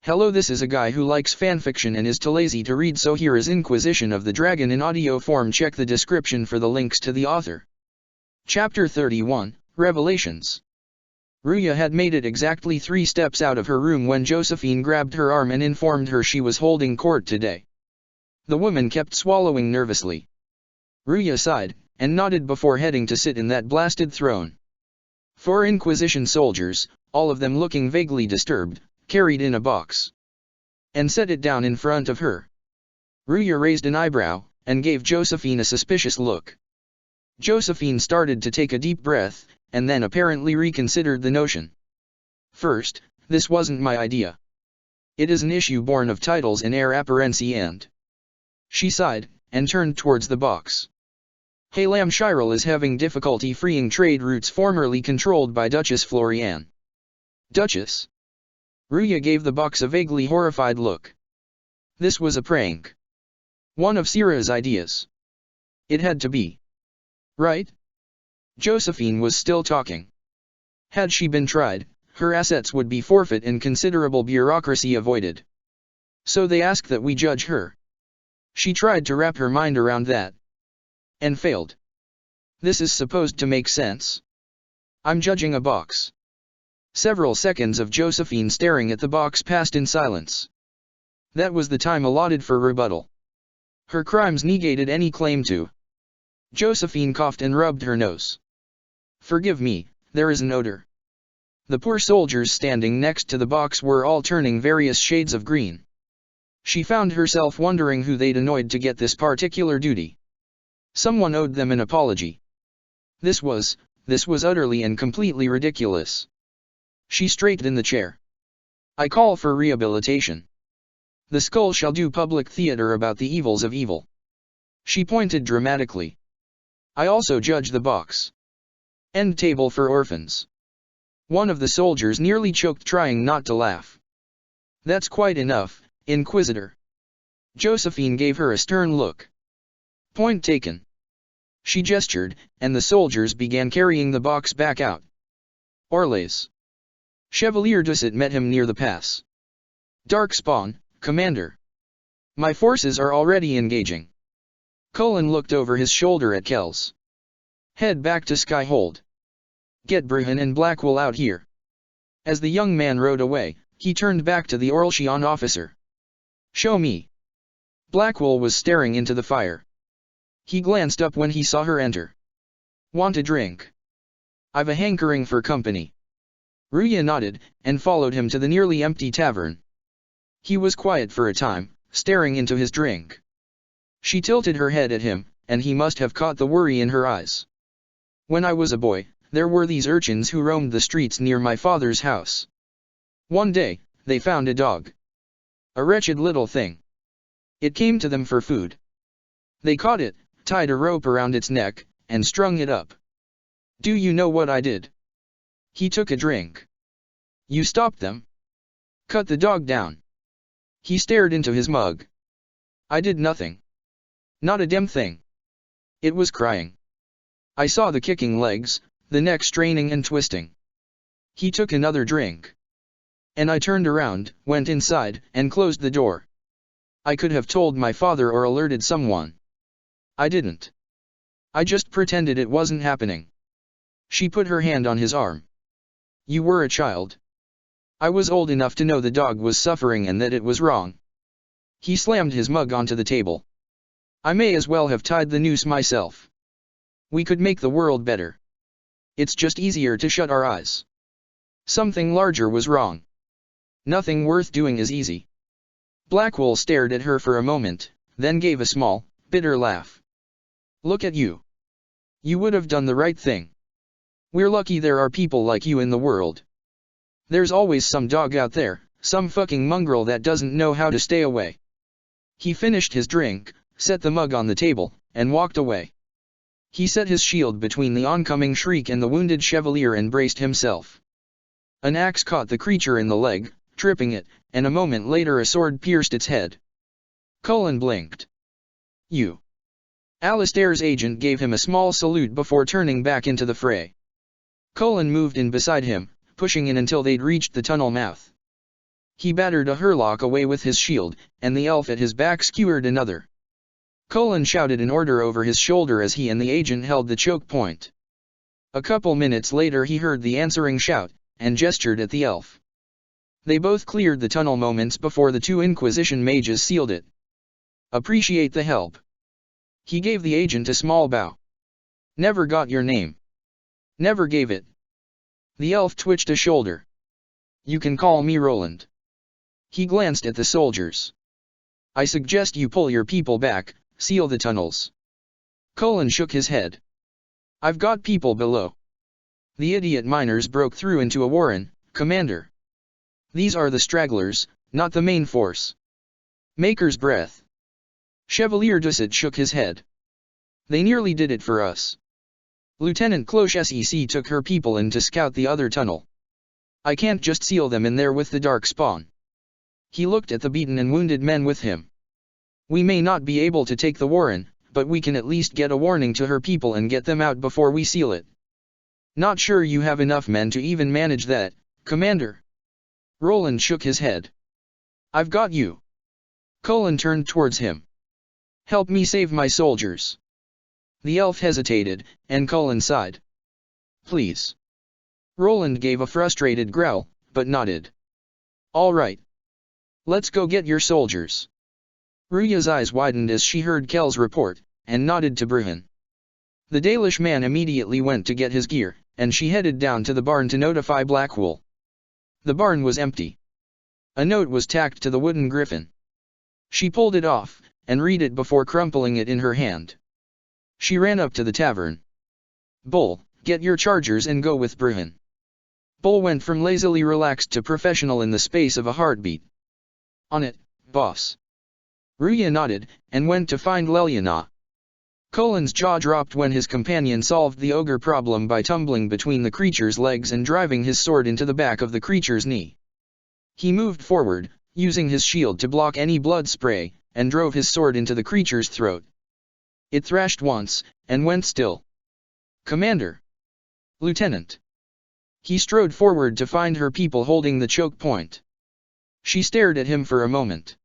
Hello, this is a guy who likes fanfiction and is too lazy to read, so here is Inquisition of the Dragon in audio form. Check the description for the links to the author. Chapter 31, Revelations. Ruya had made it exactly 3 steps out of her room when Josephine grabbed her arm and informed her she was holding court today. The woman kept swallowing nervously. Ruya sighed, and nodded before heading to sit in that blasted throne. 4 Inquisition soldiers, all of them looking vaguely disturbed, carried in a box and set it down in front of her. Ruya raised an eyebrow, and gave Josephine a suspicious look. Josephine started to take a deep breath, and then apparently reconsidered the notion. First, this wasn't my idea. It is an issue born of titles and heir apparency, and... She sighed, and turned towards the box. Halam Chiral is having difficulty freeing trade routes formerly controlled by Duchess Florianne. Duchess? Ruya gave the box a vaguely horrified look. This was a prank. One of Sira's ideas. It had to be. Right? Josephine was still talking. Had she been tried, her assets would be forfeit and considerable bureaucracy avoided. So they ask that we judge her. She tried to wrap her mind around that. And failed. This is supposed to make sense. I'm judging a box. Several seconds of Josephine staring at the box passed in silence. That was the time allotted for rebuttal. Her crimes negated any claim to. Josephine coughed and rubbed her nose. Forgive me, there is an odor. The poor soldiers standing next to the box were all turning various shades of green. She found herself wondering who they'd annoyed to get this particular duty. Someone owed them an apology. This was utterly and completely ridiculous. She straightened in the chair. I call for rehabilitation. The skull shall do public theater about the evils of evil. She pointed dramatically. I also judge the box. End table for orphans. One of the soldiers nearly choked trying not to laugh. That's quite enough, Inquisitor. Josephine gave her a stern look. Point taken. She gestured, and the soldiers began carrying the box back out. Orles. Chevalier Dusset met him near the pass. Darkspawn, Commander. My forces are already engaging. Cullen looked over his shoulder at Kells. Head back to Skyhold. Get Bruhan and Blackwell out here. As the young man rode away, he turned back to the Orlshian officer. Show me. Blackwell was staring into the fire. He glanced up when he saw her enter. Want a drink? I've a hankering for company. Ruya nodded, and followed him to the nearly empty tavern. He was quiet for a time, staring into his drink. She tilted her head at him, and he must have caught the worry in her eyes. When I was a boy, there were these urchins who roamed the streets near my father's house. One day, they found a dog. A wretched little thing. It came to them for food. They caught it, tied a rope around its neck, and strung it up. Do you know what I did? He took a drink. You stopped them. Cut the dog down. He stared into his mug. I did nothing. Not a damn thing. It was crying. I saw the kicking legs, the neck straining and twisting. He took another drink. And I turned around, went inside, and closed the door. I could have told my father or alerted someone. I didn't. I just pretended it wasn't happening. She put her hand on his arm. You were a child. I was old enough to know the dog was suffering and that it was wrong. He slammed his mug onto the table. I may as well have tied the noose myself. We could make the world better. It's just easier to shut our eyes. Something larger was wrong. Nothing worth doing is easy. Blackwell stared at her for a moment, then gave a small, bitter laugh. Look at you. You would have done the right thing. We're lucky there are people like you in the world. There's always some dog out there, some fucking mongrel that doesn't know how to stay away. He finished his drink, set the mug on the table, and walked away. He set his shield between the oncoming shriek and the wounded chevalier and braced himself. An axe caught the creature in the leg, tripping it, and a moment later a sword pierced its head. Cullen blinked. You. Alistair's agent gave him a small salute before turning back into the fray. Cullen moved in beside him, pushing in until they'd reached the tunnel mouth. He battered a hurlock away with his shield, and the elf at his back skewered another. Cullen shouted an order over his shoulder as he and the agent held the choke point. A couple minutes later he heard the answering shout, and gestured at the elf. They both cleared the tunnel moments before the two Inquisition mages sealed it. "Appreciate the help." He gave the agent a small bow. "Never got your name." "Never gave it." The elf twitched a shoulder. "You can call me Roland." He glanced at the soldiers. "I suggest you pull your people back, seal the tunnels." Cullen shook his head. "I've got people below." The idiot miners broke through into a warren. "Commander. These are the stragglers, not the main force." Maker's breath. Chevalier Dusset shook his head. "They nearly did it for us. Lieutenant Cloche SEC took her people in to scout the other tunnel. I can't just seal them in there with the dark spawn." He looked at the beaten and wounded men with him. "We may not be able to take the warren, but we can at least get a warning to her people and get them out before we seal it." "Not sure you have enough men to even manage that, Commander." Roland shook his head. "I've got you." Cullen turned towards him. "Help me save my soldiers." The elf hesitated, and Cullen sighed. "Please." Roland gave a frustrated growl, but nodded. "All right. Let's go get your soldiers." Ruya's eyes widened as she heard Kell's report, and nodded to Bruhan. The Dalish man immediately went to get his gear, and she headed down to the barn to notify Blackwell. The barn was empty. A note was tacked to the wooden griffin. She pulled it off, and read it before crumpling it in her hand. She ran up to the tavern. "Bull, get your chargers and go with Bruhan." Bull went from lazily relaxed to professional in the space of a heartbeat. "On it, boss." Ruya nodded, and went to find Leliana. Cullen's jaw dropped when his companion solved the ogre problem by tumbling between the creature's legs and driving his sword into the back of the creature's knee. He moved forward, using his shield to block any blood spray, and drove his sword into the creature's throat. It thrashed once, and went still. "Commander." "Lieutenant." He strode forward to find her people holding the choke point. She stared at him for a moment.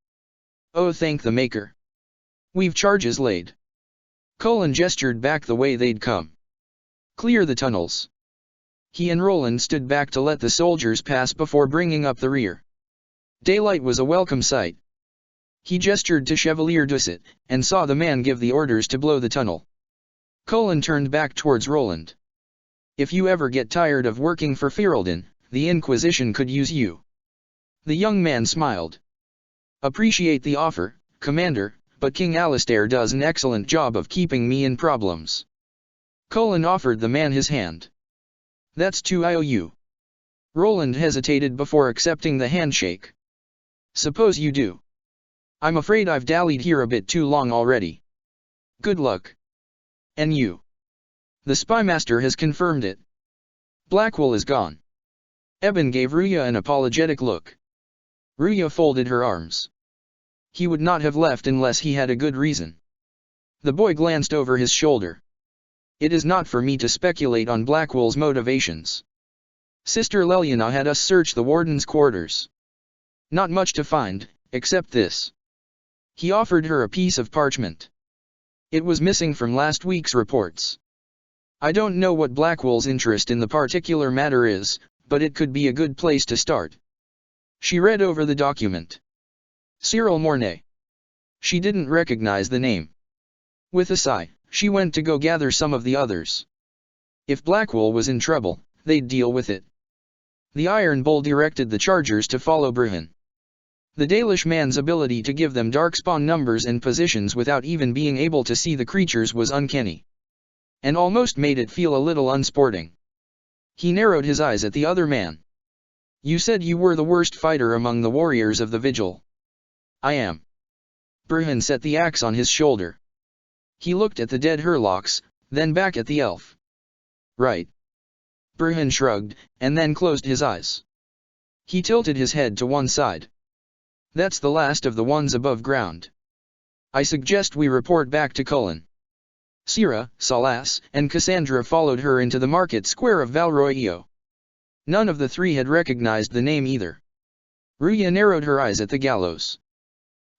"Oh, thank the Maker. We've charges laid." Cullen gestured back the way they'd come. "Clear the tunnels." He and Roland stood back to let the soldiers pass before bringing up the rear. Daylight was a welcome sight. He gestured to Chevalier Dusset, and saw the man give the orders to blow the tunnel. Cullen turned back towards Roland. "If you ever get tired of working for Ferelden, the Inquisition could use you." The young man smiled. "Appreciate the offer, Commander, but King Alistair does an excellent job of keeping me in problems." Cullen offered the man his hand. "That's 2 IOU." Roland hesitated before accepting the handshake. "Suppose you do." "I'm afraid I've dallied here a bit too long already." "Good luck." "And you?" "The spymaster has confirmed it." "Blackwell is gone." Eben gave Ruya an apologetic look. Ruya folded her arms. He would not have left unless he had a good reason. The boy glanced over his shoulder. "It is not for me to speculate on Blackwell's motivations. Sister Leliana had us search the warden's quarters. Not much to find, except this." He offered her a piece of parchment. "It was missing from last week's reports. I don't know what Blackwell's interest in the particular matter is, but it could be a good place to start." She read over the document. Cyril Mornay. She didn't recognize the name. With a sigh, she went to go gather some of the others. If Blackwell was in trouble, they'd deal with it. The Iron Bull directed the chargers to follow Bruhan. The Dalish man's ability to give them darkspawn numbers and positions without even being able to see the creatures was uncanny. And almost made it feel a little unsporting. He narrowed his eyes at the other man. "You said you were the worst fighter among the warriors of the Vigil." "I am." Bruhan set the axe on his shoulder. He looked at the dead Hurlocks, then back at the elf. "Right." Bruhan shrugged, and then closed his eyes. He tilted his head to one side. "That's the last of the ones above ground. I suggest we report back to Cullen." Syrah, Salas, and Cassandra followed her into the market square of Valroio. None of the three had recognized the name either. Ruya narrowed her eyes at the gallows.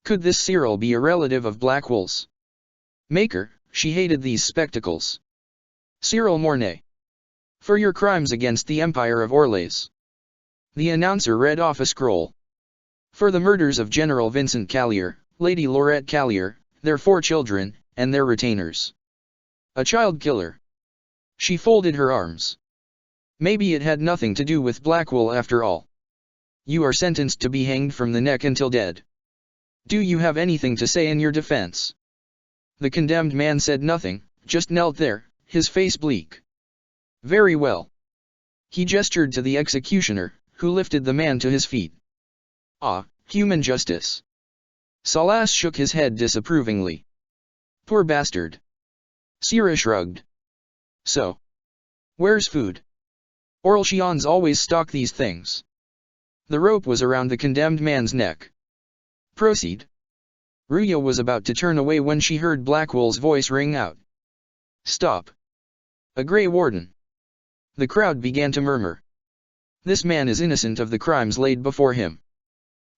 Could this Cyril be a relative of Blackwell's maker? She hated these spectacles. Cyril Mornay. For your crimes against the Empire of Orlais. The announcer read off a scroll. For the murders of General Vincent Callier, Lady Laurette Callier, their 4 children, and their retainers. A child killer. She folded her arms. Maybe it had nothing to do with Blackwell after all. You are sentenced to be hanged from the neck until dead. Do you have anything to say in your defense? The condemned man said nothing, just knelt there, his face bleak. Very well. He gestured to the executioner, who lifted the man to his feet. Ah, human justice. Salas shook his head disapprovingly. Poor bastard. Syrah shrugged. So. Where's food? Orlchians always stock these things. The rope was around the condemned man's neck. Proceed. Ruya was about to turn away when she heard Blackwell's voice ring out. Stop. A Grey Warden. The crowd began to murmur. This man is innocent of the crimes laid before him.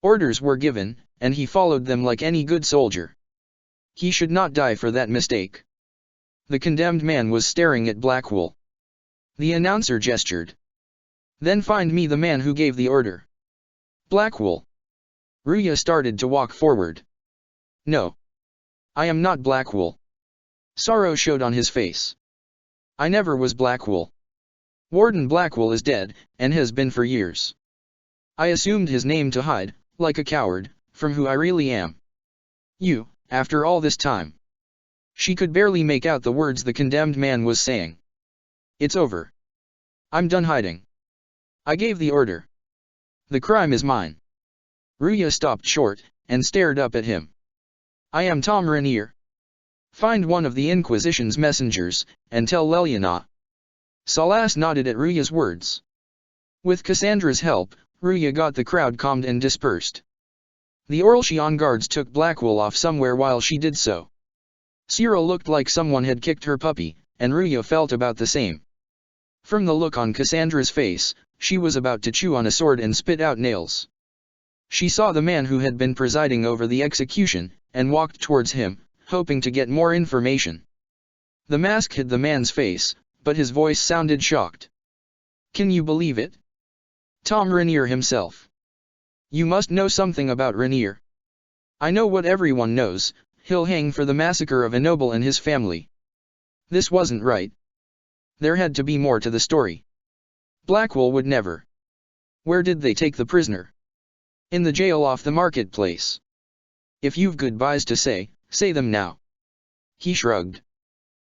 Orders were given, and he followed them like any good soldier. He should not die for that mistake. The condemned man was staring at Blackwell. The announcer gestured. Then find me the man who gave the order. Blackwell. Ruya started to walk forward. No. I am not Blackwell. Sorrow showed on his face. I never was Blackwell. Warden Blackwell is dead, and has been for years. I assumed his name to hide, like a coward, from who I really am. You, after all this time. She could barely make out the words the condemned man was saying. It's over. I'm done hiding. I gave the order. The crime is mine. Ruya stopped short, and stared up at him. I am Tom Rainier. Find one of the Inquisition's messengers, and tell Leliana. Salas nodded at Ruya's words. With Cassandra's help, Ruya got the crowd calmed and dispersed. The Orlchian guards took Blackwell off somewhere while she did so. Cyril looked like someone had kicked her puppy, and Ruya felt about the same. From the look on Cassandra's face, she was about to chew on a sword and spit out nails. She saw the man who had been presiding over the execution, and walked towards him, hoping to get more information. The mask hid the man's face, but his voice sounded shocked. Can you believe it? Tom Rainier himself. You must know something about Rainier. I know what everyone knows, he'll hang for the massacre of a noble and his family. This wasn't right. There had to be more to the story. Blackwell would never. Where did they take the prisoner? In the jail off the marketplace. If you've goodbyes to say them now. He shrugged.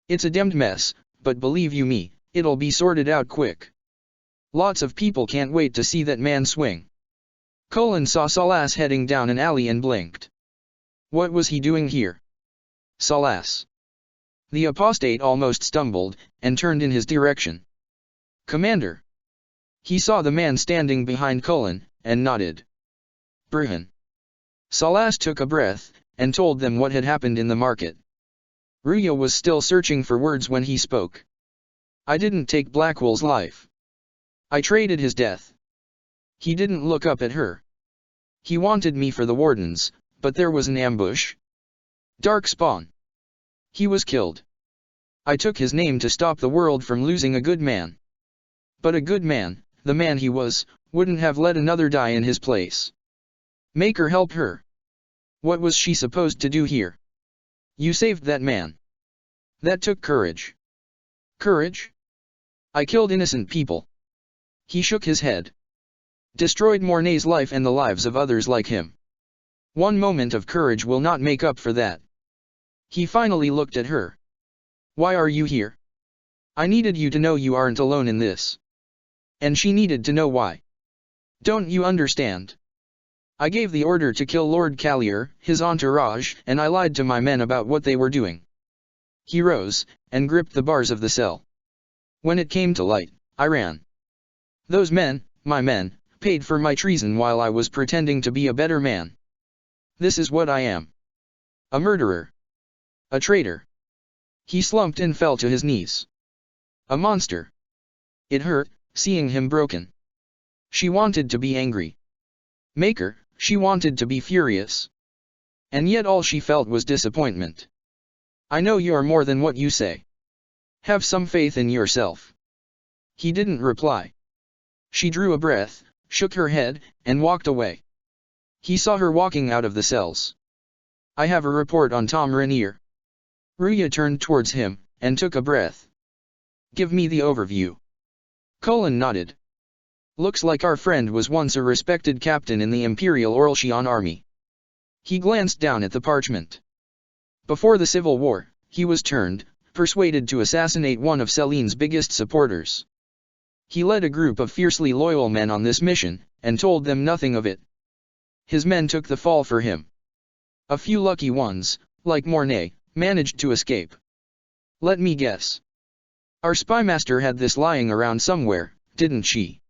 It's a damned mess, but believe you me, it'll be sorted out quick. Lots of people can't wait to see that man swing. Colin saw Salas heading down an alley and blinked. What was he doing here? Salas. The apostate almost stumbled, and turned in his direction. Commander. He saw the man standing behind Colin, and nodded. Bruhan. Salas took a breath, and told them what had happened in the market. Ruya was still searching for words when he spoke. I didn't take Blackwell's life. I traded his death. He didn't look up at her. He wanted me for the wardens, but there was an ambush. Dark Spawn. He was killed. I took his name to stop the world from losing a good man. But a good man, the man he was, wouldn't have let another die in his place. Make her help her. What was she supposed to do here? You saved that man. That took courage. Courage? I killed innocent people. He shook his head. Destroyed Mornay's life and the lives of others like him. One moment of courage will not make up for that. He finally looked at her. Why are you here? I needed you to know you aren't alone in this. And she needed to know why. Don't you understand? I gave the order to kill Lord Callier, his entourage, and I lied to my men about what they were doing. He rose, and gripped the bars of the cell. When it came to light, I ran. Those men, my men, paid for my treason while I was pretending to be a better man. This is what I am. A murderer. A traitor. He slumped and fell to his knees. A monster. It hurt, seeing him broken. She wanted to be angry. Maker, she wanted to be furious. And yet all she felt was disappointment. I know you're more than what you say. Have some faith in yourself. He didn't reply. She drew a breath, shook her head, and walked away. He saw her walking out of the cells. I have a report on Tom Rainier. Ruya turned towards him, and took a breath. Give me the overview. Cullen nodded. Looks like our friend was once a respected captain in the Imperial Orlshian army. He glanced down at the parchment. Before the Civil War, he was persuaded to assassinate one of Celine's biggest supporters. He led a group of fiercely loyal men on this mission, and told them nothing of it. His men took the fall for him. A few lucky ones, like Mornay, managed to escape. Let me guess. Our spymaster had this lying around somewhere, didn't she?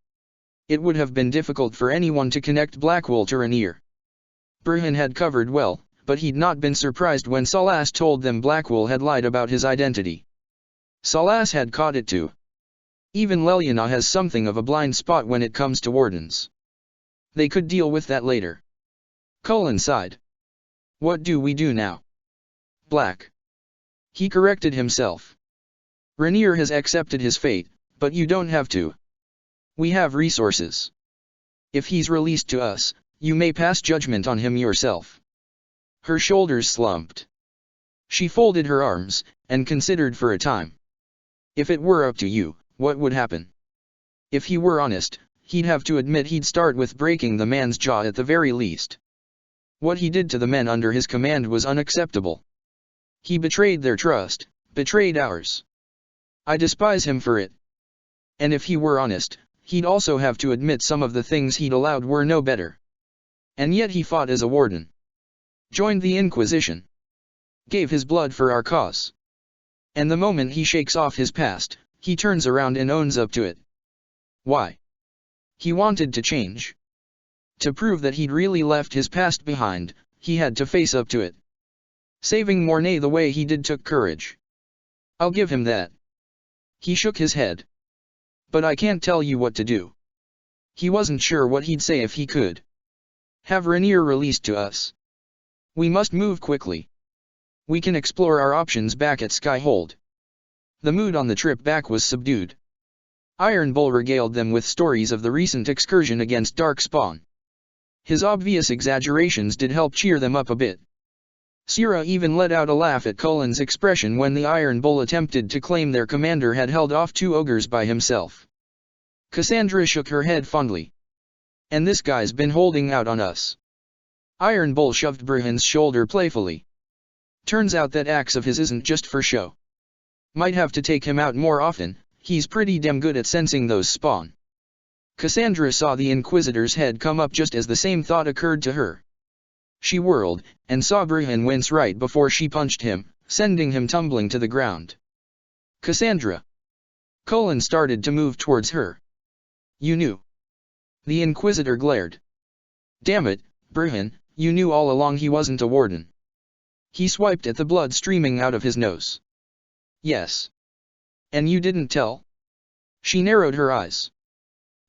It would have been difficult for anyone to connect Blackwall to Rainier. Burhan had covered well, but he'd not been surprised when Salas told them Blackwall had lied about his identity. Salas had caught it too. Even Leliana has something of a blind spot when it comes to wardens. They could deal with that later. Cullen sighed. What do we do now? Black. He corrected himself. Rainier has accepted his fate, but you don't have to. We have resources. If he's released to us, you may pass judgment on him yourself. Her shoulders slumped. She folded her arms, and considered for a time. If it were up to you, what would happen? If he were honest, he'd have to admit he'd start with breaking the man's jaw at the very least. What he did to the men under his command was unacceptable. He betrayed their trust, betrayed ours. I despise him for it. And if he were honest, he'd also have to admit some of the things he'd allowed were no better. And yet he fought as a warden. Joined the Inquisition. Gave his blood for our cause. And the moment he shakes off his past, he turns around and owns up to it. Why? He wanted to change. To prove that he'd really left his past behind, he had to face up to it. Saving Mornay the way he did took courage. I'll give him that. He shook his head. But I can't tell you what to do. He wasn't sure what he'd say if he could. Have Rainier released to us. We must move quickly. We can explore our options back at Skyhold. The mood on the trip back was subdued. Iron Bull regaled them with stories of the recent excursion against Darkspawn. His obvious exaggerations did help cheer them up a bit. Sierra even let out a laugh at Cullen's expression when the Iron Bull attempted to claim their commander had held off 2 ogres by himself. Cassandra shook her head fondly. And this guy's been holding out on us. Iron Bull shoved Burhan's shoulder playfully. Turns out that axe of his isn't just for show. Might have to take him out more often, he's pretty damn good at sensing those spawn. Cassandra saw the Inquisitor's head come up just as the same thought occurred to her. She whirled, and saw Burhan wince right before she punched him, sending him tumbling to the ground. Cassandra. Cullen started to move towards her. You knew. The Inquisitor glared. Damn it, Burhan, you knew all along he wasn't a warden. He swiped at the blood streaming out of his nose. Yes. And you didn't tell? She narrowed her eyes.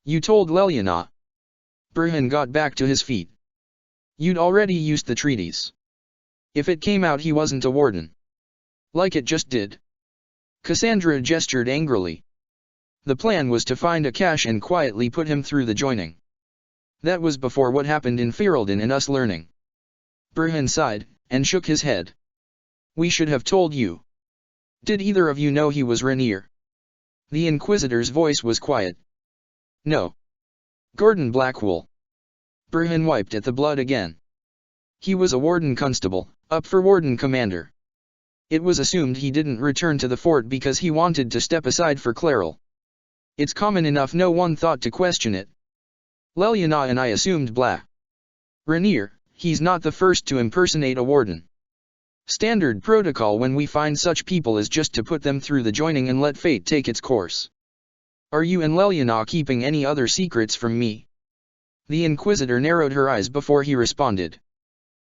You told Leliana. Burhan got back to his feet. You'd already used the treaties. If it came out he wasn't a warden. Like it just did. Cassandra gestured angrily. The plan was to find a cache and quietly put him through the joining. That was before what happened in Ferelden and us learning. Burhan sighed, and shook his head. We should have told you. Did either of you know he was Rainier? The Inquisitor's voice was quiet. No. Gordon Blackwall. Burhan wiped at the blood again. He was a warden constable, up for warden commander. It was assumed he didn't return to the fort because he wanted to step aside for Clairol. It's common enough no one thought to question it. Leliana and I assumed Rainier, he's not the first to impersonate a warden. Standard protocol when we find such people is just to put them through the joining and let fate take its course. Are you and Leliana keeping any other secrets from me? The Inquisitor narrowed her eyes before he responded.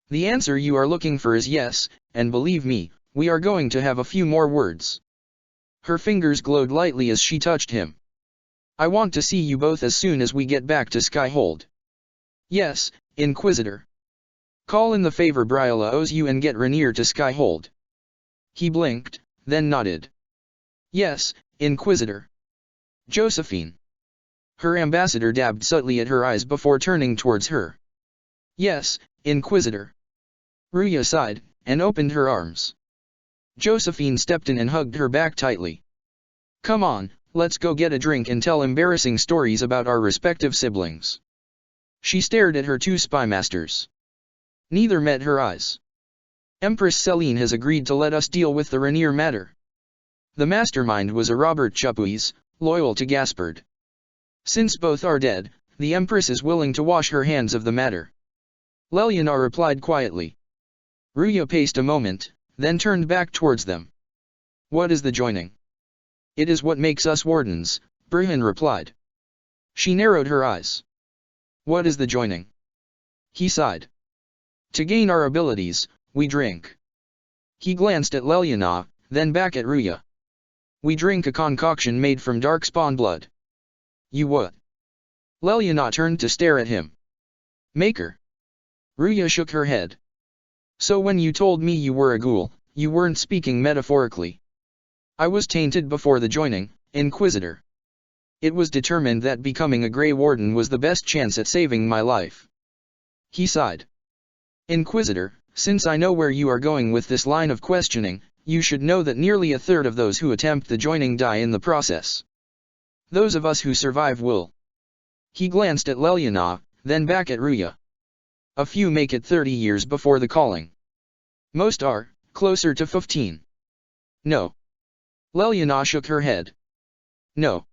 The answer you are looking for is yes, and believe me, we are going to have a few more words. Her fingers glowed lightly as she touched him. I want to see you both as soon as we get back to Skyhold. Yes, Inquisitor. Call in the favor Briola owes you and get Rainier to Skyhold. He blinked, then nodded. Yes, Inquisitor. Josephine. Her ambassador dabbed subtly at her eyes before turning towards her. Yes, Inquisitor. Ruya sighed, and opened her arms. Josephine stepped in and hugged her back tightly. Come on, let's go get a drink and tell embarrassing stories about our respective siblings. She stared at her two spymasters. Neither met her eyes. Empress Celine has agreed to let us deal with the Rainier matter. The mastermind was a Robert Chapuis, loyal to Gaspard. Since both are dead, the Empress is willing to wash her hands of the matter. Leliana replied quietly. Ruya paced a moment, then turned back towards them. What is the joining? It is what makes us wardens, Bruhan replied. She narrowed her eyes. What is the joining? He sighed. To gain our abilities, we drink. He glanced at Leliana, then back at Ruya. We drink a concoction made from darkspawn blood. You what? Leliana turned to stare at him. Maker. Ruya shook her head. So when you told me you were a ghoul, you weren't speaking metaphorically. I was tainted before the joining, Inquisitor. It was determined that becoming a Grey Warden was the best chance at saving my life. He sighed. Inquisitor, since I know where you are going with this line of questioning, you should know that nearly a third of those who attempt the joining die in the process. Those of us who survive will. He glanced at Leliana, then back at Ruya. A few make it 30 years before the calling. Most are, closer to 15. No. Leliana shook her head. No.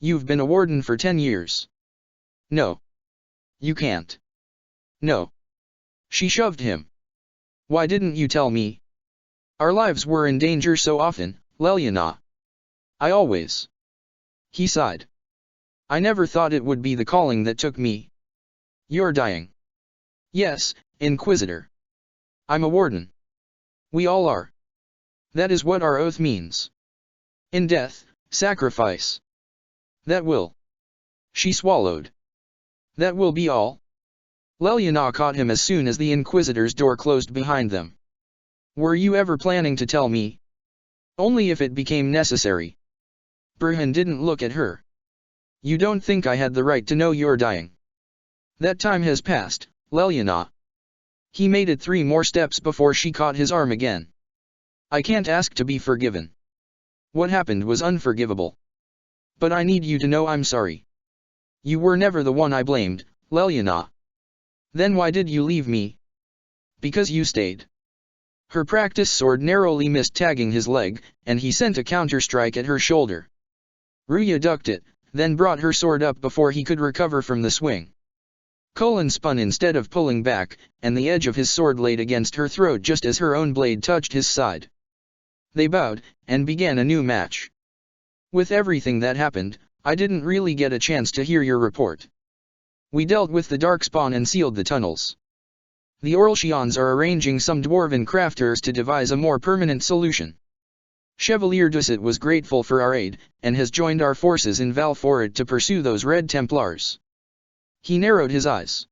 You've been a warden for 10 years. No. You can't. No. She shoved him. Why didn't you tell me? Our lives were in danger so often, Leliana. I always. He sighed. I never thought it would be the calling that took me. You're dying. Yes, Inquisitor. I'm a warden. We all are. That is what our oath means. In death, sacrifice. That will. She swallowed. That will be all. Leliana caught him as soon as the Inquisitor's door closed behind them. Were you ever planning to tell me? Only if it became necessary. Bruhan didn't look at her. You don't think I had the right to know you're dying? That time has passed, Leliana. He made it 3 more steps before she caught his arm again. I can't ask to be forgiven. What happened was unforgivable. But I need you to know I'm sorry. You were never the one I blamed, Leliana. Then why did you leave me? Because you stayed. Her practice sword narrowly missed tagging his leg, and he sent a counter-strike at her shoulder. Ruya ducked it, then brought her sword up before he could recover from the swing. Colin spun instead of pulling back, and the edge of his sword laid against her throat just as her own blade touched his side. They bowed, and began a new match. With everything that happened, I didn't really get a chance to hear your report. We dealt with the Darkspawn and sealed the tunnels. The Orlshians are arranging some dwarven crafters to devise a more permanent solution. Chevalier Dusset was grateful for our aid, and has joined our forces in Valforad to pursue those Red Templars. He narrowed his eyes.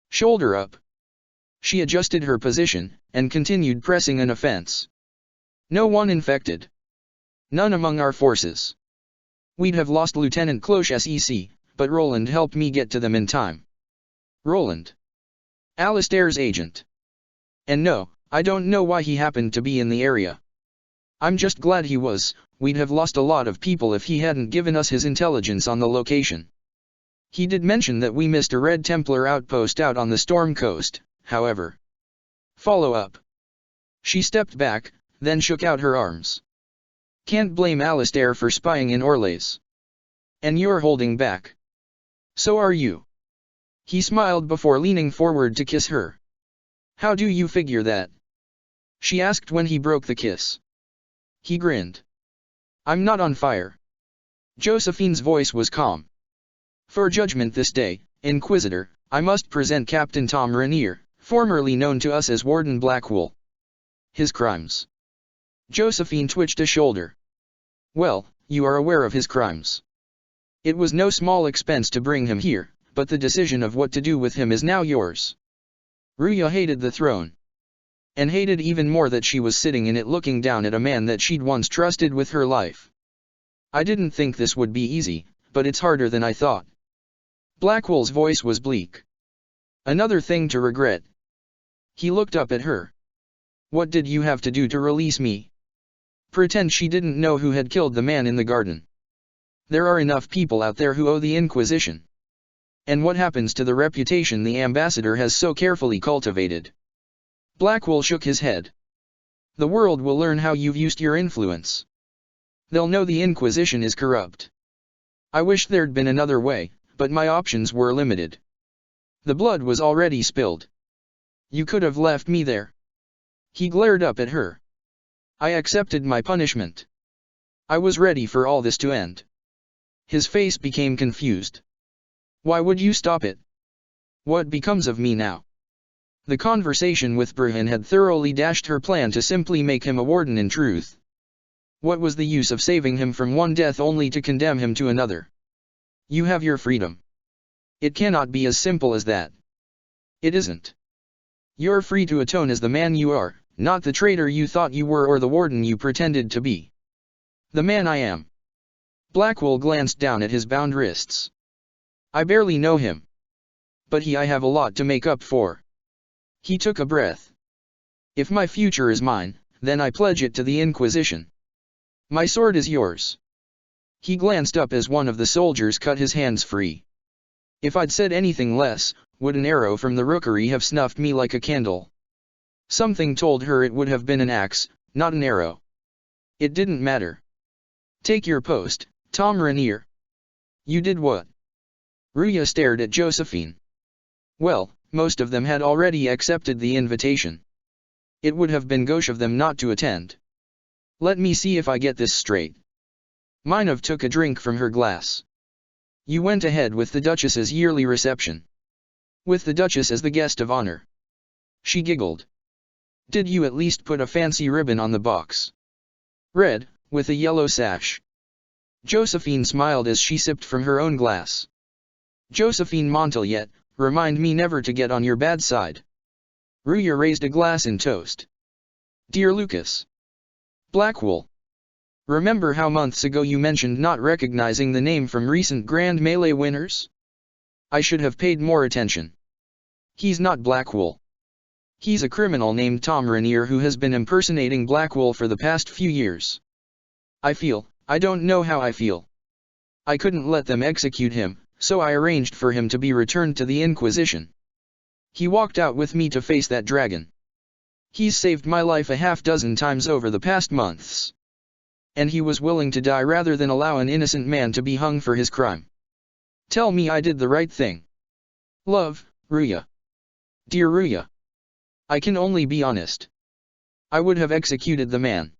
Shoulder up. She adjusted her position, and continued pressing an offense. No one infected. None among our forces. We'd have lost Lieutenant Cloche SEC, but Roland helped me get to them in time. Roland. Alistair's agent. And no, I don't know why he happened to be in the area. I'm just glad he was. We'd have lost a lot of people if he hadn't given us his intelligence on the location. He did mention that we missed a Red Templar outpost out on the Storm Coast, however. Follow up. She stepped back, then shook out her arms. Can't blame Alistair for spying in Orlais. And you're holding back. So are you. He smiled before leaning forward to kiss her. How do you figure that? She asked when he broke the kiss. He grinned. I'm not on fire. Josephine's voice was calm. For judgment this day, Inquisitor, I must present Captain Tom Rainier, formerly known to us as Warden Blackwool. His crimes. Josephine twitched a shoulder. Well, you are aware of his crimes. It was no small expense to bring him here, but the decision of what to do with him is now yours. Ruya hated the throne. And hated even more that she was sitting in it looking down at a man that she'd once trusted with her life. I didn't think this would be easy, but it's harder than I thought. Blackwell's voice was bleak. Another thing to regret. He looked up at her. What did you have to do to release me? Pretend she didn't know who had killed the man in the garden. There are enough people out there who owe the Inquisition. And what happens to the reputation the ambassador has so carefully cultivated? Blackwell shook his head. The world will learn how you've used your influence. They'll know the Inquisition is corrupt. I wish there'd been another way, but my options were limited. The blood was already spilled. You could have left me there. He glared up at her. I accepted my punishment. I was ready for all this to end. His face became confused. Why would you stop it? What becomes of me now? The conversation with Burhan had thoroughly dashed her plan to simply make him a warden in truth. What was the use of saving him from one death only to condemn him to another? You have your freedom. It cannot be as simple as that. It isn't. You're free to atone as the man you are, not the traitor you thought you were or the warden you pretended to be. The man I am. Blackwell glanced down at his bound wrists. I barely know him. But I have a lot to make up for. He took a breath. If my future is mine, then I pledge it to the Inquisition. My sword is yours. He glanced up as one of the soldiers cut his hands free. If I'd said anything less, would an arrow from the rookery have snuffed me like a candle? Something told her it would have been an axe, not an arrow. It didn't matter. Take your post, Tom Rainier. You did what? Ruya stared at Josephine. Well, most of them had already accepted the invitation. It would have been gauche of them not to attend. Let me see if I get this straight. Minov took a drink from her glass. You went ahead with the Duchess's yearly reception. With the Duchess as the guest of honor. She giggled. Did you at least put a fancy ribbon on the box? Red, with a yellow sash. Josephine smiled as she sipped from her own glass. Josephine Monteliet, remind me never to get on your bad side. Ruya raised a glass in toast. Dear Lucas. Blackwell. Remember how months ago you mentioned not recognizing the name from recent Grand Melee winners? I should have paid more attention. He's not Blackwell. He's a criminal named Tom Rainier who has been impersonating Blackwell for the past few years. I don't know how I feel. I couldn't let them execute him, so I arranged for him to be returned to the Inquisition. He walked out with me to face that dragon. He's saved my life a half-dozen times over the past months. And he was willing to die rather than allow an innocent man to be hung for his crime. Tell me I did the right thing. Love, Ruya. Dear Ruya. I can only be honest. I would have executed the man.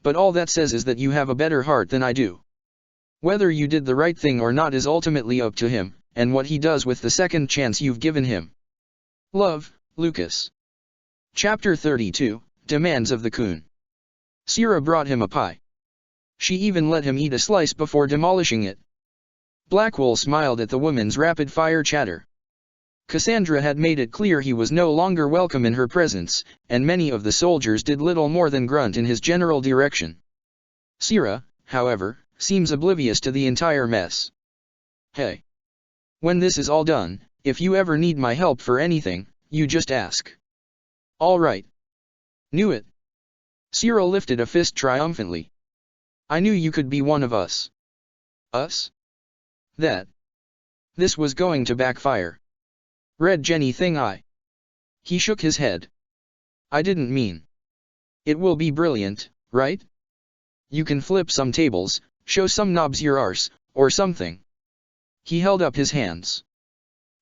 But all that says is that you have a better heart than I do. Whether you did the right thing or not is ultimately up to him, and what he does with the second chance you've given him. Love, Lucas. Chapter 32, Demands of the Coon. Sierra brought him a pie. She even let him eat a slice before demolishing it. Blackwell smiled at the woman's rapid-fire chatter. Cassandra had made it clear he was no longer welcome in her presence, and many of the soldiers did little more than grunt in his general direction. Sierra, however, seems oblivious to the entire mess. Hey. When this is all done, if you ever need my help for anything, you just ask. All right. Knew it. Sierra lifted a fist triumphantly. I knew you could be one of us. Us? That. This was going to backfire. Red Jenny thing I. He shook his head. I didn't mean. It will be brilliant, right? You can flip some tables, show some knobs your arse, or something. He held up his hands.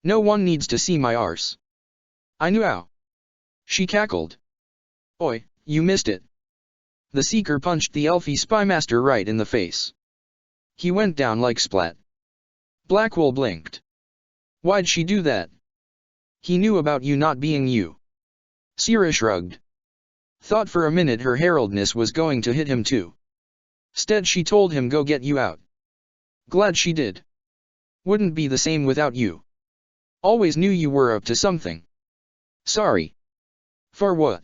No one needs to see my arse. I knew how. She cackled. Oi, you missed it. The Seeker punched the elfie spymaster right in the face. He went down like splat. Blackwell blinked. Why'd she do that? He knew about you not being you. Sierra shrugged. Thought for a minute her heraldness was going to hit him too. Stead she told him go get you out. Glad she did. Wouldn't be the same without you. Always knew you were up to something. Sorry. For what?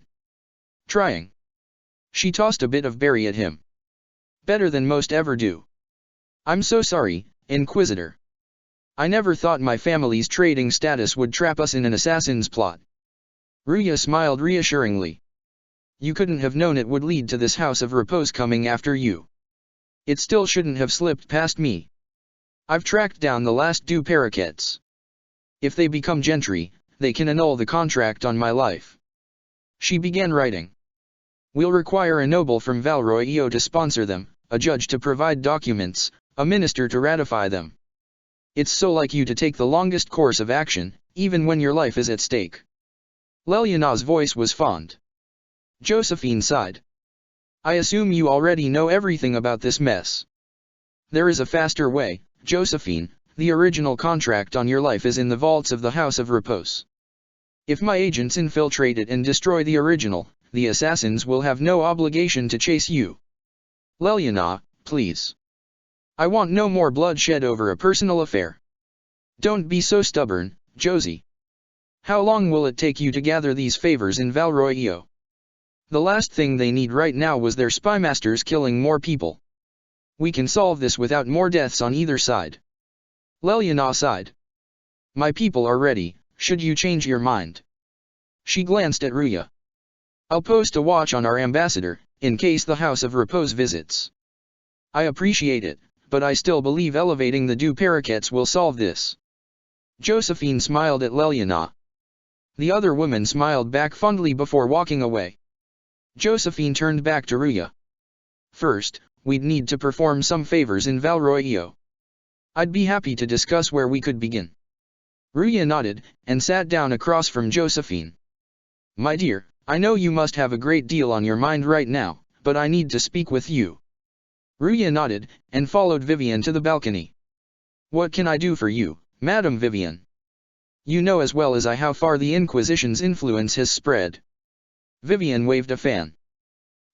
Trying. She tossed a bit of berry at him. Better than most ever do. I'm so sorry, Inquisitor. I never thought my family's trading status would trap us in an assassin's plot. Ruya smiled reassuringly. You couldn't have known it would lead to this house of repose coming after you. It still shouldn't have slipped past me. I've tracked down the last two parakeets. If they become gentry, they can annul the contract on my life. She began writing. We'll require a noble from Valroio to sponsor them, a judge to provide documents, a minister to ratify them. It's so like you to take the longest course of action, even when your life is at stake. Leliana's voice was fond. Josephine sighed. I assume you already know everything about this mess. There is a faster way, Josephine. The original contract on your life is in the vaults of the House of Repose. If my agents infiltrate it and destroy the original, the assassins will have no obligation to chase you. Leliana, please. I want no more bloodshed over a personal affair. Don't be so stubborn, Josie. How long will it take you to gather these favors in Valroio? The last thing they need right now was their spymasters killing more people. We can solve this without more deaths on either side. Leliana sighed. My people are ready, should you change your mind. She glanced at Ruya. I'll post a watch on our ambassador, in case the House of Repose visits. I appreciate it, but I still believe elevating the deux parakeets will solve this. Josephine smiled at Leliana. The other woman smiled back fondly before walking away. Josephine turned back to Ruya. First, we'd need to perform some favors in Valroio. I'd be happy to discuss where we could begin. Ruya nodded, and sat down across from Josephine. My dear, I know you must have a great deal on your mind right now, but I need to speak with you. Ruya nodded, and followed Vivian to the balcony. What can I do for you, Madame Vivian? You know as well as I how far the Inquisition's influence has spread. Vivian waved a fan.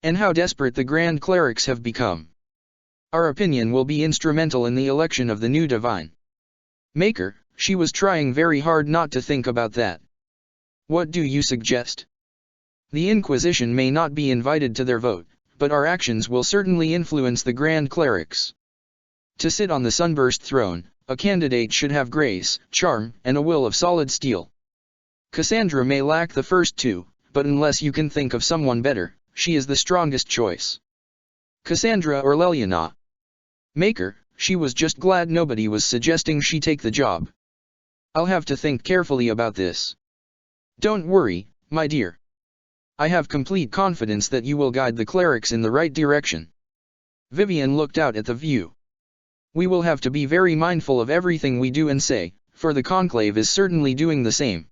And how desperate the Grand Clerics have become. Our opinion will be instrumental in the election of the new Divine Maker. She was trying very hard not to think about that. What do you suggest? The Inquisition may not be invited to their vote, but our actions will certainly influence the Grand Clerics. To sit on the sunburst throne, a candidate should have grace, charm, and a will of solid steel. Cassandra may lack the first two, but unless you can think of someone better, she is the strongest choice. Cassandra or Leliana? Maker, she was just glad nobody was suggesting she take the job. I'll have to think carefully about this. Don't worry, my dear. I have complete confidence that you will guide the clerics in the right direction. Vivian looked out at the view. We will have to be very mindful of everything we do and say, for the Conclave is certainly doing the same.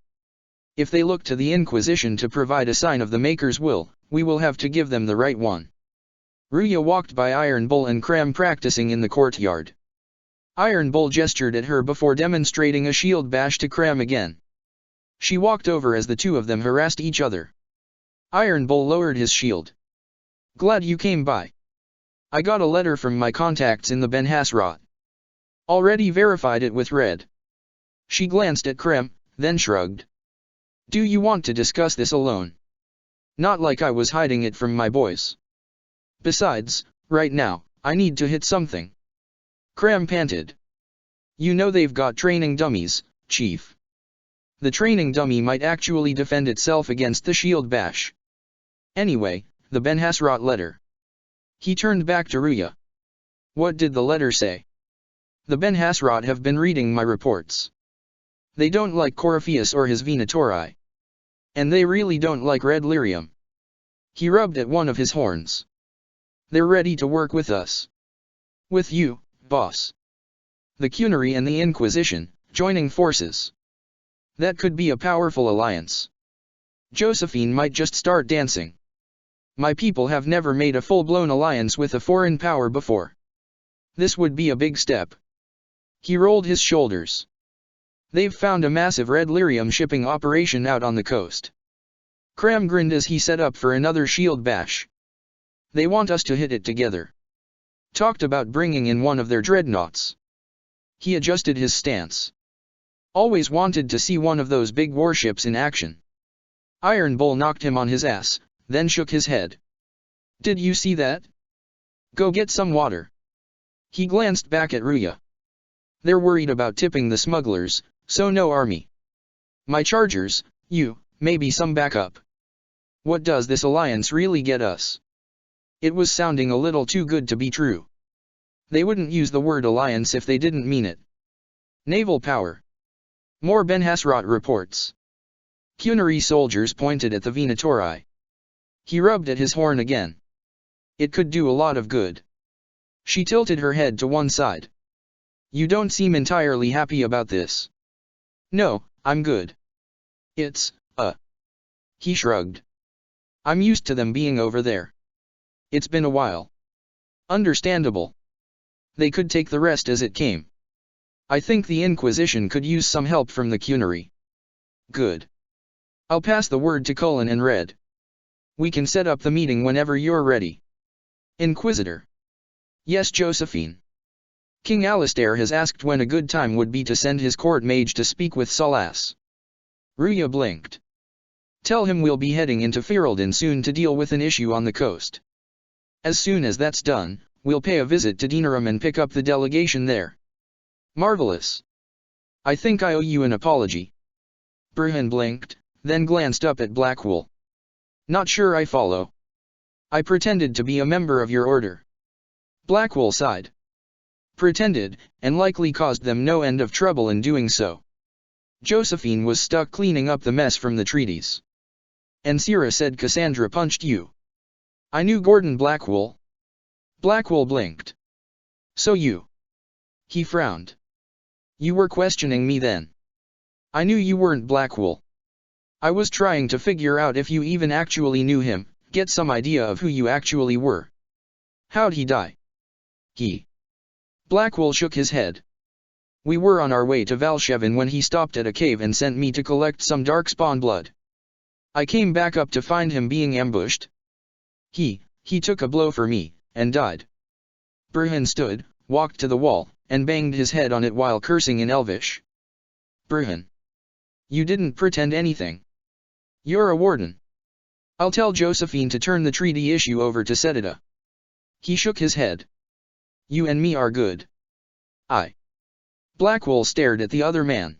If they look to the Inquisition to provide a sign of the Maker's will, we will have to give them the right one. Ruya walked by Iron Bull and Cram practicing in the courtyard. Iron Bull gestured at her before demonstrating a shield bash to Cram again. She walked over as the two of them harassed each other. Iron Bull lowered his shield. Glad you came by. I got a letter from my contacts in the Ben Hasrat. Already verified it with Red. She glanced at Cram, then shrugged. Do you want to discuss this alone? Not like I was hiding it from my boys. Besides, right now, I need to hit something. Cram panted. You know they've got training dummies, Chief. The training dummy might actually defend itself against the shield bash. Anyway, the Ben Hasrat letter. He turned back to Ruya. What did the letter say? The Ben Hasrat have been reading my reports. They don't like Corypheus or his Venatori. And they really don't like Red Lyrium. He rubbed at one of his horns. They're ready to work with us. With you, boss. The Cunary and the Inquisition, joining forces. That could be a powerful alliance. Josephine might just start dancing. My people have never made a full-blown alliance with a foreign power before. This would be a big step. He rolled his shoulders. They've found a massive Red Lyrium shipping operation out on the coast. Cram grinned as he set up for another shield bash. They want us to hit it together. Talked about bringing in one of their dreadnoughts. He adjusted his stance. Always wanted to see one of those big warships in action. Iron Bull knocked him on his ass, then shook his head. Did you see that? Go get some water. He glanced back at Ruya. They're worried about tipping the smugglers, so no army. My chargers, maybe some backup. What does this alliance really get us? It was sounding a little too good to be true. They wouldn't use the word alliance if they didn't mean it. Naval power. More Ben Hasrat reports. Cunary soldiers pointed at the Venatori. He rubbed at his horn again. It could do a lot of good. She tilted her head to one side. You don't seem entirely happy about this. No, I'm good. He shrugged. I'm used to them being over there. It's been a while. Understandable. They could take the rest as it came. I think the Inquisition could use some help from the Cunary. Good. I'll pass the word to Cullen and Red. We can set up the meeting whenever you're ready. Inquisitor. Yes, Josephine. King Alistair has asked when a good time would be to send his court mage to speak with Salas. Ruya blinked. Tell him we'll be heading into Ferelden soon to deal with an issue on the coast. As soon as that's done, we'll pay a visit to Denerim and pick up the delegation there. Marvelous. I think I owe you an apology. Bruhan blinked, then glanced up at Blackwell. Not sure I follow. I pretended to be a member of your order. Blackwell sighed. Pretended, and likely caused them no end of trouble in doing so. Josephine was stuck cleaning up the mess from the treaties. And Sierra said Cassandra punched you. I knew Gordon Blackwell. Blackwell blinked. So you. He frowned. You were questioning me then. I knew you weren't Blackwell. I was trying to figure out if you even actually knew him, get some idea of who you actually were. How'd he die? Blackwell shook his head. We were on our way to Valshevin when he stopped at a cave and sent me to collect some darkspawn blood. I came back up to find him being ambushed. He took a blow for me, and died. Bruhan stood, walked to the wall, and banged his head on it while cursing in Elvish. Bruhan. You didn't pretend anything. You're a warden. I'll tell Josephine to turn the treaty issue over to Sedita. He shook his head. You and me are good. Blackwell stared at the other man.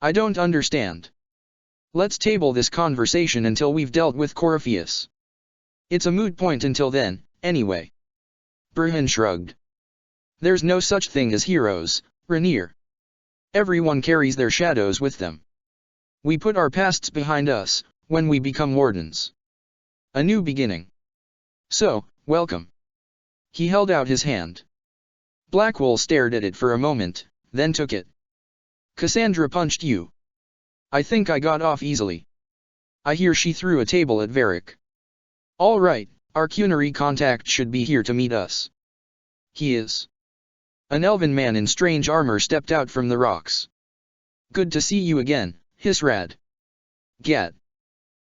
I don't understand. Let's table this conversation until we've dealt with Corypheus. It's a moot point until then, anyway. Bruhan shrugged. There's no such thing as heroes, Rainier. Everyone carries their shadows with them. We put our pasts behind us, when we become wardens. A new beginning. So, welcome. He held out his hand. Blackwell stared at it for a moment, then took it. Cassandra punched you. I think I got off easily. I hear she threw a table at Varric. All right, our Cunary contact should be here to meet us. He is. An elven man in strange armor stepped out from the rocks. Good to see you again, Hisrad. Gat.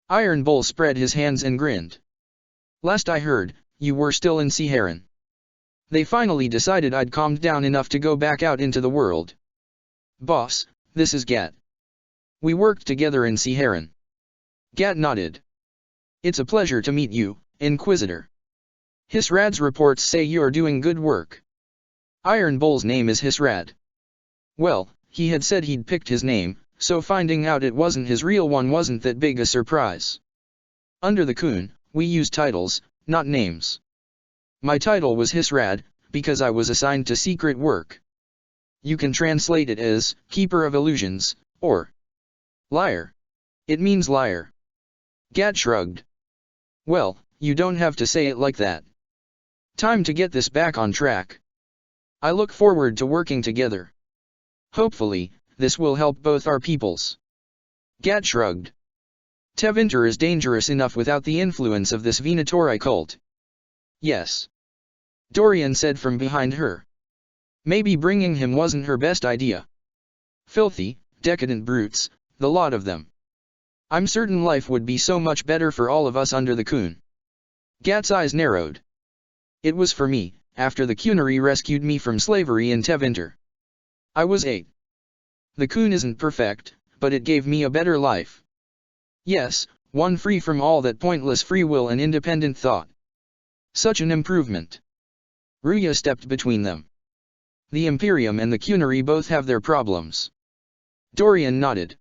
Iron Bull spread his hands and grinned. Last I heard, you were still in Seaharan. They finally decided I'd calmed down enough to go back out into the world. Boss, this is Gat. We worked together in Seaharan. Gat nodded. It's a pleasure to meet you, Inquisitor. Hisrad's reports say you're doing good work. Iron Bull's name is Hisrad. Well, he had said he'd picked his name, so finding out it wasn't his real one wasn't that big a surprise. Under the Kun, we use titles, not names. My title was Hisrad, because I was assigned to secret work. You can translate it as, Keeper of Illusions, or Liar. It means liar. Gat shrugged. Well, you don't have to say it like that. Time to get this back on track. I look forward to working together. Hopefully, this will help both our peoples. Gat shrugged. Tevinter is dangerous enough without the influence of this Venatori cult. Yes. Dorian said from behind her. Maybe bringing him wasn't her best idea. Filthy, decadent brutes, the lot of them. I'm certain life would be so much better for all of us under the Kun. Gat's eyes narrowed. It was for me, after the Cunary rescued me from slavery in Tevinter. I was 8. The Kun isn't perfect, but it gave me a better life. Yes, one free from all that pointless free will and independent thought. Such an improvement. Ruya stepped between them. The Imperium and the Cunary both have their problems. Dorian nodded.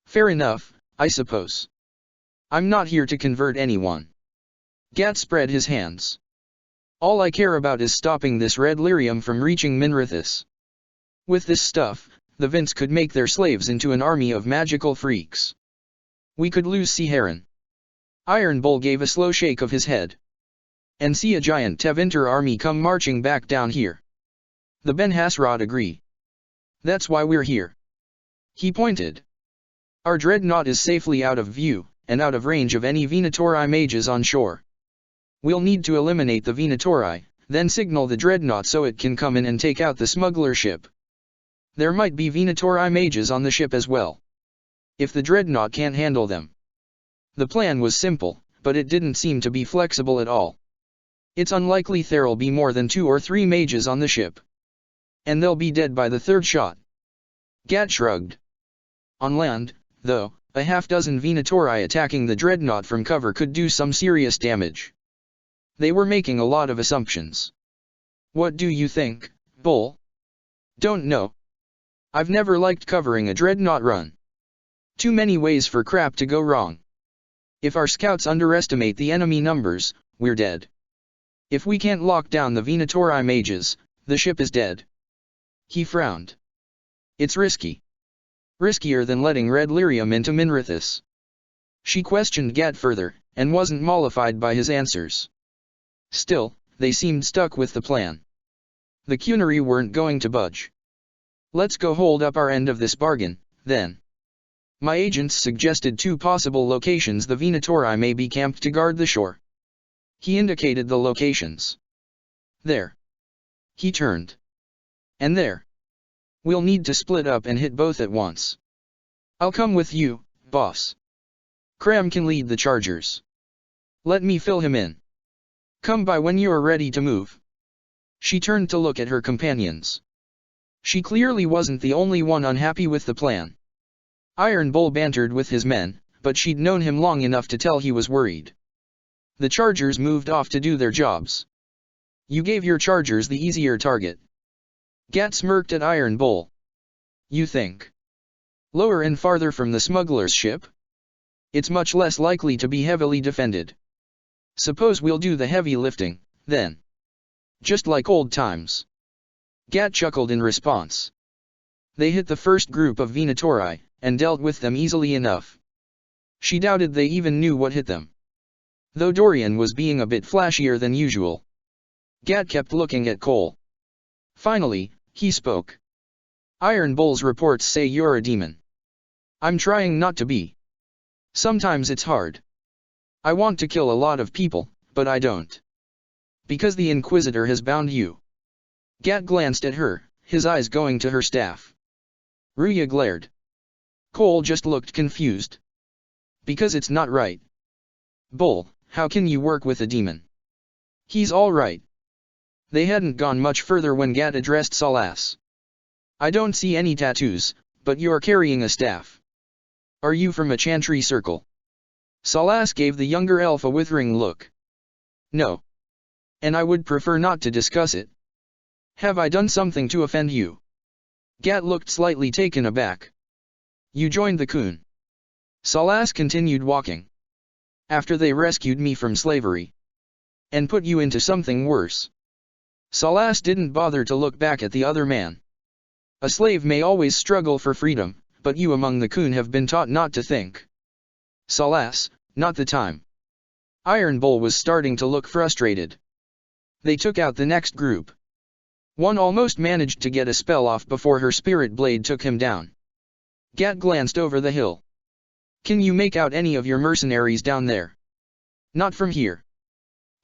Fair enough, I suppose. I'm not here to convert anyone. Gat spread his hands. All I care about is stopping this red lyrium from reaching Minrithis. With this stuff, the Vince could make their slaves into an army of magical freaks. We could lose Siharan. Iron Bull gave a slow shake of his head. And see a giant Tevinter army come marching back down here. The Ben Hasrod agree. That's why we're here. He pointed. Our dreadnought is safely out of view, and out of range of any Venatori mages on shore. We'll need to eliminate the Venatori, then signal the dreadnought so it can come in and take out the smuggler ship. There might be Venatori mages on the ship as well. If the dreadnought can't handle them. The plan was simple, but it didn't seem to be flexible at all. It's unlikely there'll be more than 2 or 3 mages on the ship. And they'll be dead by the 3rd shot. Gat shrugged. On land, though, a half-dozen Venatori attacking the dreadnought from cover could do some serious damage. They were making a lot of assumptions. What do you think, Bull? Don't know. I've never liked covering a dreadnought run. Too many ways for crap to go wrong. If our scouts underestimate the enemy numbers, we're dead. If we can't lock down the Venatori mages, the ship is dead. He frowned. It's risky. Riskier than letting red lyrium into Minrithis. She questioned Gat further, and wasn't mollified by his answers. Still, they seemed stuck with the plan. The Cunary weren't going to budge. Let's go hold up our end of this bargain, then. My agents suggested 2 possible locations the Venatori may be camped to guard the shore. He indicated the locations. There. He turned. And there. We'll need to split up and hit both at once. I'll come with you, boss. Cram can lead the chargers. Let me fill him in. Come by when you are ready to move. She turned to look at her companions. She clearly wasn't the only one unhappy with the plan. Iron Bull bantered with his men, but she'd known him long enough to tell he was worried. The chargers moved off to do their jobs. You gave your chargers the easier target. Gat smirked at Iron Bull. You think? Lower and farther from the smuggler's ship? It's much less likely to be heavily defended. Suppose we'll do the heavy lifting, then. Just like old times. Gat chuckled in response. They hit the first group of Venatori, and dealt with them easily enough. She doubted they even knew what hit them. Though Dorian was being a bit flashier than usual. Gat kept looking at Cole. Finally, he spoke. Iron Bull's reports say you're a demon. I'm trying not to be. Sometimes it's hard. I want to kill a lot of people, but I don't. Because the Inquisitor has bound you. Gat glanced at her, his eyes going to her staff. Ruya glared. Cole just looked confused. Because it's not right. Bull, how can you work with a demon? He's all right. They hadn't gone much further when Gat addressed Salas. I don't see any tattoos, but you're carrying a staff. Are you from a chantry circle? Salas gave the younger elf a withering look. No. And I would prefer not to discuss it. Have I done something to offend you? Gat looked slightly taken aback. You joined the Kun. Salas continued walking. After they rescued me from slavery. And put you into something worse. Salas didn't bother to look back at the other man. A slave may always struggle for freedom, but you among the Kun have been taught not to think. Salas, not the time. Iron Bull was starting to look frustrated. They took out the next group. One almost managed to get a spell off before her spirit blade took him down. Gat glanced over the hill. Can you make out any of your mercenaries down there? Not from here.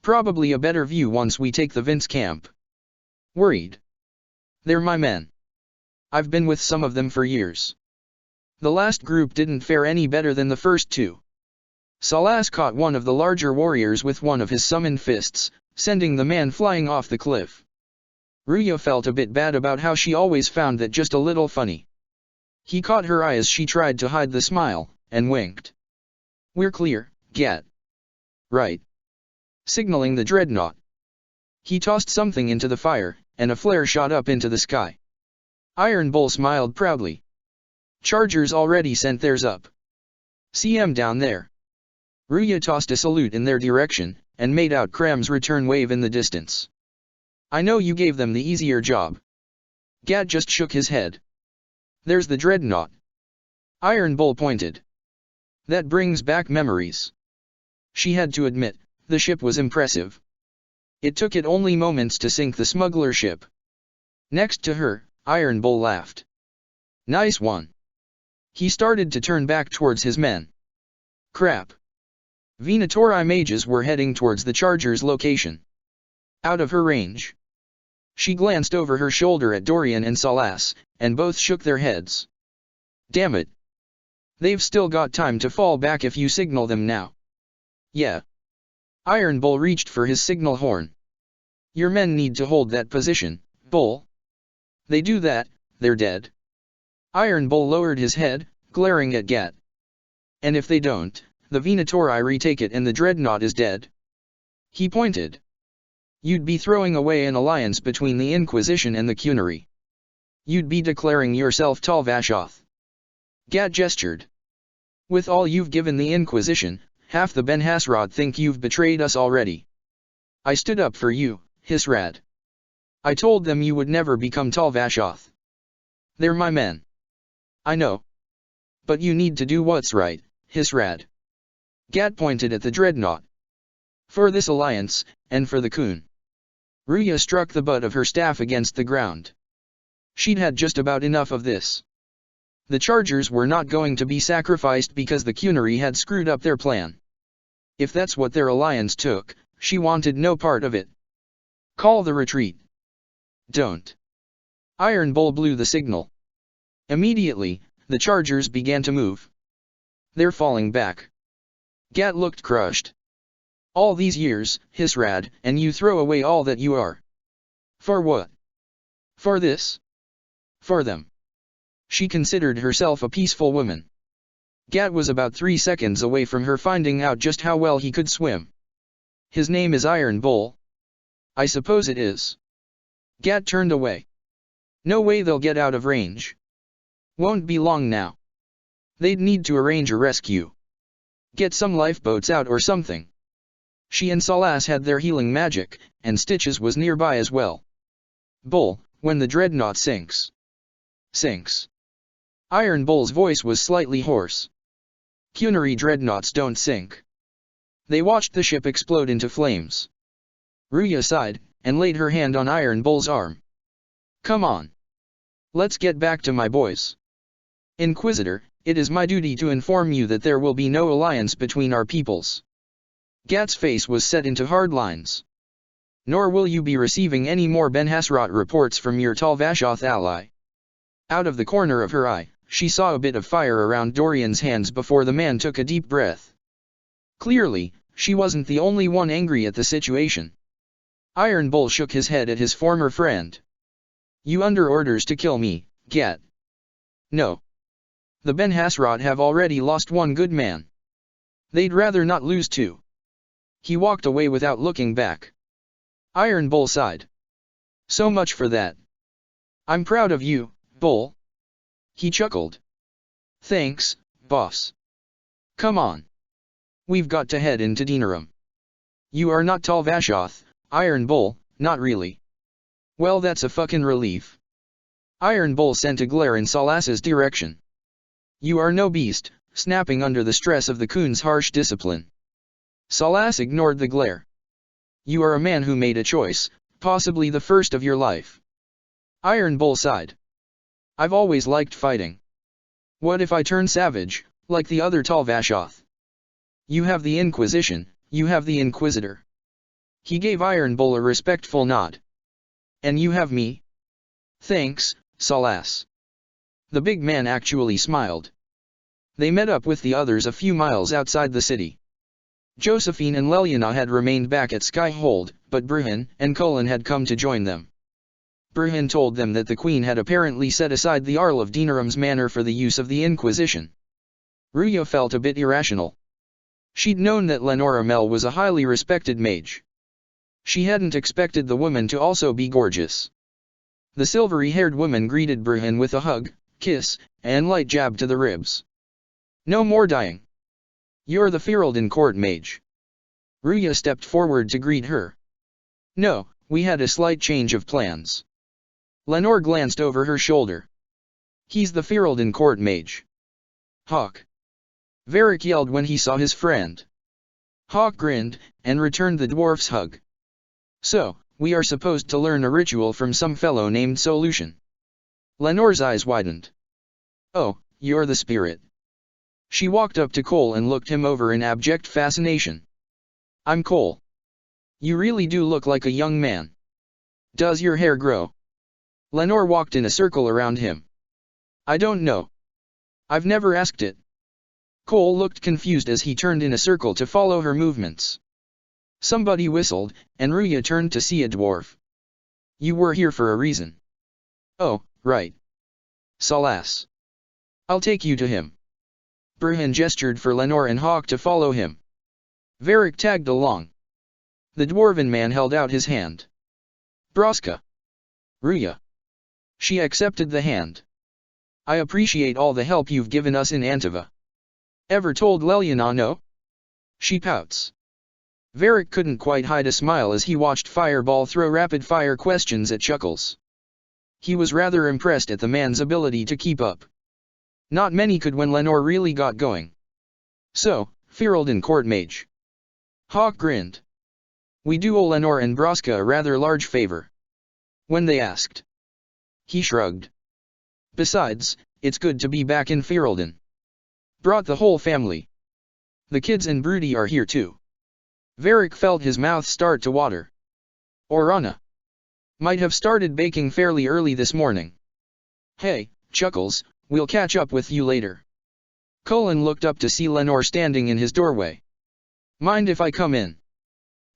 Probably a better view once we take the Vince camp. Worried. They're my men. I've been with some of them for years. The last group didn't fare any better than the first 2. Salas caught one of the larger warriors with one of his summoned fists, sending the man flying off the cliff. Ruya felt a bit bad about how she always found that just a little funny. He caught her eye as she tried to hide the smile, and winked. "We're clear, Gat." "Right." Signaling the dreadnought. He tossed something into the fire, and a flare shot up into the sky. Iron Bull smiled proudly. "Chargers already sent theirs up. See 'em down there." Ruya tossed a salute in their direction, and made out Kram's return wave in the distance. "I know you gave them the easier job." Gat just shook his head. "There's the dreadnought." Iron Bull pointed. "That brings back memories." She had to admit, the ship was impressive. It took it only moments to sink the smuggler ship. Next to her, Iron Bull laughed. "Nice one." He started to turn back towards his men. Crap. Venatori mages were heading towards the Charger's location. Out of her range. She glanced over her shoulder at Dorian and Salas, and both shook their heads. "Damn it. They've still got time to fall back if you signal them now." "Yeah." Iron Bull reached for his signal horn. "Your men need to hold that position, Bull. They do that, they're dead." Iron Bull lowered his head, glaring at Gat. "And if they don't, the Venatori retake it and the dreadnought is dead." He pointed. "You'd be throwing away an alliance between the Inquisition and the Cunnery. You'd be declaring yourself Tal-Vashoth." Gat gestured. "With all you've given the Inquisition, half the Ben Hasrod think you've betrayed us already. I stood up for you, Hisrad. I told them you would never become Tal-Vashoth. They're my men. I know. But you need to do what's right, Hisrad." Gat pointed at the dreadnought. "For this alliance, and for the Kun." Ruya struck the butt of her staff against the ground. She'd had just about enough of this. The Chargers were not going to be sacrificed because the Cunnery had screwed up their plan. If that's what their alliance took, she wanted no part of it. "Call the retreat." "Don't." Iron Bull blew the signal. Immediately, the Chargers began to move. "They're falling back." Gat looked crushed. "All these years, Hisrad, and you throw away all that you are. For what? For this? For them?" She considered herself a peaceful woman. Gat was about 3 seconds away from her finding out just how well he could swim. "His name is Iron Bull." "I suppose it is." Gat turned away. "No way they'll get out of range. Won't be long now. They'd need to arrange a rescue. Get some lifeboats out or something." She and Salas had their healing magic, and Stitches was nearby as well. "Bull, when the dreadnought sinks." "Sinks." Iron Bull's voice was slightly hoarse. "Cunnery dreadnoughts don't sink." They watched the ship explode into flames. Ruya sighed, and laid her hand on Iron Bull's arm. "Come on. Let's get back to my boys. Inquisitor, it is my duty to inform you that there will be no alliance between our peoples." Gat's face was set into hard lines. "Nor will you be receiving any more Ben Hasrot reports from your Tal-Vashoth ally." Out of the corner of her eye, she saw a bit of fire around Dorian's hands before the man took a deep breath. Clearly, she wasn't the only one angry at the situation. Iron Bull shook his head at his former friend. "You under orders to kill me, Gat?" "No. The Ben Hasrot have already lost one good man. They'd rather not lose two." He walked away without looking back. Iron Bull sighed. "So much for that. I'm proud of you, Bull." He chuckled. "Thanks, boss. Come on. We've got to head into Denerim." "You are not Tal-Vashoth, Iron Bull, not really." "Well, that's a fucking relief." Iron Bull sent a glare in Salas's direction. "You are no beast, snapping under the stress of the Kun's harsh discipline." Salas ignored the glare. "You are a man who made a choice, possibly the first of your life." Iron Bull sighed. "I've always liked fighting. What if I turn savage, like the other Tal-Vashoth? You have the Inquisition, you have the Inquisitor." He gave Iron Bull a respectful nod. "And you have me." "Thanks, Salas." The big man actually smiled. They met up with the others a few miles outside the city. Josephine and Leliana had remained back at Skyhold, but Bruhan and Cullen had come to join them. Burhan told them that the Queen had apparently set aside the Arl of Dinaram's manor for the use of the Inquisition. Ruya felt a bit irrational. She'd known that Lenore Amel was a highly respected mage. She hadn't expected the woman to also be gorgeous. The silvery-haired woman greeted Burhan with a hug, kiss, and light jab to the ribs. "No more dying. You're the Ferelden court mage." Ruya stepped forward to greet her. "No, we had a slight change of plans." Lenore glanced over her shoulder. "He's the Ferelden court mage." "Hawk!" Varric yelled when he saw his friend. Hawk grinned, and returned the dwarf's hug. "So, we are supposed to learn a ritual from some fellow named Solution." Lenore's eyes widened. "Oh, you're the spirit." She walked up to Cole and looked him over in abject fascination. "I'm Cole. You really do look like a young man. Does your hair grow?" Lenore walked in a circle around him. "I don't know. I've never asked it." Cole looked confused as he turned in a circle to follow her movements. Somebody whistled, and Ruya turned to see a dwarf. "You were here for a reason." "Oh, right. Salas. I'll take you to him." Burhan gestured for Lenore and Hawk to follow him. Varric tagged along. The dwarven man held out his hand. "Braska." "Ruya." She accepted the hand. "I appreciate all the help you've given us in Antiva. Ever told Leliana no?" She pouts. Varric couldn't quite hide a smile as he watched Fireball throw rapid-fire questions at Chuckles. He was rather impressed at the man's ability to keep up. Not many could when Lenore really got going. "So, Ferelden court mage." Hawk grinned. "We do owe Lenore and Braska a rather large favor." When they asked. He shrugged. "Besides, it's good to be back in Ferelden. Brought the whole family. The kids and Broody are here too." Varric felt his mouth start to water. "Orana. Might have started baking fairly early this morning." "Hey, Chuckles, we'll catch up with you later." Cullen looked up to see Lenore standing in his doorway. "Mind if I come in?"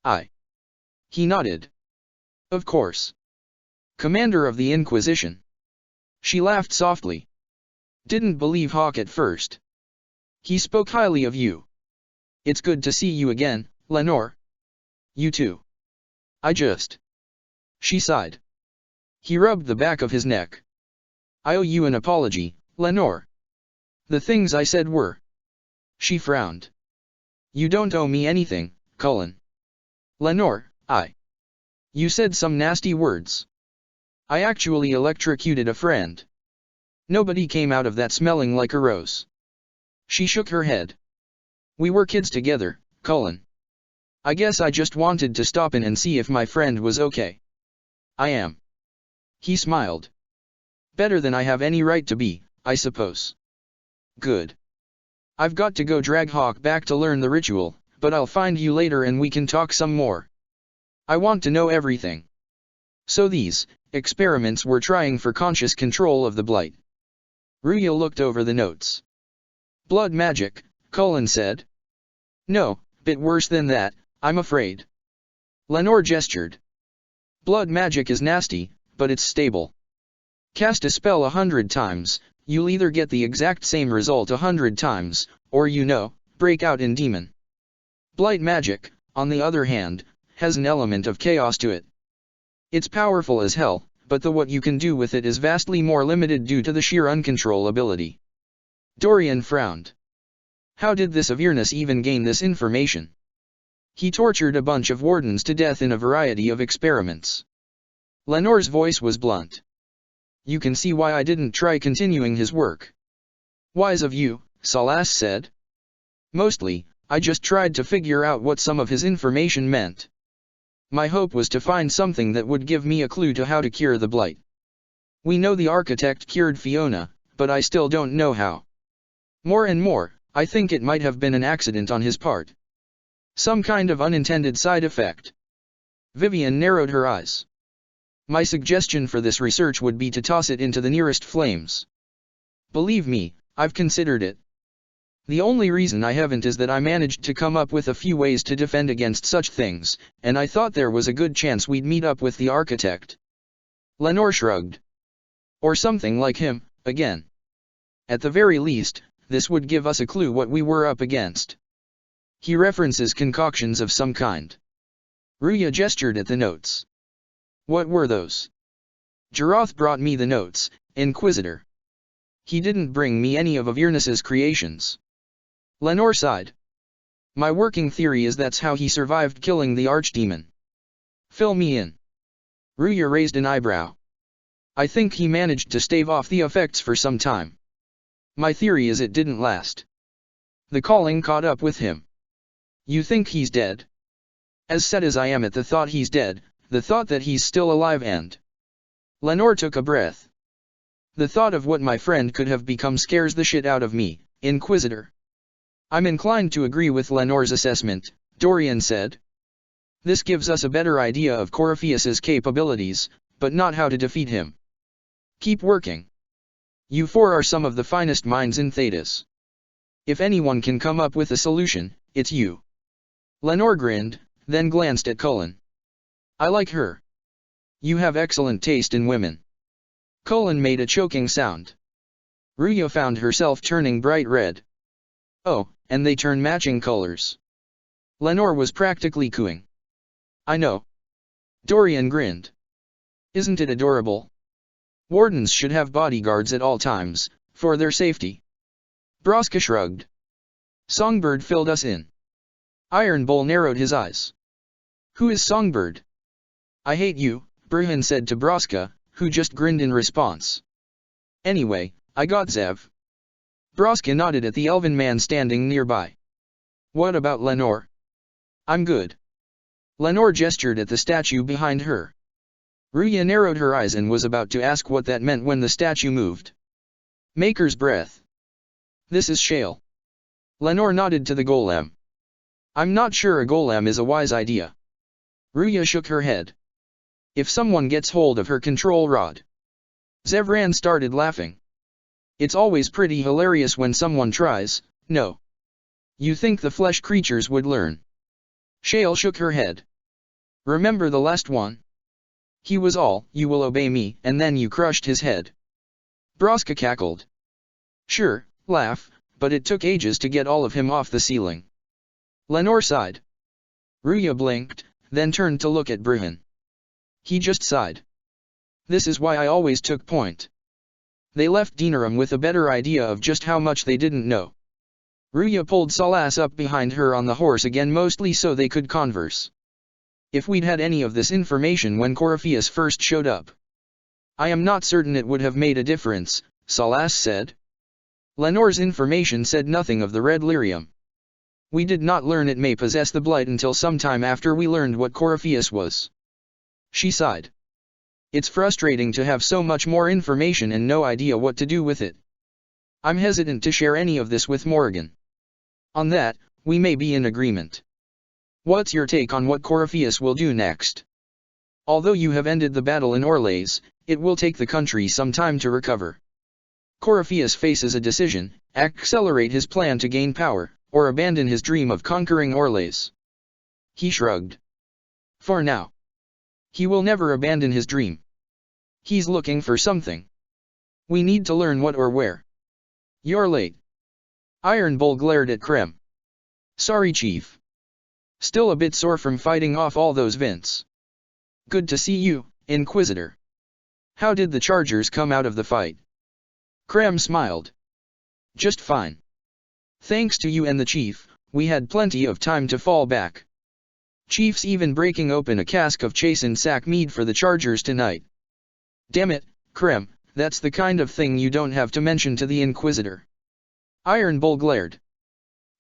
"Aye." He nodded. "Of course. Commander of the Inquisition." She laughed softly. "Didn't believe Hawk at first. He spoke highly of you." "It's good to see you again, Lenore." "You too." "I just..." She sighed. He rubbed the back of his neck. "I owe you an apology, Lenore. The things I said were..." She frowned. "You don't owe me anything, Cullen." "Lenore, You said some nasty words. I actually electrocuted a friend. Nobody came out of that smelling like a rose." She shook her head. "We were kids together, Cullen. I guess I just wanted to stop in and see if my friend was okay." "I am." He smiled. "Better than I have any right to be, I suppose." "Good. I've got to go drag Hawk back to learn the ritual, but I'll find you later and we can talk some more. I want to know everything." So these experiments were trying for conscious control of the blight. Ruya looked over the notes. "Blood magic," Cullen said. "No, bit worse than that, I'm afraid." Lenore gestured. "Blood magic is nasty, but it's stable. Cast a spell 100 times, you'll either get the exact same result 100 times, or break out in demon. Blight magic, on the other hand, has an element of chaos to it. It's powerful as hell, but what you can do with it is vastly more limited due to the sheer uncontrollability." Dorian frowned. How did this Avernus even gain this information? He tortured a bunch of wardens to death in a variety of experiments. Lenore's voice was blunt. "You can see why I didn't try continuing his work." "Wise of you," Salas said. "Mostly, I just tried to figure out what some of his information meant. My hope was to find something that would give me a clue to how to cure the blight. We know the architect cured Fiona, but I still don't know how. More and more, I think it might have been an accident on his part. Some kind of unintended side effect." Vivian narrowed her eyes. "My suggestion for this research would be to toss it into the nearest flames. Believe me, I've considered it. The only reason I haven't is that I managed to come up with a few ways to defend against such things, and I thought there was a good chance we'd meet up with the architect." Lenore shrugged. Or something like him, again. At the very least, this would give us a clue what we were up against. He references concoctions of some kind. Ruya gestured at the notes. What were those? Jiroth brought me the notes, Inquisitor. He didn't bring me any of Avernus's creations. Lenore sighed. My working theory is that's how he survived killing the archdemon. Fill me in. Ruya raised an eyebrow. I think he managed to stave off the effects for some time. My theory is it didn't last. The calling caught up with him. You think he's dead? As sad as I am at the thought he's dead, the thought that he's still alive and... Lenore took a breath. The thought of what my friend could have become scares the shit out of me, Inquisitor. I'm inclined to agree with Lenore's assessment, Dorian said. This gives us a better idea of Corypheus's capabilities, but not how to defeat him. Keep working. You four are some of the finest minds in Thedas. If anyone can come up with a solution, it's you. Lenore grinned, then glanced at Cullen. I like her. You have excellent taste in women. Cullen made a choking sound. Ruya found herself turning bright red. Oh, and they turn matching colors. Lenore was practically cooing. I know. Dorian grinned. Isn't it adorable? Wardens should have bodyguards at all times, for their safety. Broska shrugged. Songbird filled us in. Iron Bull narrowed his eyes. Who is Songbird? I hate you, Bruhan said to Broska, who just grinned in response. Anyway, I got Zev. Broska nodded at the elven man standing nearby. What about Lenore? I'm good. Lenore gestured at the statue behind her. Ruya narrowed her eyes and was about to ask what that meant when the statue moved. Maker's breath. This is Shale. Lenore nodded to the golem. I'm not sure a golem is a wise idea. Ruya shook her head. If someone gets hold of her control rod. Zevran started laughing. It's always pretty hilarious when someone tries, no. You think the flesh creatures would learn? Shale shook her head. Remember the last one? He was all, you will obey me, and then you crushed his head. Broska cackled. Sure, laugh, but it took ages to get all of him off the ceiling. Lenore sighed. Ruya blinked, then turned to look at Bruhan. He just sighed. This is why I always took point. They left Dinarum with a better idea of just how much they didn't know. Ruya pulled Salas up behind her on the horse again, mostly so they could converse. If we'd had any of this information when Corypheus first showed up. I am not certain it would have made a difference, Salas said. Lenore's information said nothing of the red lyrium. We did not learn it may possess the blight until sometime after we learned what Corypheus was. She sighed. It's frustrating to have so much more information and no idea what to do with it. I'm hesitant to share any of this with Morgan. On that, we may be in agreement. What's your take on what Corypheus will do next? Although you have ended the battle in Orlais, it will take the country some time to recover. Corypheus faces a decision: accelerate his plan to gain power, or abandon his dream of conquering Orlais. He shrugged. For now. He will never abandon his dream. He's looking for something. We need to learn what or where. You're late. Iron Bull glared at Krem. Sorry, Chief. Still a bit sore from fighting off all those vents. Good to see you, Inquisitor. How did the Chargers come out of the fight? Krem smiled. Just fine. Thanks to you and the Chief, we had plenty of time to fall back. Chief's even breaking open a cask of chastened sack mead for the Chargers tonight. Damn it, Krem, that's the kind of thing you don't have to mention to the Inquisitor. Iron Bull glared.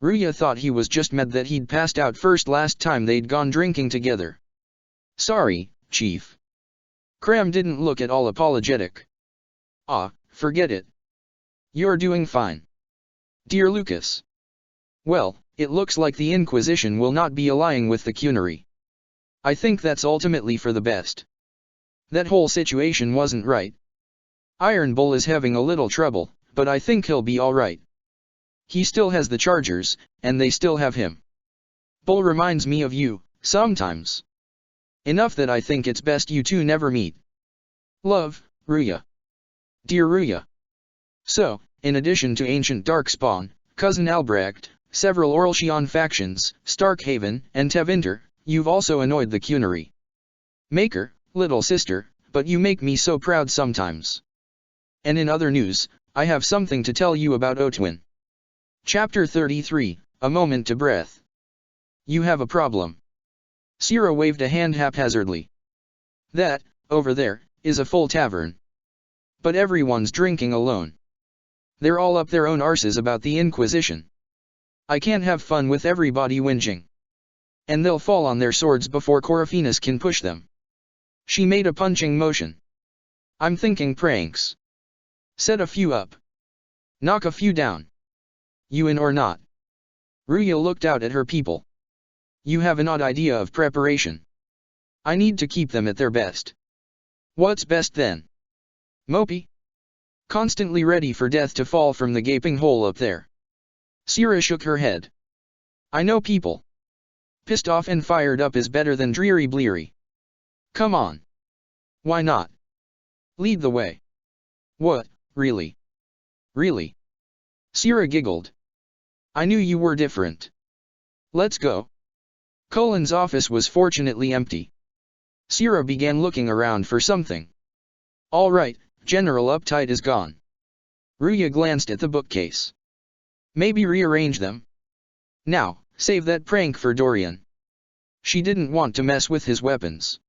Ruya thought he was just mad that he'd passed out first last time they'd gone drinking together. Sorry, Chief. Krem didn't look at all apologetic. Ah, forget it. You're doing fine. Dear Lucas. Well, it looks like the Inquisition will not be allying with the Cunary. I think that's ultimately for the best. That whole situation wasn't right. Iron Bull is having a little trouble, but I think he'll be alright. He still has the Chargers, and they still have him. Bull reminds me of you, sometimes. Enough that I think it's best you two never meet. Love, Ruya. Dear Ruya. So, in addition to ancient Darkspawn, Cousin Albrecht, several Orlshian factions, Starkhaven, and Tevinter, you've also annoyed the Cunary Maker, little sister, but you make me so proud sometimes. And in other news, I have something to tell you about Otwin. Chapter 33, A Moment to Breath. You have a problem. Sierra waved a hand haphazardly. That, over there, is a full tavern. But everyone's drinking alone. They're all up their own arses about the Inquisition. I can't have fun with everybody whinging. And they'll fall on their swords before Corophinus can push them. She made a punching motion. I'm thinking pranks. Set a few up. Knock a few down. You in or not? Ruya looked out at her people. You have an odd idea of preparation. I need to keep them at their best. What's best then? Mopey? Constantly ready for death to fall from the gaping hole up there. Sierra shook her head. I know people. Pissed off and fired up is better than dreary bleary. Come on. Why not? Lead the way. What, really? Really? Sierra giggled. I knew you were different. Let's go. Colin's office was fortunately empty. Sierra began looking around for something. All right, General Uptight is gone. Ruya glanced at the bookcase. Maybe rearrange them. Now, save that prank for Dorian. She didn't want to mess with his weapons.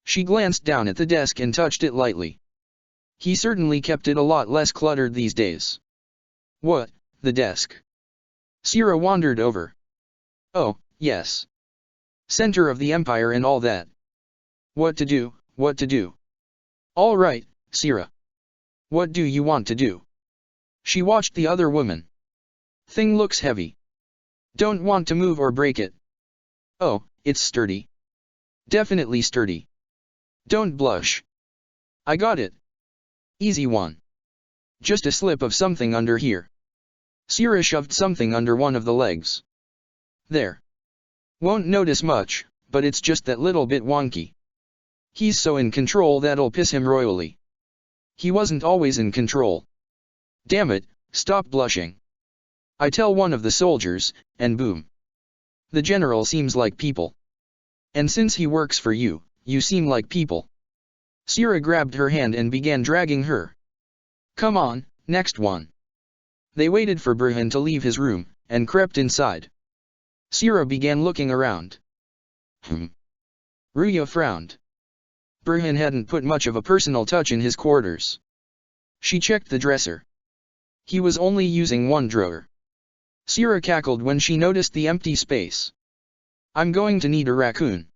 She glanced down at the desk and touched it lightly. He certainly kept it a lot less cluttered these days. What, the desk? Sierra wandered over. Oh, yes. Center of the Empire and all that. What to do, what to do. All right, Sierra. What do you want to do? She watched the other woman. Thing looks heavy. Don't want to move or break it. Oh, it's sturdy. Definitely sturdy. Don't blush. I got it. Easy one. Just a slip of something under here. Sierra shoved something under one of the legs. There. Won't notice much, but it's just that little bit wonky. He's so in control that'll piss him royally. He wasn't always in control. Damn it, stop blushing. I tell one of the soldiers, and boom. The general seems like people. And since he works for you, you seem like people. Sierra grabbed her hand and began dragging her. Come on, next one. They waited for Bruhan to leave his room, and crept inside. Sierra began looking around. Ruya frowned. Bruhan hadn't put much of a personal touch in his quarters. She checked the dresser. He was only using one drawer. Sierra cackled when she noticed the empty space. I'm going to need a raccoon.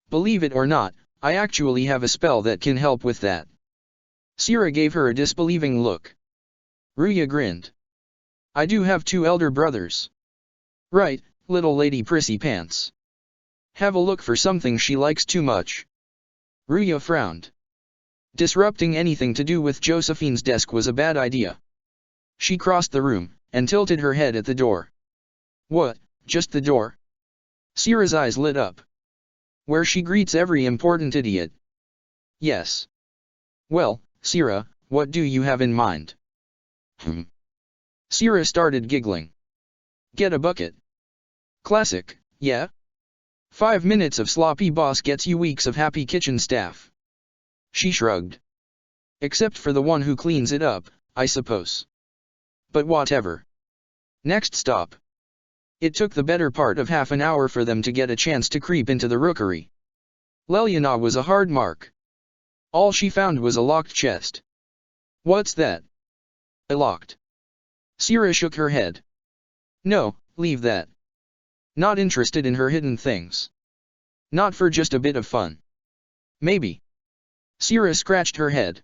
Believe it or not, I actually have a spell that can help with that. Sierra gave her a disbelieving look. Ruya grinned. I do have 2 elder brothers. Right, little lady prissy pants. Have a look for something she likes too much. Ruya frowned. Disrupting anything to do with Josephine's desk was a bad idea. She crossed the room, and tilted her head at the door. What, just the door? Sierra's eyes lit up. Where she greets every important idiot. Yes. Well, Sierra, what do you have in mind? Sierra started giggling. Get a bucket. Classic, yeah? 5 minutes of sloppy boss gets you weeks of happy kitchen staff. She shrugged. Except for the one who cleans it up, I suppose. But whatever. Next stop. It took the better part of half an hour for them to get a chance to creep into the rookery. Leliana was a hard mark. All she found was a locked chest. What's that? Locked. Sierra shook her head. No, leave that. Not interested in her hidden things. Not for just a bit of fun. Maybe. Sierra scratched her head.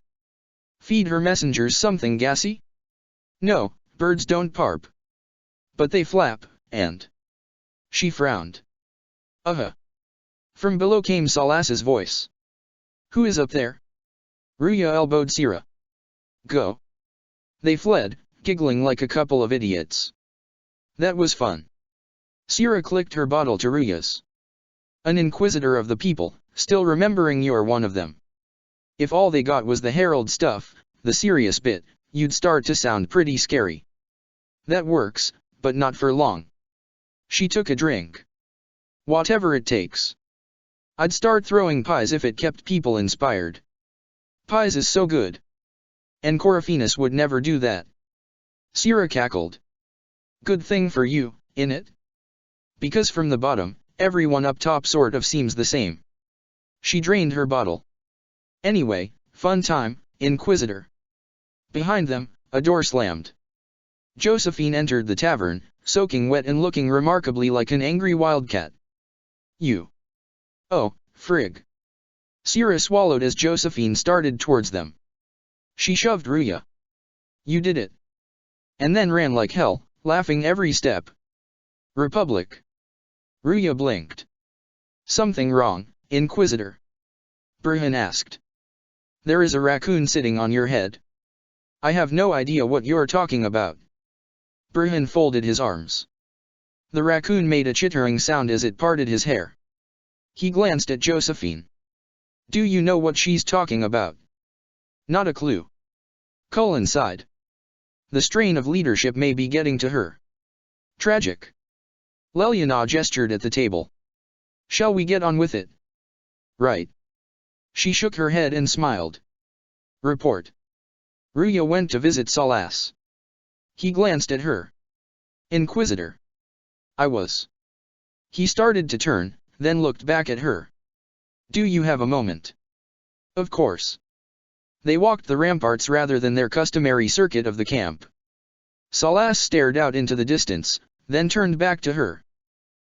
Feed her messengers something gassy? No, birds don't parp. But they flap, and... She frowned. From below came Salas's voice. Who is up there? Ruya elbowed Sierra. Go. They fled, giggling like a couple of idiots. That was fun. Sierra clicked her bottle to Ruya's. An inquisitor of the people, still remembering you're one of them. If all they got was the herald stuff, the serious bit, you'd start to sound pretty scary. That works, but not for long. She took a drink. Whatever it takes. I'd start throwing pies if it kept people inspired. Pies is so good. And Corypheus would never do that. Sierra cackled. Good thing for you, innit? Because from the bottom, everyone up top sort of seems the same. She drained her bottle. Anyway, fun time, Inquisitor. Behind them, a door slammed. Josephine entered the tavern, soaking wet and looking remarkably like an angry wildcat. You. Oh, frig. Sierra swallowed as Josephine started towards them. She shoved Ruya. You did it. And then ran like hell, laughing every step. Republic. Ruya blinked. Something wrong, Inquisitor? Burhan asked. There is a raccoon sitting on your head. I have no idea what you're talking about. Burhan folded his arms. The raccoon made a chittering sound as it parted his hair. He glanced at Josephine. Do you know what she's talking about? Not a clue. Cullen sighed. The strain of leadership may be getting to her. Tragic. Leliana gestured at the table. Shall we get on with it? Right. She shook her head and smiled. Report. Ruya went to visit Salas. He glanced at her. Inquisitor. I was. He started to turn, then looked back at her. Do you have a moment? Of course. They walked the ramparts rather than their customary circuit of the camp. Salas stared out into the distance, then turned back to her.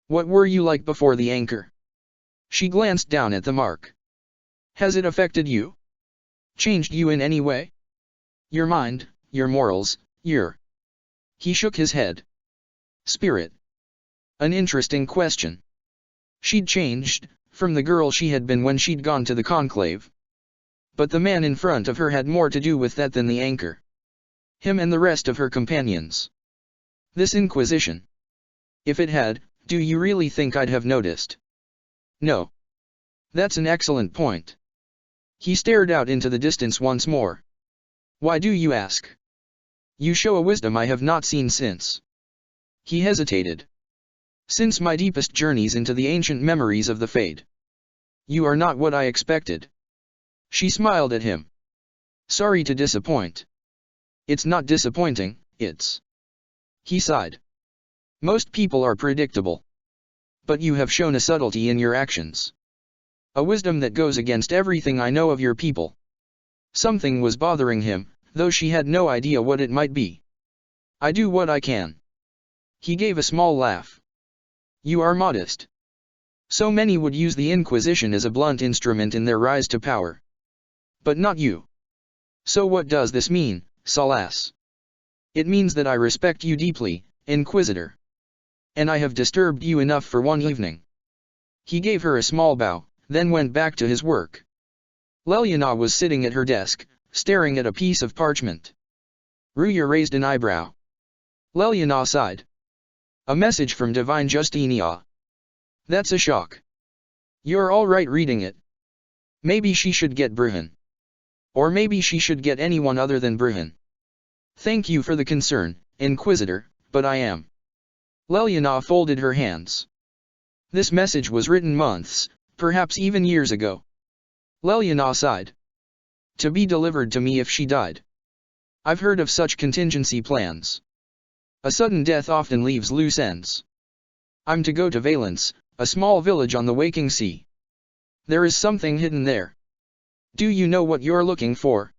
What were you like before the anchor? She glanced down at the mark. Has it affected you? Changed you in any way? Your mind, your morals, your... He shook his head. Spirit. An interesting question. She'd changed, from the girl she had been when she'd gone to the conclave. But the man in front of her had more to do with that than the anchor. Him and the rest of her companions. This Inquisition. If it had, do you really think I'd have noticed? No. That's an excellent point. He stared out into the distance once more. Why do you ask? You show a wisdom I have not seen since. He hesitated. Since my deepest journeys into the ancient memories of the Fade. You are not what I expected. She smiled at him. Sorry to disappoint. It's not disappointing, it's... He sighed. Most people are predictable. But you have shown a subtlety in your actions. A wisdom that goes against everything I know of your people. Something was bothering him, though she had no idea what it might be. I do what I can. He gave a small laugh. You are modest. So many would use the Inquisition as a blunt instrument in their rise to power. But not you. So what does this mean, Salas? It means that I respect you deeply, Inquisitor. And I have disturbed you enough for one evening. He gave her a small bow, then went back to his work. Leliana was sitting at her desk, staring at a piece of parchment. Ruya raised an eyebrow. Leliana sighed. A message from Divine Justinia. That's a shock. You're all right reading it. Maybe she should get Bruhan. Or maybe she should get anyone other than Bruhan. Thank you for the concern, Inquisitor, but I am. Leliana folded her hands. This message was written months, perhaps even years ago. Leliana sighed. To be delivered to me if she died. I've heard of such contingency plans. A sudden death often leaves loose ends. I'm to go to Valence, a small village on the waking sea. There is something hidden there. Do you know what you're looking for?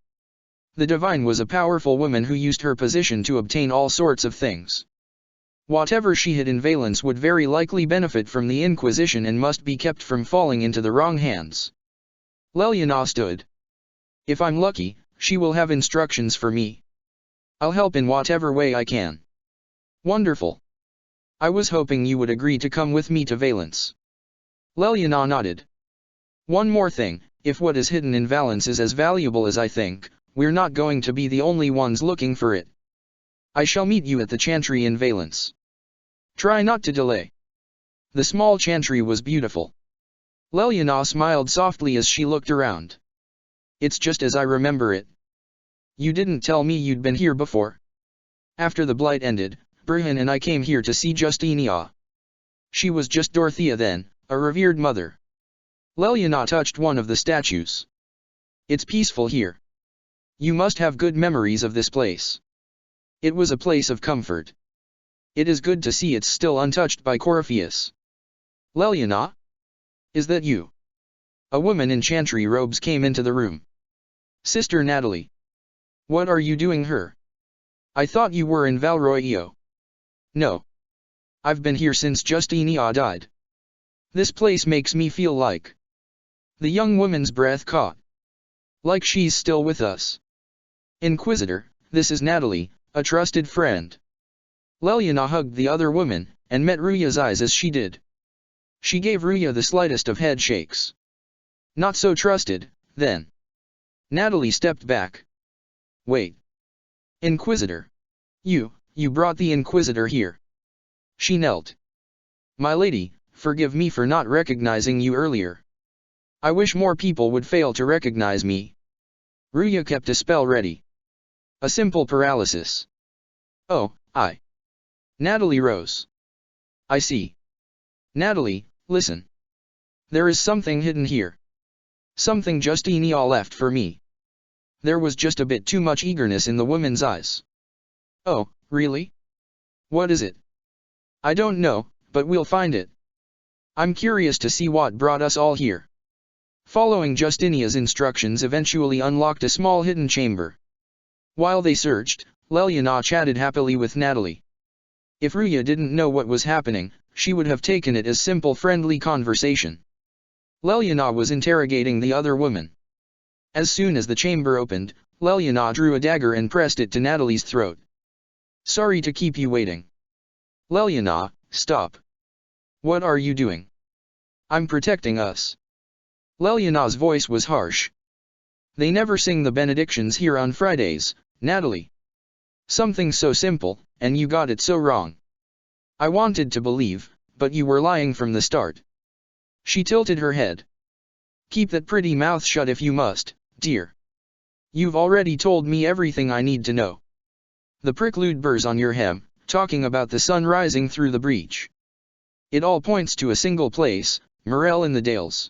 The Divine was a powerful woman who used her position to obtain all sorts of things. Whatever she hid in Valence would very likely benefit from the Inquisition and must be kept from falling into the wrong hands. Leliana stood. If I'm lucky, she will have instructions for me. I'll help in whatever way I can. Wonderful. I was hoping you would agree to come with me to Valence. Leliana nodded. One more thing, if what is hidden in Valence is as valuable as I think, we're not going to be the only ones looking for it. I shall meet you at the chantry in Valence. Try not to delay. The small chantry was beautiful. Leliana smiled softly as she looked around. It's just as I remember it. You didn't tell me you'd been here before. After the blight ended, Burhan and I came here to see Justinia. She was just Dorothea then, a revered mother. Leliana touched one of the statues. It's peaceful here. You must have good memories of this place. It was a place of comfort. It is good to see it's still untouched by Corypheus. Leliana? Is that you? A woman in chantry robes came into the room. Sister Natalie. What are you doing here? I thought you were in Valroio. No. I've been here since Justinia died. This place makes me feel like. The young woman's breath caught. Like she's still with us. Inquisitor, this is Natalie, a trusted friend. Leliana hugged the other woman, and met Ruya's eyes as she did. She gave Ruya the slightest of head shakes. Not so trusted, then. Natalie stepped back. Wait. Inquisitor. You brought the Inquisitor here. She knelt. My lady, forgive me for not recognizing you earlier. I wish more people would fail to recognize me. Ruya kept a spell ready. A simple paralysis. Oh, Natalie rose. I see. Natalie, listen. There is something hidden here. Something Justinia left for me. There was just a bit too much eagerness in the woman's eyes. Oh, really? What is it? I don't know, but we'll find it. I'm curious to see what brought us all here. Following Justinia's instructions eventually unlocked a small hidden chamber. While they searched, Leliana chatted happily with Natalie. If Ruya didn't know what was happening, she would have taken it as simple friendly conversation. Leliana was interrogating the other woman. As soon as the chamber opened, Leliana drew a dagger and pressed it to Natalie's throat. Sorry to keep you waiting. Leliana, stop. What are you doing? I'm protecting us. Leliana's voice was harsh. They never sing the benedictions here on Fridays, Natalie. Something so simple, and you got it so wrong. I wanted to believe, but you were lying from the start. She tilted her head. Keep that pretty mouth shut if you must, dear. You've already told me everything I need to know. The prelude burrs on your hem, talking about the sun rising through the breach. It all points to a single place, Morel in the Dales.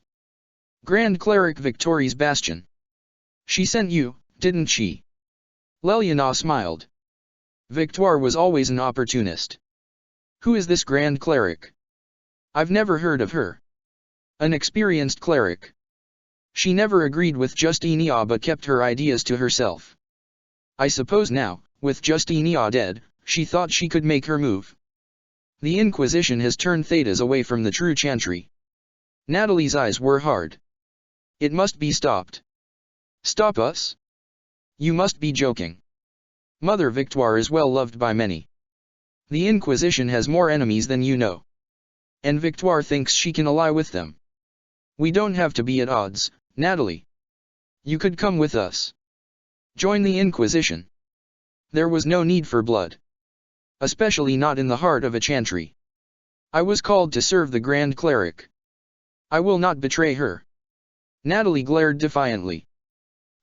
Grand Cleric Victori's Bastion. She sent you, didn't she? Leliana smiled. Victoire was always an opportunist. Who is this Grand Cleric? I've never heard of her. An experienced cleric. She never agreed with Justinia but kept her ideas to herself. I suppose now, with Justinia dead, she thought she could make her move. The Inquisition has turned Thetas away from the true chantry. Natalie's eyes were hard. It must be stopped. Stop us? You must be joking. Mother Victoire is well loved by many. The Inquisition has more enemies than you know. And Victoire thinks she can ally with them. We don't have to be at odds, Natalie. You could come with us. Join the Inquisition. There was no need for blood. Especially not in the heart of a chantry. I was called to serve the Grand Cleric. I will not betray her. Natalie glared defiantly.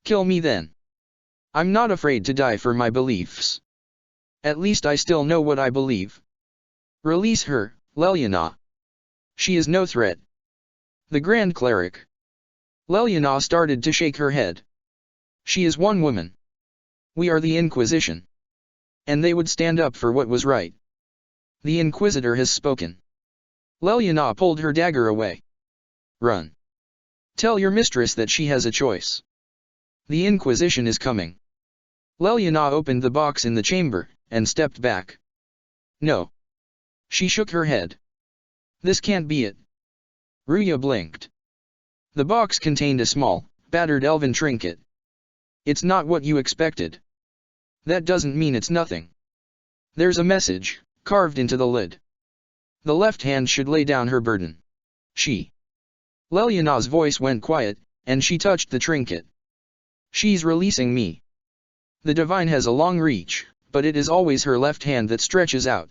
Kill me then. I'm not afraid to die for my beliefs. At least I still know what I believe. Release her, Leliana. She is no threat. The Grand Cleric. Leliana started to shake her head. She is one woman. We are the Inquisition. And they would stand up for what was right. The Inquisitor has spoken. Leliana pulled her dagger away. Run. Tell your mistress that she has a choice. The Inquisition is coming. Leliana opened the box in the chamber, and stepped back. No. She shook her head. This can't be it. Ruya blinked. The box contained a small, battered elven trinket. It's not what you expected. That doesn't mean it's nothing. There's a message, carved into the lid. The left hand should lay down her burden. Leliana's voice went quiet, and she touched the trinket. She's releasing me. The divine has a long reach, but it is always her left hand that stretches out.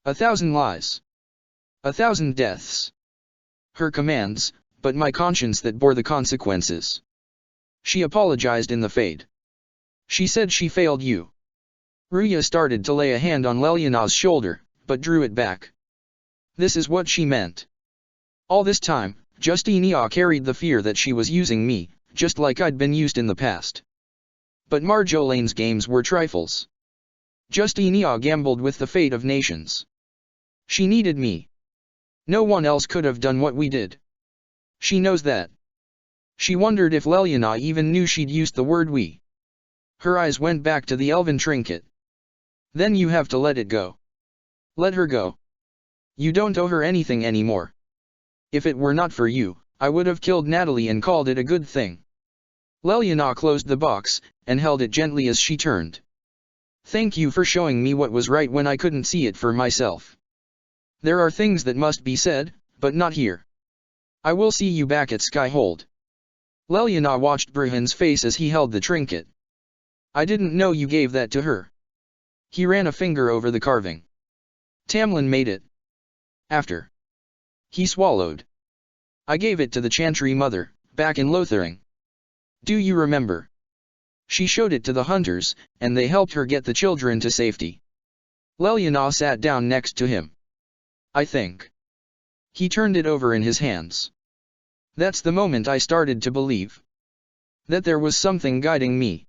1,000 lies. 1,000 deaths. Her commands, but my conscience that bore the consequences. She apologized in the fade. She said she failed you. Ruya started to lay a hand on Lelyana's shoulder, but drew it back. This is what she meant. All this time, Justinia carried the fear that she was using me, just like I'd been used in the past. But Marjolaine's games were trifles. Justinia gambled with the fate of nations. She needed me. No one else could have done what we did. She knows that. She wondered if Lelyana even knew she'd used the word we. Her eyes went back to the elven trinket. Then you have to let it go. Let her go. You don't owe her anything anymore. If it were not for you, I would have killed Natalie and called it a good thing. Lelyana closed the box, and held it gently as she turned. Thank you for showing me what was right when I couldn't see it for myself. There are things that must be said, but not here. I will see you back at Skyhold. Lelyana watched Brihan's face as he held the trinket. I didn't know you gave that to her. He ran a finger over the carving. Tamlin made it. After. He swallowed. I gave it to the Chantry mother, back in Lothering. Do you remember? She showed it to the hunters, and they helped her get the children to safety. Lelyana sat down next to him. I think. He turned it over in his hands. That's the moment I started to believe. That there was something guiding me.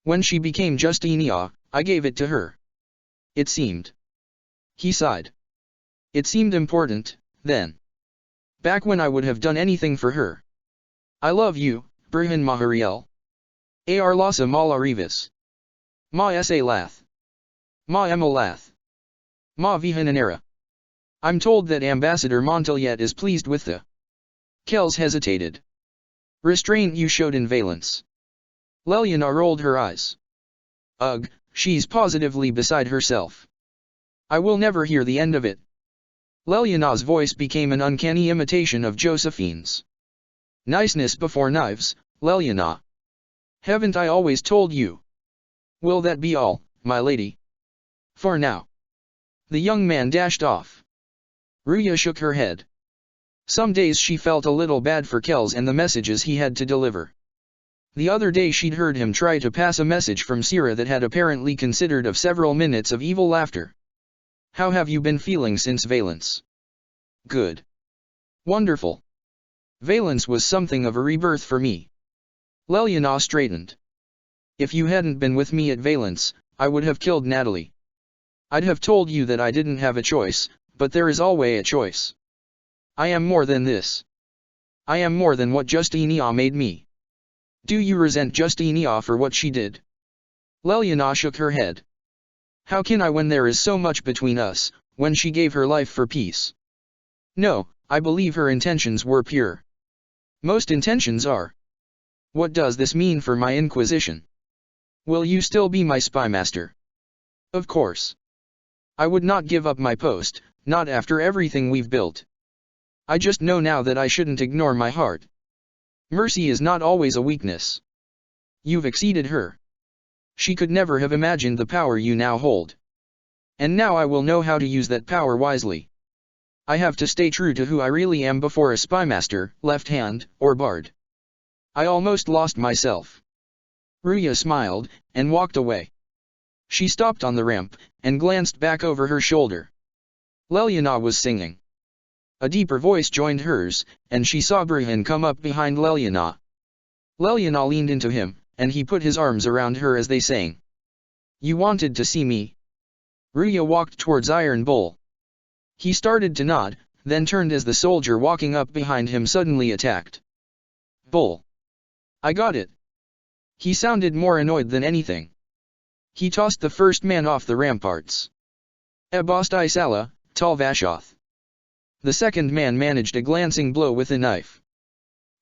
When she became Justinia, I gave it to her. It seemed. He sighed. It seemed important, then. Back when I would have done anything for her. I love you, Brihan Mahariel. Arlasa Malarivis. Ma sa lath. Ma emolath. Ma vihananera. I'm told that Ambassador Monteliet is pleased with the. Kells hesitated. Restraint you showed in Valence. Lelyana rolled her eyes. Ugh, she's positively beside herself. I will never hear the end of it. Lelyana's voice became an uncanny imitation of Josephine's. Niceness before knives, Lelyana. Haven't I always told you? Will that be all, my lady? For now. The young man dashed off. Ruya shook her head. Some days she felt a little bad for Kells and the messages he had to deliver. The other day she'd heard him try to pass a message from Sira that had apparently considered of several minutes of evil laughter. How have you been feeling since Valence? Good. Wonderful. Valence was something of a rebirth for me. Lelyana straightened. If you hadn't been with me at Valence, I would have killed Natalie. I'd have told you that I didn't have a choice, but there is always a choice. I am more than this. I am more than what Justinia made me. Do you resent Justinia for what she did? Lelyana shook her head. How can I when there is so much between us, when she gave her life for peace? No, I believe her intentions were pure. Most intentions are. What does this mean for my Inquisition? Will you still be my spymaster? Of course. I would not give up my post, not after everything we've built. I just know now that I shouldn't ignore my heart. Mercy is not always a weakness. You've exceeded her. She could never have imagined the power you now hold. And now I will know how to use that power wisely. I have to stay true to who I really am before a spymaster, left hand, or bard. I almost lost myself. Ruya smiled, and walked away. She stopped on the ramp, and glanced back over her shoulder. Lelyana was singing. A deeper voice joined hers, and she saw Brihan come up behind Lelyana. Lelyana leaned into him, and he put his arms around her as they sang. You wanted to see me? Ruya walked towards Iron Bull. He started to nod, then turned as the soldier walking up behind him suddenly attacked. Bull. I got it. He sounded more annoyed than anything. He tossed the first man off the ramparts. Ebostai Sala, Talvashoth. The second man managed a glancing blow with a knife.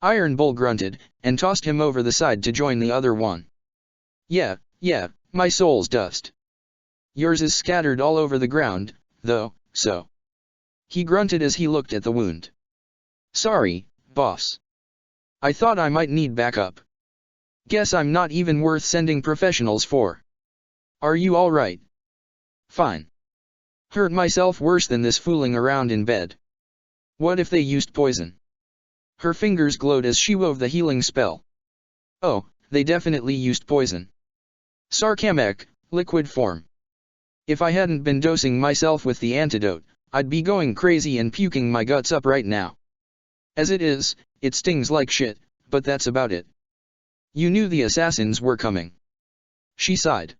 Iron Bull grunted, and tossed him over the side to join the other one. Yeah, my soul's dust. Yours is scattered all over the ground, though, so. He grunted as he looked at the wound. Sorry, boss. I thought I might need backup. Guess I'm not even worth sending professionals for. Are you all right? Fine. Hurt myself worse than this fooling around in bed. What if they used poison? Her fingers glowed as she wove the healing spell. Oh, they definitely used poison. Sarcamic, liquid form. If I hadn't been dosing myself with the antidote, I'd be going crazy and puking my guts up right now. As it is, it stings like shit, but that's about it. You knew the assassins were coming. She sighed.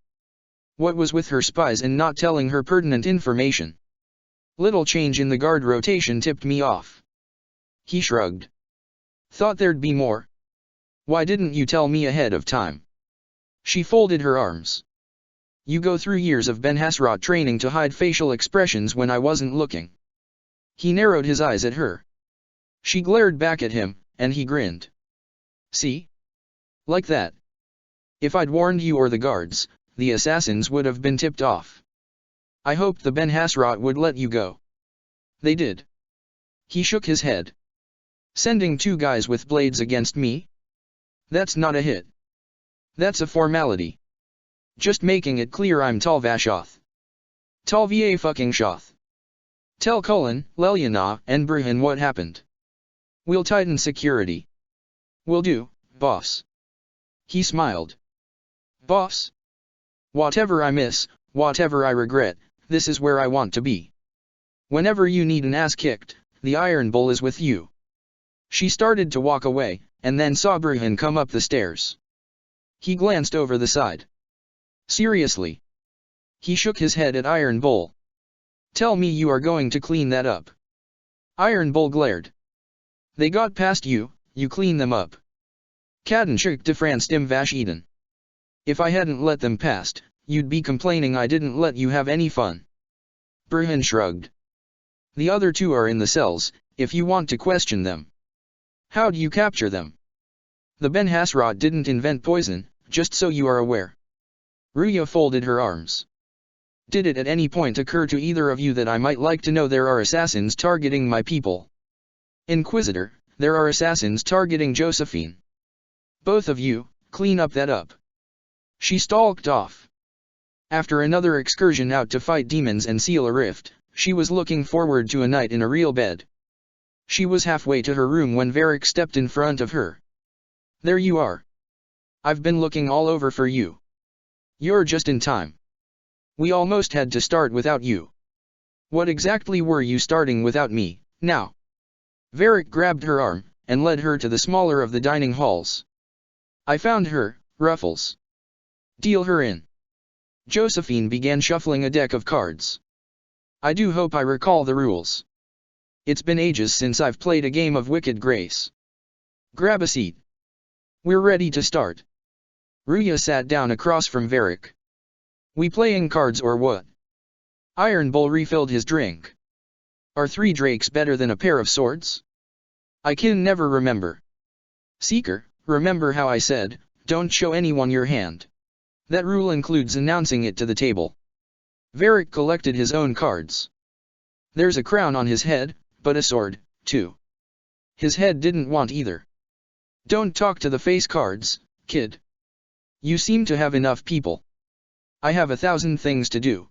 What was with her spies and not telling her pertinent information? Little change in the guard rotation tipped me off. He shrugged. Thought there'd be more. Why didn't you tell me ahead of time? She folded her arms. You go through years of Ben Hasrat training to hide facial expressions when I wasn't looking. He narrowed his eyes at her. She glared back at him, and he grinned. See? Like that. If I'd warned you or the guards, the assassins would have been tipped off. I hoped the Ben Hasrat would let you go. They did. He shook his head. Sending 2 guys with blades against me? That's not a hit. That's a formality. Just making it clear I'm Talvashoth. Talva fucking Shoth. Tell Cullen, Lelyana, and Bruhan what happened. We'll tighten security. Will do, boss. He smiled. Boss? Whatever I miss, whatever I regret, this is where I want to be. Whenever you need an ass kicked, the Iron Bull is with you. She started to walk away, and then saw Bruhan come up the stairs. He glanced over the side. Seriously? He shook his head at Iron Bull. Tell me you are going to clean that up. Iron Bull glared. They got past you, you clean them up. Kadenschuk de France dem Vash Eden. If I hadn't let them past, you'd be complaining I didn't let you have any fun. Bruhan shrugged. The other 2 are in the cells, if you want to question them. How'd you capture them? The Ben Hasrat didn't invent poison, just so you are aware. Ruya folded her arms. Did it at any point occur to either of you that I might like to know there are assassins targeting my people? Inquisitor, there are assassins targeting Josephine. Both of you, clean up that up. She stalked off. After another excursion out to fight demons and seal a rift, she was looking forward to a night in a real bed. She was halfway to her room when Varric stepped in front of her. There you are. I've been looking all over for you. You're just in time. We almost had to start without you. What exactly were you starting without me, now? Varric grabbed her arm, and led her to the smaller of the dining halls. I found her, Ruffles. Deal her in. Josephine began shuffling a deck of cards. I do hope I recall the rules. It's been ages since I've played a game of Wicked Grace. Grab a seat. We're ready to start. Ruya sat down across from Varric. We playing cards or what? Iron Bull refilled his drink. Are 3 drakes better than a pair of swords? I can never remember. Seeker, remember how I said, don't show anyone your hand. That rule includes announcing it to the table. Varric collected his own cards. There's a crown on his head, but a sword, too. His head didn't want either. Don't talk to the face cards, kid. You seem to have enough people. I have 1,000 things to do.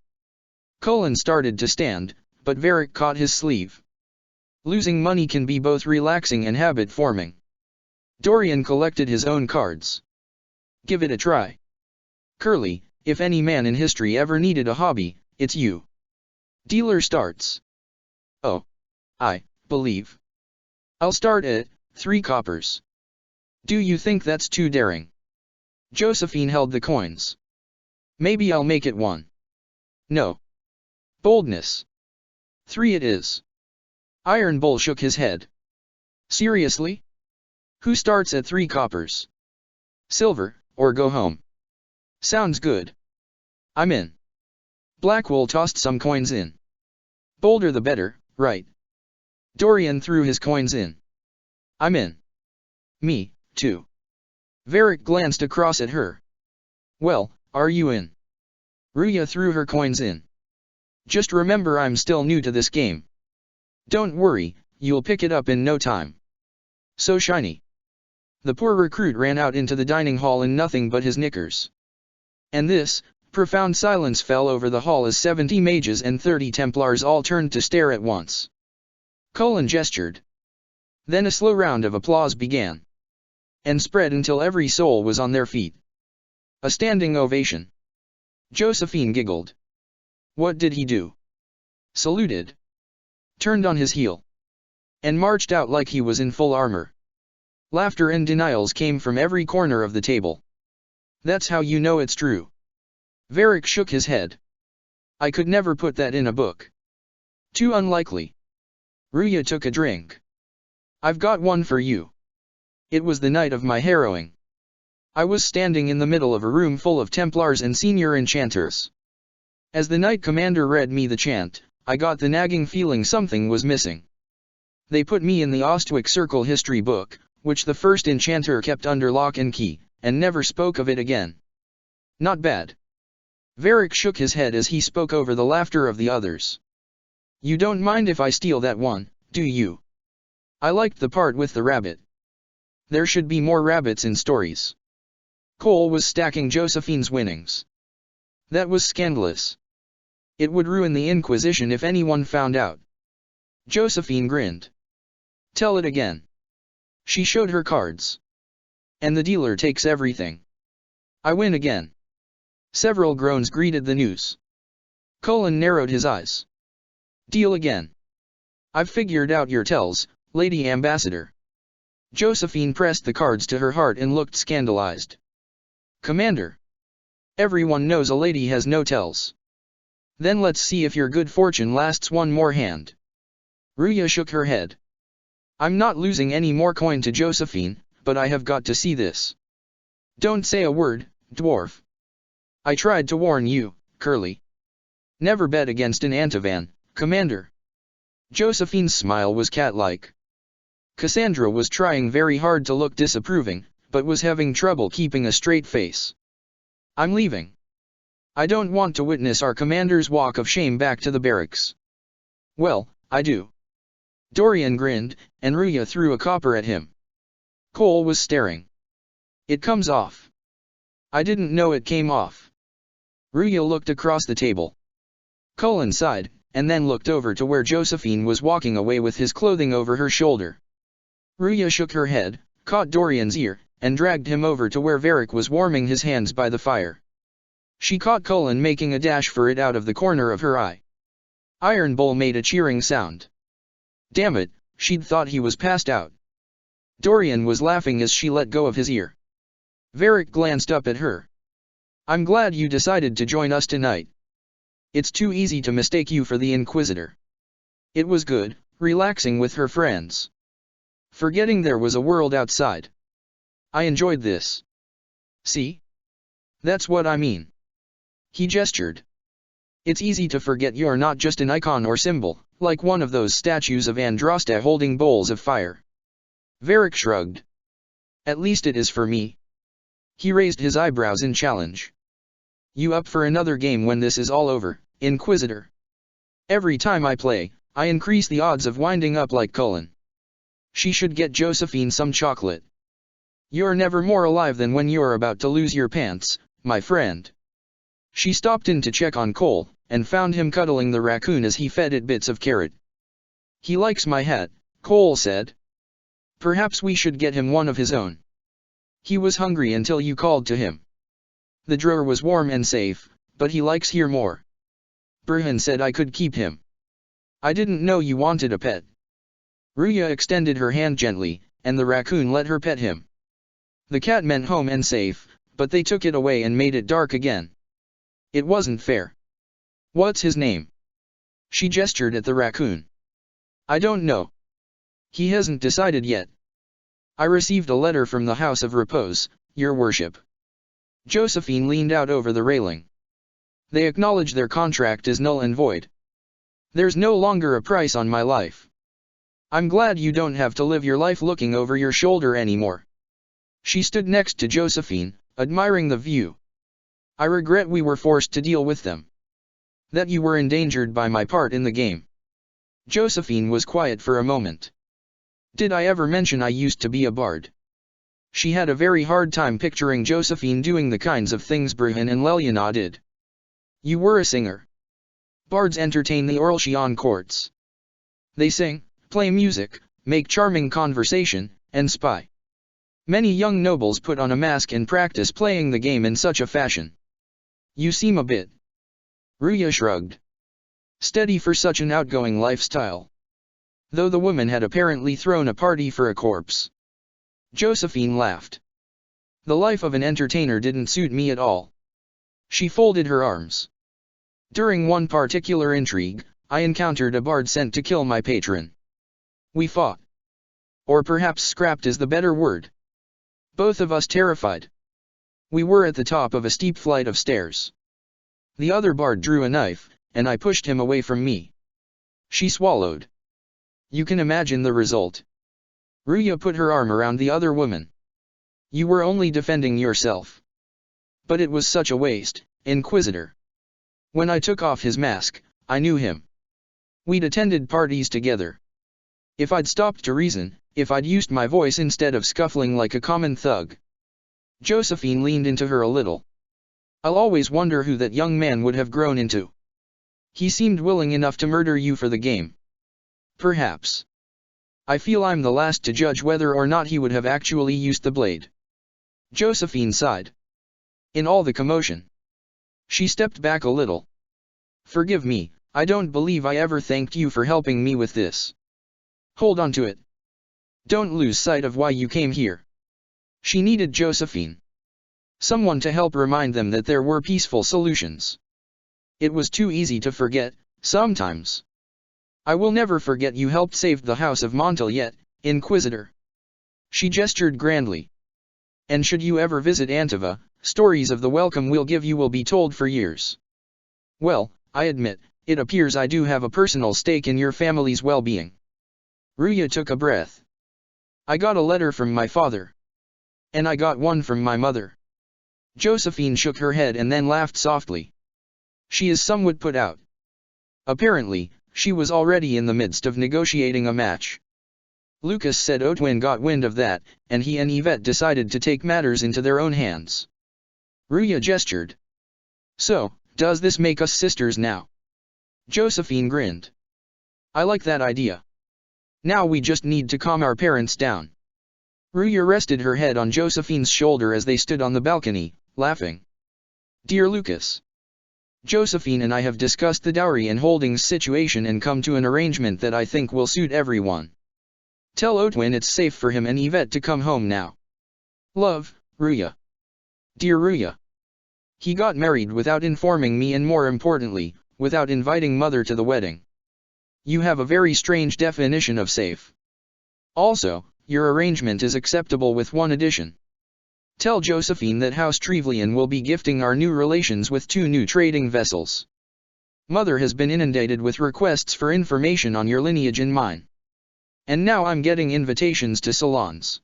Cullen started to stand, but Varric caught his sleeve. Losing money can be both relaxing and habit-forming. Dorian collected his own cards. Give it a try. Curly, if any man in history ever needed a hobby, it's you. Dealer starts. Oh. I believe. I'll start at 3 coppers. Do you think that's too daring? Josephine held the coins. Maybe I'll make it 1. No. Boldness. 3 it is. Iron Bull shook his head. Seriously? Who starts at 3 coppers? Silver, or go home. Sounds good. I'm in. Blackwell tossed some coins in. Bolder the better, right? Dorian threw his coins in. I'm in. Me, too. Varric glanced across at her. Well, are you in? Ruya threw her coins in. Just remember I'm still new to this game. Don't worry, you'll pick it up in no time. So shiny. The poor recruit ran out into the dining hall in nothing but his knickers. And this, profound silence fell over the hall as 70 mages and 30 Templars all turned to stare at once. Cullen gestured. Then a slow round of applause began. and spread until every soul was on their feet. A standing ovation. Josephine giggled. What did he do? Saluted. Turned on his heel. And marched out like he was in full armor. Laughter and denials came from every corner of the table. That's how you know it's true. Varric shook his head. I could never put that in a book. Too unlikely. Ruya took a drink. I've got one for you. It was the night of my harrowing. I was standing in the middle of a room full of Templars and senior enchanters. As the Knight Commander read me the chant, I got the nagging feeling something was missing. They put me in the Ostwick Circle history book, which the first enchanter kept under lock and key, and never spoke of it again. Not bad. Varric shook his head as he spoke over the laughter of the others. You don't mind if I steal that one, do you? I liked the part with the rabbit. There should be more rabbits in stories. Cole was stacking Josephine's winnings. That was scandalous. It would ruin the Inquisition if anyone found out. Josephine grinned. Tell it again. She showed her cards. And the dealer takes everything. I win again. Several groans greeted the news. Cullen narrowed his eyes. Deal again. I've figured out your tells, Lady Ambassador. Josephine pressed the cards to her heart and looked scandalized. Commander. Everyone knows a lady has no tells. Then let's see if your good fortune lasts one more hand. Ruya shook her head. I'm not losing any more coin to Josephine, but I have got to see this. Don't say a word, dwarf. I tried to warn you, Curly. Never bet against an Antivan, Commander. Josephine's smile was cat-like. Cassandra was trying very hard to look disapproving, but was having trouble keeping a straight face. I'm leaving. I don't want to witness our commander's walk of shame back to the barracks. Well, I do. Dorian grinned, and Ruya threw a copper at him. Cole was staring. It comes off. I didn't know it came off. Ruya looked across the table. Cullen sighed, and then looked over to where Josephine was walking away with his clothing over her shoulder. Ruya shook her head, caught Dorian's ear, and dragged him over to where Varric was warming his hands by the fire. She caught Cullen making a dash for it out of the corner of her eye. Iron Bull made a cheering sound. Damn it, she'd thought he was passed out. Dorian was laughing as she let go of his ear. Varric glanced up at her. I'm glad you decided to join us tonight. It's too easy to mistake you for the Inquisitor. It was good, relaxing with her friends. Forgetting there was a world outside. I enjoyed this. See? That's what I mean. He gestured. It's easy to forget you're not just an icon or symbol, like one of those statues of Andraste holding bowls of fire. Varric shrugged. At least it is for me. He raised his eyebrows in challenge. You up for another game when this is all over, Inquisitor? Every time I play, I increase the odds of winding up like Cullen. She should get Josephine some chocolate. You're never more alive than when you're about to lose your pants, my friend. She stopped in to check on Cole, and found him cuddling the raccoon as he fed it bits of carrot. He likes my hat, Cole said. Perhaps we should get him one of his own. He was hungry until you called to him. The drawer was warm and safe, but he likes here more. Burhan said I could keep him. I didn't know you wanted a pet. Ruya extended her hand gently, and the raccoon let her pet him. The cat meant home and safe, but they took it away and made it dark again. It wasn't fair. What's his name? She gestured at the raccoon. I don't know. He hasn't decided yet. I received a letter from the House of Repose, Your Worship. Josephine leaned out over the railing. They acknowledge their contract is null and void. There's no longer a price on my life. I'm glad you don't have to live your life looking over your shoulder anymore. She stood next to Josephine, admiring the view. I regret we were forced to deal with them. That you were endangered by my part in the game. Josephine was quiet for a moment. Did I ever mention I used to be a bard? She had a very hard time picturing Josephine doing the kinds of things Burhan and Leliana did. You were a singer. Bards entertain the Orlshian courts. They sing, play music, make charming conversation, and spy. Many young nobles put on a mask and practice playing the game in such a fashion. You seem a bit. Ruya shrugged. Steady for such an outgoing lifestyle. Though the woman had apparently thrown a party for a corpse. Josephine laughed. The life of an entertainer didn't suit me at all. She folded her arms. During one particular intrigue, I encountered a bard sent to kill my patron. We fought. Or perhaps scrapped is the better word. Both of us terrified. We were at the top of a steep flight of stairs. The other bard drew a knife, and I pushed him away from me. She swallowed. You can imagine the result. Ruya put her arm around the other woman. You were only defending yourself. But it was such a waste, Inquisitor. When I took off his mask, I knew him. We'd attended parties together. If I'd stopped to reason, if I'd used my voice instead of scuffling like a common thug. Josephine leaned into her a little. I'll always wonder who that young man would have grown into. He seemed willing enough to murder you for the game. Perhaps. I feel I'm the last to judge whether or not he would have actually used the blade. Josephine sighed. In all the commotion. She stepped back a little. Forgive me, I don't believe I ever thanked you for helping me with this. Hold on to it. Don't lose sight of why you came here. She needed Josephine. Someone to help remind them that there were peaceful solutions. It was too easy to forget, sometimes. I will never forget you helped save the house of Montaliet, Inquisitor. She gestured grandly. And should you ever visit Antova, stories of the welcome we'll give you will be told for years. Well, I admit, it appears I do have a personal stake in your family's well-being. Ruya took a breath. I got a letter from my father. And I got one from my mother. Josephine shook her head and then laughed softly. She is somewhat put out. Apparently, she was already in the midst of negotiating a match. Lucas said Otwin got wind of that, and he and Yvette decided to take matters into their own hands. Ruya gestured. So, does this make us sisters now? Josephine grinned. I like that idea. Now we just need to calm our parents down. Ruya rested her head on Josephine's shoulder as they stood on the balcony, laughing. Dear Lucas. Josephine and I have discussed the dowry and holdings situation and come to an arrangement that I think will suit everyone. Tell Otwin it's safe for him and Yvette to come home now. Love, Ruya. Dear Ruya. He got married without informing me and more importantly, without inviting Mother to the wedding. You have a very strange definition of safe. Also, your arrangement is acceptable with one addition. Tell Josephine that House Trevelyan will be gifting our new relations with 2 new trading vessels. Mother has been inundated with requests for information on your lineage and mine. And now I'm getting invitations to salons.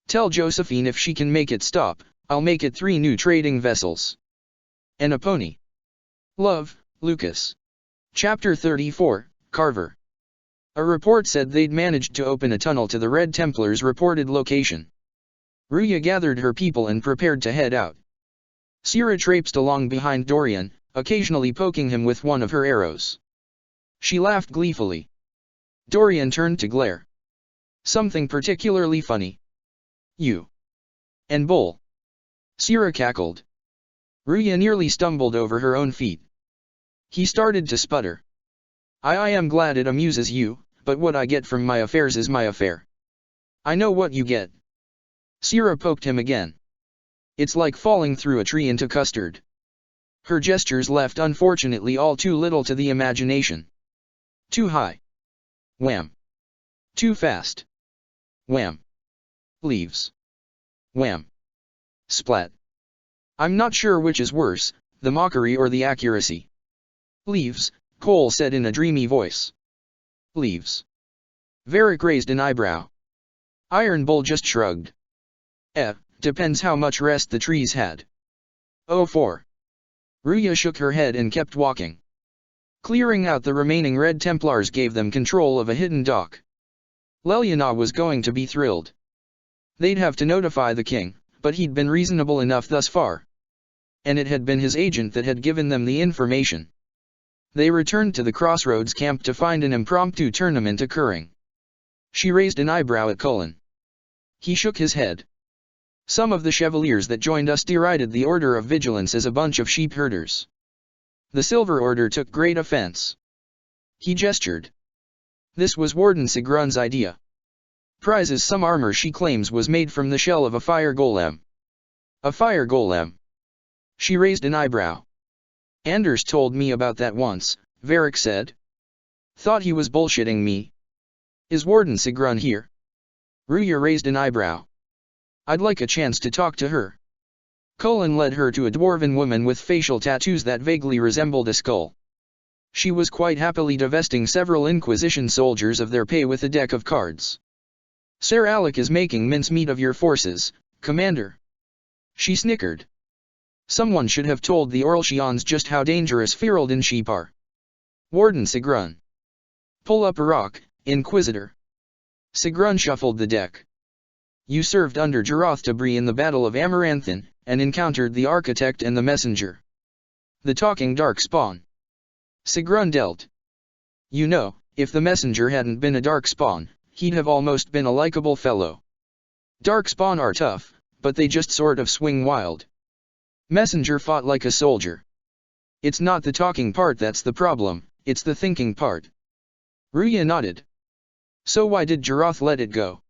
Tell Josephine if she can make it stop, I'll make it 3 new trading vessels. And a pony. Love, Lucas. Chapter 34, Carver. A report said they'd managed to open a tunnel to the Red Templars' reported location. Ruya gathered her people and prepared to head out. Sierra traipsed along behind Dorian, occasionally poking him with one of her arrows. She laughed gleefully. Dorian turned to glare. Something particularly funny. You. And Bull. Sierra cackled. Ruya nearly stumbled over her own feet. He started to sputter. I am glad it amuses you, but what I get from my affairs is my affair. I know what you get. Sierra poked him again. It's like falling through a tree into custard. Her gestures left unfortunately all too little to the imagination. Too high. Wham. Too fast. Wham. Leaves. Wham. Splat. I'm not sure which is worse, the mockery or the accuracy. Leaves, Cole said in a dreamy voice. Leaves. Varric raised an eyebrow. Iron Bull just shrugged. Depends how much rest the trees had. 04. Ruya shook her head and kept walking. Clearing out the remaining Red Templars gave them control of a hidden dock. Leliana was going to be thrilled. They'd have to notify the king, but he'd been reasonable enough thus far. And it had been his agent that had given them the information. They returned to the Crossroads camp to find an impromptu tournament occurring. She raised an eyebrow at Cullen. He shook his head. Some of the chevaliers that joined us derided the Order of Vigilance as a bunch of sheep herders. The Silver Order took great offense. He gestured. This was Warden Sigrun's idea. Prizes some armor she claims was made from the shell of a fire golem. A fire golem? She raised an eyebrow. Anders told me about that once, Varric said. Thought he was bullshitting me. Is Warden Sigrun here? Ruya raised an eyebrow. I'd like a chance to talk to her. Colin led her to a dwarven woman with facial tattoos that vaguely resembled a skull. She was quite happily divesting several Inquisition soldiers of their pay with a deck of cards. Ser Alec is making mincemeat of your forces, Commander. She snickered. Someone should have told the Orlshians just how dangerous Ferelden sheep are. Warden Sigrun. Pull up a rock, Inquisitor. Sigrun shuffled the deck. You served under Jarath Tabri in the Battle of Amaranthin, and encountered the Architect and the Messenger. The talking Darkspawn. Sigrun dealt. You know, if the Messenger hadn't been a Darkspawn, he'd have almost been a likable fellow. Darkspawn are tough, but they just sort of swing wild. Messenger fought like a soldier. It's not the talking part that's the problem, it's the thinking part. Ruya nodded. So why did Jarath let it go?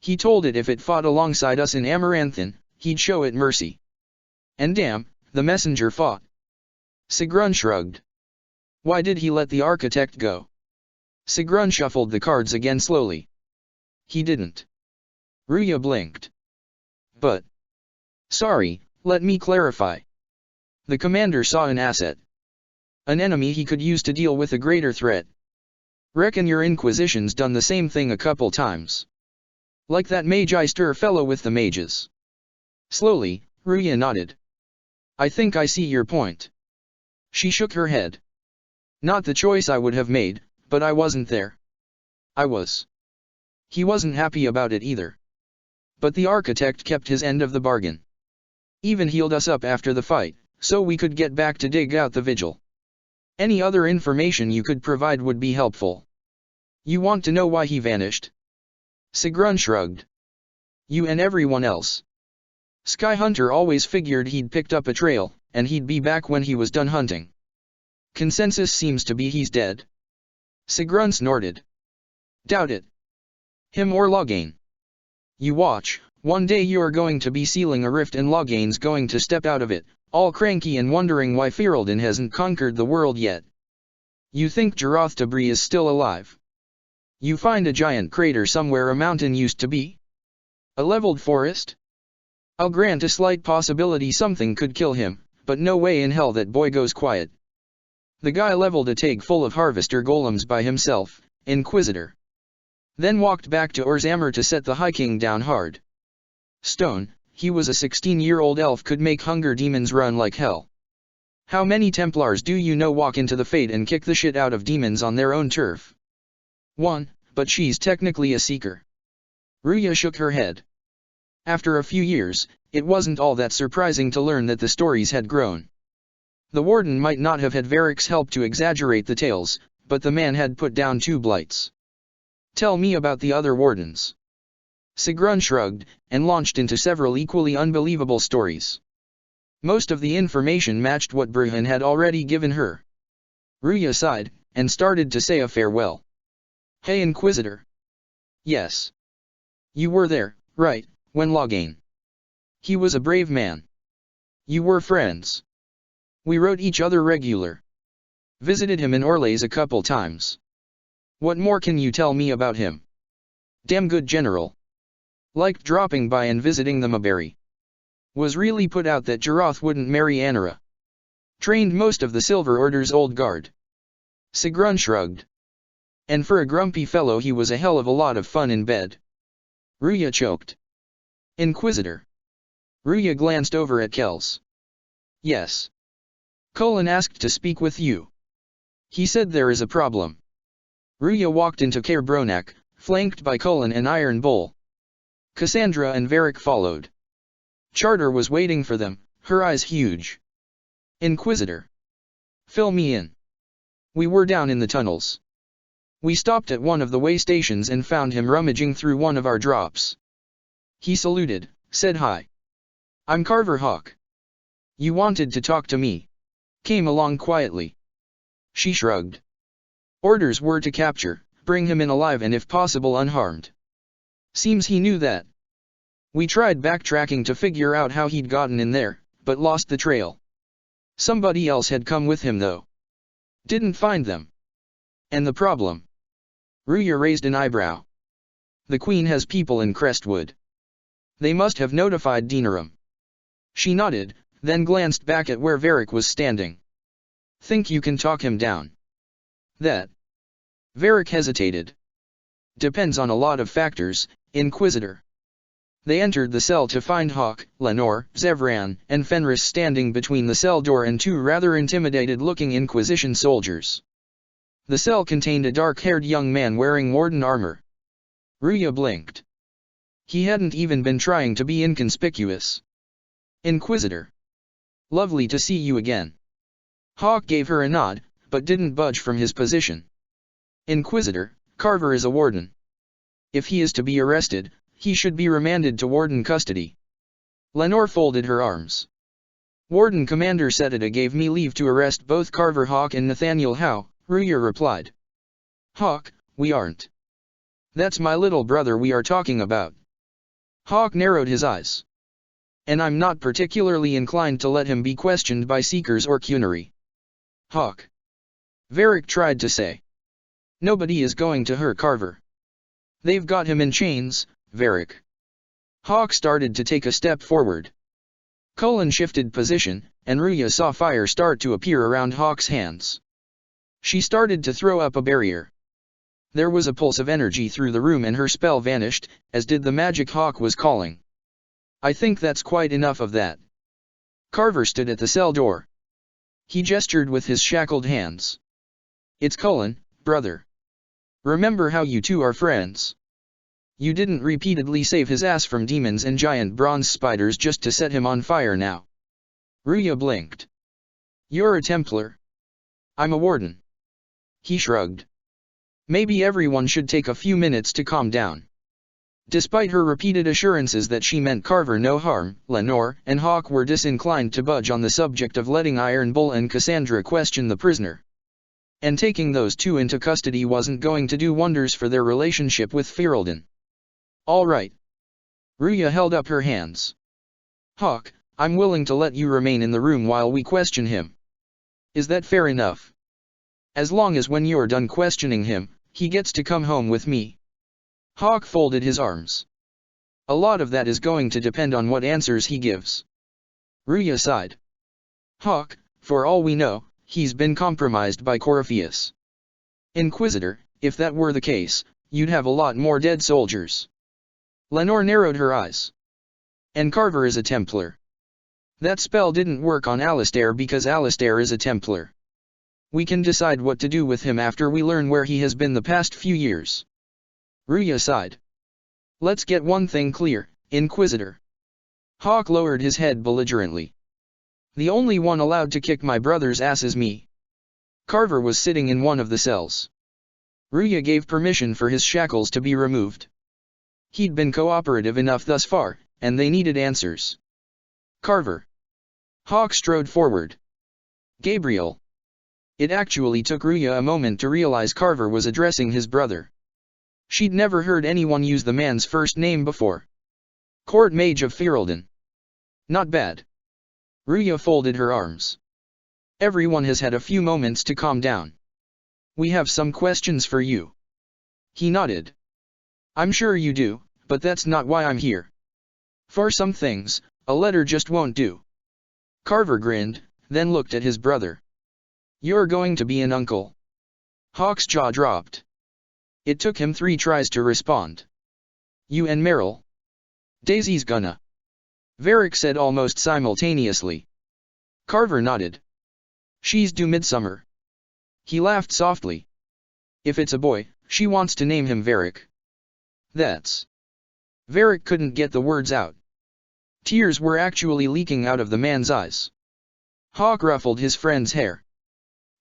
He told it if it fought alongside us in Amaranthin, he'd show it mercy. And damn, the Messenger fought. Sigrun shrugged. Why did he let the Architect go? Sigrun shuffled the cards again slowly. He didn't. Ruya blinked. But. Sorry, let me clarify. The commander saw an asset. An enemy he could use to deal with a greater threat. Reckon your Inquisition's done the same thing a couple times. Like that Magister fellow with the mages. Slowly, Ruya nodded. I think I see your point. She shook her head. Not the choice I would have made, but I wasn't there. I was. He wasn't happy about it either. But the Architect kept his end of the bargain. Even healed us up after the fight, so we could get back to dig out the vigil. Any other information you could provide would be helpful. You want to know why he vanished? Sigrun shrugged. You and everyone else. Skyhunter always figured he'd picked up a trail, and he'd be back when he was done hunting. Consensus seems to be he's dead. Sigrun snorted. Doubt it. Him or Loghain. You watch, one day you're going to be sealing a rift and Loghain's going to step out of it, all cranky and wondering why Ferelden hasn't conquered the world yet. You think Jarath Tabri is still alive. You find a giant crater somewhere a mountain used to be? A leveled forest? I'll grant a slight possibility something could kill him, but no way in hell that boy goes quiet. The guy leveled a tag full of harvester golems by himself, Inquisitor. Then walked back to Orzammer to set the High King down hard. Stone, he was a 16-year-old elf could make hunger demons run like hell. How many Templars do you know walk into the Fate and kick the shit out of demons on their own turf? One, but she's technically a seeker. Ruya shook her head. After a few years, it wasn't all that surprising to learn that the stories had grown. The Warden might not have had Varric's help to exaggerate the tales, but the man had put down 2 blights. Tell me about the other Wardens. Sigrun shrugged, and launched into several equally unbelievable stories. Most of the information matched what Bruhan had already given her. Ruya sighed, and started to say a farewell. Hey Inquisitor. Yes. You were there, right, when Loghain. He was a brave man. You were friends. We wrote each other regular. Visited him in Orlais a couple times. What more can you tell me about him? Damn good general. Liked dropping by and visiting the Maberry. Was really put out that Jarath wouldn't marry Anara. Trained most of the Silver Order's old guard. Sigrun shrugged. And for a grumpy fellow he was a hell of a lot of fun in bed. Ruya choked. Inquisitor. Ruya glanced over at Kells. Yes. Colin asked to speak with you. He said there is a problem. Ruya walked into Caer Bronak, flanked by Colin and Iron Bull. Cassandra and Varric followed. Charter was waiting for them, her eyes huge. Inquisitor. Fill me in. We were down in the tunnels. We stopped at one of the way stations and found him rummaging through one of our drops. He saluted, said hi. I'm Carver Hawk. You wanted to talk to me. Came along quietly. She shrugged. Orders were to capture, bring him in alive and if possible unharmed. Seems he knew that. We tried backtracking to figure out how he'd gotten in there, but lost the trail. Somebody else had come with him though. Didn't find them. And the problem? Ruya raised an eyebrow. The Queen has people in Crestwood. They must have notified Denerim. She nodded, then glanced back at where Varric was standing. Think you can talk him down? That. Varric hesitated. Depends on a lot of factors, Inquisitor. They entered the cell to find Hawk, Lenore, Zevran, and Fenris standing between the cell door and two rather intimidated-looking Inquisition soldiers. The cell contained a dark-haired young man wearing warden armor. Ruya blinked. He hadn't even been trying to be inconspicuous. Inquisitor. Lovely to see you again. Hawk gave her a nod, but didn't budge from his position. Inquisitor, Carver is a warden. If he is to be arrested, he should be remanded to warden custody. Lenore folded her arms. Warden Commander Setida gave me leave to arrest both Carver Hawk and Nathaniel Howe, Ruya replied. Hawk, we aren't. That's my little brother we are talking about. Hawk narrowed his eyes. And I'm not particularly inclined to let him be questioned by Seekers or Cunary. Hawk. Varric tried to say. Nobody is going to hurt Carver. They've got him in chains, Varric. Hawk started to take a step forward. Cullen shifted position, and Ruya saw fire start to appear around Hawk's hands. She started to throw up a barrier. There was a pulse of energy through the room and her spell vanished, as did the magic Hawk was calling. I think that's quite enough of that. Carver stood at the cell door. He gestured with his shackled hands. It's Cullen, brother. Remember how you two are friends. You didn't repeatedly save his ass from demons and giant bronze spiders just to set him on fire now. Ruya blinked. You're a Templar. I'm a warden. He shrugged. Maybe everyone should take a few minutes to calm down. Despite her repeated assurances that she meant Carver no harm, Lenore and Hawk were disinclined to budge on the subject of letting Iron Bull and Cassandra question the prisoner. And taking those two into custody wasn't going to do wonders for their relationship with Ferelden. All right. Ruya held up her hands. Hawk, I'm willing to let you remain in the room while we question him. Is that fair enough? As long as when you're done questioning him, he gets to come home with me. Hawk folded his arms. A lot of that is going to depend on what answers he gives. Ruya sighed. Hawk, for all we know, he's been compromised by Corypheus. Inquisitor, if that were the case, you'd have a lot more dead soldiers. Lenore narrowed her eyes. And Carver is a Templar. That spell didn't work on Alistair because Alistair is a Templar. We can decide what to do with him after we learn where he has been the past few years. Ruya sighed. Let's get one thing clear, Inquisitor. Hawk lowered his head belligerently. The only one allowed to kick my brother's ass is me. Carver was sitting in one of the cells. Ruya gave permission for his shackles to be removed. He'd been cooperative enough thus far, and they needed answers. Carver. Hawk strode forward. Gabriel. It actually took Ruya a moment to realize Carver was addressing his brother. She'd never heard anyone use the man's first name before. Court Mage of Ferelden. Not bad. Ruya folded her arms. Everyone has had a few moments to calm down. We have some questions for you. He nodded. I'm sure you do, but that's not why I'm here. For some things, a letter just won't do. Carver grinned, then looked at his brother. You're going to be an uncle. Hawk's jaw dropped. It took him 3 tries to respond. You and Meryl. Daisy's gonna. Varric said almost simultaneously. Carver nodded. She's due midsummer. He laughed softly. If it's a boy, she wants to name him Varric. That's. Varric couldn't get the words out. Tears were actually leaking out of the man's eyes. Hawk ruffled his friend's hair.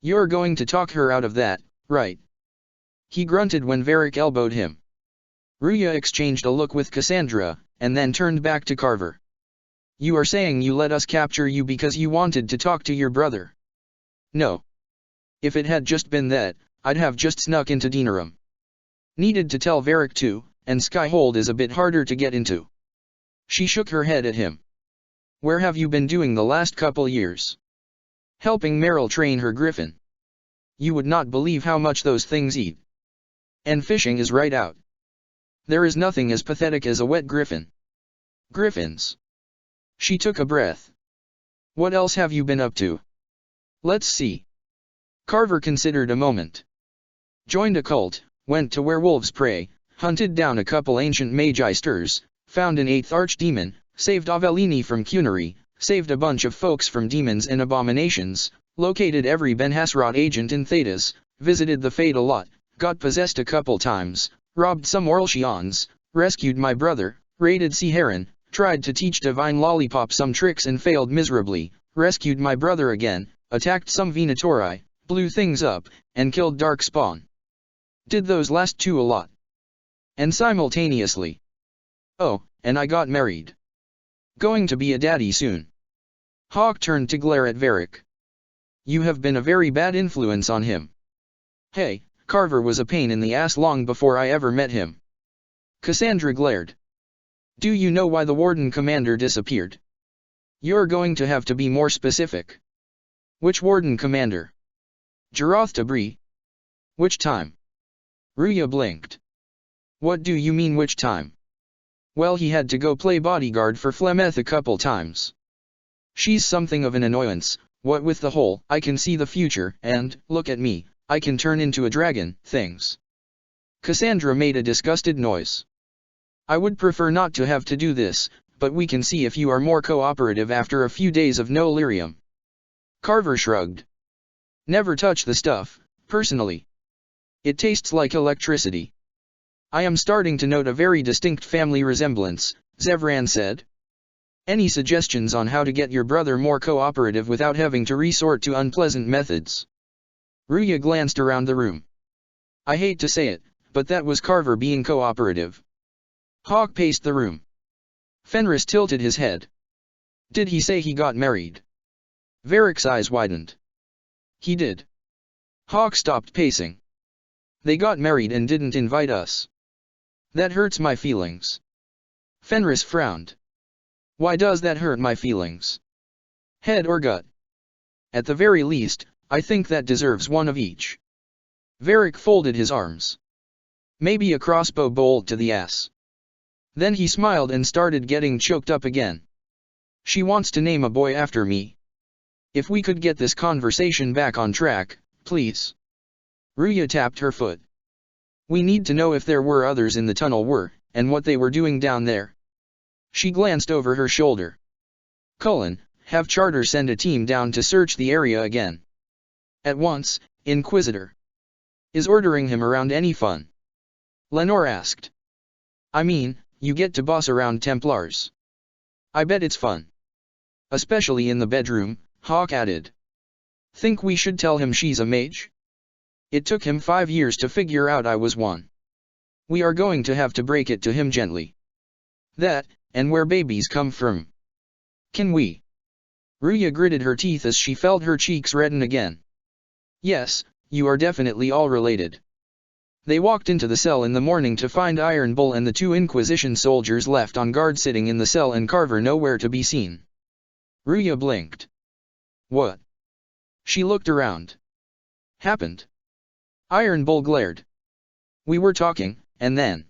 You're going to talk her out of that, right? He grunted when Varric elbowed him. Ruya exchanged a look with Cassandra, and then turned back to Carver. You are saying you let us capture you because you wanted to talk to your brother? No. If it had just been that, I'd have just snuck into Dinarum. Needed to tell Varric too, and Skyhold is a bit harder to get into. She shook her head at him. Where have you been doing the last couple years? Helping Meryl train her griffin. You would not believe how much those things eat. And fishing is right out. There is nothing as pathetic as a wet griffin. Griffins. She took a breath. What else have you been up to? Let's see. Carver considered a moment. Joined a cult, went to Werewolves Prey, hunted down a couple ancient Magisters, found an 8th archdemon, saved Avellini from Cunary, saved a bunch of folks from demons and abominations, located every Ben Hasrat agent in Thedas, visited the Fate a lot, got possessed a couple times, robbed some Orlshians, rescued my brother, raided Seheron, tried to teach Divine Lollipop some tricks and failed miserably, rescued my brother again, attacked some Venatori, blew things up, and killed Darkspawn. Did those last two a lot. And simultaneously. Oh, and I got married. Going to be a daddy soon. Hawk turned to glare at Varric. You have been a very bad influence on him. Hey, Carver was a pain in the ass long before I ever met him. Cassandra glared. Do you know why the Warden Commander disappeared? You're going to have to be more specific. Which Warden Commander? Jaroth Tabri. Which time? Ruya blinked. What do you mean which time? Well, he had to go play bodyguard for Flemeth a couple times. She's something of an annoyance, what with the whole, I can see the future, and, look at me, I can turn into a dragon, things. Cassandra made a disgusted noise. I would prefer not to have to do this, but we can see if you are more cooperative after a few days of no lyrium. Carver shrugged. Never touch the stuff, personally. It tastes like electricity. I am starting to note a very distinct family resemblance, Zevran said. Any suggestions on how to get your brother more cooperative without having to resort to unpleasant methods? Ruya glanced around the room. I hate to say it, but that was Carver being cooperative. Hawk paced the room. Fenris tilted his head. Did he say he got married? Varric's eyes widened. He did. Hawk stopped pacing. They got married and didn't invite us. That hurts my feelings. Fenris frowned. Why does that hurt my feelings? Head or gut? At the very least, I think that deserves one of each. Varric folded his arms. Maybe a crossbow bolt to the ass. Then he smiled and started getting choked up again. She wants to name a boy after me. If we could get this conversation back on track, please. Ruya tapped her foot. We need to know if there were others in the tunnel and what they were doing down there. She glanced over her shoulder. Cullen, have Charter send a team down to search the area again. At once, Inquisitor. Is ordering him around any fun? Lenore asked. I mean, you get to boss around Templars. I bet it's fun. Especially in the bedroom, Hawk added. Think we should tell him she's a mage? It took him 5 years to figure out I was one. We are going to have to break it to him gently. That, and where babies come from. Can we? Ruya gritted her teeth as she felt her cheeks redden again. Yes, you are definitely all related. They walked into the cell in the morning to find Iron Bull and the 2 Inquisition soldiers left on guard sitting in the cell and Carver nowhere to be seen. Ruya blinked. What? She looked around. Happened? Iron Bull glared. We were talking, and then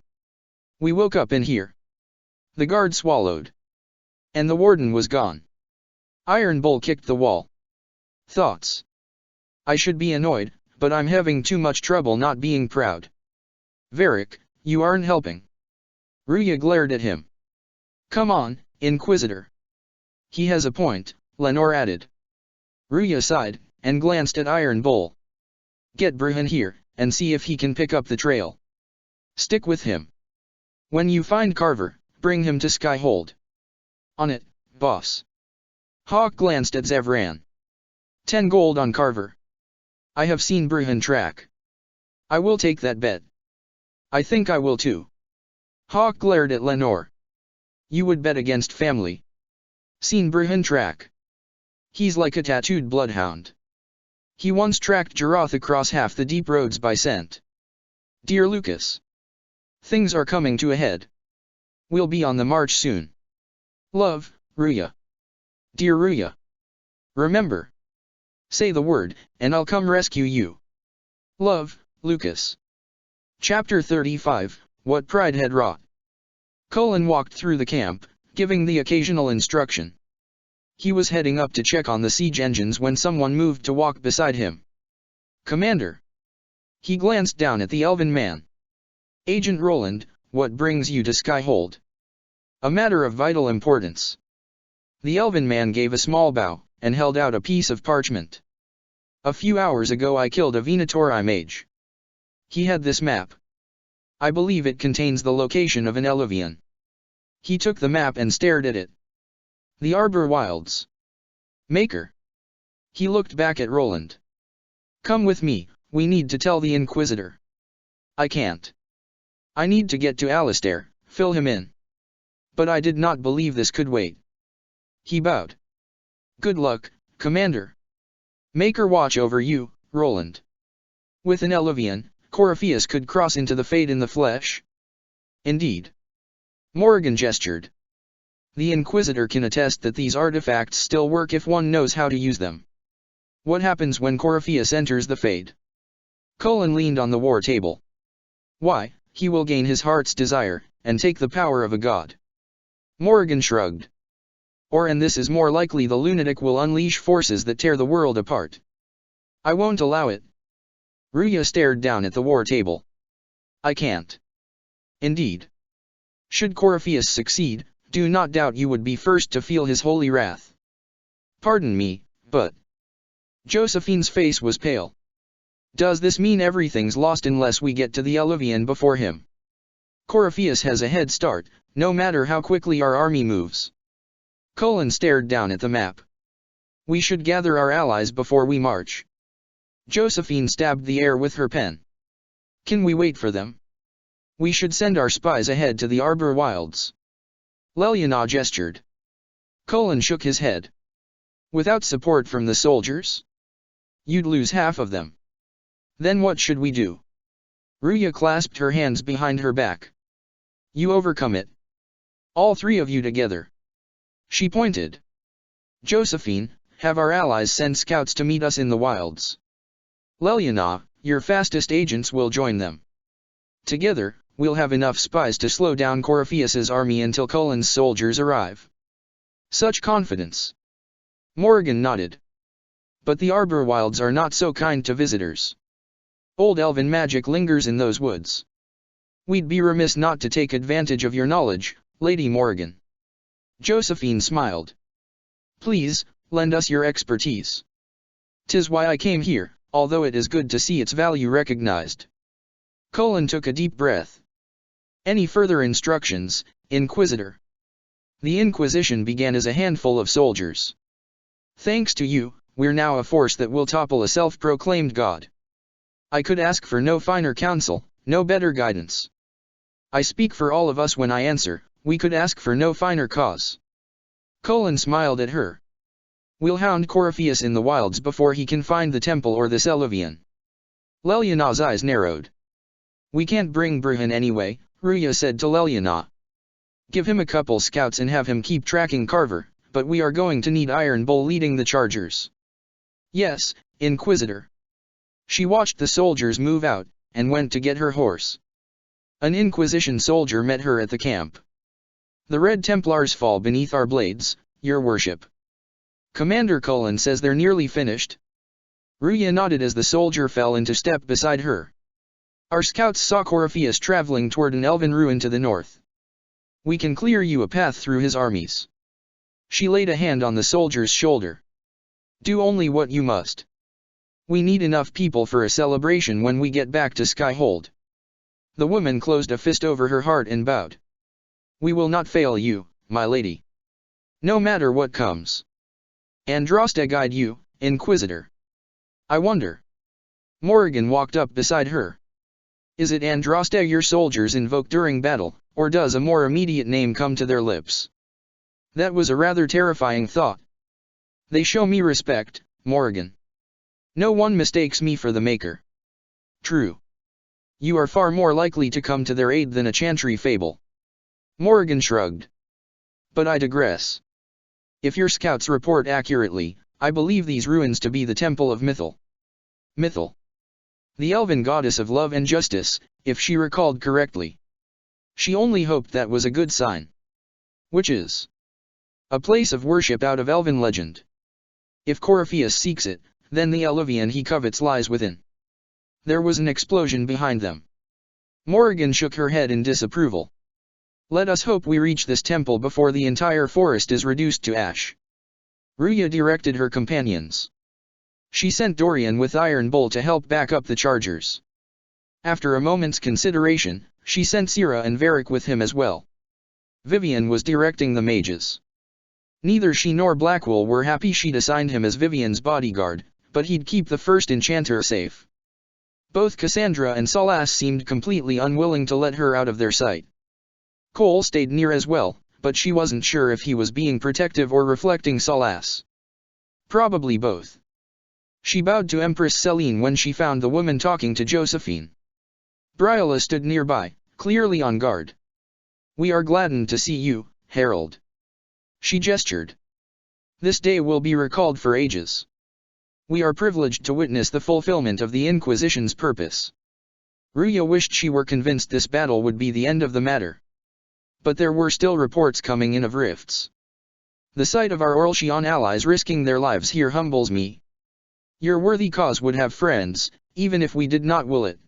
we woke up in here. The guard swallowed. And the warden was gone. Iron Bull kicked the wall. Thoughts? I should be annoyed, but I'm having too much trouble not being proud. Varric, you aren't helping. Ruya glared at him. Come on, Inquisitor. He has a point, Lenore added. Ruya sighed, and glanced at Iron Bull. Get Bruhan here, and see if he can pick up the trail. Stick with him. When you find Carver, bring him to Skyhold. On it, boss. Hawk glanced at Zevran. 10 gold on Carver. I have seen Bruhan track. I will take that bet. I think I will too. Hawk glared at Lenore. You would bet against family. Seen Bruhan track. He's like a tattooed bloodhound. He once tracked Jaroth across half the deep roads by scent. Dear Lucas. Things are coming to a head. We'll be on the march soon. Love, Ruya. Dear Ruya. Remember. Say the word, and I'll come rescue you. Love, Lucas. Chapter 35, What Pride Had Wrought. Colin walked through the camp, giving the occasional instruction. He was heading up to check on the siege engines when someone moved to walk beside him. Commander. He glanced down at the elven man. Agent Roland, what brings you to Skyhold? A matter of vital importance. The elven man gave a small bow, and held out a piece of parchment. A few hours ago I killed a Venatori mage. He had this map. I believe it contains the location of an Elevian. He took the map and stared at it. The Arbor Wilds. Maker. He looked back at Roland. Come with me, we need to tell the Inquisitor. I can't. I need to get to Alistair, fill him in. But I did not believe this could wait. He bowed. Good luck, Commander. Maker watch over you, Roland. With an Elevian, Corypheus could cross into the Fade in the flesh. Indeed. Morrigan gestured. The Inquisitor can attest that these artifacts still work if one knows how to use them. What happens when Corypheus enters the Fade? Colin leaned on the war table. Why, he will gain his heart's desire, and take the power of a god. Morrigan shrugged. Or, and this is more likely, the lunatic will unleash forces that tear the world apart. I won't allow it. Ruya stared down at the war table. I can't. Indeed. Should Corypheus succeed, do not doubt you would be first to feel his holy wrath. Pardon me, but... Josephine's face was pale. Does this mean everything's lost unless we get to the Elevian before him? Corypheus has a head start, no matter how quickly our army moves. Colin stared down at the map. We should gather our allies before we march. Josephine stabbed the air with her pen. Can we wait for them? We should send our spies ahead to the Arbor Wilds. Leliana gestured. Colin shook his head. Without support from the soldiers? You'd lose half of them. Then what should we do? Ruya clasped her hands behind her back. You overcome it. All three of you together. She pointed. Josephine, have our allies send scouts to meet us in the wilds. Leliana, your fastest agents will join them. Together, we'll have enough spies to slow down Corypheus's army until Colin's soldiers arrive. Such confidence. Morrigan nodded. But the Arbor Wilds are not so kind to visitors. Old elven magic lingers in those woods. We'd be remiss not to take advantage of your knowledge, Lady Morrigan. Josephine smiled. Please, lend us your expertise. 'Tis why I came here, although it is good to see its value recognized. Colin took a deep breath. Any further instructions, Inquisitor? The Inquisition began as a handful of soldiers. Thanks to you, we're now a force that will topple a self-proclaimed god. I could ask for no finer counsel, no better guidance. I speak for all of us when I answer, we could ask for no finer cause. Colin smiled at her. We'll hound Corypheus in the wilds before he can find the temple or this Elevian. Leliana's eyes narrowed. We can't bring Bruhan anyway, Ruya said to Leliana. Give him a couple scouts and have him keep tracking Carver, but we are going to need Iron Bull leading the chargers. Yes, Inquisitor. She watched the soldiers move out, and went to get her horse. An Inquisition soldier met her at the camp. The Red Templars fall beneath our blades, your worship. Commander Colin says they're nearly finished. Ruya nodded as the soldier fell into step beside her. Our scouts saw Corypheus traveling toward an elven ruin to the north. We can clear you a path through his armies. She laid a hand on the soldier's shoulder. Do only what you must. We need enough people for a celebration when we get back to Skyhold. The woman closed a fist over her heart and bowed. We will not fail you, my lady. No matter what comes. Andraste guide you, Inquisitor. I wonder. Morrigan walked up beside her. Is it Andraste your soldiers invoke during battle, or does a more immediate name come to their lips? That was a rather terrifying thought. They show me respect, Morrigan. No one mistakes me for the Maker. True. You are far more likely to come to their aid than a chantry fable. Morrigan shrugged. But I digress. If your scouts report accurately, I believe these ruins to be the Temple of Mythal. Mythal. The elven goddess of love and justice, if she recalled correctly. She only hoped that was a good sign. Which is a place of worship out of elven legend. If Corypheus seeks it, then the Eluvian he covets lies within. There was an explosion behind them. Morrigan shook her head in disapproval. Let us hope we reach this temple before the entire forest is reduced to ash. Ruya directed her companions. She sent Dorian with Iron Bull to help back up the chargers. After a moment's consideration, she sent Sira and Varric with him as well. Vivian was directing the mages. Neither she nor Blackwell were happy she'd assigned him as Vivian's bodyguard, but he'd keep the first enchanter safe. Both Cassandra and Solas seemed completely unwilling to let her out of their sight. Cole stayed near as well, but she wasn't sure if he was being protective or reflecting Solas. Probably both. She bowed to Empress Celine when she found the woman talking to Josephine. Briola stood nearby, clearly on guard. We are gladdened to see you, Herald. She gestured. This day will be recalled for ages. We are privileged to witness the fulfillment of the Inquisition's purpose. Ruya wished she were convinced this battle would be the end of the matter. But there were still reports coming in of rifts. The sight of our Orlshian allies risking their lives here humbles me. Your worthy cause would have friends, even if we did not will it.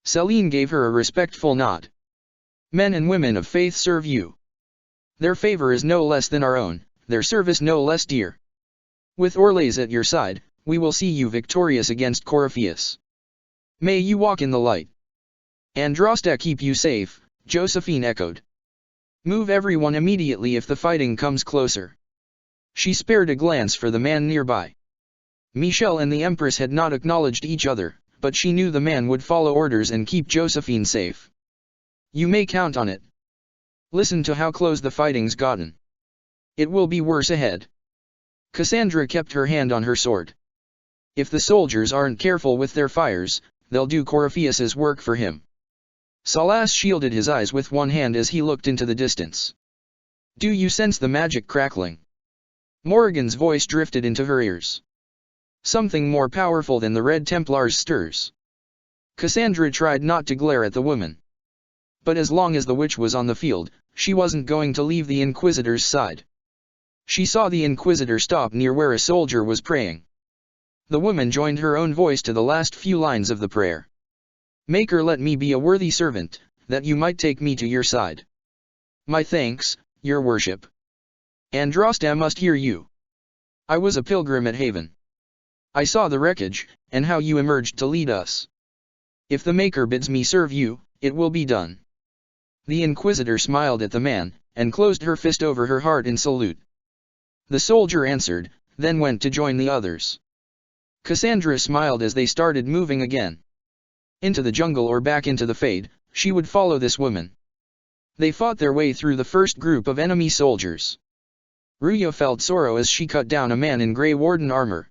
Celine gave her a respectful nod. Men and women of faith serve you. Their favor is no less than our own, their service no less dear. With Orlais at your side, we will see you victorious against Corypheus. May you walk in the light. Androsta keep you safe, Josephine echoed. Move everyone immediately if the fighting comes closer. She spared a glance for the man nearby. Michel and the Empress had not acknowledged each other, but she knew the man would follow orders and keep Josephine safe. You may count on it. Listen to how close the fighting's gotten. It will be worse ahead. Cassandra kept her hand on her sword. If the soldiers aren't careful with their fires, they'll do Corypheus's work for him. Solas shielded his eyes with one hand as he looked into the distance. Do you sense the magic crackling? Morrigan's voice drifted into her ears. Something more powerful than the Red Templars stirs. Cassandra tried not to glare at the woman. But as long as the witch was on the field, she wasn't going to leave the Inquisitor's side. She saw the Inquisitor stop near where a soldier was praying. The woman joined her own voice to the last few lines of the prayer. Maker, let me be a worthy servant, that you might take me to your side. My thanks, your worship. Androsta must hear you. I was a pilgrim at Haven. I saw the wreckage, and how you emerged to lead us. If the Maker bids me serve you, it will be done. The Inquisitor smiled at the man, and closed her fist over her heart in salute. The soldier answered, then went to join the others. Cassandra smiled as they started moving again. Into the jungle or back into the Fade, she would follow this woman. They fought their way through the first group of enemy soldiers. Ruya felt sorrow as she cut down a man in Grey Warden armor.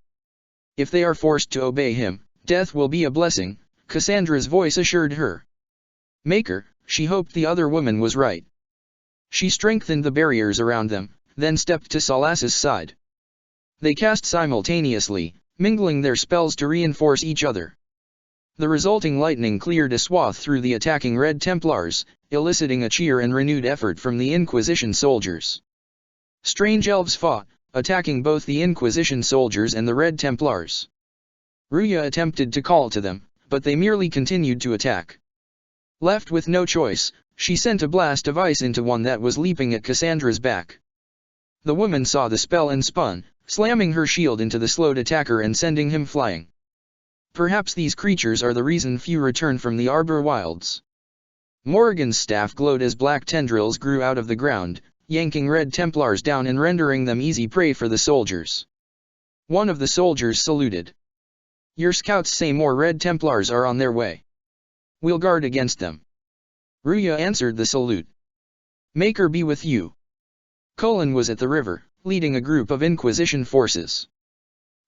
If they are forced to obey him, death will be a blessing, Cassandra's voice assured her. Maker, she hoped the other woman was right. She strengthened the barriers around them, then stepped to Solas's side. They cast simultaneously, mingling their spells to reinforce each other. The resulting lightning cleared a swath through the attacking Red Templars, eliciting a cheer and renewed effort from the Inquisition soldiers. Strange elves fought, attacking both the Inquisition soldiers and the Red Templars. Ruya attempted to call to them, but they merely continued to attack. Left with no choice, she sent a blast of ice into one that was leaping at Cassandra's back. The woman saw the spell and spun, slamming her shield into the slowed attacker and sending him flying. Perhaps these creatures are the reason few return from the Arbor Wilds. Morrigan's staff glowed as black tendrils grew out of the ground, yanking Red Templars down and rendering them easy prey for the soldiers. One of the soldiers saluted. Your scouts say more Red Templars are on their way. We'll guard against them. Ruya answered the salute. Maker be with you. Cullen was at the river, leading a group of Inquisition forces.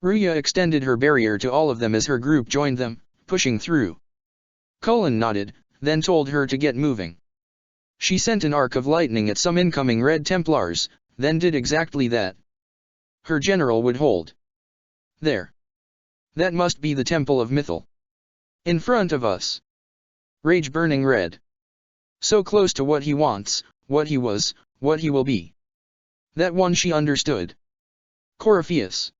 Ruya extended her barrier to all of them as her group joined them, pushing through. Cullen nodded, then told her to get moving. She sent an arc of lightning at some incoming Red Templars, then did exactly that. Her general would hold. There. That must be the Temple of Mythal. In front of us. Rage burning red. So close to what he wants, what he was, what he will be. That one she understood. Corypheus.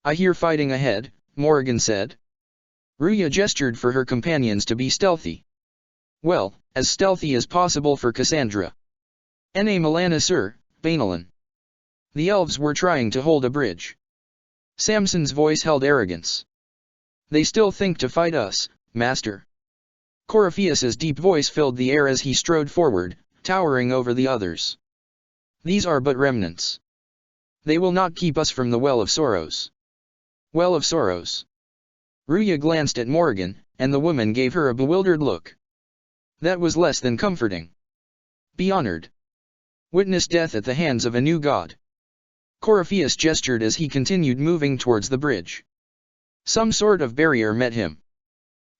I hear fighting ahead, Morrigan said. Ruya gestured for her companions to be stealthy. Well, as stealthy as possible for Cassandra. N.A. Milana sir, Bainalin. The elves were trying to hold a bridge. Samson's voice held arrogance. They still think to fight us, master. Corypheus's deep voice filled the air as he strode forward, towering over the others. These are but remnants. They will not keep us from the Well of Sorrows. Well of Sorrows. Ruya glanced at Morrigan, and the woman gave her a bewildered look. That was less than comforting. Be honored. Witness death at the hands of a new god. Corypheus gestured as he continued moving towards the bridge. Some sort of barrier met him.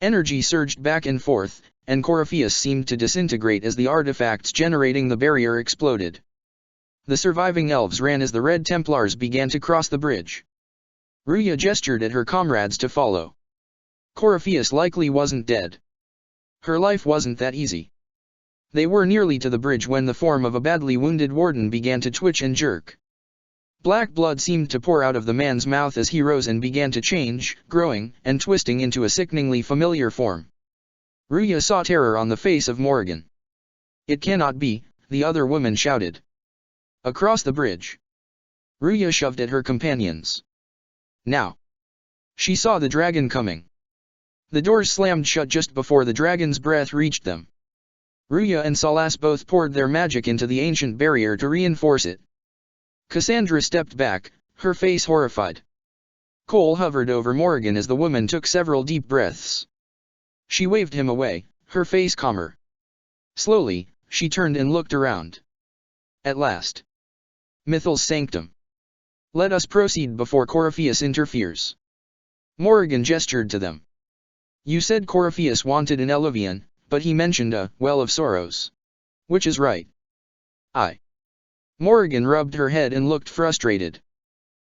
Energy surged back and forth, and Corypheus seemed to disintegrate as the artifacts generating the barrier exploded. The surviving elves ran as the Red Templars began to cross the bridge. Ruya gestured at her comrades to follow. Corypheus likely wasn't dead. Her life wasn't that easy. They were nearly to the bridge when the form of a badly wounded warden began to twitch and jerk. Black blood seemed to pour out of the man's mouth as he rose and began to change, growing, and twisting into a sickeningly familiar form. Ruya saw terror on the face of Morrigan. It cannot be, the other woman shouted. Across the bridge. Ruya shoved at her companions. Now. She saw the dragon coming. The doors slammed shut just before the dragon's breath reached them. Ruya and Salas both poured their magic into the ancient barrier to reinforce it. Cassandra stepped back, her face horrified. Cole hovered over Morrigan as the woman took several deep breaths. She waved him away, her face calmer. Slowly, she turned and looked around. At last. Mythal's sanctum. Let us proceed before Corypheus interferes. Morrigan gestured to them. You said Corypheus wanted an Eluvian, but he mentioned a Well of Sorrows. Which is right? Morrigan rubbed her head and looked frustrated.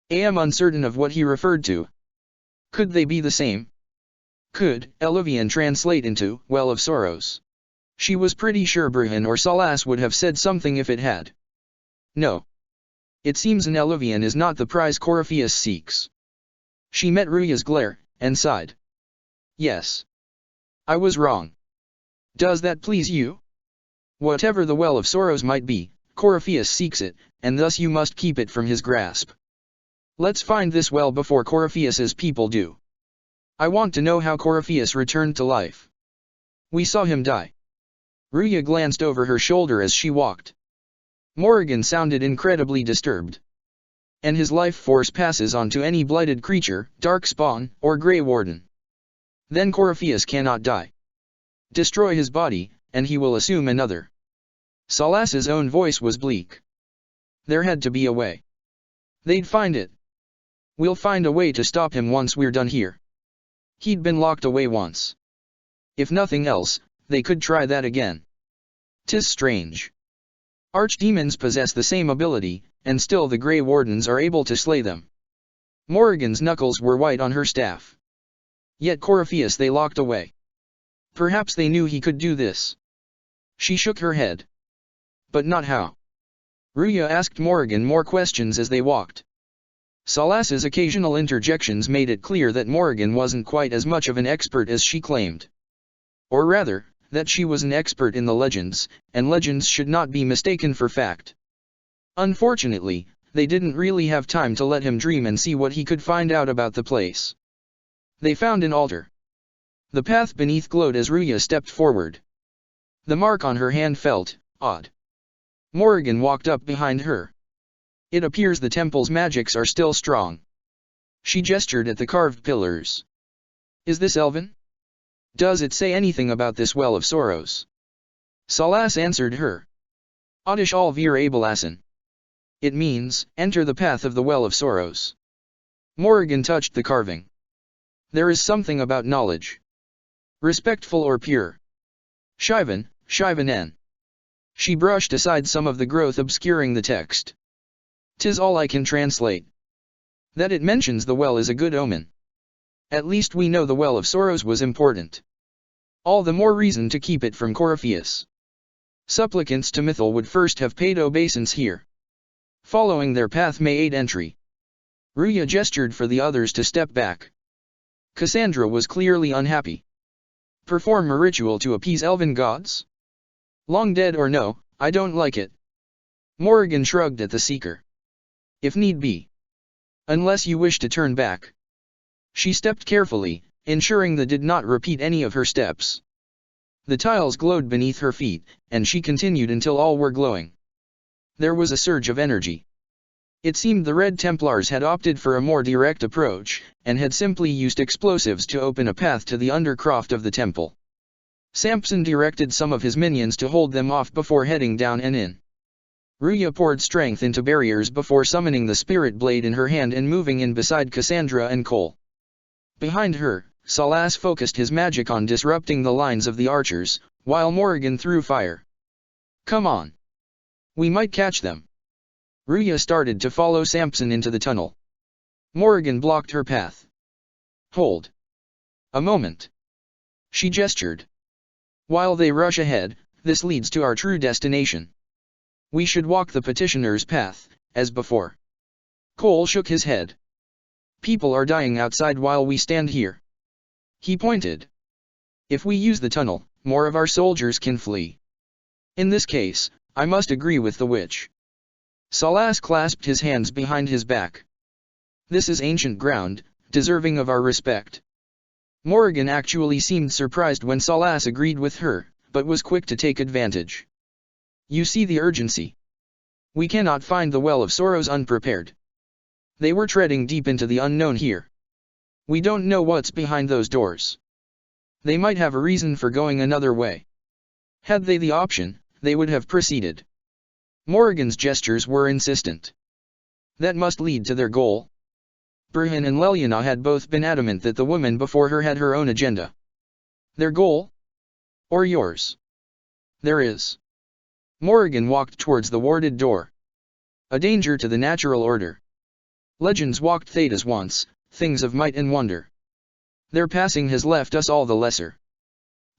I am uncertain of what he referred to. Could they be the same? Could Eluvian translate into Well of Sorrows? She was pretty sure Bruhan or Salas would have said something if it had. No. It seems an Eluvian is not the prize Corypheus seeks. She met Ruya's glare, and sighed. Yes. I was wrong. Does that please you? Whatever the Well of Sorrows might be, Corypheus seeks it, and thus you must keep it from his grasp. Let's find this well before Corypheus's people do. I want to know how Corypheus returned to life. We saw him die. Ruya glanced over her shoulder as she walked. Morrigan sounded incredibly disturbed. And his life force passes on to any blighted creature, darkspawn, or Grey Warden. Then Corypheus cannot die. Destroy his body, and he will assume another. Salas's own voice was bleak. There had to be a way. They'd find it. We'll find a way to stop him once we're done here. He'd been locked away once. If nothing else, they could try that again. 'Tis strange. Archdemons possess the same ability, and still the Grey Wardens are able to slay them. Morrigan's knuckles were white on her staff. Yet Corypheus they locked away. Perhaps they knew he could do this. She shook her head. But not how. Ruya asked Morrigan more questions as they walked. Salas's occasional interjections made it clear that Morrigan wasn't quite as much of an expert as she claimed. Or rather, that she was an expert in the legends, and legends should not be mistaken for fact. Unfortunately, they didn't really have time to let him dream and see what he could find out about the place. They found an altar. The path beneath glowed as Ruya stepped forward. The mark on her hand felt odd. Morrigan walked up behind her. It appears the temple's magics are still strong. She gestured at the carved pillars. Is this Elven? Does it say anything about this Well of Sorrows? Salas answered her. Adish al-Vir Abelasan. It means, enter the path of the Well of Sorrows. Morrigan touched the carving. There is something about knowledge. Respectful or pure. Shivan. She brushed aside some of the growth obscuring the text. 'Tis all I can translate. That it mentions the well is a good omen. At least we know the Well of Sorrows was important. All the more reason to keep it from Corypheus. Supplicants to Mythil would first have paid obeisance here. Following their path may aid entry. Ruya gestured for the others to step back. Cassandra was clearly unhappy. Perform a ritual to appease elven gods? Long dead or no, I don't like it. Morrigan shrugged at the seeker. If need be. Unless you wish to turn back. She stepped carefully, ensuring that did not repeat any of her steps. The tiles glowed beneath her feet, and she continued until all were glowing. There was a surge of energy. It seemed the Red Templars had opted for a more direct approach, and had simply used explosives to open a path to the undercroft of the temple. Samson directed some of his minions to hold them off before heading down and in. Ruya poured strength into barriers before summoning the spirit blade in her hand and moving in beside Cassandra and Cole. Behind her, Salas focused his magic on disrupting the lines of the archers, while Morrigan threw fire. Come on. We might catch them. Ruya started to follow Samson into the tunnel. Morrigan blocked her path. Hold. A moment. She gestured. While they rush ahead, this leads to our true destination. We should walk the petitioner's path, as before. Cole shook his head. People are dying outside while we stand here. He pointed. If we use the tunnel, more of our soldiers can flee. In this case, I must agree with the witch. Salas clasped his hands behind his back. This is ancient ground, deserving of our respect. Morrigan actually seemed surprised when Salas agreed with her, but was quick to take advantage. You see the urgency. We cannot find the Well of Sorrows unprepared. They were treading deep into the unknown here. We don't know what's behind those doors. They might have a reason for going another way. Had they the option, they would have proceeded. Morrigan's gestures were insistent. That must lead to their goal. Burhan and Leliana had both been adamant that the woman before her had her own agenda. Their goal? Or yours? There is. Morrigan walked towards the warded door. A danger to the natural order. Legends walked Thedas once, things of might and wonder. Their passing has left us all the lesser.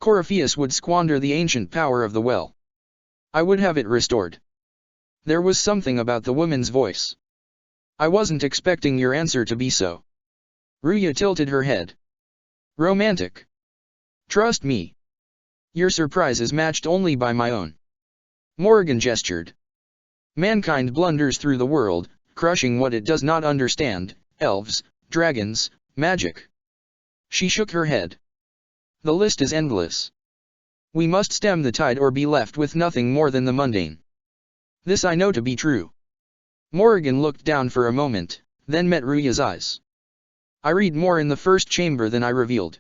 Corypheus would squander the ancient power of the well. I would have it restored. There was something about the woman's voice. I wasn't expecting your answer to be so. Ruya tilted her head. Romantic. Trust me. Your surprise is matched only by my own. Morrigan gestured. Mankind blunders through the world, crushing what it does not understand, elves, dragons, magic. She shook her head. The list is endless. We must stem the tide or be left with nothing more than the mundane. This I know to be true. Morrigan looked down for a moment, then met Ruya's eyes. I read more in the first chamber than I revealed.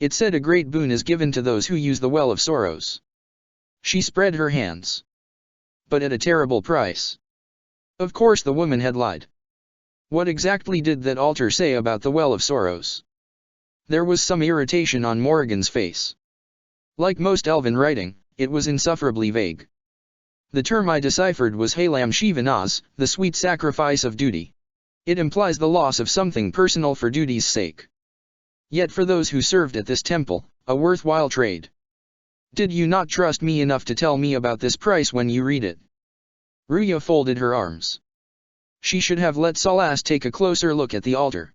It said a great boon is given to those who use the Well of Sorrows. She spread her hands. But at a terrible price. Of course the woman had lied. What exactly did that altar say about the Well of Sorrows? There was some irritation on Morrigan's face. Like most elven writing, it was insufferably vague. The term I deciphered was Halam Shivanaz, the sweet sacrifice of duty. It implies the loss of something personal for duty's sake. Yet for those who served at this temple, a worthwhile trade. Did you not trust me enough to tell me about this price when you read it? Ruya folded her arms. She should have let Salas take a closer look at the altar.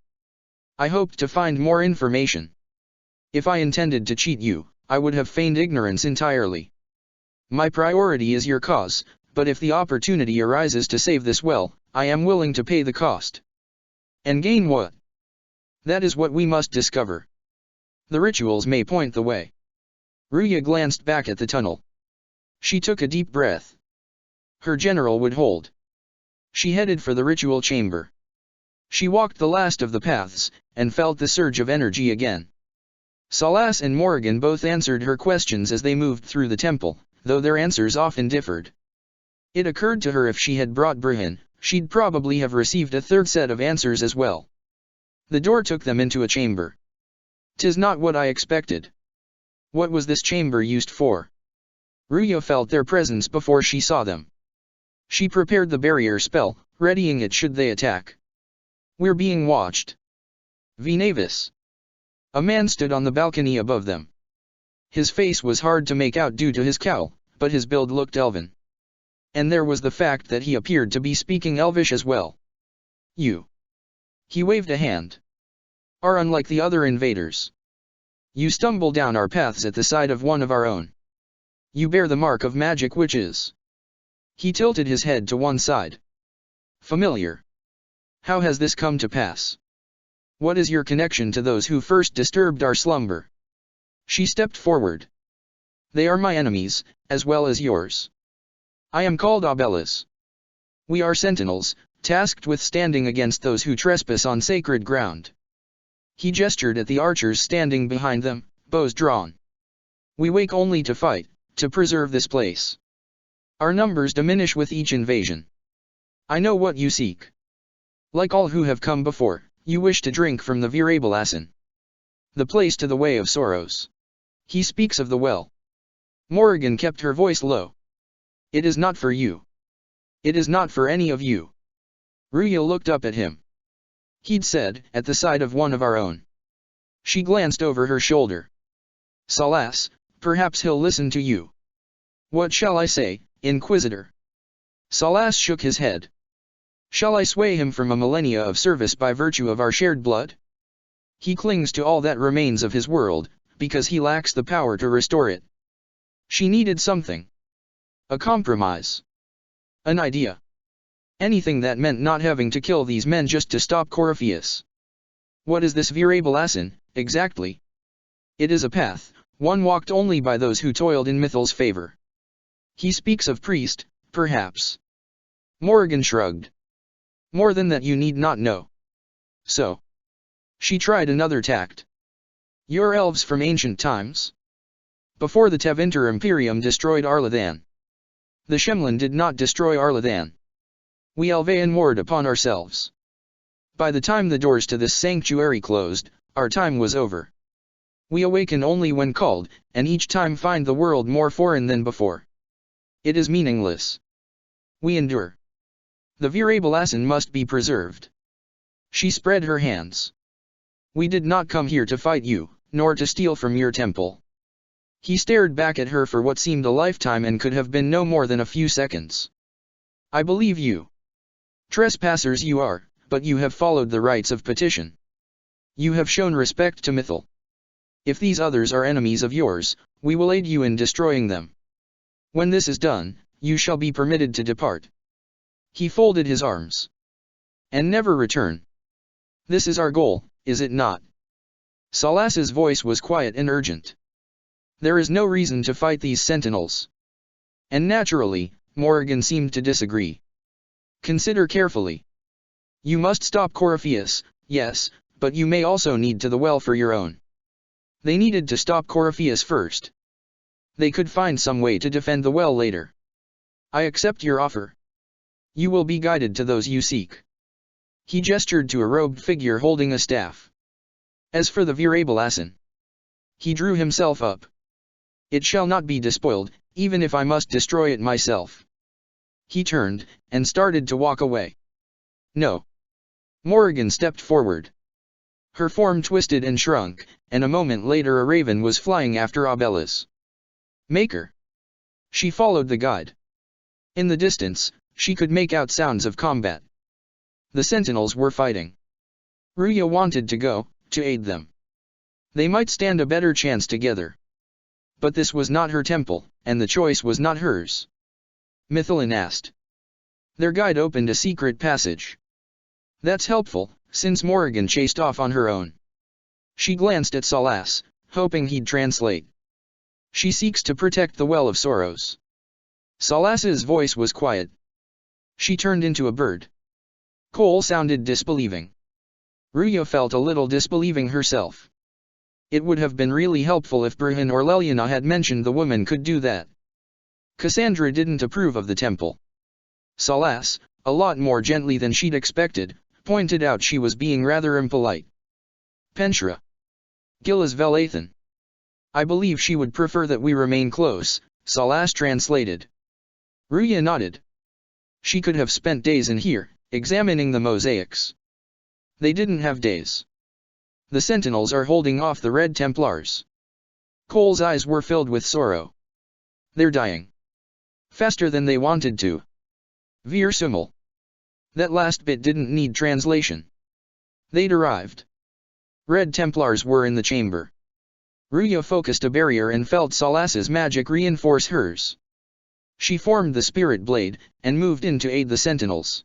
I hoped to find more information. If I intended to cheat you, I would have feigned ignorance entirely. My priority is your cause, but if the opportunity arises to save this well, I am willing to pay the cost. And gain what? That is what we must discover. The rituals may point the way. Ruya glanced back at the tunnel. She took a deep breath. Her general would hold. She headed for the ritual chamber. She walked the last of the paths, and felt the surge of energy again. Salas and Morrigan both answered her questions as they moved through the temple, though their answers often differed. It occurred to her if she had brought Bruhin, she'd probably have received a third set of answers as well. The door took them into a chamber. "'Tis not what I expected." What was this chamber used for? Ruya felt their presence before she saw them. She prepared the barrier spell, readying it should they attack. "We're being watched." Venavis. A man stood on the balcony above them. His face was hard to make out due to his cowl, but his build looked elven. And there was the fact that he appeared to be speaking Elvish as well. "You." He waved a hand. "Are unlike the other invaders. You stumble down our paths at the side of one of our own. You bear the mark of magic witches." He tilted his head to one side. "Familiar. How has this come to pass? What is your connection to those who first disturbed our slumber?" She stepped forward. "They are my enemies, as well as yours. I am called Abelas. We are sentinels, tasked with standing against those who trespass on sacred ground." He gestured at the archers standing behind them, bows drawn. "We wake only to fight, to preserve this place. Our numbers diminish with each invasion. I know what you seek. Like all who have come before, you wish to drink from the Virabalasin. The place to the way of sorrows. He speaks of the well." Morrigan kept her voice low. "It is not for you. It is not for any of you." Ruya looked up at him. He'd said, "At the side of one of our own." She glanced over her shoulder. "Salas, perhaps he'll listen to you." "What shall I say, Inquisitor?" Salas shook his head. "Shall I sway him from a millennia of service by virtue of our shared blood? He clings to all that remains of his world, because he lacks the power to restore it." She needed something. A compromise. An idea. Anything that meant not having to kill these men just to stop Corypheus. "What is this Virabalasin, exactly?" "It is a path, one walked only by those who toiled in Mithel's favor." "He speaks of priest, perhaps." Morrigan shrugged. "More than that you need not know." "So?" She tried another tact. "You're elves from ancient times?" "Before the Tevinter Imperium destroyed Arlathan." "The Shemlin did not destroy Arlathan. We Elvaean warred upon ourselves. By the time the doors to this sanctuary closed, our time was over. We awaken only when called, and each time find the world more foreign than before. It is meaningless. We endure. The Virabalasin must be preserved." She spread her hands. "We did not come here to fight you, nor to steal from your temple." He stared back at her for what seemed a lifetime and could have been no more than a few seconds. "I believe you. Trespassers you are, but you have followed the rites of petition. You have shown respect to Mithil. If these others are enemies of yours, we will aid you in destroying them. When this is done, you shall be permitted to depart." He folded his arms. "And never return. This is our goal, is it not?" Salas's voice was quiet and urgent. "There is no reason to fight these sentinels." And naturally, Morrigan seemed to disagree. "Consider carefully. You must stop Corypheus, yes, but you may also need to the well for your own." They needed to stop Corypheus first. They could find some way to defend the well later. "I accept your offer. You will be guided to those you seek." He gestured to a robed figure holding a staff. "As for the Virabalasin," he drew himself up, "it shall not be despoiled, even if I must destroy it myself." He turned, and started to walk away. "No." Morrigan stepped forward. Her form twisted and shrunk, and a moment later a raven was flying after Abelas. "Maker." She followed the guide. In the distance, she could make out sounds of combat. The sentinels were fighting. Ruya wanted to go, to aid them. They might stand a better chance together. But this was not her temple, and the choice was not hers. Mithilin asked. Their guide opened a secret passage. "That's helpful, since Morrigan chased off on her own." She glanced at Salas, hoping he'd translate. "She seeks to protect the Well of Sorrows." Salas's voice was quiet. She turned into a bird. Cole sounded disbelieving. Ruya felt a little disbelieving herself. It would have been really helpful if Bruhin or Leliana had mentioned the woman could do that. Cassandra didn't approve of the temple. Salas, a lot more gently than she'd expected, pointed out she was being rather impolite. Penshra. Gillas Velathan. I believe she would prefer that we remain close, Salas translated. Ruya nodded. She could have spent days in here, examining the mosaics. They didn't have days. The sentinels are holding off the Red Templars. Cole's eyes were filled with sorrow. They're dying. Faster than they wanted to. Vir Sumul. That last bit didn't need translation. They'd arrived. Red Templars were in the chamber. Ruya focused a barrier and felt Salas's magic reinforce hers. She formed the spirit blade, and moved in to aid the sentinels.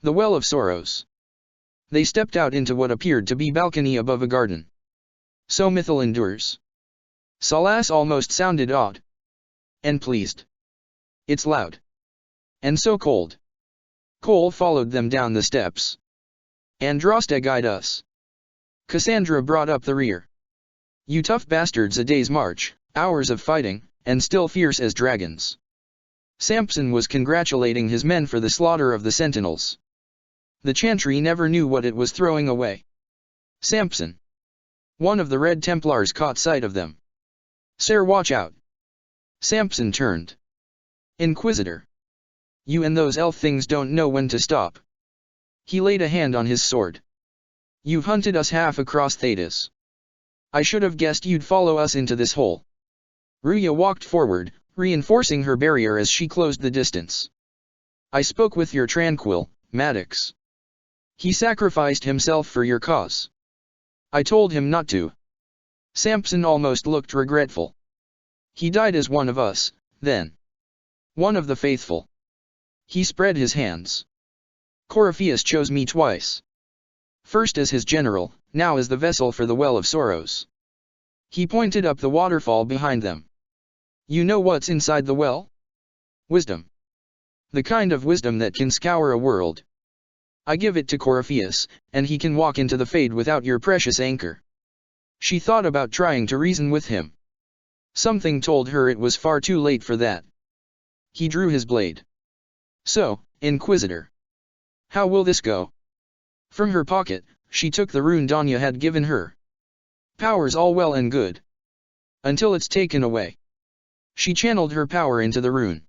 The Well of Sorrows. They stepped out into what appeared to be balcony above a garden. So Mythal endures. Salas almost sounded awed. And pleased. It's loud. And so cold. Cole followed them down the steps. Andraste guide us. Cassandra brought up the rear. You tough bastards, a day's march, hours of fighting, and still fierce as dragons. Samson was congratulating his men for the slaughter of the sentinels. The chantry never knew what it was throwing away. Samson. One of the Red Templars caught sight of them. Sir, watch out. Samson turned. Inquisitor. You and those elf things don't know when to stop. He laid a hand on his sword. You've hunted us half across Thedas. I should have guessed you'd follow us into this hole. Ruya walked forward, reinforcing her barrier as she closed the distance. I spoke with your tranquil, Maddox. He sacrificed himself for your cause. I told him not to. Samson almost looked regretful. He died as one of us, then. One of the faithful. He spread his hands. Corypheus chose me twice. First as his general, now as the vessel for the Well of Sorrows. He pointed up the waterfall behind them. You know what's inside the well? Wisdom. The kind of wisdom that can scour a world. I give it to Corypheus, and he can walk into the Fade without your precious anchor. She thought about trying to reason with him. Something told her it was far too late for that. He drew his blade. So, Inquisitor. How will this go? From her pocket, she took the rune Danya had given her. Power's all well and good. Until it's taken away. She channeled her power into the rune.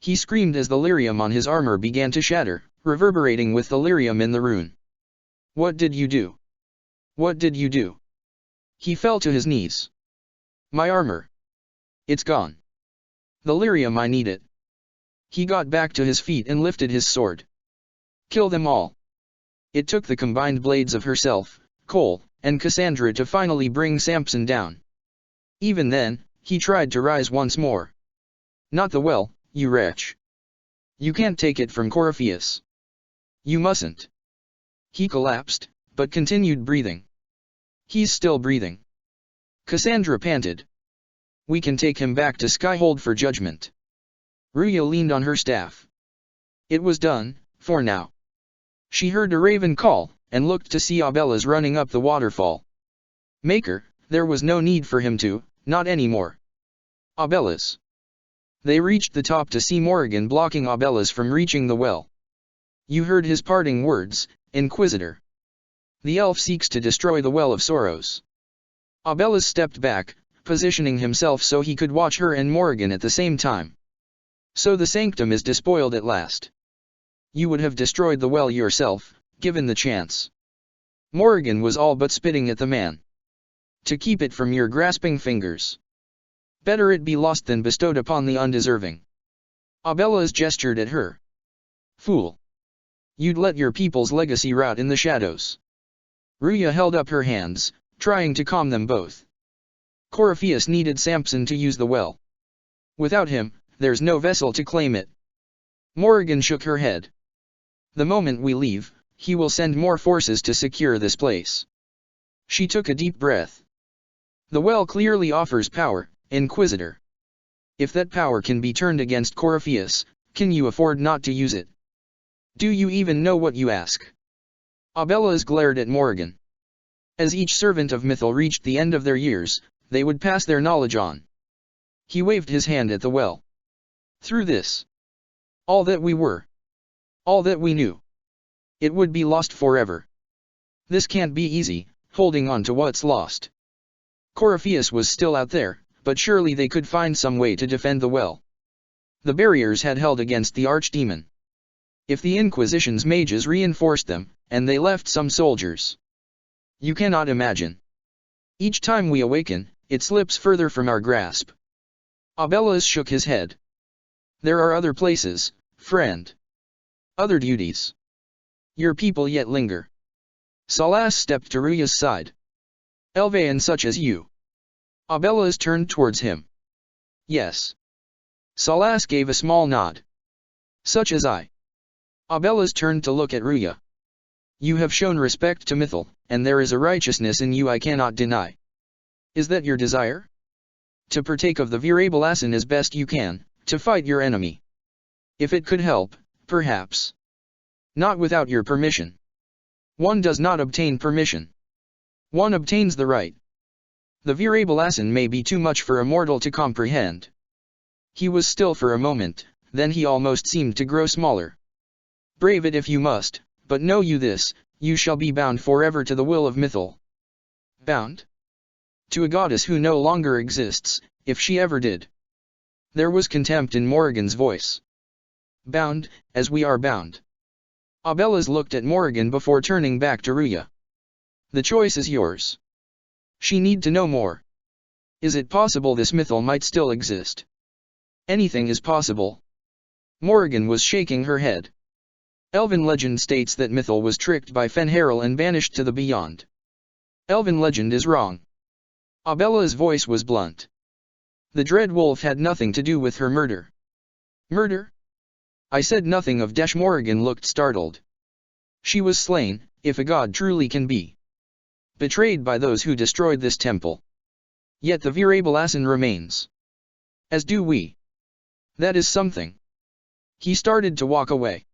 He screamed as the lyrium on his armor began to shatter, reverberating with the lyrium in the rune. What did you do? What did you do? He fell to his knees. My armor. It's gone. The lyrium, I need it. He got back to his feet and lifted his sword. Kill them all. It took the combined blades of herself, Cole, and Cassandra to finally bring Samson down. Even then, he tried to rise once more. Not the well, you wretch. You can't take it from Corypheus. You mustn't. He collapsed, but continued breathing. He's still breathing. Cassandra panted. We can take him back to Skyhold for judgment. Ruya leaned on her staff. It was done, for now. She heard a raven call, and looked to see Abellas running up the waterfall. Maker, there was no need for him to, not anymore. Abellas. They reached the top to see Morrigan blocking Abellas from reaching the well. You heard his parting words, Inquisitor. The elf seeks to destroy the Well of Sorrows. Abellas stepped back, positioning himself so he could watch her and Morrigan at the same time. So the sanctum is despoiled at last. You would have destroyed the well yourself, given the chance. Morrigan was all but spitting at the man. To keep it from your grasping fingers. Better it be lost than bestowed upon the undeserving. Abellas gestured at her. Fool. You'd let your people's legacy rot in the shadows. Ruya held up her hands, trying to calm them both. Corypheus needed Samson to use the well. Without him, there's no vessel to claim it. Morrigan shook her head. The moment we leave, he will send more forces to secure this place. She took a deep breath. The well clearly offers power, Inquisitor. If that power can be turned against Corypheus, can you afford not to use it? Do you even know what you ask? Abellas glared at Morrigan. As each servant of Mythal reached the end of their years, they would pass their knowledge on. He waved his hand at the well. Through this, all that we were, all that we knew, it would be lost forever. This can't be easy, holding on to what's lost. Corypheus was still out there, but surely they could find some way to defend the well. The barriers had held against the archdemon. If the Inquisition's mages reinforced them, and they left some soldiers. You cannot imagine. Each time we awaken, it slips further from our grasp. Abellas shook his head. There are other places, friend. Other duties. Your people yet linger. Salas stepped to Ruya's side. Elvaean such as you. Abellas turned towards him. Yes. Salas gave a small nod. Such as I. Abellas turned to look at Ruya. You have shown respect to Mythal, and there is a righteousness in you I cannot deny. Is that your desire? To partake of the Virabalassin as best you can, to fight your enemy. If it could help, perhaps. Not without your permission. One does not obtain permission. One obtains the right. The Virabalassin may be too much for a mortal to comprehend. He was still for a moment, then he almost seemed to grow smaller. Brave it if you must, but know you this, you shall be bound forever to the will of Mythal. Bound? To a goddess who no longer exists, if she ever did. There was contempt in Morrigan's voice. Bound, as we are bound. Abellas looked at Morrigan before turning back to Ruya. The choice is yours. She need to know more. Is it possible this Mythal might still exist? Anything is possible. Morrigan was shaking her head. Elven legend states that Mythal was tricked by Fenharil and banished to the beyond. Elven legend is wrong. Abella's voice was blunt. The Dread Wolf had nothing to do with her murder. Murder? I said nothing of Desh. Morrigan looked startled. She was slain, if a god truly can be. Betrayed by those who destroyed this temple. Yet the Virabalassin remains. As do we. That is something. He started to walk away.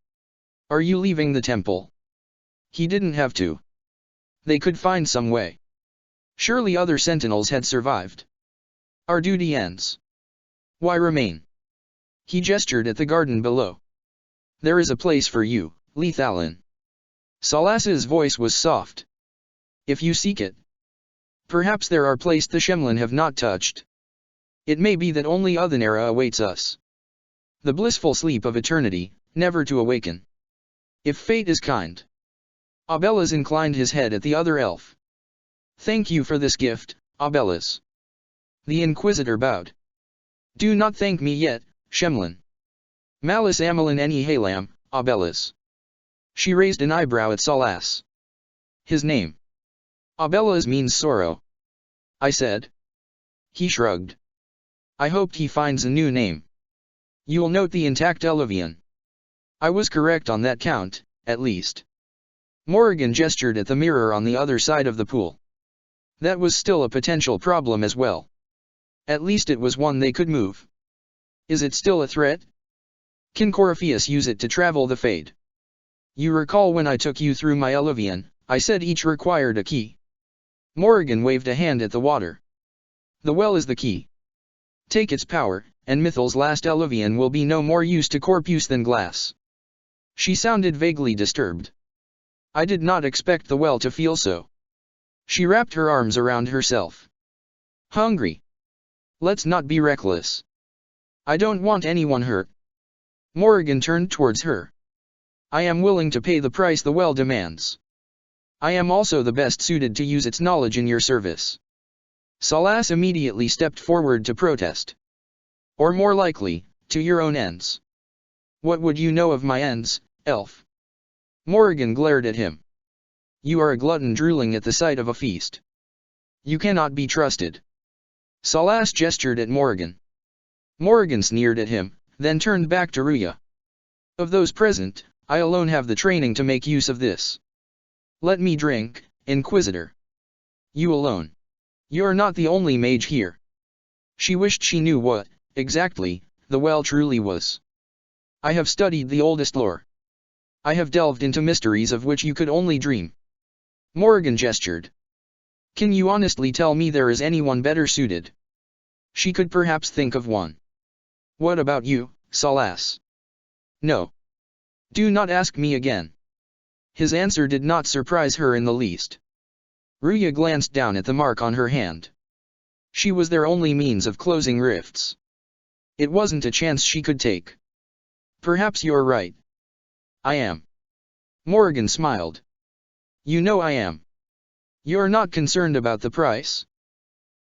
Are you leaving the temple? He didn't have to. They could find some way. Surely other sentinels had survived. Our duty ends. Why remain? He gestured at the garden below. There is a place for you, Lethalin. Salas's voice was soft. If you seek it. Perhaps there are places the Shemlin have not touched. It may be that only Othenera awaits us. The blissful sleep of eternity, never to awaken. If fate is kind. Abellas inclined his head at the other elf. Thank you for this gift, Abellas. The Inquisitor bowed. Do not thank me yet, Shemlin. Malus Amalin Eni Halam, Abellas. She raised an eyebrow at Salas. His name. Abellas means sorrow. I said. He shrugged. I hoped he finds a new name. You'll note the intact Eluvian. I was correct on that count, at least. Morrigan gestured at the mirror on the other side of the pool. That was still a potential problem as well. At least it was one they could move. Is it still a threat? Can Corypheus use it to travel the Fade? You recall when I took you through my Eluvian, I said each required a key. Morrigan waved a hand at the water. The well is the key. Take its power, and Mythal's last Eluvian will be no more use to Corpus than glass. She sounded vaguely disturbed. I did not expect the well to feel so. She wrapped her arms around herself. Hungry. Let's not be reckless. I don't want anyone hurt. Morrigan turned towards her. I am willing to pay the price the well demands. I am also the best suited to use its knowledge in your service. Salas immediately stepped forward to protest. Or more likely, to your own ends. What would you know of my ends, elf? Morrigan glared at him. You are a glutton drooling at the sight of a feast. You cannot be trusted. Salas gestured at Morrigan. Morrigan sneered at him, then turned back to Ruya. Of those present, I alone have the training to make use of this. Let me drink, Inquisitor. You alone. You're not the only mage here. She wished she knew what, exactly, the well truly was. I have studied the oldest lore. I have delved into mysteries of which you could only dream. Morrigan gestured. Can you honestly tell me there is anyone better suited? She could perhaps think of one. What about you, Salas. No. Do not ask me again. His answer did not surprise her in the least. Ruya glanced down at the mark on her hand. She was their only means of closing rifts. It wasn't a chance she could take. Perhaps you're right. I am. Morrigan smiled. You know I am. You're not concerned about the price?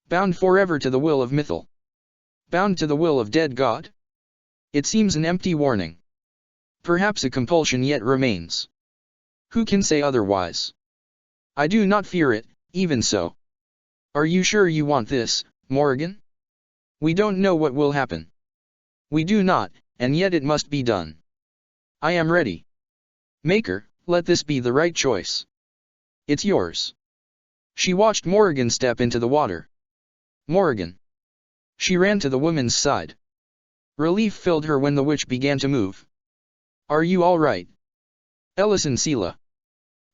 Bound forever to the will of Mythal. Bound to the will of dead God? It seems an empty warning. Perhaps a compulsion yet remains. Who can say otherwise? I do not fear it, even so. Are you sure you want this, Morrigan? We don't know what will happen. We do not, and yet it must be done. I am ready. Maker, let this be the right choice. It's yours. She watched Morrigan step into the water. Morrigan. She ran to the woman's side. Relief filled her when the witch began to move. Are you all right? Ellison Sela.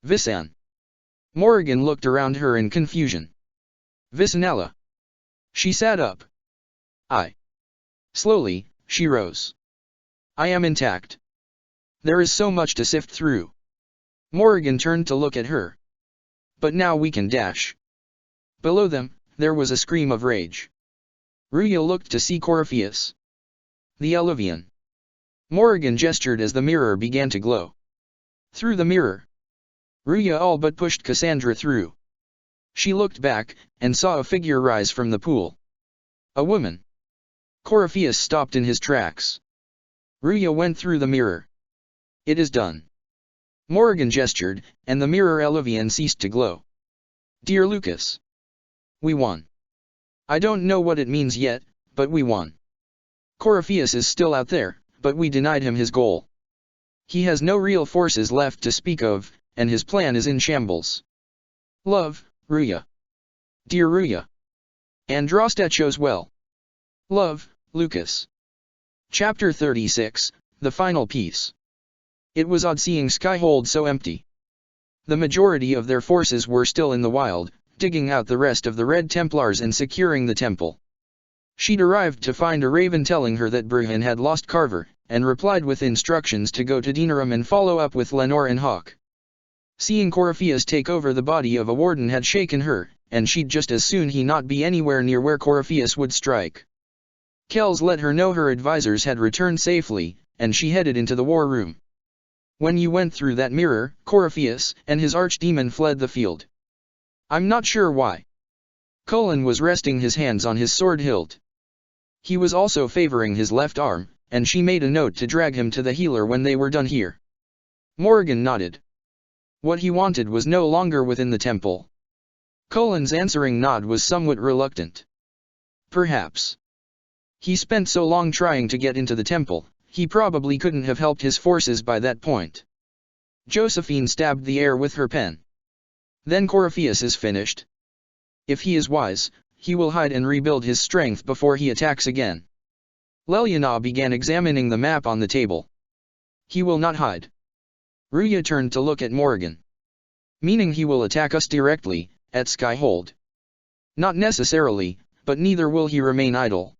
Visan. Morrigan looked around her in confusion. Visanella. She sat up. Slowly, she rose. I am intact. There is so much to sift through. Morrigan turned to look at her. But now we can dash. Below them, there was a scream of rage. Ruya looked to see Corypheus. The Eluvian. Morrigan gestured as the mirror began to glow. Through the mirror. Ruya all but pushed Cassandra through. She looked back, and saw a figure rise from the pool. A woman. Corypheus stopped in his tracks. Ruya went through the mirror. It is done. Morrigan gestured, and the mirror Eluvian ceased to glow. Dear Lucas. We won. I don't know what it means yet, but we won. Corypheus is still out there, but we denied him his goal. He has no real forces left to speak of, and his plan is in shambles. Love, Ruya. Dear Ruya. Andrastat chose well. Love, Lucas. Chapter 36, The Final Piece. It was odd seeing Skyhold so empty. The majority of their forces were still in the wild, digging out the rest of the Red Templars and securing the temple. She'd arrived to find a raven telling her that Bruhan had lost Carver, and replied with instructions to go to Dinarum and follow up with Lenore and Hawk. Seeing Corypheus take over the body of a warden had shaken her, and she'd just as soon he not be anywhere near where Corypheus would strike. Kells let her know her advisors had returned safely, and she headed into the war room. When you went through that mirror, Corypheus and his archdemon fled the field. I'm not sure why. Cullen was resting his hands on his sword hilt. He was also favoring his left arm, and she made a note to drag him to the healer when they were done here. Morrigan nodded. What he wanted was no longer within the temple. Cullen's answering nod was somewhat reluctant. Perhaps. He spent so long trying to get into the temple, he probably couldn't have helped his forces by that point. Josephine stabbed the air with her pen. Then Corypheus is finished. If he is wise, he will hide and rebuild his strength before he attacks again. Leliana began examining the map on the table. He will not hide. Ruya turned to look at Morrigan. Meaning he will attack us directly, at Skyhold. Not necessarily, but neither will he remain idle.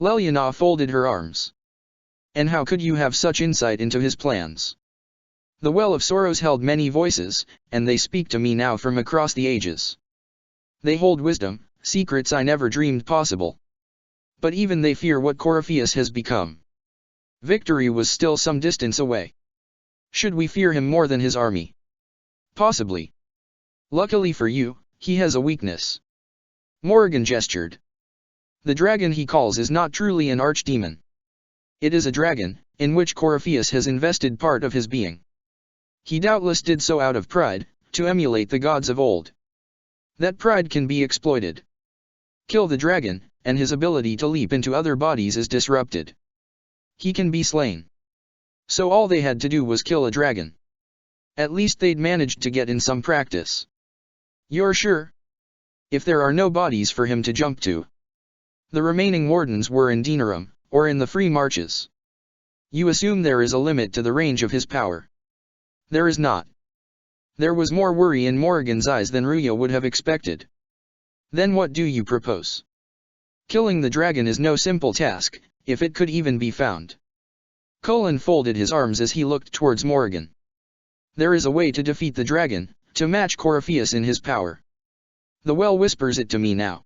Leliana folded her arms. And how could you have such insight into his plans? The Well of Sorrows held many voices, and they speak to me now from across the ages. They hold wisdom, secrets I never dreamed possible. But even they fear what Corypheus has become. Victory was still some distance away. Should we fear him more than his army? Possibly. Luckily for you, he has a weakness. Morrigan gestured. The dragon he calls is not truly an archdemon. It is a dragon, in which Corypheus has invested part of his being. He doubtless did so out of pride, to emulate the gods of old. That pride can be exploited. Kill the dragon, and his ability to leap into other bodies is disrupted. He can be slain. So all they had to do was kill a dragon. At least they'd managed to get in some practice. You're sure? If there are no bodies for him to jump to. The remaining wardens were in Dinarum, or in the Free Marches. You assume there is a limit to the range of his power. There is not. There was more worry in Morrigan's eyes than Ruya would have expected. Then what do you propose? Killing the dragon is no simple task, if it could even be found. Cullen folded his arms as he looked towards Morrigan. There is a way to defeat the dragon, to match Corypheus in his power. The well whispers it to me now.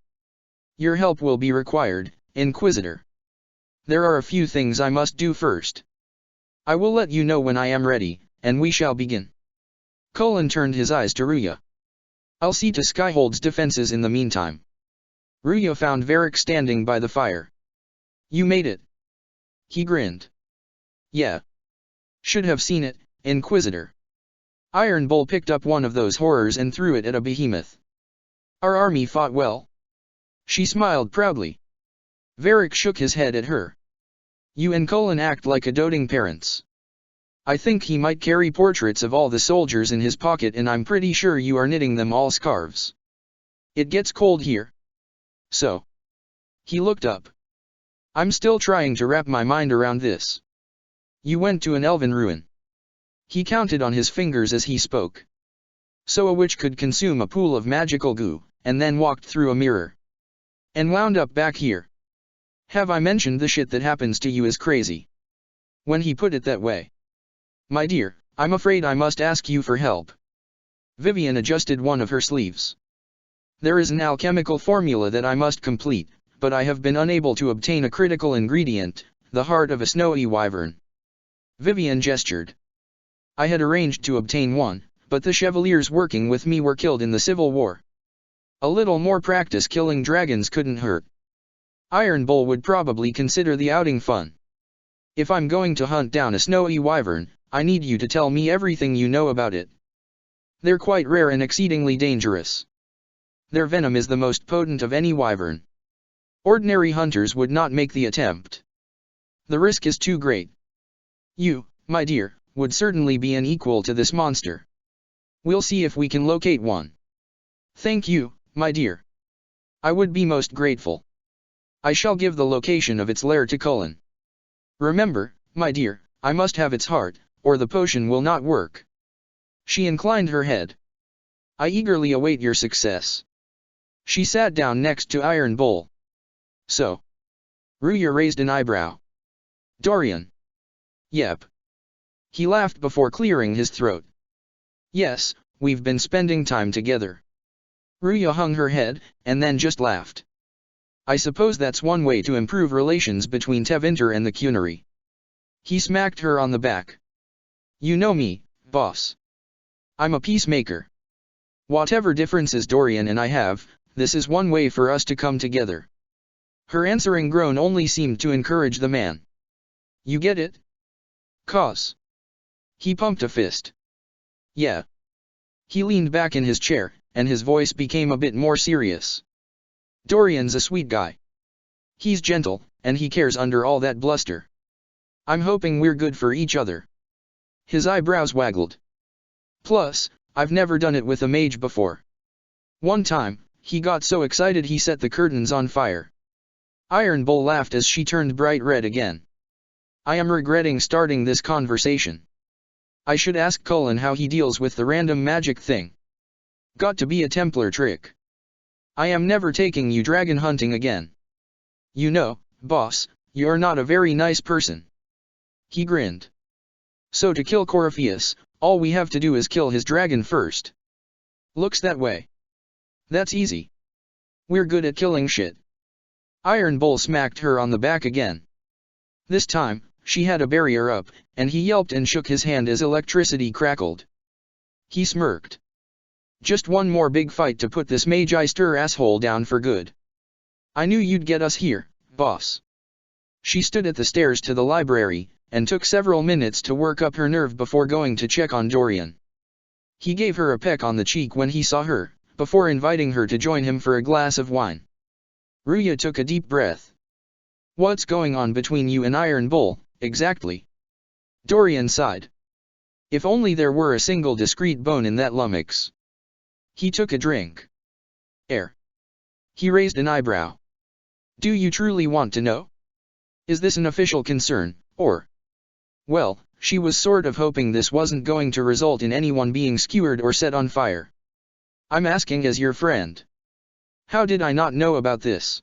Your help will be required, Inquisitor. There are a few things I must do first. I will let you know when I am ready, and we shall begin. Cullen turned his eyes to Ruya. I'll see to Skyhold's defenses in the meantime. Ruya found Varric standing by the fire. You made it. He grinned. Yeah. Should have seen it, Inquisitor. Iron Bull picked up one of those horrors and threw it at a behemoth. Our army fought well. She smiled proudly. Varric shook his head at her. You and Cullen act like a doting parents. I think he might carry portraits of all the soldiers in his pocket, and I'm pretty sure you are knitting them all scarves. It gets cold here. So. He looked up. I'm still trying to wrap my mind around this. You went to an elven ruin. He counted on his fingers as he spoke. So a witch could consume a pool of magical goo, and then walked through a mirror. And wound up back here. Have I mentioned the shit that happens to you is crazy? When he put it that way. My dear, I'm afraid I must ask you for help. Vivian adjusted one of her sleeves. There is an alchemical formula that I must complete, but I have been unable to obtain a critical ingredient, the heart of a snowy wyvern. Vivian gestured. I had arranged to obtain one, but the chevaliers working with me were killed in the Civil War. A little more practice killing dragons couldn't hurt. Iron Bull would probably consider the outing fun. If I'm going to hunt down a snowy wyvern, I need you to tell me everything you know about it. They're quite rare and exceedingly dangerous. Their venom is the most potent of any wyvern. Ordinary hunters would not make the attempt. The risk is too great. You, my dear, would certainly be an equal to this monster. We'll see if we can locate one. Thank you, my dear. I would be most grateful. I shall give the location of its lair to Cullen. Remember, my dear, I must have its heart, or the potion will not work. She inclined her head. I eagerly await your success. She sat down next to Iron Bull. So. Ruya raised an eyebrow. Dorian. Yep. He laughed before clearing his throat. Yes, we've been spending time together. Ruya hung her head, and then just laughed. I suppose that's one way to improve relations between Tevinter and the Cunnery. He smacked her on the back. You know me, boss. I'm a peacemaker. Whatever differences Dorian and I have, this is one way for us to come together. Her answering groan only seemed to encourage the man. You get it? Cause. He pumped a fist. Yeah. He leaned back in his chair, and his voice became a bit more serious. Dorian's a sweet guy. He's gentle, and he cares under all that bluster. I'm hoping we're good for each other. His eyebrows waggled. Plus, I've never done it with a mage before. One time, he got so excited he set the curtains on fire. Iron Bull laughed as she turned bright red again. I am regretting starting this conversation. I should ask Cullen how he deals with the random magic thing. Got to be a Templar trick. I am never taking you dragon hunting again. You know, boss, you're not a very nice person. He grinned. So to kill Corypheus, all we have to do is kill his dragon first. Looks that way. That's easy. We're good at killing shit. Iron Bull smacked her on the back again. This time, she had a barrier up, and he yelped and shook his hand as electricity crackled. He smirked. Just one more big fight to put this Magi-Stir asshole down for good. I knew you'd get us here, boss. She stood at the stairs to the library, and took several minutes to work up her nerve before going to check on Dorian. He gave her a peck on the cheek when he saw her, before inviting her to join him for a glass of wine. Ruya took a deep breath. What's going on between you and Iron Bull, exactly? Dorian sighed. If only there were a single discreet bone in that lummox. He took a drink. He raised an eyebrow. Do you truly want to know? Is this an official concern, or? Well, she was sort of hoping this wasn't going to result in anyone being skewered or set on fire. I'm asking as your friend. How did I not know about this?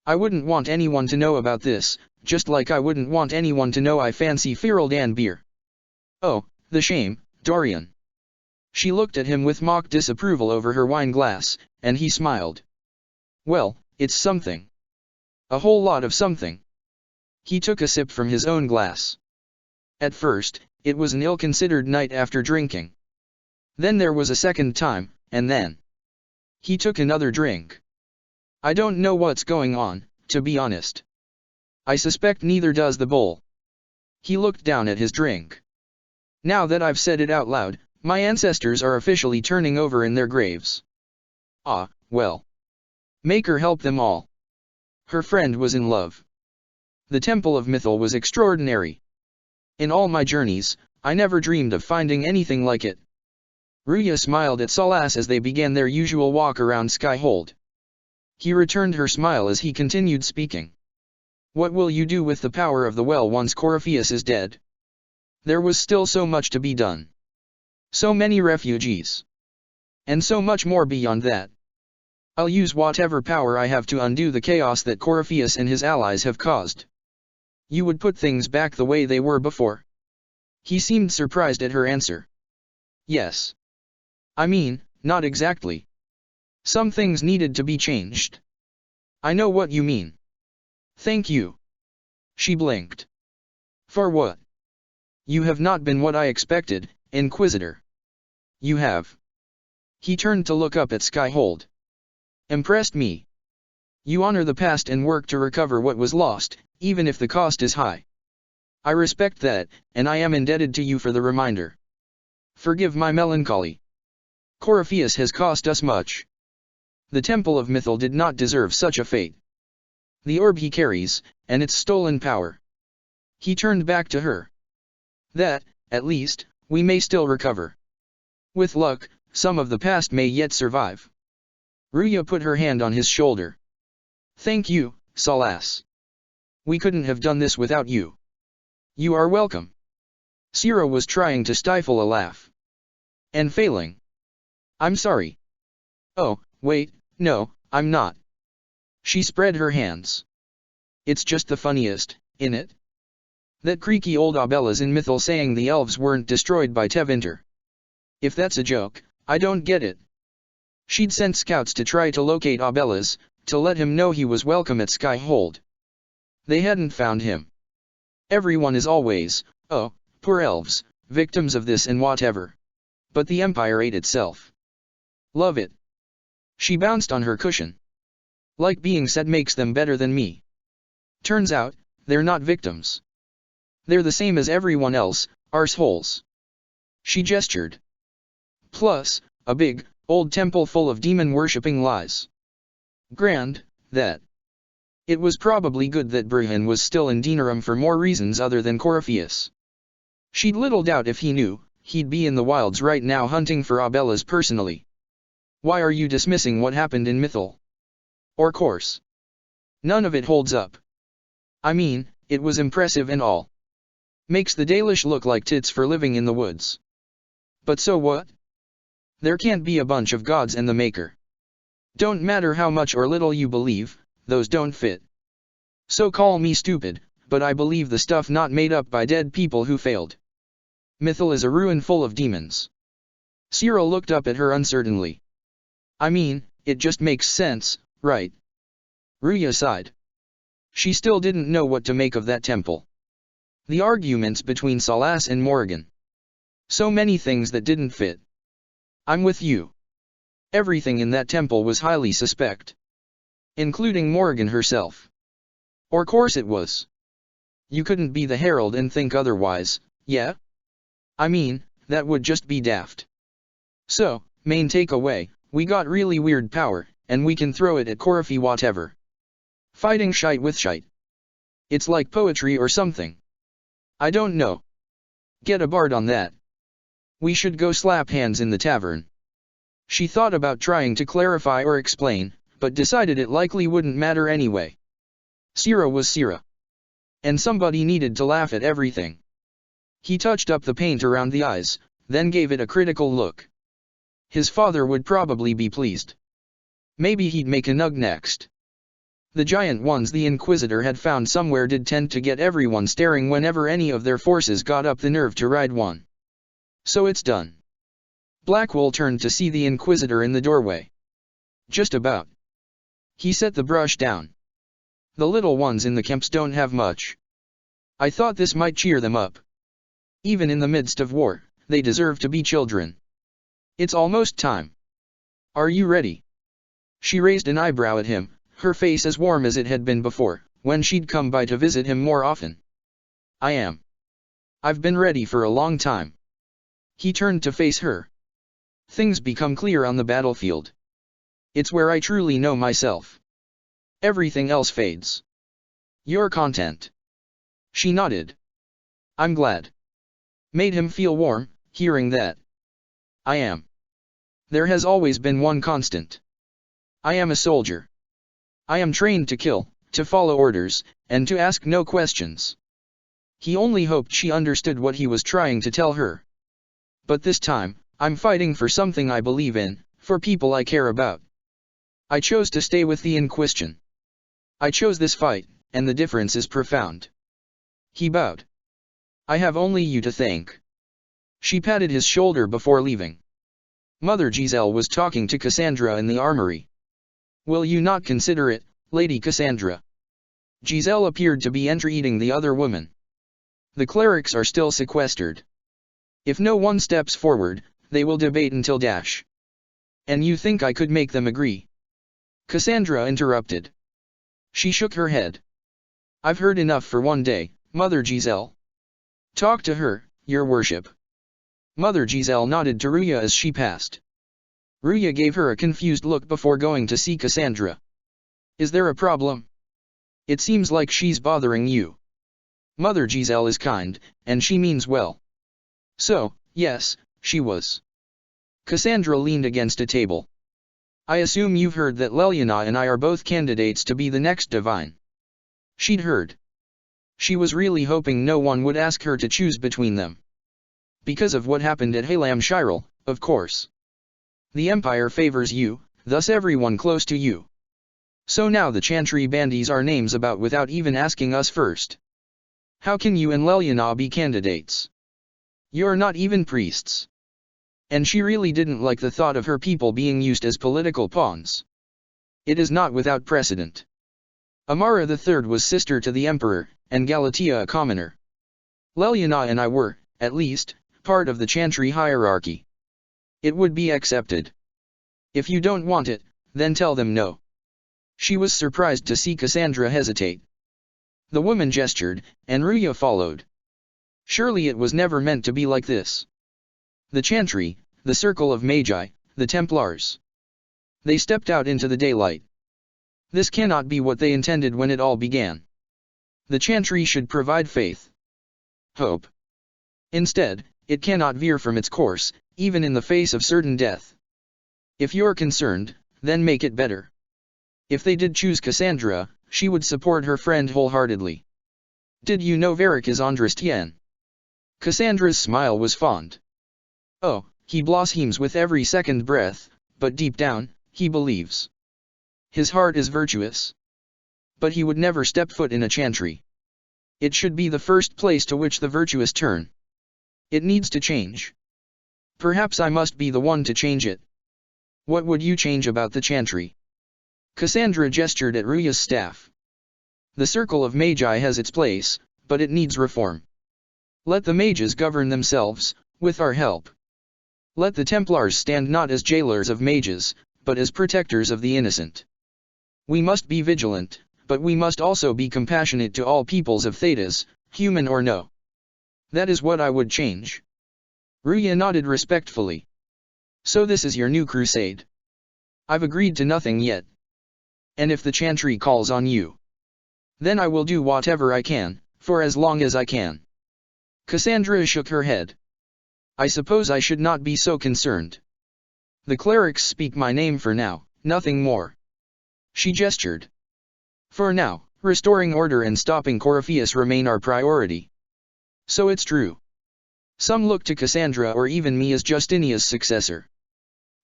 I wouldn't want anyone to know about this, just like I wouldn't want anyone to know I fancy Feraldan beer. Oh, the shame, Dorian. She looked at him with mock disapproval over her wine glass, and he smiled. Well, it's something. A whole lot of something. He took a sip from his own glass. At first, it was an ill-considered night after drinking. Then there was a second time, and then he took another drink. I don't know what's going on, to be honest. I suspect neither does the bull. He looked down at his drink. Now that I've said it out loud, my ancestors are officially turning over in their graves. Ah, well. Maker help them all. Her friend was in love. The Temple of Mythal was extraordinary. In all my journeys, I never dreamed of finding anything like it. Ruya smiled at Salas as they began their usual walk around Skyhold. He returned her smile as he continued speaking. What will you do with the power of the well once Corypheus is dead? There was still so much to be done. So many refugees. And so much more beyond that. I'll use whatever power I have to undo the chaos that Corypheus and his allies have caused. You would put things back the way they were before? He seemed surprised at her answer. Yes. I mean, not exactly. Some things needed to be changed. I know what you mean. Thank you. She blinked. For what? You have not been what I expected, Inquisitor. You have. He turned to look up at Skyhold. Impressed me. You honor the past and work to recover what was lost, even if the cost is high. I respect that, and I am indebted to you for the reminder. Forgive my melancholy. Corypheus has cost us much. The Temple of Mythal did not deserve such a fate. The orb he carries, and its stolen power. He turned back to her. That, at least, we may still recover. With luck, some of the past may yet survive. Ruya put her hand on his shoulder. Thank you, Salas. We couldn't have done this without you. You are welcome. Sira was trying to stifle a laugh. And failing. I'm sorry. Oh, wait, no, I'm not. She spread her hands. It's just the funniest, innit? That creaky old Abella's in Mythal saying the elves weren't destroyed by Tevinter. If that's a joke, I don't get it. She'd sent scouts to try to locate Abella's, to let him know he was welcome at Skyhold. They hadn't found him. Everyone is always, oh, poor elves, victims of this and whatever. But the Empire ate itself. Love it. She bounced on her cushion. Like being said makes them better than me. Turns out, they're not victims. They're the same as everyone else, arseholes. She gestured. Plus, a big, old temple full of demon-worshipping lies. Grand, that. It was probably good that Brihan was still in Denerim for more reasons other than Corypheus. She'd little doubt if he knew, he'd be in the wilds right now hunting for Abella's personally. Why are you dismissing what happened in Mythal? Or course. None of it holds up. I mean, it was impressive and all. Makes the Dalish look like tits for living in the woods. But so what? There can't be a bunch of gods and the Maker. Don't matter how much or little you believe, those don't fit. So call me stupid, but I believe the stuff not made up by dead people who failed. Mythal is a ruin full of demons. Cyril looked up at her uncertainly. I mean, it just makes sense, right? Ruya sighed. She still didn't know what to make of that temple. The arguments between Salas and Morrigan. So many things that didn't fit. I'm with you. Everything in that temple was highly suspect. Including Morrigan herself. Or course it was. You couldn't be the Herald and think otherwise, yeah? I mean, that would just be daft. So, main takeaway, we got really weird power, and we can throw it at Corypheus whatever. Fighting shite with shite. It's like poetry or something. I don't know. Get a bard on that. We should go slap hands in the tavern. She thought about trying to clarify or explain, but decided it likely wouldn't matter anyway. Sira was Sira. And somebody needed to laugh at everything. He touched up the paint around the eyes, then gave it a critical look. His father would probably be pleased. Maybe he'd make a nug next. The giant ones the Inquisitor had found somewhere did tend to get everyone staring whenever any of their forces got up the nerve to ride one. So it's done. Blackwell turned to see the Inquisitor in the doorway. Just about. He set the brush down. The little ones in the camps don't have much. I thought this might cheer them up. Even in the midst of war, they deserve to be children. It's almost time. Are you ready? She raised an eyebrow at him, her face as warm as it had been before, when she'd come by to visit him more often. I am. I've been ready for a long time. He turned to face her. Things become clear on the battlefield. It's where I truly know myself. Everything else fades. You're content. She nodded. I'm glad. Made him feel warm, hearing that. I am. There has always been one constant. I am a soldier. I am trained to kill, to follow orders, and to ask no questions. He only hoped she understood what he was trying to tell her. But this time, I'm fighting for something I believe in, for people I care about. I chose to stay with the Inquisition. I chose this fight, and the difference is profound. He bowed. I have only you to thank. She patted his shoulder before leaving. Mother Giselle was talking to Cassandra in the armory. Will you not consider it, Lady Cassandra? Giselle appeared to be entreating the other woman. The clerics are still sequestered. If no one steps forward, they will debate until dash. And you think I could make them agree? Cassandra interrupted. She shook her head. I've heard enough for one day, Mother Giselle. Talk to her, your worship. Mother Giselle nodded to Ruya as she passed. Ruya gave her a confused look before going to see Cassandra. Is there a problem? It seems like she's bothering you. Mother Giselle is kind, and she means well. So, yes, she was. Cassandra leaned against a table. I assume you've heard that Leliana and I are both candidates to be the next divine. She'd heard. She was really hoping no one would ask her to choose between them. Because of what happened at Halam Shirel, of course. The Empire favors you, thus everyone close to you. So now the Chantry bandies our names about without even asking us first. How can you and Leliana be candidates? You're not even priests. And she really didn't like the thought of her people being used as political pawns. It is not without precedent. Amara III was sister to the Emperor, and Galatea a commoner. Leliana and I were, at least, part of the Chantry hierarchy. It would be accepted. If you don't want it, then tell them no. She was surprised to see Cassandra hesitate. The woman gestured, and Ruya followed. Surely it was never meant to be like this. The Chantry, the Circle of Magi, the Templars. They stepped out into the daylight. This cannot be what they intended when it all began. The Chantry should provide faith. Hope. Instead, it cannot veer from its course, even in the face of certain death. If you're concerned, then make it better. If they did choose Cassandra, she would support her friend wholeheartedly. Did you know Varric is Andrastian? Cassandra's smile was fond. Oh, he blasphemes with every second breath, but deep down, he believes. His heart is virtuous. But he would never step foot in a chantry. It should be the first place to which the virtuous turn. It needs to change. Perhaps I must be the one to change it. What would you change about the chantry? Cassandra gestured at Ruya's staff. The Circle of Magi has its place, but it needs reform. Let the mages govern themselves, with our help. Let the Templars stand not as jailers of mages, but as protectors of the innocent. We must be vigilant, but we must also be compassionate to all peoples of Thedas, human or no. That is what I would change. Ruya nodded respectfully. So this is your new crusade. I've agreed to nothing yet. And if the chantry calls on you, then I will do whatever I can, for as long as I can. Cassandra shook her head. I suppose I should not be so concerned. The clerics speak my name for now, nothing more. She gestured. For now, restoring order and stopping Coryphaeus remain our priority. So it's true. Some look to Cassandra or even me as Justinia's successor.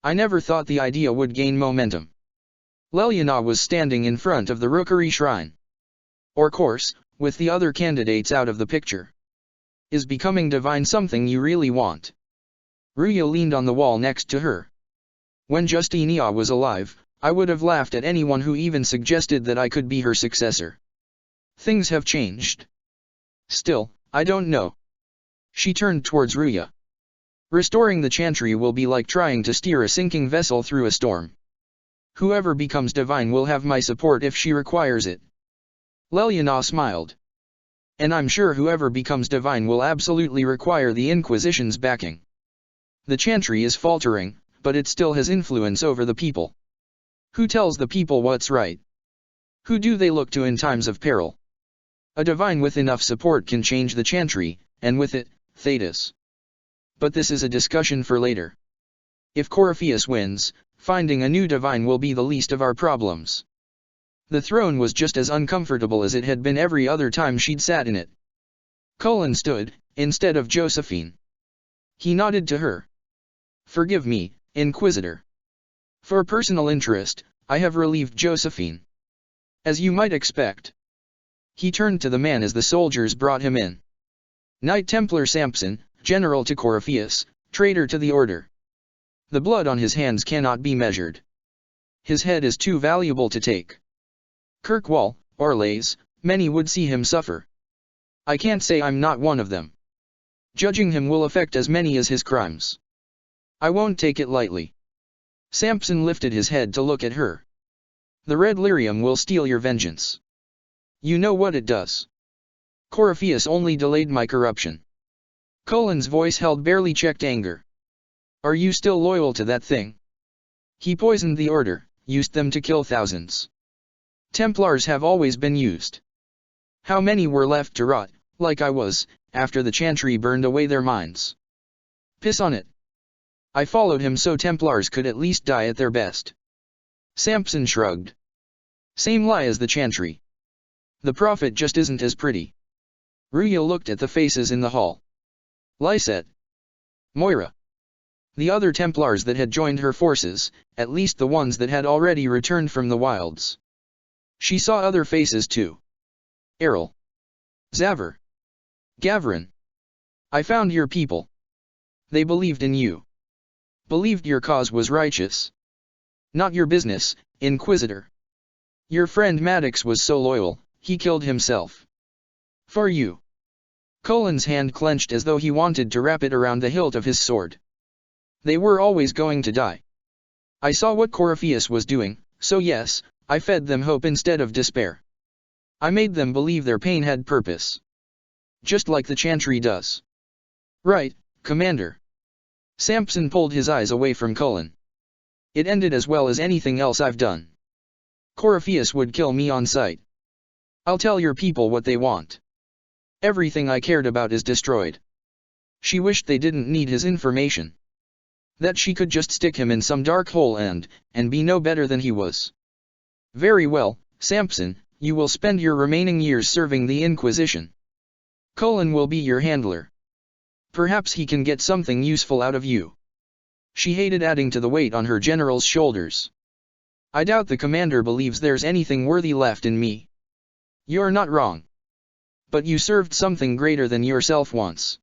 I never thought the idea would gain momentum. Lelyana was standing in front of the rookery shrine. Or course, with the other candidates out of the picture. Is becoming divine something you really want? Ruya leaned on the wall next to her. When Justinia was alive, I would have laughed at anyone who even suggested that I could be her successor. Things have changed. Still, I don't know. She turned towards Ruya. Restoring the chantry will be like trying to steer a sinking vessel through a storm. Whoever becomes divine will have my support if she requires it. Lelyana smiled. And I'm sure whoever becomes divine will absolutely require the Inquisition's backing. The chantry is faltering, but it still has influence over the people. Who tells the people what's right? Who do they look to in times of peril? A divine with enough support can change the chantry, and with it, Thetis. But this is a discussion for later. If Corypheus wins, finding a new divine will be the least of our problems. The throne was just as uncomfortable as it had been every other time she'd sat in it. Cullen stood, instead of Josephine. He nodded to her. Forgive me, Inquisitor. For personal interest, I have relieved Josephine. As you might expect. He turned to the man as the soldiers brought him in. Knight Templar Samson, General to Corypheus, traitor to the Order. The blood on his hands cannot be measured. His head is too valuable to take. Kirkwall, Orlays, many would see him suffer. I can't say I'm not one of them. Judging him will affect as many as his crimes. I won't take it lightly. Samson lifted his head to look at her. The red lyrium will steal your vengeance. You know what it does. Corypheus only delayed my corruption. Cullen's voice held barely checked anger. Are you still loyal to that thing? He poisoned the Order, used them to kill thousands. Templars have always been used. How many were left to rot, like I was, after the chantry burned away their minds? Piss on it. I followed him so Templars could at least die at their best. Samson shrugged. Same lie as the chantry. The prophet just isn't as pretty. Ruya looked at the faces in the hall. Lysette. Moira. The other Templars that had joined her forces, at least the ones that had already returned from the wilds. She saw other faces too. Errol. Xaver. Gavrin. I found your people. They believed in you. Believed your cause was righteous. Not your business, Inquisitor. Your friend Maddox was so loyal, he killed himself. For you. Cullen's hand clenched as though he wanted to wrap it around the hilt of his sword. They were always going to die. I saw what Corypheus was doing, so yes, I fed them hope instead of despair. I made them believe their pain had purpose. Just like the chantry does. Right, Commander. Samson pulled his eyes away from Cullen. It ended as well as anything else I've done. Corypheus would kill me on sight. I'll tell your people what they want. Everything I cared about is destroyed. She wished they didn't need his information. That she could just stick him in some dark hole and be no better than he was. Very well, Samson, you will spend your remaining years serving the Inquisition. Cullen will be your handler. Perhaps he can get something useful out of you. She hated adding to the weight on her general's shoulders. I doubt the commander believes there's anything worthy left in me. You're not wrong. But you served something greater than yourself once.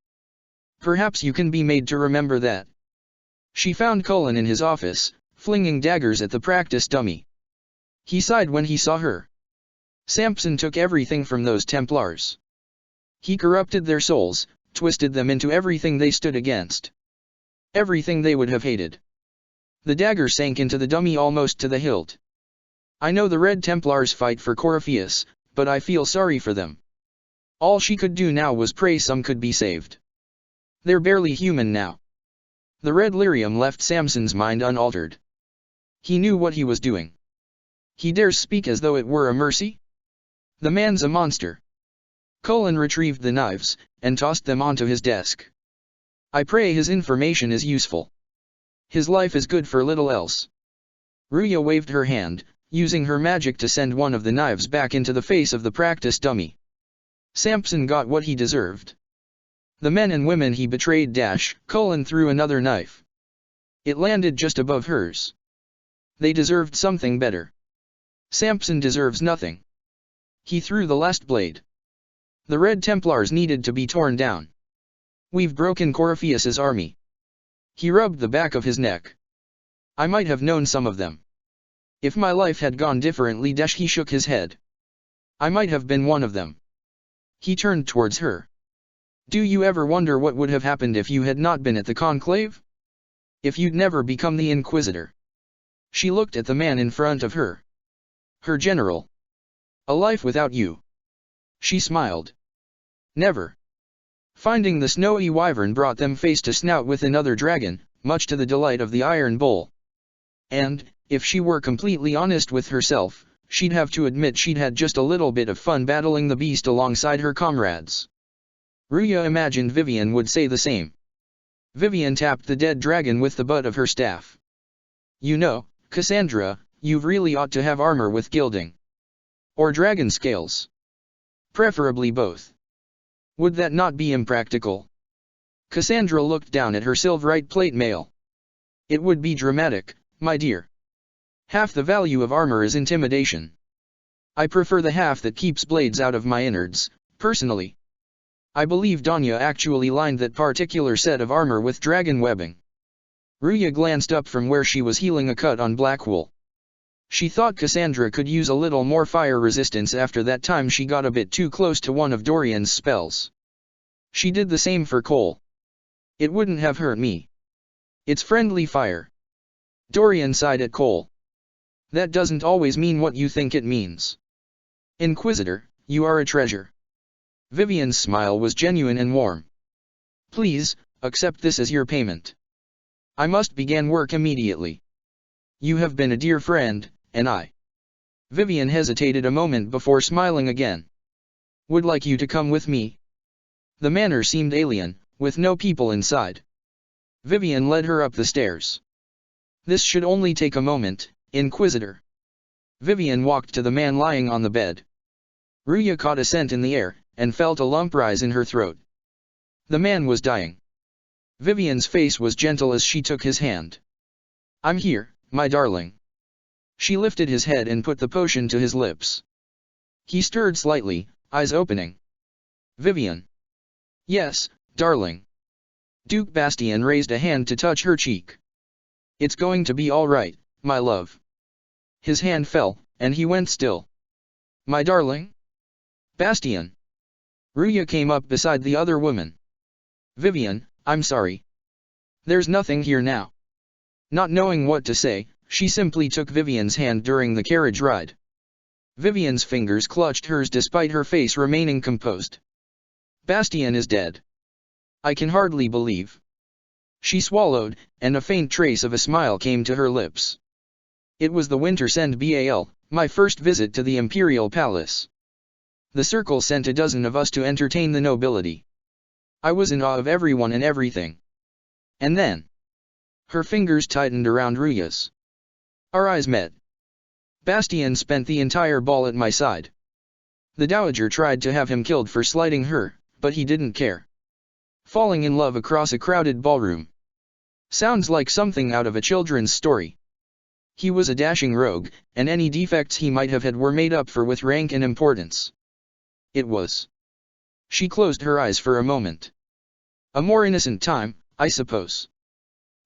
Perhaps you can be made to remember that. She found Cullen in his office, flinging daggers at the practice dummy. He sighed when he saw her. Samson took everything from those Templars. He corrupted their souls, twisted them into everything they stood against. Everything they would have hated. The dagger sank into the dummy almost to the hilt. I know the Red Templars fight for Corypheus, but I feel sorry for them. All she could do now was pray some could be saved. They're barely human now. The red lyrium left Samson's mind unaltered. He knew what he was doing. He dares speak as though it were a mercy? The man's a monster. Cullen retrieved the knives, and tossed them onto his desk. I pray his information is useful. His life is good for little else. Ruya waved her hand, using her magic to send one of the knives back into the face of the practice dummy. Samson got what he deserved. The men and women he betrayed Cullen threw another knife. It landed just above hers. They deserved something better. Samson deserves nothing. He threw the last blade. The Red Templars needed to be torn down. We've broken Corypheus's army. He rubbed the back of his neck. I might have known some of them. If my life had gone differently. He shook his head. I might have been one of them. He turned towards her. Do you ever wonder what would have happened if you had not been at the conclave? If you'd never become the Inquisitor? She looked at the man in front of her. Her general. A life without you. She smiled. Never. Finding the snowy wyvern brought them face to snout with another dragon, much to the delight of the Iron Bull. And, if she were completely honest with herself, she'd have to admit she'd had just a little bit of fun battling the beast alongside her comrades. Ruya imagined Vivian would say the same. Vivian tapped the dead dragon with the butt of her staff. You know, Cassandra, you really ought to have armor with gilding. Or dragon scales. Preferably both. Would that not be impractical? Cassandra looked down at her silverite plate mail. It would be dramatic, my dear. Half the value of armor is intimidation. I prefer the half that keeps blades out of my innards, personally. I believe Danya actually lined that particular set of armor with dragon webbing. Ruya glanced up from where she was healing a cut on Blackwool. She thought Cassandra could use a little more fire resistance after that time she got a bit too close to one of Dorian's spells. She did the same for Cole. It wouldn't have hurt me. It's friendly fire. Dorian sighed at Cole. That doesn't always mean what you think it means. Inquisitor, you are a treasure. Vivian's smile was genuine and warm. Please, accept this as your payment. I must begin work immediately. You have been a dear friend, and I. Vivian hesitated a moment before smiling again. Would like you to come with me? The manor seemed alien, with no people inside. Vivian led her up the stairs. This should only take a moment, Inquisitor. Vivian walked to the man lying on the bed. Ruya caught a scent in the air, and felt a lump rise in her throat. The man was dying. Vivian's face was gentle as she took his hand. I'm here, my darling. She lifted his head and put the potion to his lips. He stirred slightly, eyes opening. Vivian. Yes, darling. Duke Bastien raised a hand to touch her cheek. It's going to be all right, my love. His hand fell, and he went still. My darling? Bastien. Ruya came up beside the other woman. Vivian, I'm sorry. There's nothing here now. Not knowing what to say, she simply took Vivian's hand during the carriage ride. Vivian's fingers clutched hers despite her face remaining composed. Bastien is dead. I can hardly believe. She swallowed, and a faint trace of a smile came to her lips. It was the winter send Bal, my first visit to the Imperial Palace. The circle sent a dozen of us to entertain the nobility. I was in awe of everyone and everything. And then. Her fingers tightened around Ruya's. Our eyes met. Bastien spent the entire ball at my side. The dowager tried to have him killed for slighting her, but he didn't care. Falling in love across a crowded ballroom. Sounds like something out of a children's story. He was a dashing rogue, and any defects he might have had were made up for with rank and importance. It was. She closed her eyes for a moment. A more innocent time, I suppose.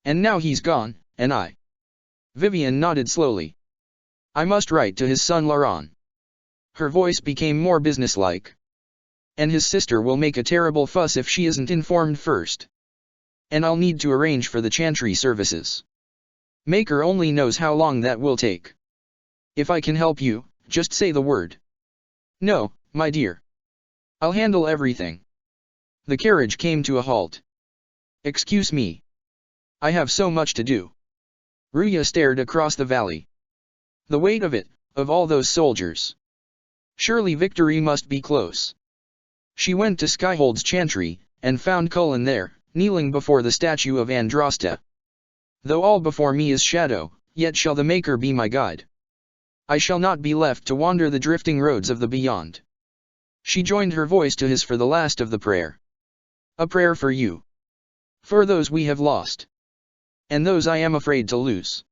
And now he's gone, and I. Vivian nodded slowly. I must write to his son Laurent. Her voice became more businesslike. And his sister will make a terrible fuss if she isn't informed first. And I'll need to arrange for the chantry services. Maker only knows how long that will take. If I can help you, just say the word. No, my dear. I'll handle everything. The carriage came to a halt. Excuse me. I have so much to do. Ruya stared across the valley. The weight of it, of all those soldiers. Surely victory must be close. She went to Skyhold's chantry, and found Cullen there, kneeling before the statue of Andraste. Though all before me is shadow, yet shall the Maker be my guide. I shall not be left to wander the drifting roads of the beyond. She joined her voice to his for the last of the prayer. A prayer for you. For those we have lost. And those I am afraid to lose.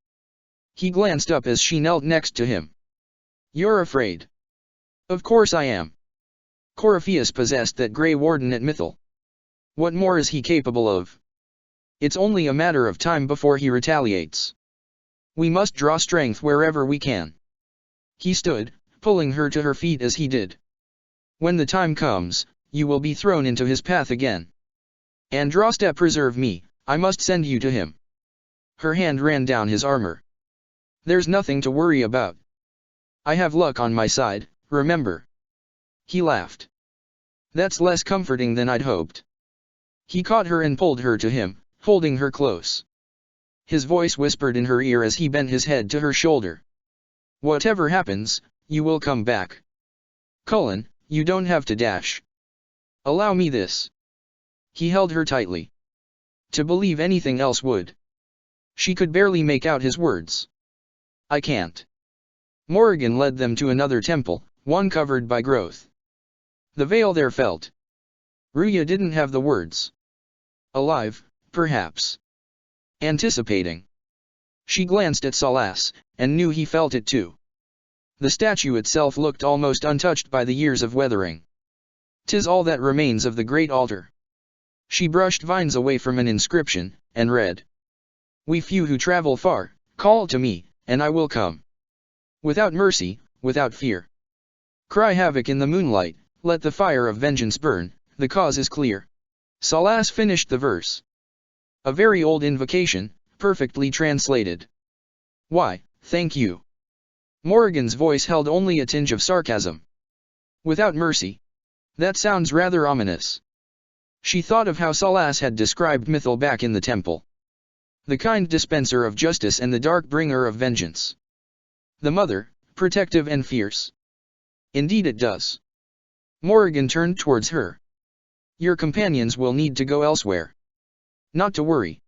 He glanced up as she knelt next to him. You're afraid. Of course I am. Corypheus possessed that Grey Warden at Mythal. What more is he capable of? It's only a matter of time before he retaliates. We must draw strength wherever we can. He stood, pulling her to her feet as he did. When the time comes, you will be thrown into his path again. Andraste, preserve me, I must send you to him. Her hand ran down his armor. There's nothing to worry about. I have luck on my side, remember. He laughed. That's less comforting than I'd hoped. He caught her and pulled her to him, holding her close. His voice whispered in her ear as he bent his head to her shoulder. Whatever happens, you will come back. Cullen, you don't have to dash. Allow me this. He held her tightly. To believe anything else would. She could barely make out his words. I can't. Morrigan led them to another temple, one covered by growth. The veil there felt. Ruya didn't have the words. Alive, perhaps. Anticipating. She glanced at Salas, and knew he felt it too. The statue itself looked almost untouched by the years of weathering. 'Tis all that remains of the great altar. She brushed vines away from an inscription, and read. We few who travel far, call to me, and I will come. Without mercy, without fear. Cry havoc in the moonlight, let the fire of vengeance burn, the cause is clear. Salas finished the verse. A very old invocation, perfectly translated. Why, thank you. Morrigan's voice held only a tinge of sarcasm. Without mercy. That sounds rather ominous. She thought of how Salas had described Mythal back in the temple. The kind dispenser of justice and the dark bringer of vengeance. The mother, protective and fierce. Indeed it does. Morrigan turned towards her. Your companions will need to go elsewhere. Not to worry.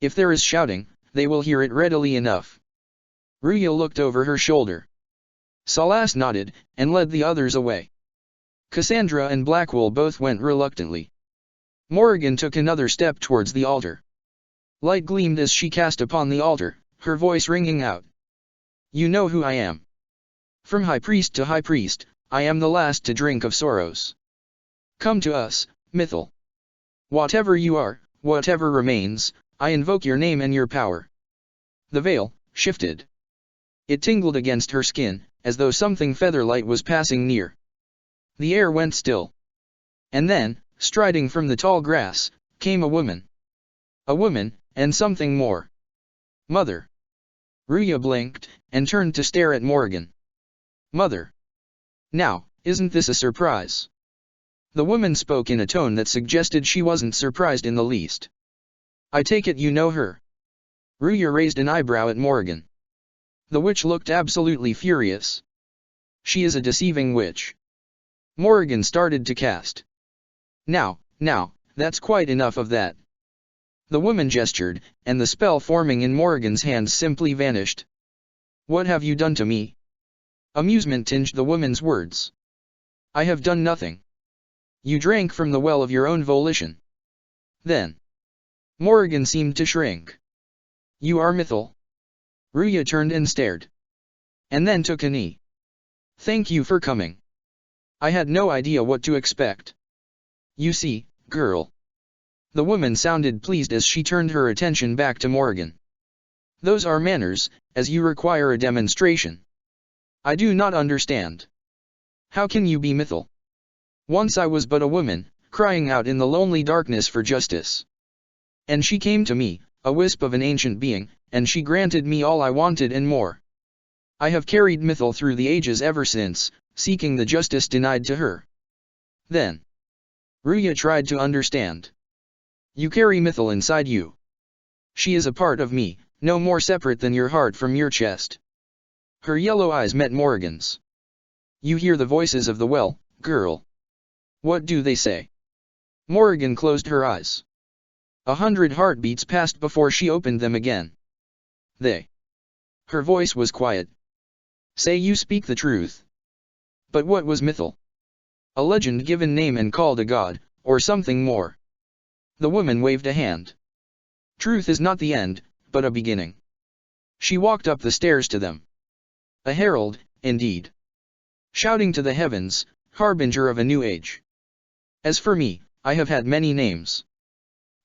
If there is shouting, they will hear it readily enough. Ruya looked over her shoulder. Salas nodded, and led the others away. Cassandra and Blackwell both went reluctantly. Morrigan took another step towards the altar. Light gleamed as she cast upon the altar, her voice ringing out. You know who I am. From high priest to high priest, I am the last to drink of sorrows. Come to us, Mythal. Whatever you are, whatever remains, I invoke your name and your power. The veil shifted. It tingled against her skin, as though something feather-light was passing near. The air went still. And then, striding from the tall grass, came a woman. A woman, and something more. Mother. Ruya blinked, and turned to stare at Morrigan. Mother. Now, isn't this a surprise? The woman spoke in a tone that suggested she wasn't surprised in the least. I take it you know her. Ruya raised an eyebrow at Morrigan. The witch looked absolutely furious. She is a deceiving witch. Morrigan started to cast. Now, that's quite enough of that. The woman gestured, and the spell forming in Morrigan's hands simply vanished. What have you done to me? Amusement tinged the woman's words. I have done nothing. You drank from the well of your own volition. Then. Morrigan seemed to shrink. You are Mythal. Ruya turned and stared. And then took a knee. Thank you for coming. I had no idea what to expect. You see, girl. The woman sounded pleased as she turned her attention back to Morrigan. Those are manners, as you require a demonstration. I do not understand. How can you be Mythal? Once I was but a woman, crying out in the lonely darkness for justice. And she came to me, a wisp of an ancient being, and she granted me all I wanted and more. I have carried Mythal through the ages ever since, seeking the justice denied to her. Then. Ruya tried to understand. You carry Mythal inside you. She is a part of me, no more separate than your heart from your chest. Her yellow eyes met Morrigan's. You hear the voices of the well, girl. What do they say? Morrigan closed her eyes. 100 heartbeats passed before she opened them again. They. Her voice was quiet. Say you speak the truth. But what was Mythal? A legend given name and called a god, or something more. The woman waved a hand. Truth is not the end, but a beginning. She walked up the stairs to them. A herald, indeed. Shouting to the heavens, harbinger of a new age. As for me, I have had many names.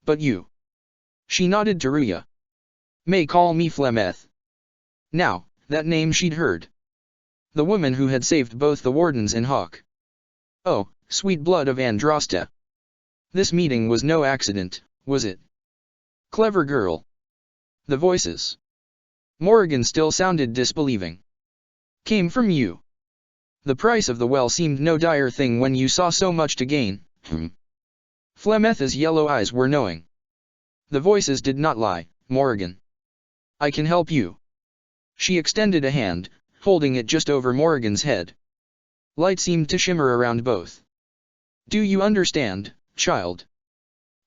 But you. She nodded to Ruya. May call me Flemeth. Now, that name she'd heard. The woman who had saved both the wardens and Hawk. Oh, sweet blood of Androsta. This meeting was no accident, was it? Clever girl. The voices. Morrigan still sounded disbelieving. Came from you. The price of the well seemed no dire thing when you saw so much to gain. Flemeth's yellow eyes were knowing. The voices did not lie, Morrigan. I can help you. She extended a hand, holding it just over Morrigan's head. Light seemed to shimmer around both. Do you understand, child?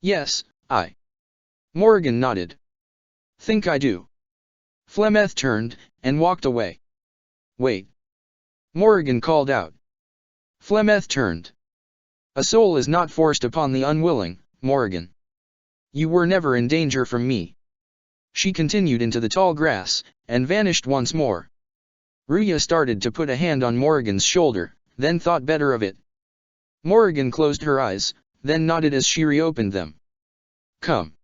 Yes, I. Morrigan nodded. Think I do. Flemeth turned, and walked away. Wait. Morrigan called out. Flemeth turned. A soul is not forced upon the unwilling, Morrigan. You were never in danger from me. She continued into the tall grass, and vanished once more. Ruya started to put a hand on Morrigan's shoulder, then thought better of it. Morrigan closed her eyes, then nodded as she reopened them. Come.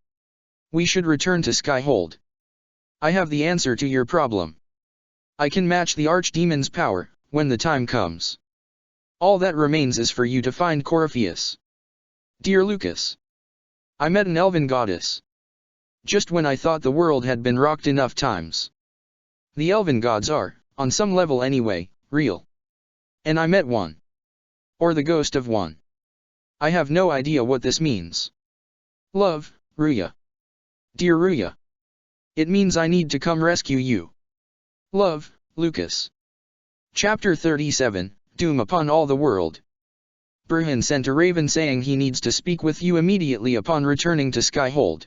We should return to Skyhold. I have the answer to your problem. I can match the archdemon's power, when the time comes. All that remains is for you to find Corypheus. Dear Lucas. I met an elven goddess. Just when I thought the world had been rocked enough times. The elven gods are, on some level anyway, real. And I met one. Or the ghost of one. I have no idea what this means. Love, Ruya. Dear Ruya. It means I need to come rescue you. Love, Lucas. Chapter 37, Doom upon all the world. Burhan sent a raven saying he needs to speak with you immediately upon returning to Skyhold.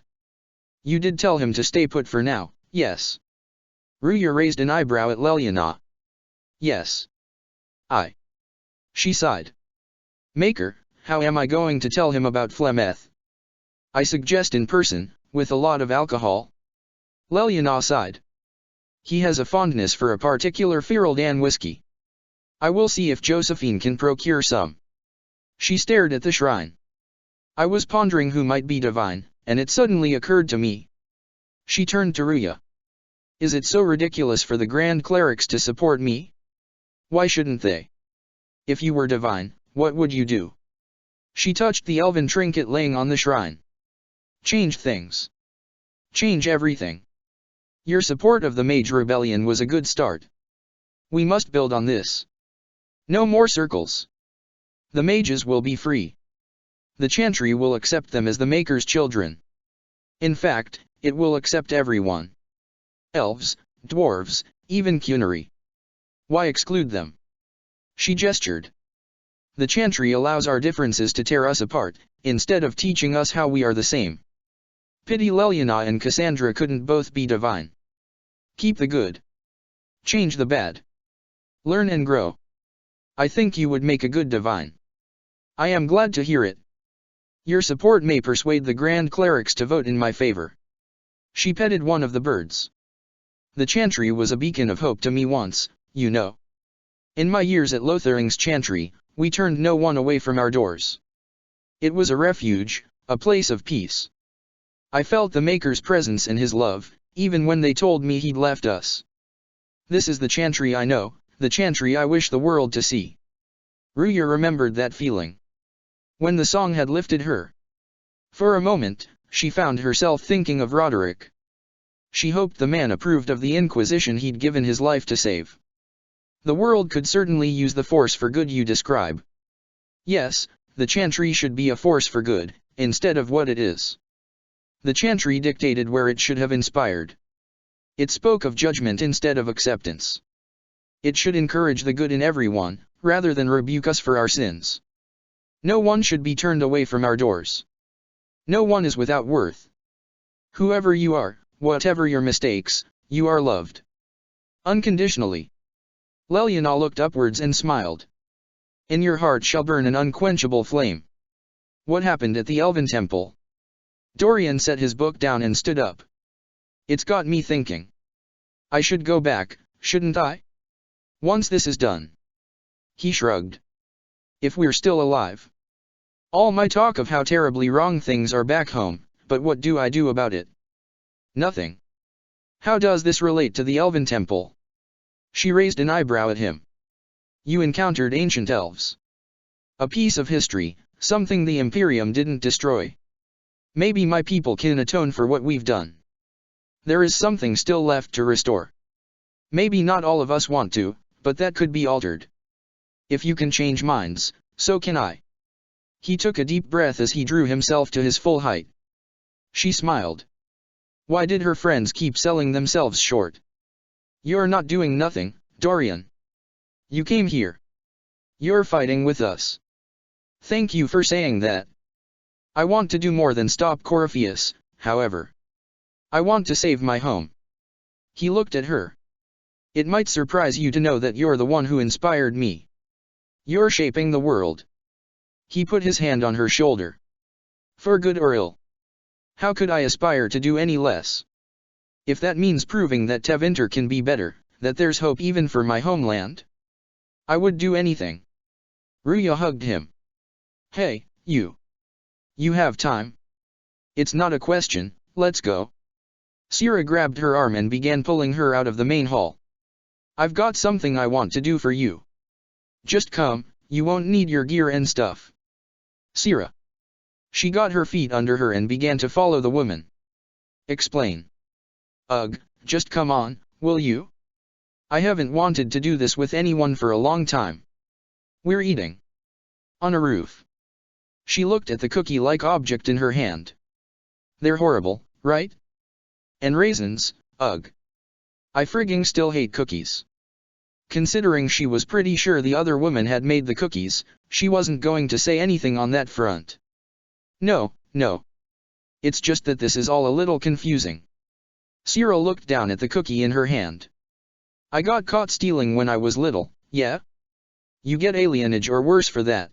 You did tell him to stay put for now, yes? Ruya raised an eyebrow at Leliana. Yes. She sighed. Maker, how am I going to tell him about Flemeth? I suggest in person, with a lot of alcohol. Leliana sighed. He has a fondness for a particular Feraldan whiskey. I will see if Josephine can procure some. She stared at the shrine. I was pondering who might be divine, and it suddenly occurred to me. She turned to Ruya. Is it so ridiculous for the Grand Clerics to support me? Why shouldn't they? If you were divine, what would you do? She touched the elven trinket laying on the shrine. Change things. Change everything. Your support of the Mage Rebellion was a good start. We must build on this. No more circles. The mages will be free. The Chantry will accept them as the Maker's children. In fact, it will accept everyone. Elves, dwarves, even Qunari. Why exclude them? She gestured. The Chantry allows our differences to tear us apart, instead of teaching us how we are the same. Pity Leliana and Cassandra couldn't both be divine. Keep the good. Change the bad. Learn and grow. I think you would make a good divine. I am glad to hear it. Your support may persuade the Grand Clerics to vote in my favor. She petted one of the birds. The Chantry was a beacon of hope to me once, you know. In my years at Lotharing's Chantry, we turned no one away from our doors. It was a refuge, a place of peace. I felt the Maker's presence and his love, even when they told me he'd left us. This is the Chantry I know, the Chantry I wish the world to see. Ruya remembered that feeling. When the song had lifted her. For a moment, she found herself thinking of Roderick. She hoped the man approved of the Inquisition he'd given his life to save. The world could certainly use the force for good you describe. Yes, the Chantry should be a force for good, instead of what it is. The Chantry dictated where it should have inspired. It spoke of judgment instead of acceptance. It should encourage the good in everyone, rather than rebuke us for our sins. No one should be turned away from our doors. No one is without worth. Whoever you are, whatever your mistakes, you are loved. Unconditionally. Leliana looked upwards and smiled. In your heart shall burn an unquenchable flame. What happened at the Elven Temple? Dorian set his book down and stood up. It's got me thinking. I should go back, shouldn't I? Once this is done. He shrugged. If we're still alive. All my talk of how terribly wrong things are back home, but what do I do about it? Nothing. How does this relate to the Elven Temple? She raised an eyebrow at him. You encountered ancient elves. A piece of history, something the Imperium didn't destroy. Maybe my people can atone for what we've done. There is something still left to restore. Maybe not all of us want to, but that could be altered. If you can change minds, so can I. He took a deep breath as he drew himself to his full height. She smiled. Why did her friends keep selling themselves short? You're not doing nothing, Dorian. You came here. You're fighting with us. Thank you for saying that. I want to do more than stop Corypheus, however. I want to save my home. He looked at her. It might surprise you to know that you're the one who inspired me. You're shaping the world. He put his hand on her shoulder. For good or ill. How could I aspire to do any less? If that means proving that Tevinter can be better, that there's hope even for my homeland, I would do anything. Ruya hugged him. Hey, you. You have time? It's not a question, let's go. Sierra grabbed her arm and began pulling her out of the main hall. I've got something I want to do for you. Just come, you won't need your gear and stuff. Sierra. She got her feet under her and began to follow the woman. Explain. Ugh, just come on, will you? I haven't wanted to do this with anyone for a long time. We're eating. On a roof. She looked at the cookie-like object in her hand. They're horrible, right? And raisins, ugh. I frigging still hate cookies. Considering she was pretty sure the other woman had made the cookies, she wasn't going to say anything on that front. No. It's just that this is all a little confusing. Cyril looked down at the cookie in her hand. I got caught stealing when I was little, yeah? You get alienage or worse for that.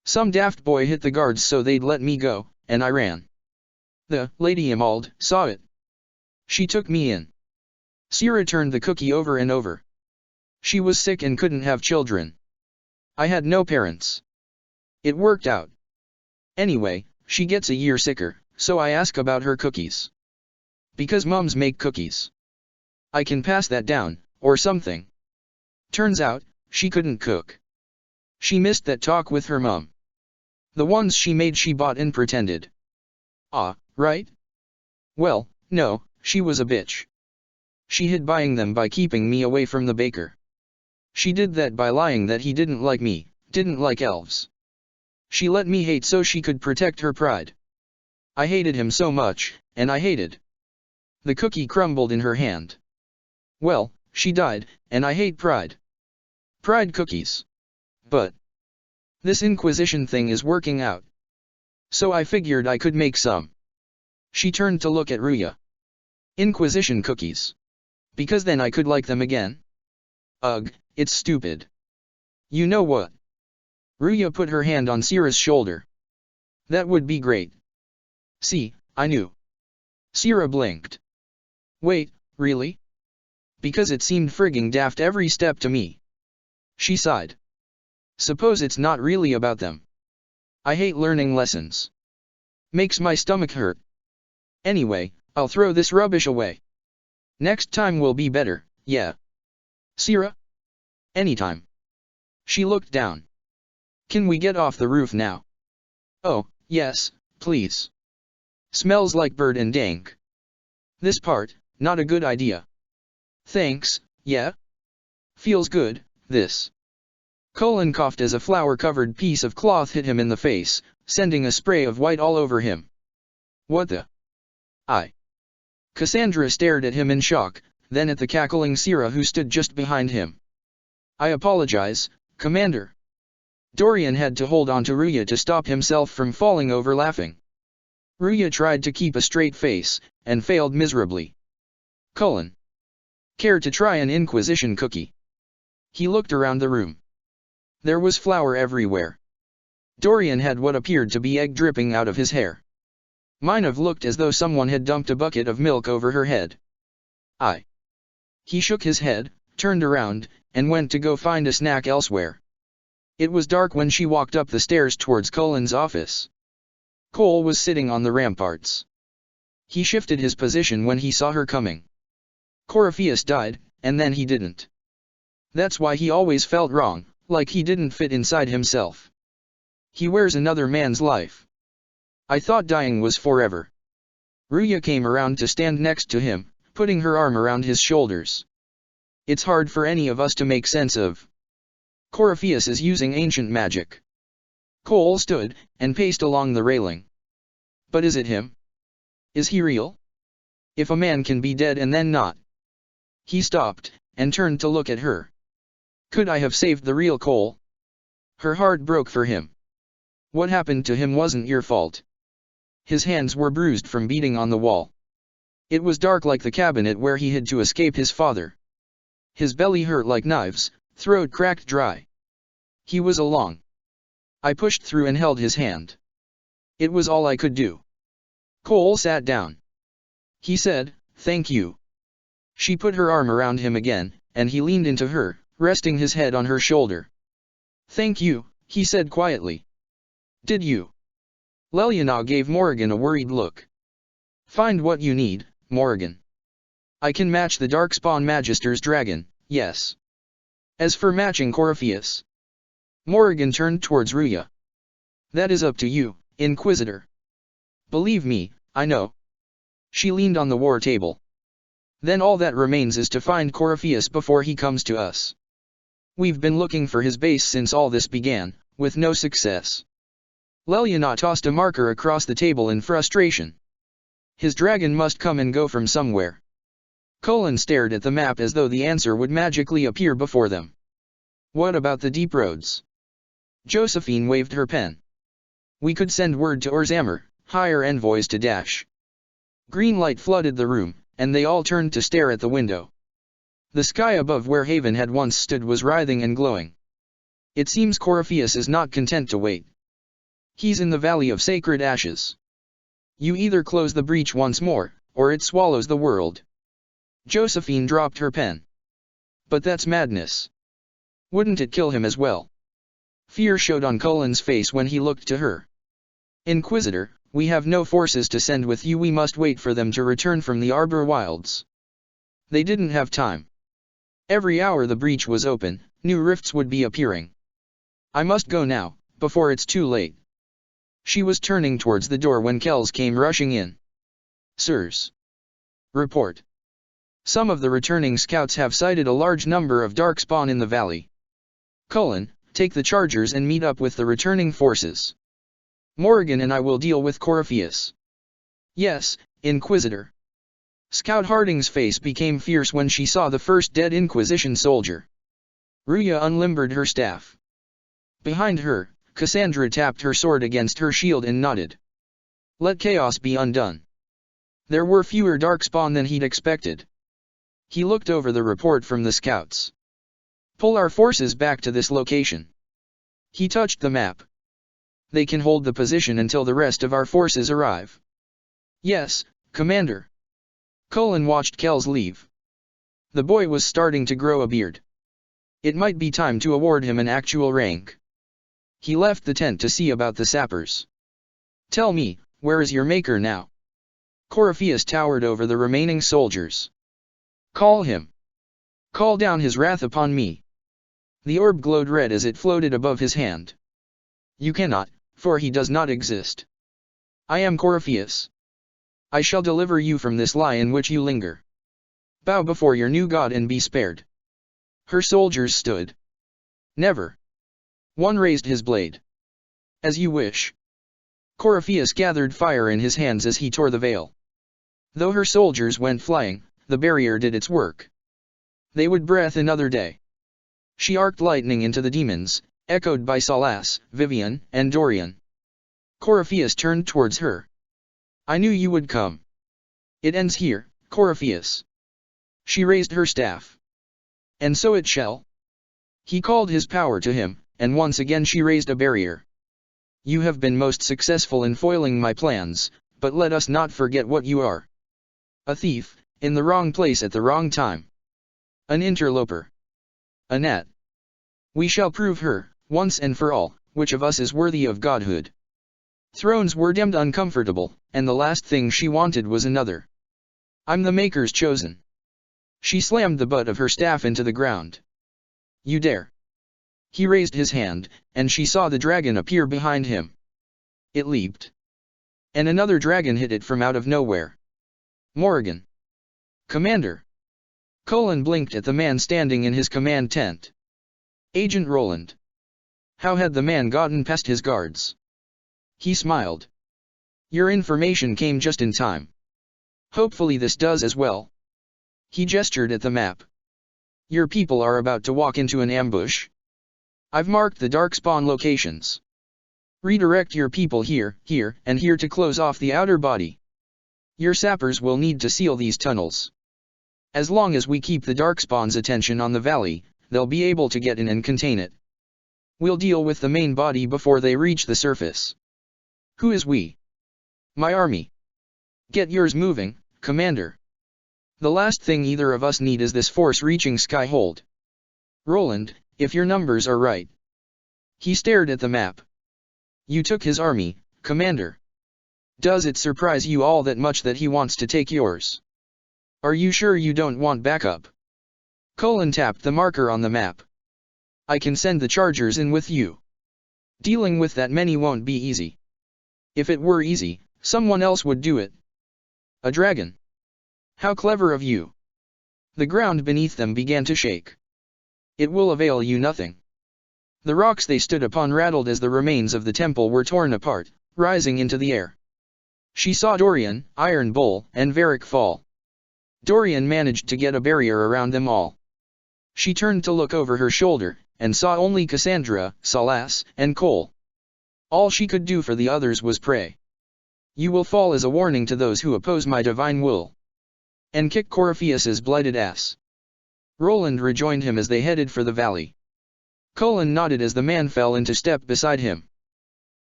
Some daft boy hit the guards so they'd let me go, and I ran. The Lady Emerald saw it. She took me in. Sierra turned the cookie over and over. She was sick and couldn't have children. I had no parents. It worked out. Anyway, she gets a year sicker, so I ask about her cookies. Because mums make cookies. I can pass that down, or something. Turns out, she couldn't cook. She missed that talk with her mum. The ones she made she bought and pretended. Ah, right? Well, no, she was a bitch. She hid buying them by keeping me away from the baker. She did that by lying that he didn't like me, didn't like elves. She let me hate so she could protect her pride. I hated him so much, and I hated. The cookie crumbled in her hand. Well, she died, and I hate pride. Pride cookies. But this Inquisition thing is working out. So I figured I could make some. She turned to look at Ruya. Inquisition cookies. Because then I could like them again? Ugh, it's stupid. You know what? Ruya put her hand on Sierra's shoulder. That would be great. See, I knew. Sierra blinked. Wait, really? Because it seemed frigging daft every step to me. She sighed. Suppose it's not really about them. I hate learning lessons. Makes my stomach hurt. Anyway, I'll throw this rubbish away. Next time will be better, yeah. Sierra? Anytime. She looked down. Can we get off the roof now? Oh, yes, please. Smells like bird and dank. This part, not a good idea. Thanks, yeah? Feels good, this. Colin coughed as a flour-covered piece of cloth hit him in the face, sending a spray of white all over him. What the? Cassandra stared at him in shock, then at the cackling Sierra who stood just behind him. I apologize, Commander. Dorian had to hold on to Ruya to stop himself from falling over laughing. Ruya tried to keep a straight face, and failed miserably. Cullen. Care to try an Inquisition cookie? He looked around the room. There was flour everywhere. Dorian had what appeared to be egg dripping out of his hair. Minev looked as though someone had dumped a bucket of milk over her head. He shook his head, turned around, and went to go find a snack elsewhere. It was dark when she walked up the stairs towards Cullen's office. Cole was sitting on the ramparts. He shifted his position when he saw her coming. Corypheus died, and then he didn't. That's why he always felt wrong, like he didn't fit inside himself. He wears another man's life. I thought dying was forever. Ruya came around to stand next to him, putting her arm around his shoulders. It's hard for any of us to make sense of. Corypheus is using ancient magic. Cole stood, and paced along the railing. But is it him? Is he real? If a man can be dead and then not. He stopped, and turned to look at her. Could I have saved the real Cole? Her heart broke for him. What happened to him wasn't your fault. His hands were bruised from beating on the wall. It was dark like the cabinet where he hid to escape his father. His belly hurt like knives, throat cracked dry. He was alone. I pushed through and held his hand. It was all I could do. Cole sat down. He said, "Thank you." She put her arm around him again, and he leaned into her, resting his head on her shoulder. "Thank you," he said quietly. "Did you?" Leliana gave Morrigan a worried look. "Find what you need, Morrigan. I can match the Darkspawn Magister's dragon, yes. As for matching Corypheus..." Morrigan turned towards Ruya. "That is up to you, Inquisitor." "Believe me, I know." She leaned on the war table. "Then all that remains is to find Corypheus before he comes to us. We've been looking for his base since all this began, with no success." Leliana tossed a marker across the table in frustration. "His dragon must come and go from somewhere." Cullen stared at the map as though the answer would magically appear before them. "What about the deep roads?" Josephine waved her pen. "We could send word to Orzammer, hire envoys to Dash." Green light flooded the room, and they all turned to stare at the window. The sky above where Haven had once stood was writhing and glowing. It seems Corypheus is not content to wait. He's in the Valley of Sacred Ashes. You either close the breach once more, or it swallows the world. Josephine dropped her pen. "But that's madness. Wouldn't it kill him as well?" Fear showed on Cullen's face when he looked to her. "Inquisitor, we have no forces to send with you. We must wait for them to return from the Arbor Wilds." They didn't have time. Every hour the breach was open, new rifts would be appearing. "I must go now, before it's too late." She was turning towards the door when Kells came rushing in. "Sirs. Report. Some of the returning scouts have sighted a large number of Darkspawn in the valley. Cullen, take the chargers and meet up with the returning forces. Morrigan and I will deal with Corypheus." "Yes, Inquisitor." Scout Harding's face became fierce when she saw the first dead Inquisition soldier. Ruya unlimbered her staff. Behind her, Cassandra tapped her sword against her shield and nodded. Let chaos be undone. There were fewer Darkspawn than he'd expected. He looked over the report from the scouts. "Pull our forces back to this location." He touched the map. "They can hold the position until the rest of our forces arrive." "Yes, Commander." Cullen watched Kells leave. The boy was starting to grow a beard. It might be time to award him an actual rank. He left the tent to see about the sappers. "Tell me, where is your maker now?" Corypheus towered over the remaining soldiers. "Call him. Call down his wrath upon me." The orb glowed red as it floated above his hand. "You cannot, for he does not exist. I am Corypheus. I shall deliver you from this lie in which you linger. Bow before your new god and be spared." Her soldiers stood. "Never." One raised his blade. "As you wish." Corypheus gathered fire in his hands as he tore the veil. Though her soldiers went flying, the barrier did its work. They would breath another day. She arced lightning into the demons, echoed by Salas, Vivian, and Dorian. Corypheus turned towards her. "I knew you would come. It ends here, Corypheus." She raised her staff. "And so it shall." He called his power to him, and once again she raised a barrier. "You have been most successful in foiling my plans, but let us not forget what you are. A thief, in the wrong place at the wrong time. An interloper. Anat. We shall prove her, once and for all, which of us is worthy of godhood. Thrones were damned uncomfortable, and the last thing she wanted was another. I'm the Maker's chosen. She slammed the butt of her staff into the ground. You dare. He raised his hand, and she saw the dragon appear behind him. It leaped. And another dragon hit it from out of nowhere. Morrigan. Commander. Colin blinked at the man standing in his command tent. Agent Roland. How had the man gotten past his guards? He smiled. Your information came just in time. Hopefully this does as well. He gestured at the map. Your people are about to walk into an ambush. I've marked the darkspawn locations. Redirect your people here, here, and here to close off the outer body. Your sappers will need to seal these tunnels. As long as we keep the darkspawn's attention on the valley, they'll be able to get in and contain it. We'll deal with the main body before they reach the surface. Who is we? My army. Get yours moving, Commander. The last thing either of us need is this force reaching Skyhold. Roland, if your numbers are right. He stared at the map. You took his army, Commander. Does it surprise you all that much that he wants to take yours? Are you sure you don't want backup? Colin tapped the marker on the map. I can send the chargers in with you. Dealing with that many won't be easy. If it were easy, someone else would do it. A dragon. How clever of you. The ground beneath them began to shake. It will avail you nothing. The rocks they stood upon rattled as the remains of the temple were torn apart, rising into the air. She saw Dorian, Iron Bull, and Varric fall. Dorian managed to get a barrier around them all. She turned to look over her shoulder, and saw only Cassandra, Salas, and Cole. All she could do for the others was pray. You will fall as a warning to those who oppose my divine will. And kick Corypheus's blighted ass. Roland rejoined him as they headed for the valley. Colin nodded as the man fell into step beside him.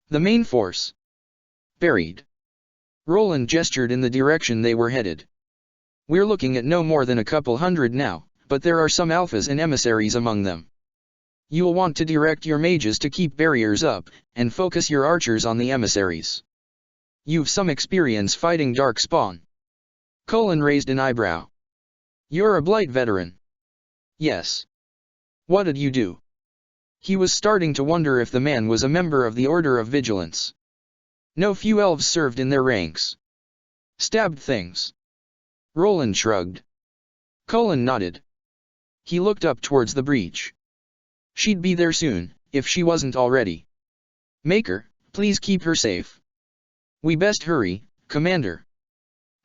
The main force. Buried. Roland gestured in the direction they were headed. We're looking at no more than a couple hundred now, but there are some alphas and emissaries among them. You'll want to direct your mages to keep barriers up, and focus your archers on the emissaries. You've some experience fighting darkspawn. Colin raised an eyebrow. You're a Blight veteran. Yes. What did you do? He was starting to wonder if the man was a member of the Order of Vigilance. No few elves served in their ranks. Stabbed things. Roland shrugged. Colin nodded. He looked up towards the breach. She'd be there soon, if she wasn't already. Maker, please keep her safe. We best hurry, Commander.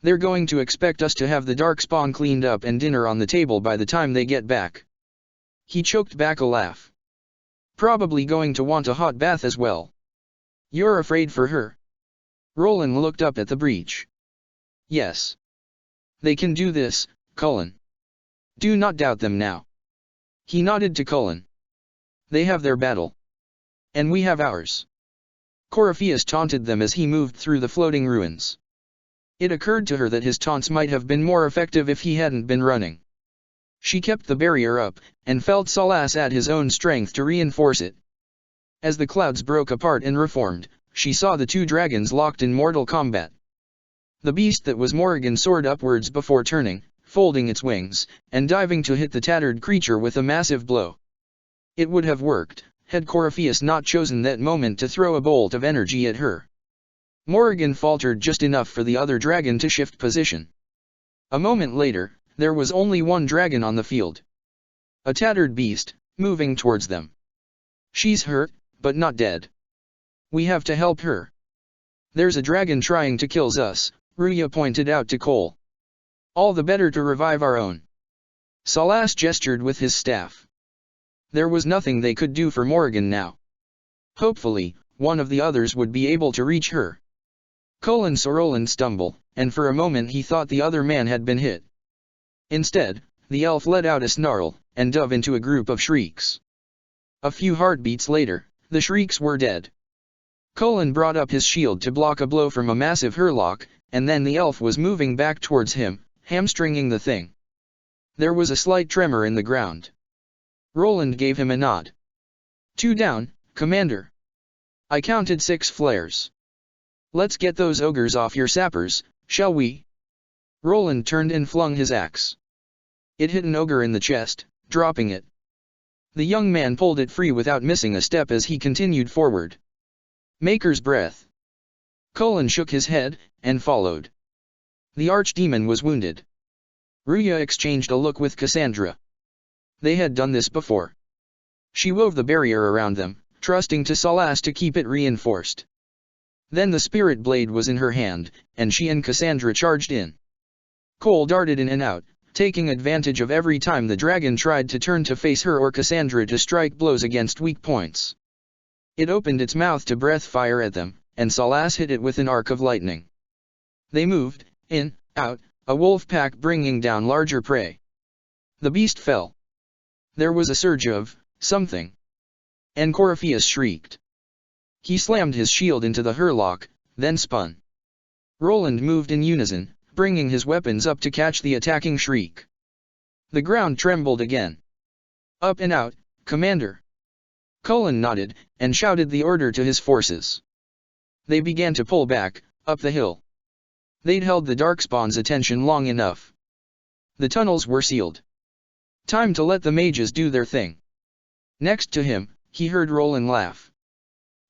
They're going to expect us to have the darkspawn cleaned up and dinner on the table by the time they get back. He choked back a laugh. Probably going to want a hot bath as well. You're afraid for her? Roland looked up at the breach. Yes. They can do this, Cullen. Do not doubt them now. He nodded to Cullen. They have their battle. And we have ours. Corypheus taunted them as he moved through the floating ruins. It occurred to her that his taunts might have been more effective if he hadn't been running. She kept the barrier up, and felt Salas add his own strength to reinforce it. As the clouds broke apart and reformed, she saw the two dragons locked in mortal combat. The beast that was Morrigan soared upwards before turning, folding its wings, and diving to hit the tattered creature with a massive blow. It would have worked, had Corypheus not chosen that moment to throw a bolt of energy at her. Morrigan faltered just enough for the other dragon to shift position. A moment later, there was only one dragon on the field. A tattered beast, moving towards them. She's hurt, but not dead. We have to help her. There's a dragon trying to kill us, Ruya pointed out to Cole. All the better to revive our own. Salas gestured with his staff. There was nothing they could do for Morrigan now. Hopefully, one of the others would be able to reach her. Colin saw Roland stumble, and for a moment he thought the other man had been hit. Instead, the elf let out a snarl, and dove into a group of shrieks. A few heartbeats later, the shrieks were dead. Colin brought up his shield to block a blow from a massive hurlock, and then the elf was moving back towards him, hamstringing the thing. There was a slight tremor in the ground. Roland gave him a nod. 2 down, Commander. I counted 6 flares. Let's get those ogres off your sappers, shall we? Roland turned and flung his axe. It hit an ogre in the chest, dropping it. The young man pulled it free without missing a step as he continued forward. Maker's breath. Cullen shook his head, and followed. The archdemon was wounded. Ruya exchanged a look with Cassandra. They had done this before. She wove the barrier around them, trusting to Salas to keep it reinforced. Then the spirit blade was in her hand, and she and Cassandra charged in. Cole darted in and out, taking advantage of every time the dragon tried to turn to face her or Cassandra to strike blows against weak points. It opened its mouth to breath fire at them, and Salas hit it with an arc of lightning. They moved, in, out, a wolf pack bringing down larger prey. The beast fell. There was a surge of something. And Corypheus shrieked. He slammed his shield into the hurlock, then spun. Roland moved in unison, bringing his weapons up to catch the attacking shriek. The ground trembled again. Up and out, Commander. Cullen nodded, and shouted the order to his forces. They began to pull back, up the hill. They'd held the Darkspawn's attention long enough. The tunnels were sealed. Time to let the mages do their thing. Next to him, he heard Roland laugh.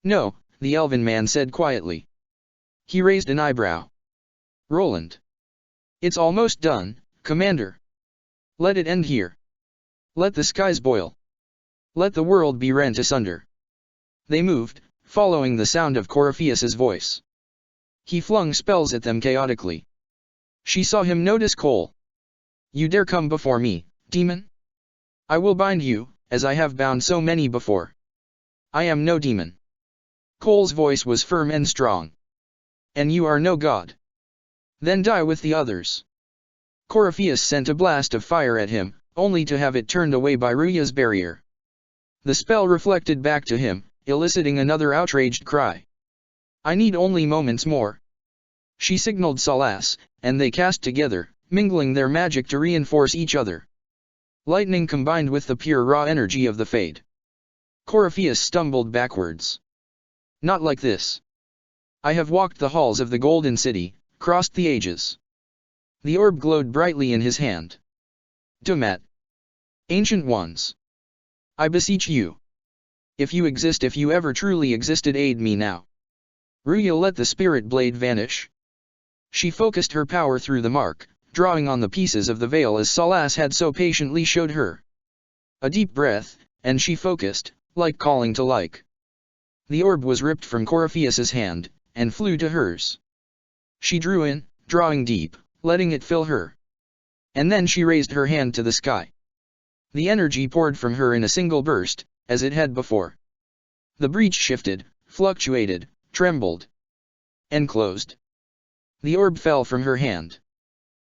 No, the elven man said quietly. He raised an eyebrow. Roland. It's almost done, Commander. Let it end here. Let the skies boil. Let the world be rent asunder. They moved, following the sound of Corypheus's voice. He flung spells at them chaotically. She saw him notice Cole. You dare come before me, demon? I will bind you, as I have bound so many before. I am no demon. Cole's voice was firm and strong. And you are no god. Then die with the others. Corypheus sent a blast of fire at him, only to have it turned away by Ruya's barrier. The spell reflected back to him, eliciting another outraged cry. I need only moments more. She signaled Salas, and they cast together, mingling their magic to reinforce each other. Lightning combined with the pure raw energy of the Fade. Corypheus stumbled backwards. Not like this. I have walked the halls of the Golden City, crossed the ages. The orb glowed brightly in his hand. Dumat. Ancient Ones. I beseech you. If you exist, if you ever truly existed, aid me now. Ruya let the spirit blade vanish. She focused her power through the mark, drawing on the pieces of the veil as Salas had so patiently showed her. A deep breath, and she focused, like calling to like. The orb was ripped from Corypheus's hand, and flew to hers. She drew in, drawing deep, letting it fill her. And then she raised her hand to the sky. The energy poured from her in a single burst, as it had before. The breach shifted, fluctuated, trembled, and closed. The orb fell from her hand.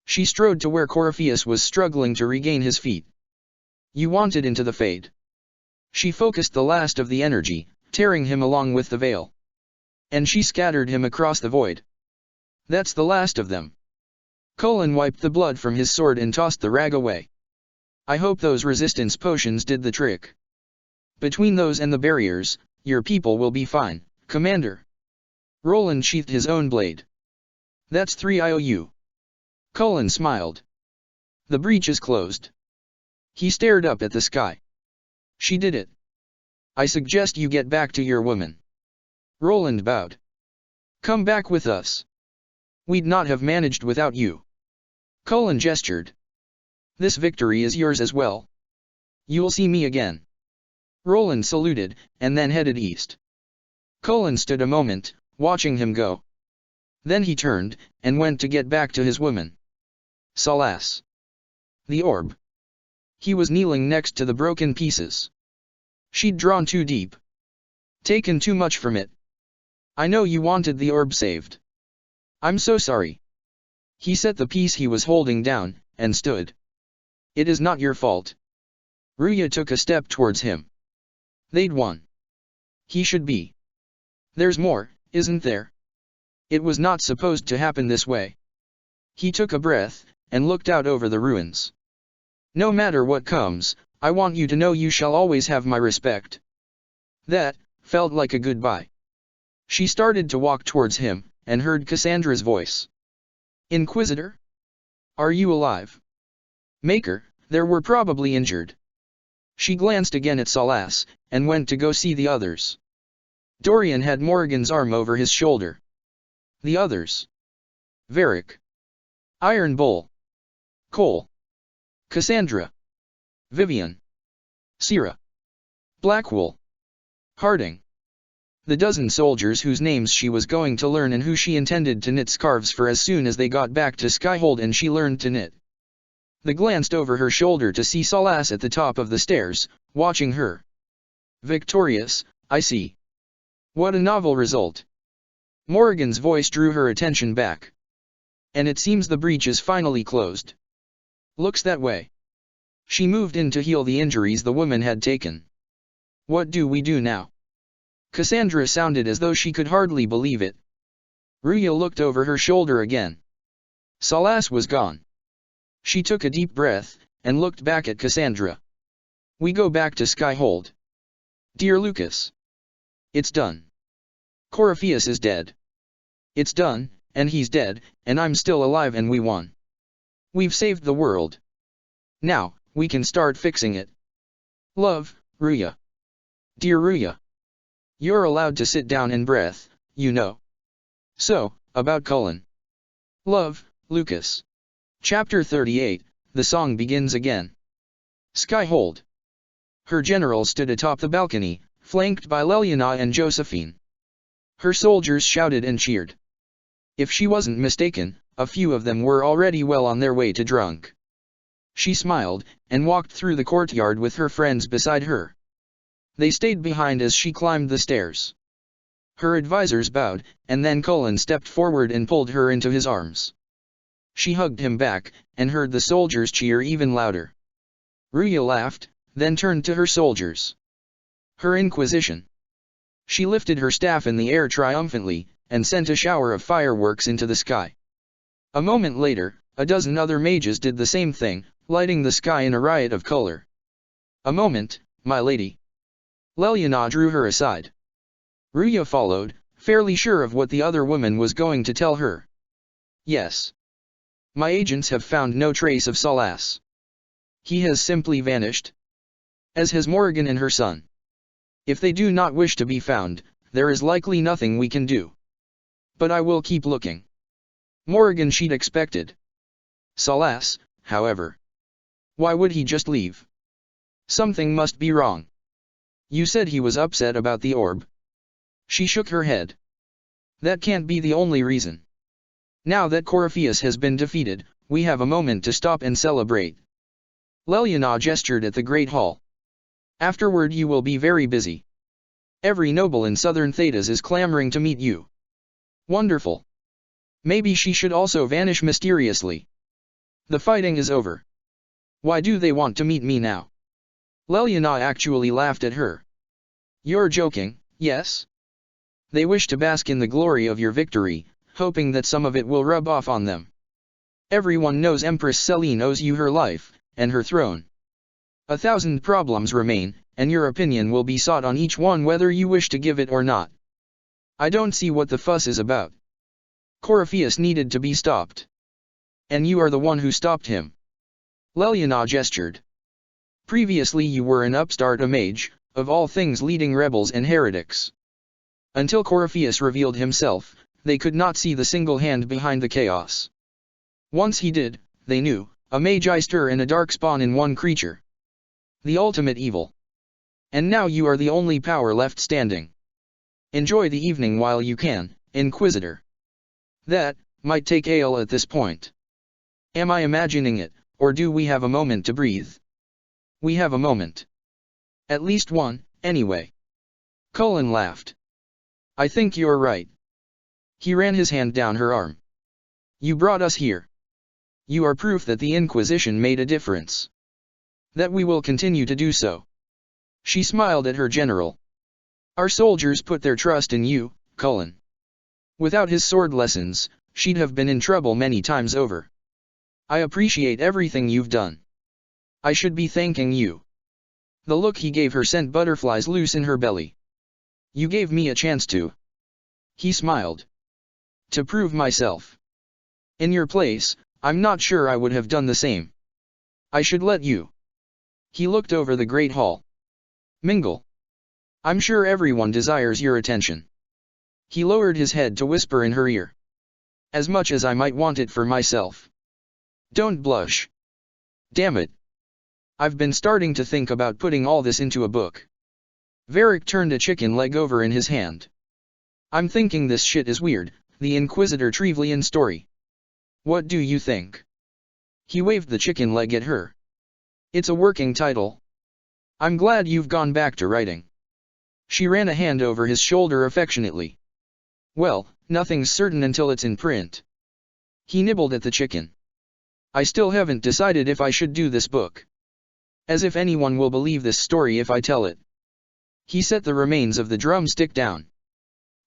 She strode to where Corypheus was struggling to regain his feet. You wanted into the Fade. She focused the last of the energy, tearing him along with the veil. And she scattered him across the void. That's the last of them. Cullen wiped the blood from his sword and tossed the rag away. I hope those resistance potions did the trick. Between those and the barriers, your people will be fine, Commander. Roland sheathed his own blade. That's 3 IOU. Cullen smiled. The breach is closed. He stared up at the sky. She did it. I suggest you get back to your woman. Roland bowed. Come back with us. We'd not have managed without you. Cullen gestured. This victory is yours as well. You'll see me again. Roland saluted, and then headed east. Cullen stood a moment, watching him go. Then he turned, and went to get back to his woman. Salas. The orb. He was kneeling next to the broken pieces. She'd drawn too deep. Taken too much from it. I know you wanted the orb saved. I'm so sorry. He set the piece he was holding down, and stood. It is not your fault. Ruya took a step towards him. They'd won. He should be. There's more, isn't there? It was not supposed to happen this way. He took a breath, and looked out over the ruins. No matter what comes, I want you to know you shall always have my respect. That felt like a goodbye. She started to walk towards him, and heard Cassandra's voice. Inquisitor? Are you alive? Maker, they were probably injured. She glanced again at Salas, and went to go see the others. Dorian had Morrigan's arm over his shoulder. The others. Varric. Iron Bull. Cole. Cassandra. Vivian. Sierra. Blackwell. Harding. The dozen soldiers whose names she was going to learn and who she intended to knit scarves for as soon as they got back to Skyhold and she learned to knit. They glanced over her shoulder to see Salas at the top of the stairs, watching her. Victorious, I see. What a novel result. Morrigan's voice drew her attention back. And it seems the breach is finally closed. Looks that way. She moved in to heal the injuries the woman had taken. What do we do now? Cassandra sounded as though she could hardly believe it. Ruya looked over her shoulder again. Salas was gone. She took a deep breath, and looked back at Cassandra. We go back to Skyhold. Dear Lucas. It's done. Corypheus is dead. It's done, and he's dead, and I'm still alive and we won. We've saved the world. Now, we can start fixing it. Love, Ruya. Dear Ruya. You're allowed to sit down and breath, you know. So, about Cullen. Love, Lucas. Chapter 38, the song begins again. Skyhold. Her general stood atop the balcony, flanked by Leliana and Josephine. Her soldiers shouted and cheered. If she wasn't mistaken, a few of them were already well on their way to drunk. She smiled, and walked through the courtyard with her friends beside her. They stayed behind as she climbed the stairs. Her advisors bowed, and then Cullen stepped forward and pulled her into his arms. She hugged him back, and heard the soldiers cheer even louder. Ruya laughed, then turned to her soldiers. Her Inquisition. She lifted her staff in the air triumphantly, and sent a shower of fireworks into the sky. A moment later, a dozen other mages did the same thing, lighting the sky in a riot of color. A moment, my lady. Leliana drew her aside. Ruya followed, fairly sure of what the other woman was going to tell her. Yes. My agents have found no trace of Salas. He has simply vanished. As has Morrigan and her son. If they do not wish to be found, there is likely nothing we can do. But I will keep looking. Morrigan she'd expected. Salas, however. Why would he just leave? Something must be wrong. You said he was upset about the orb. She shook her head. That can't be the only reason. Now that Corypheus has been defeated, we have a moment to stop and celebrate. Leliana gestured at the Great Hall. Afterward you will be very busy. Every noble in southern Thedas is clamoring to meet you. Wonderful. Maybe she should also vanish mysteriously. The fighting is over. Why do they want to meet me now? Leliana actually laughed at her. You're joking, yes? They wish to bask in the glory of your victory, hoping that some of it will rub off on them. Everyone knows Empress Selene owes you her life, and her throne. 1,000 problems remain, and your opinion will be sought on each one whether you wish to give it or not. I don't see what the fuss is about. Corypheus needed to be stopped. And you are the one who stopped him. Leliana gestured. Previously you were an upstart, a mage, of all things leading rebels and heretics. Until Corypheus revealed himself, they could not see the single hand behind the chaos. Once he did, they knew, a magi stir and a dark spawn in one creature. The ultimate evil. And now you are the only power left standing. Enjoy the evening while you can, Inquisitor. That might take ale at this point. Am I imagining it, or do we have a moment to breathe? We have a moment. At least one, anyway. Cullen laughed. I think you're right. He ran his hand down her arm. You brought us here. You are proof that the Inquisition made a difference. That we will continue to do so. She smiled at her general. Our soldiers put their trust in you, Cullen. Without his sword lessons, she'd have been in trouble many times over. I appreciate everything you've done. I should be thanking you. The look he gave her sent butterflies loose in her belly. You gave me a chance to. He smiled. To prove myself. In your place, I'm not sure I would have done the same. I should let you. He looked over the great hall. Mingle. I'm sure everyone desires your attention. He lowered his head to whisper in her ear. As much as I might want it for myself. Don't blush. Damn it. I've been starting to think about putting all this into a book. Varric turned a chicken leg over in his hand. I'm thinking this shit is weird, the Inquisitor Trevelyan story. What do you think? He waved the chicken leg at her. It's a working title. I'm glad you've gone back to writing. She ran a hand over his shoulder affectionately. Well, nothing's certain until it's in print. He nibbled at the chicken. I still haven't decided if I should do this book. As if anyone will believe this story if I tell it. He set the remains of the drumstick down.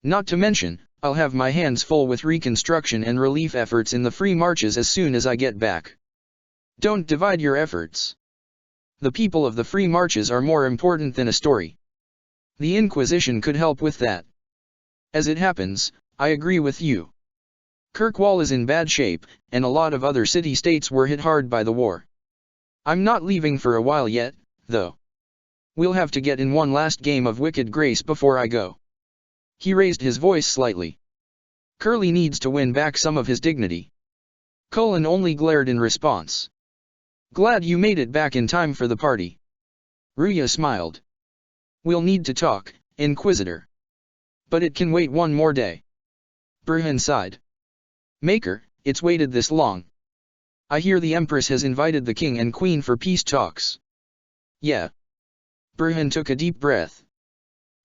Not to mention, I'll have my hands full with reconstruction and relief efforts in the free marches as soon as I get back. Don't divide your efforts. The people of the free marches are more important than a story. The Inquisition could help with that. As it happens, I agree with you. Kirkwall is in bad shape, and a lot of other city-states were hit hard by the war. I'm not leaving for a while yet, though. We'll have to get in one last game of Wicked Grace before I go. He raised his voice slightly. Curly needs to win back some of his dignity. Cullen only glared in response. Glad you made it back in time for the party. Ruya smiled. We'll need to talk, Inquisitor. But it can wait one more day. Burhan sighed. Maker, it's waited this long. I hear the Empress has invited the King and Queen for peace talks. Yeah. Burhan took a deep breath.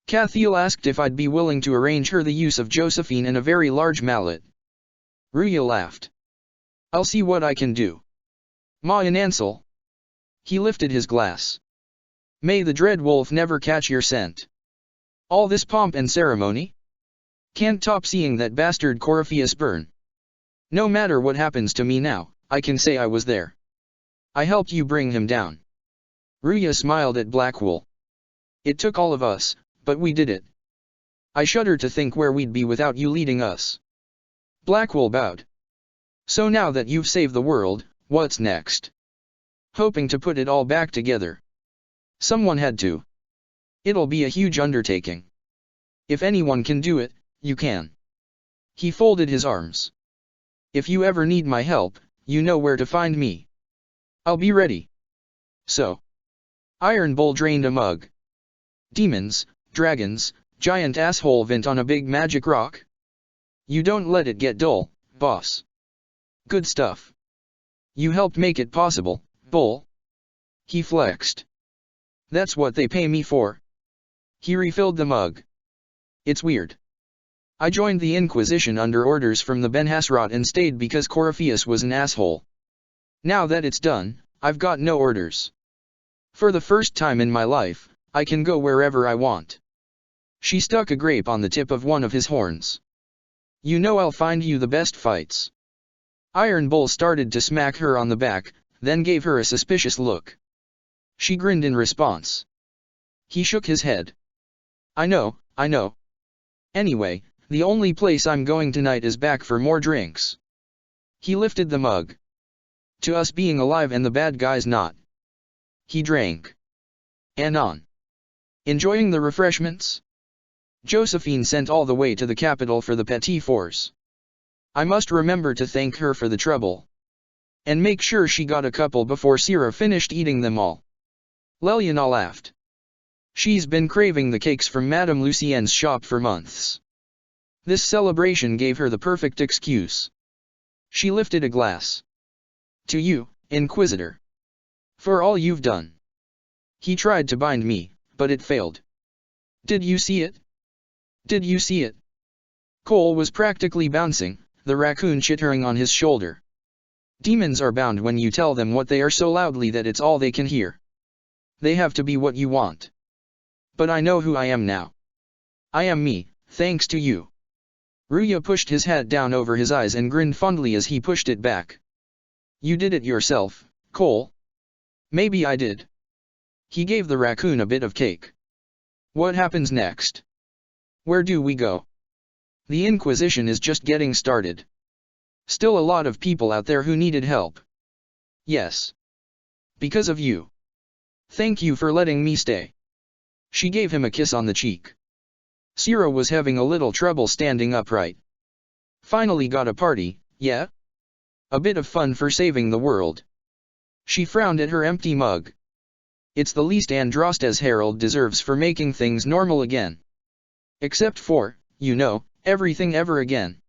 Cathiel asked if I'd be willing to arrange her the use of Josephine and a very large mallet. Ruya laughed. I'll see what I can do. Ma and Ansel. He lifted his glass. May the dread wolf never catch your scent. All this pomp and ceremony? Can't top seeing that bastard Corypheus burn. No matter what happens to me now, I can say I was there. I helped you bring him down. Ruya smiled at Blackwool. It took all of us, but we did it. I shudder to think where we'd be without you leading us. Blackwool bowed. So now that you've saved the world, what's next? Hoping to put it all back together. Someone had to. It'll be a huge undertaking. If anyone can do it, you can. He folded his arms. If you ever need my help, you know where to find me. I'll be ready. So. Iron Bull drained a mug. Demons, dragons, giant asshole vent on a big magic rock. You don't let it get dull, boss. Good stuff. You helped make it possible, Bull. He flexed. That's what they pay me for. He refilled the mug. It's weird. I joined the Inquisition under orders from the Ben Hasrat and stayed because Corypheus was an asshole. Now that it's done, I've got no orders. For the first time in my life, I can go wherever I want. She stuck a grape on the tip of one of his horns. You know I'll find you the best fights. Iron Bull started to smack her on the back, then gave her a suspicious look. She grinned in response. He shook his head. I know. Anyway, the only place I'm going tonight is back for more drinks. He lifted the mug. To us being alive and the bad guys not. He drank. Anon. Enjoying the refreshments? Josephine sent all the way to the capital for the petit fours. I must remember to thank her for the trouble. And make sure she got a couple before Syrah finished eating them all. Leliana laughed. She's been craving the cakes from Madame Lucienne's shop for months. This celebration gave her the perfect excuse. She lifted a glass. To you, Inquisitor. For all you've done. He tried to bind me, but it failed. Did you see it? Did you see it? Cole was practically bouncing, the raccoon chittering on his shoulder. Demons are bound when you tell them what they are so loudly that it's all they can hear. They have to be what you want. But I know who I am now. I am me, thanks to you. Ruya pushed his hat down over his eyes and grinned fondly as he pushed it back. You did it yourself, Cole. Maybe I did. He gave the raccoon a bit of cake. What happens next? Where do we go? The Inquisition is just getting started. Still a lot of people out there who needed help. Yes. Because of you. Thank you for letting me stay. She gave him a kiss on the cheek. Sierra was having a little trouble standing upright. Finally got a party, yeah? A bit of fun for saving the world. She frowned at her empty mug. It's the least Andrastes Herald deserves for making things normal again. Except for, you know, everything ever again.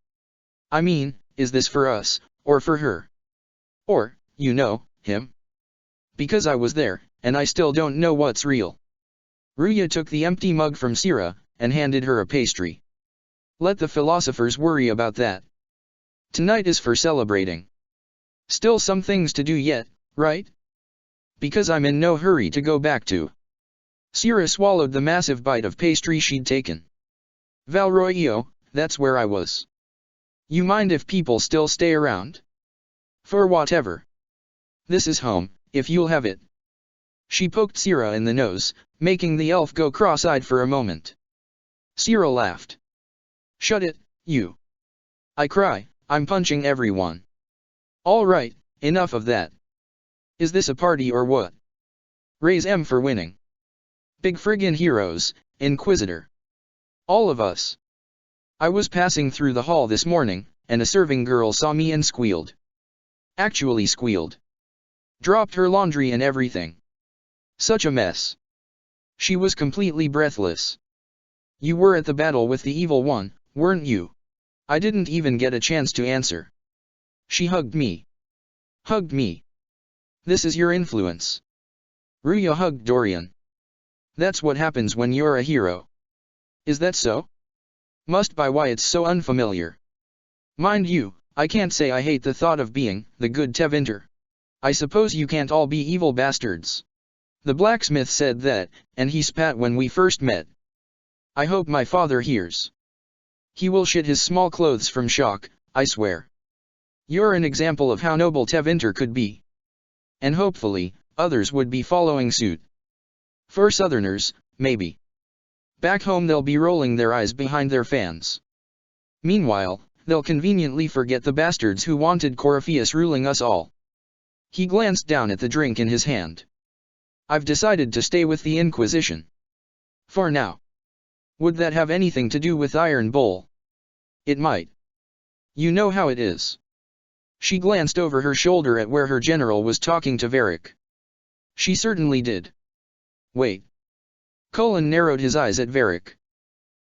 I mean, is this for us, or for her? Or, you know, him? Because I was there, and I still don't know what's real. Ruya took the empty mug from Sierra, and handed her a pastry. Let the philosophers worry about that. Tonight is for celebrating. Still some things to do yet, right? Because I'm in no hurry to go back to. Sierra swallowed the massive bite of pastry she'd taken. Valroyo, that's where I was. You mind if people still stay around? For whatever. This is home, if you'll have it. She poked Sierra in the nose, making the elf go cross-eyed for a moment. Sierra laughed. Shut it, you. I cry, I'm punching everyone. All right, enough of that. Is this a party or what? Raise M for winning. Big friggin' heroes, Inquisitor. All of us. I was passing through the hall this morning, and a serving girl saw me and squealed. Actually squealed. Dropped her laundry and everything. Such a mess. She was completely breathless. You were at the battle with the evil one, weren't you? I didn't even get a chance to answer. She hugged me. Hugged me. This is your influence. Ruya hugged Dorian. That's what happens when you're a hero. Is that so? Must be why it's so unfamiliar. Mind you, I can't say I hate the thought of being the good Tevinter. I suppose you can't all be evil bastards. The blacksmith said that, and he spat when we first met. I hope my father hears. He will shit his small clothes from shock, I swear. You're an example of how noble Tevinter could be. And hopefully, others would be following suit. For Southerners, maybe. Back home they'll be rolling their eyes behind their fans. Meanwhile, they'll conveniently forget the bastards who wanted Corypheus ruling us all. He glanced down at the drink in his hand. I've decided to stay with the Inquisition. For now. Would that have anything to do with Iron Bull? It might. You know how it is. She glanced over her shoulder at where her general was talking to Varric. She certainly did. Wait. Cullen narrowed his eyes at Varric.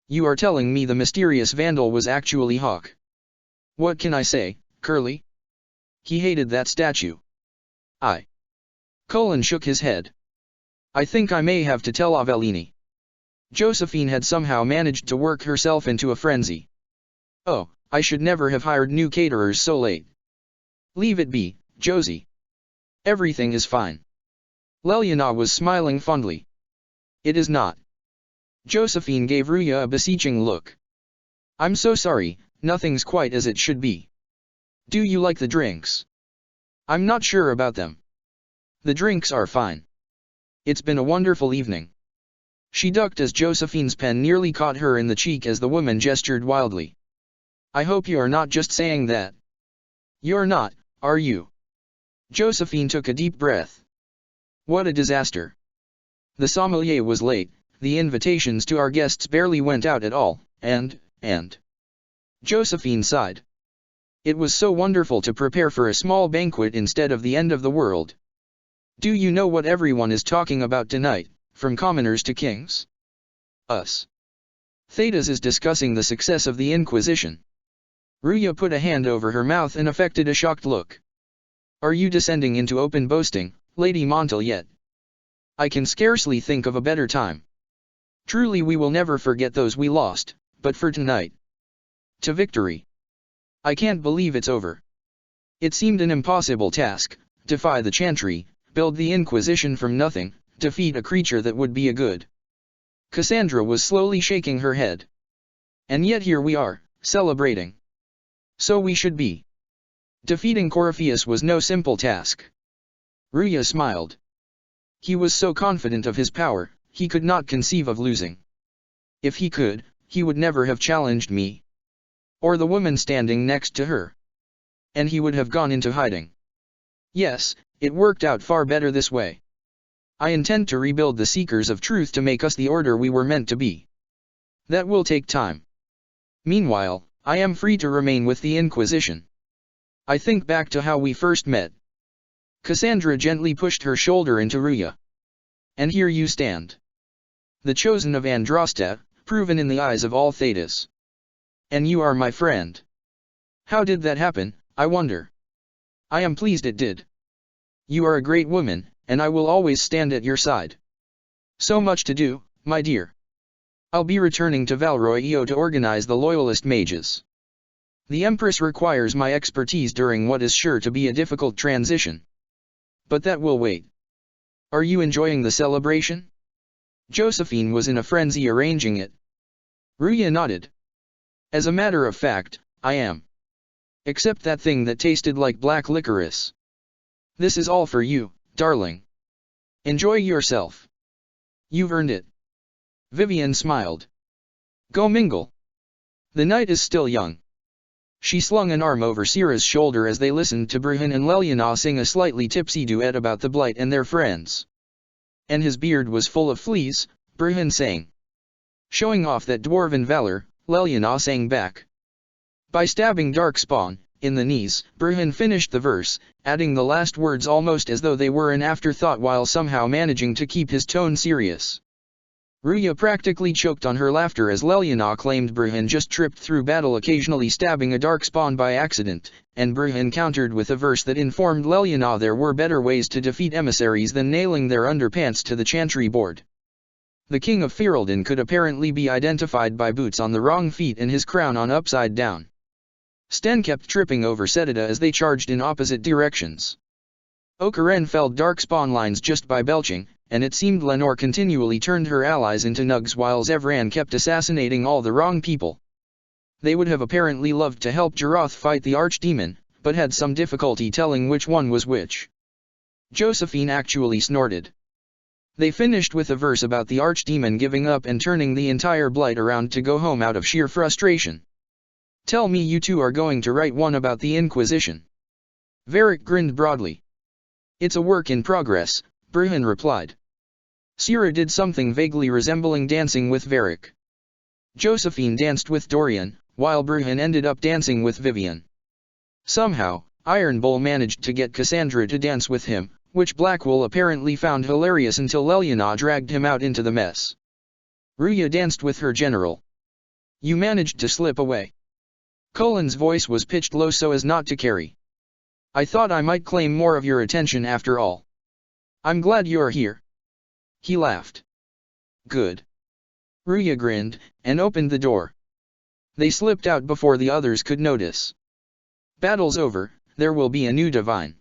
You are telling me the mysterious vandal was actually Hawk. What can I say, Curly? He hated that statue. Cullen shook his head. I think I may have to tell Avellini. Josephine had somehow managed to work herself into a frenzy. Oh, I should never have hired new caterers so late. Leave it be, Josie. Everything is fine. Leliana was smiling fondly. It is not. Josephine gave Ruya a beseeching look. I'm so sorry, nothing's quite as it should be. Do you like the drinks? I'm not sure about them. The drinks are fine. It's been a wonderful evening. She ducked as Josephine's pen nearly caught her in the cheek as the woman gestured wildly. I hope you are not just saying that. You're not, are you? Josephine took a deep breath. What a disaster. The sommelier was late, the invitations to our guests barely went out at all, and... Josephine sighed. It was so wonderful to prepare for a small banquet instead of the end of the world. Do you know what everyone is talking about tonight, from commoners to kings? Us. Thedas is discussing the success of the Inquisition. Ruya put a hand over her mouth and affected a shocked look. Are you descending into open boasting, Lady Montel yet? I can scarcely think of a better time. Truly we will never forget those we lost, but for tonight. To victory. I can't believe it's over. It seemed an impossible task, defy the Chantry, build the Inquisition from nothing, defeat a creature that would be a good. Cassandra was slowly shaking her head. And yet here we are, celebrating. So we should be. Defeating Corypheus was no simple task. Ruya smiled. He was so confident of his power, he could not conceive of losing. If he could, he would never have challenged me. Or the woman standing next to her. And he would have gone into hiding. Yes, it worked out far better this way. I intend to rebuild the Seekers of Truth to make us the order we were meant to be. That will take time. Meanwhile, I am free to remain with the Inquisition. I think back to how we first met. Cassandra gently pushed her shoulder into Ruya. And here you stand. The chosen of Androsta, proven in the eyes of all Thetas. And you are my friend. How did that happen, I wonder? I am pleased it did. You are a great woman, and I will always stand at your side. So much to do, my dear. I'll be returning to Valroio to organize the Loyalist mages. The Empress requires my expertise during what is sure to be a difficult transition. But that will wait. Are you enjoying the celebration? Josephine was in a frenzy arranging it. Ruya nodded. As a matter of fact, I am. Except that thing that tasted like black licorice. This is all for you, darling. Enjoy yourself. You've earned it. Vivian smiled. Go mingle. The night is still young. She slung an arm over Syrah's shoulder as they listened to Bruhan and Leliana sing a slightly tipsy duet about the Blight and their friends. And his beard was full of fleas, Bruhan sang. Showing off that dwarven valor, Leliana sang back. By stabbing Darkspawn in the knees, Bruhan finished the verse, adding the last words almost as though they were an afterthought while somehow managing to keep his tone serious. Ruya practically choked on her laughter as Leliana claimed Bruhan just tripped through battle occasionally stabbing a Darkspawn by accident, and Bruhan countered with a verse that informed Leliana there were better ways to defeat emissaries than nailing their underpants to the chantry board. The king of Ferelden could apparently be identified by boots on the wrong feet and his crown on upside down. Sten kept tripping over Setida as they charged in opposite directions. Okaren felled Darkspawn lines just by belching, and it seemed Lenore continually turned her allies into nugs while Zevran kept assassinating all the wrong people. They would have apparently loved to help Jarath fight the archdemon, but had some difficulty telling which one was which. Josephine actually snorted. They finished with a verse about the archdemon giving up and turning the entire Blight around to go home out of sheer frustration. Tell me you two are going to write one about the Inquisition. Varric grinned broadly. It's a work in progress, Bruhan replied. Syrah did something vaguely resembling dancing with Varric. Josephine danced with Dorian, while Bruhan ended up dancing with Vivian. Somehow, Iron Bull managed to get Cassandra to dance with him, which Blackwell apparently found hilarious until Leliana dragged him out into the mess. Ruya danced with her general. You managed to slip away. Colin's voice was pitched low so as not to carry. I thought I might claim more of your attention after all. I'm glad you're here. He laughed. Good. Ruya grinned, and opened the door. They slipped out before the others could notice. Battle's over, there will be a new divine.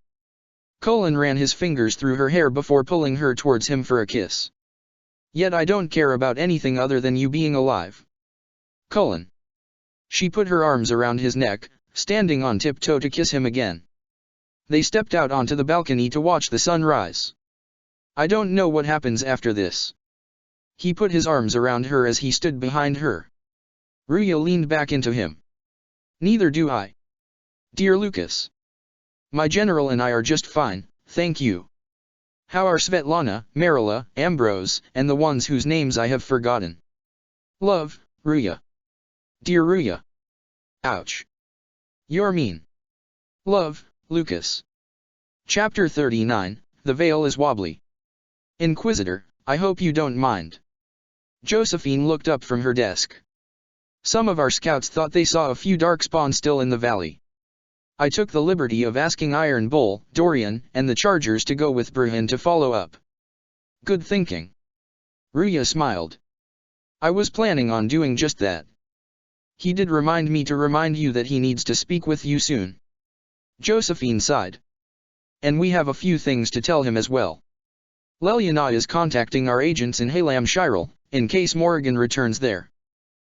Colin ran his fingers through her hair before pulling her towards him for a kiss. Yet I don't care about anything other than you being alive. Colin. She put her arms around his neck, standing on tiptoe to kiss him again. They stepped out onto the balcony to watch the sun rise. I don't know what happens after this. He put his arms around her as he stood behind her. Ruya leaned back into him. Neither do I. Dear Lucas. My general and I are just fine, thank you. How are Svetlana, Marilla, Ambrose, and the ones whose names I have forgotten? Love, Ruya. Dear Ruya. Ouch. You're mean. Love, Lucas. Chapter 39, The Veil is Wobbly. Inquisitor, I hope you don't mind. Josephine looked up from her desk. Some of our scouts thought they saw a few Darkspawn still in the valley. I took the liberty of asking Iron Bull, Dorian, and the Chargers to go with Bruhan to follow up. Good thinking. Ruya smiled. I was planning on doing just that. He did remind me to remind you that he needs to speak with you soon. Josephine sighed. And we have a few things to tell him as well. Leliana is contacting our agents in Halam Shirel, in case Morrigan returns there.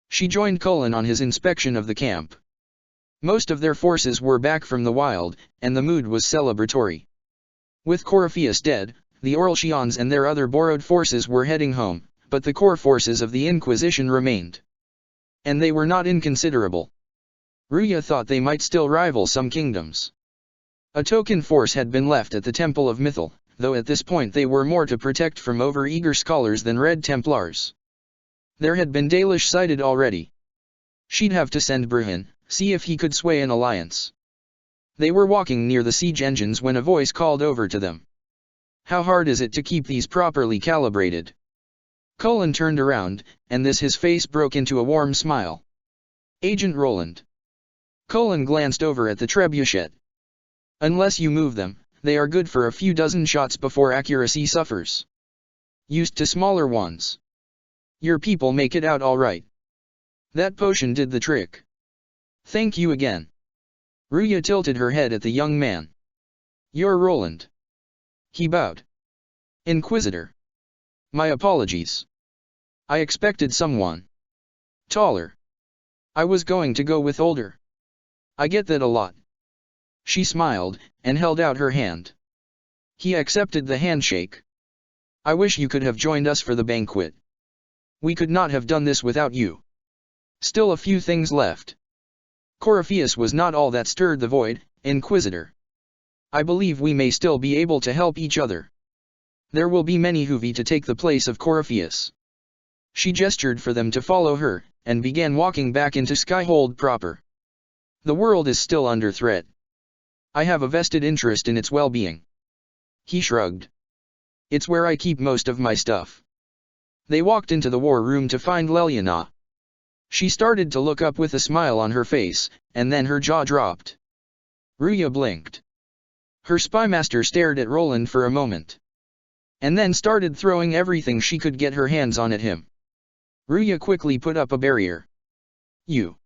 She joined Colin on his inspection of the camp. Most of their forces were back from the wild, and the mood was celebratory. With Corypheus dead, the Orlchians and their other borrowed forces were heading home, but the core forces of the Inquisition remained. And they were not inconsiderable. Ruya thought they might still rival some kingdoms. A token force had been left at the Temple of Mythal, though at this point they were more to protect from over-eager scholars than Red Templars. There had been Dalish sighted already. She'd have to send Bruhan, see if he could sway an alliance. They were walking near the siege engines when a voice called over to them. How hard is it to keep these properly calibrated? Cullen turned around, and his face broke into a warm smile. Agent Roland. Cullen glanced over at the trebuchet. Unless you move them, they are good for a few dozen shots before accuracy suffers. Used to smaller ones. Your people make it out all right. That potion did the trick. Thank you again. Ruya tilted her head at the young man. You're Roland. He bowed. Inquisitor. My apologies. I expected someone taller. I was going to go with older. I get that a lot. She smiled, and held out her hand. He accepted the handshake. I wish you could have joined us for the banquet. We could not have done this without you. Still a few things left. Coryphaeus was not all that stirred the void, Inquisitor. I believe we may still be able to help each other. There will be many who vie to take the place of Coryphaeus. She gestured for them to follow her, and began walking back into Skyhold proper. The world is still under threat. I have a vested interest in its well-being. He shrugged. It's where I keep most of my stuff. They walked into the war room to find Leliana. She started to look up with a smile on her face, and then her jaw dropped. Ruya blinked. Her spymaster stared at Roland for a moment. And then started throwing everything she could get her hands on at him. Ruya quickly put up a barrier. You.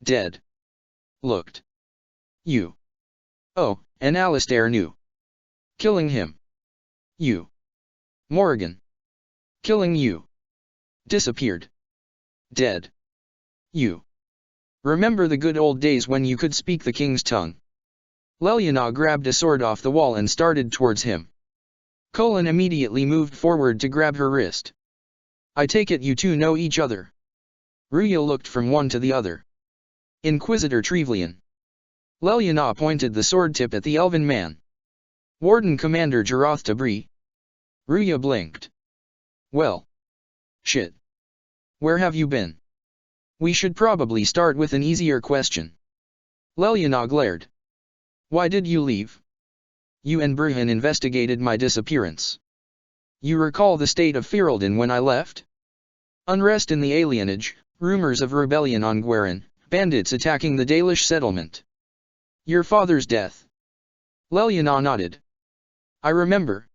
Dead. Looked. You. Oh, and Alistair knew. Killing him. You. Morrigan. Killing you. Disappeared. Dead. You. Remember the good old days when you could speak the king's tongue? Leliana grabbed a sword off the wall and started towards him. Cullen immediately moved forward to grab her wrist. I take it you two know each other. Ruya looked from one to the other. Inquisitor Trevelyan. Leliana pointed the sword tip at the elven man. Warden Commander Jaroth Tabri. Ruya blinked. Well. Shit. Where have you been? We should probably start with an easier question. Leliana glared. Why did you leave? You and Bruhan investigated my disappearance. You recall the state of Ferelden when I left? Unrest in the alienage, rumors of rebellion on Gweren, bandits attacking the Dalish settlement. Your father's death. Leliana nodded. I remember.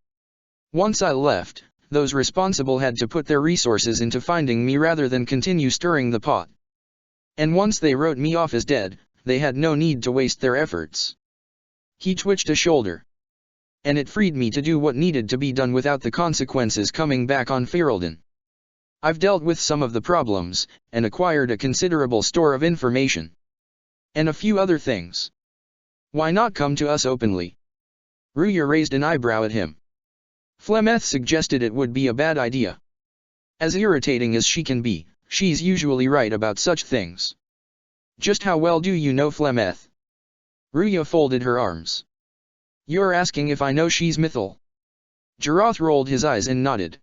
Once I left, those responsible had to put their resources into finding me rather than continue stirring the pot. And once they wrote me off as dead, they had no need to waste their efforts. He twitched a shoulder. And it freed me to do what needed to be done without the consequences coming back on Ferelden. I've dealt with some of the problems, and acquired a considerable store of information. And a few other things. Why not come to us openly? Ruya raised an eyebrow at him. Flemeth suggested it would be a bad idea. As irritating as she can be, she's usually right about such things. Just how well do you know Flemeth? Ruya folded her arms. You're asking if I know she's Mythal? Jaroth rolled his eyes and nodded.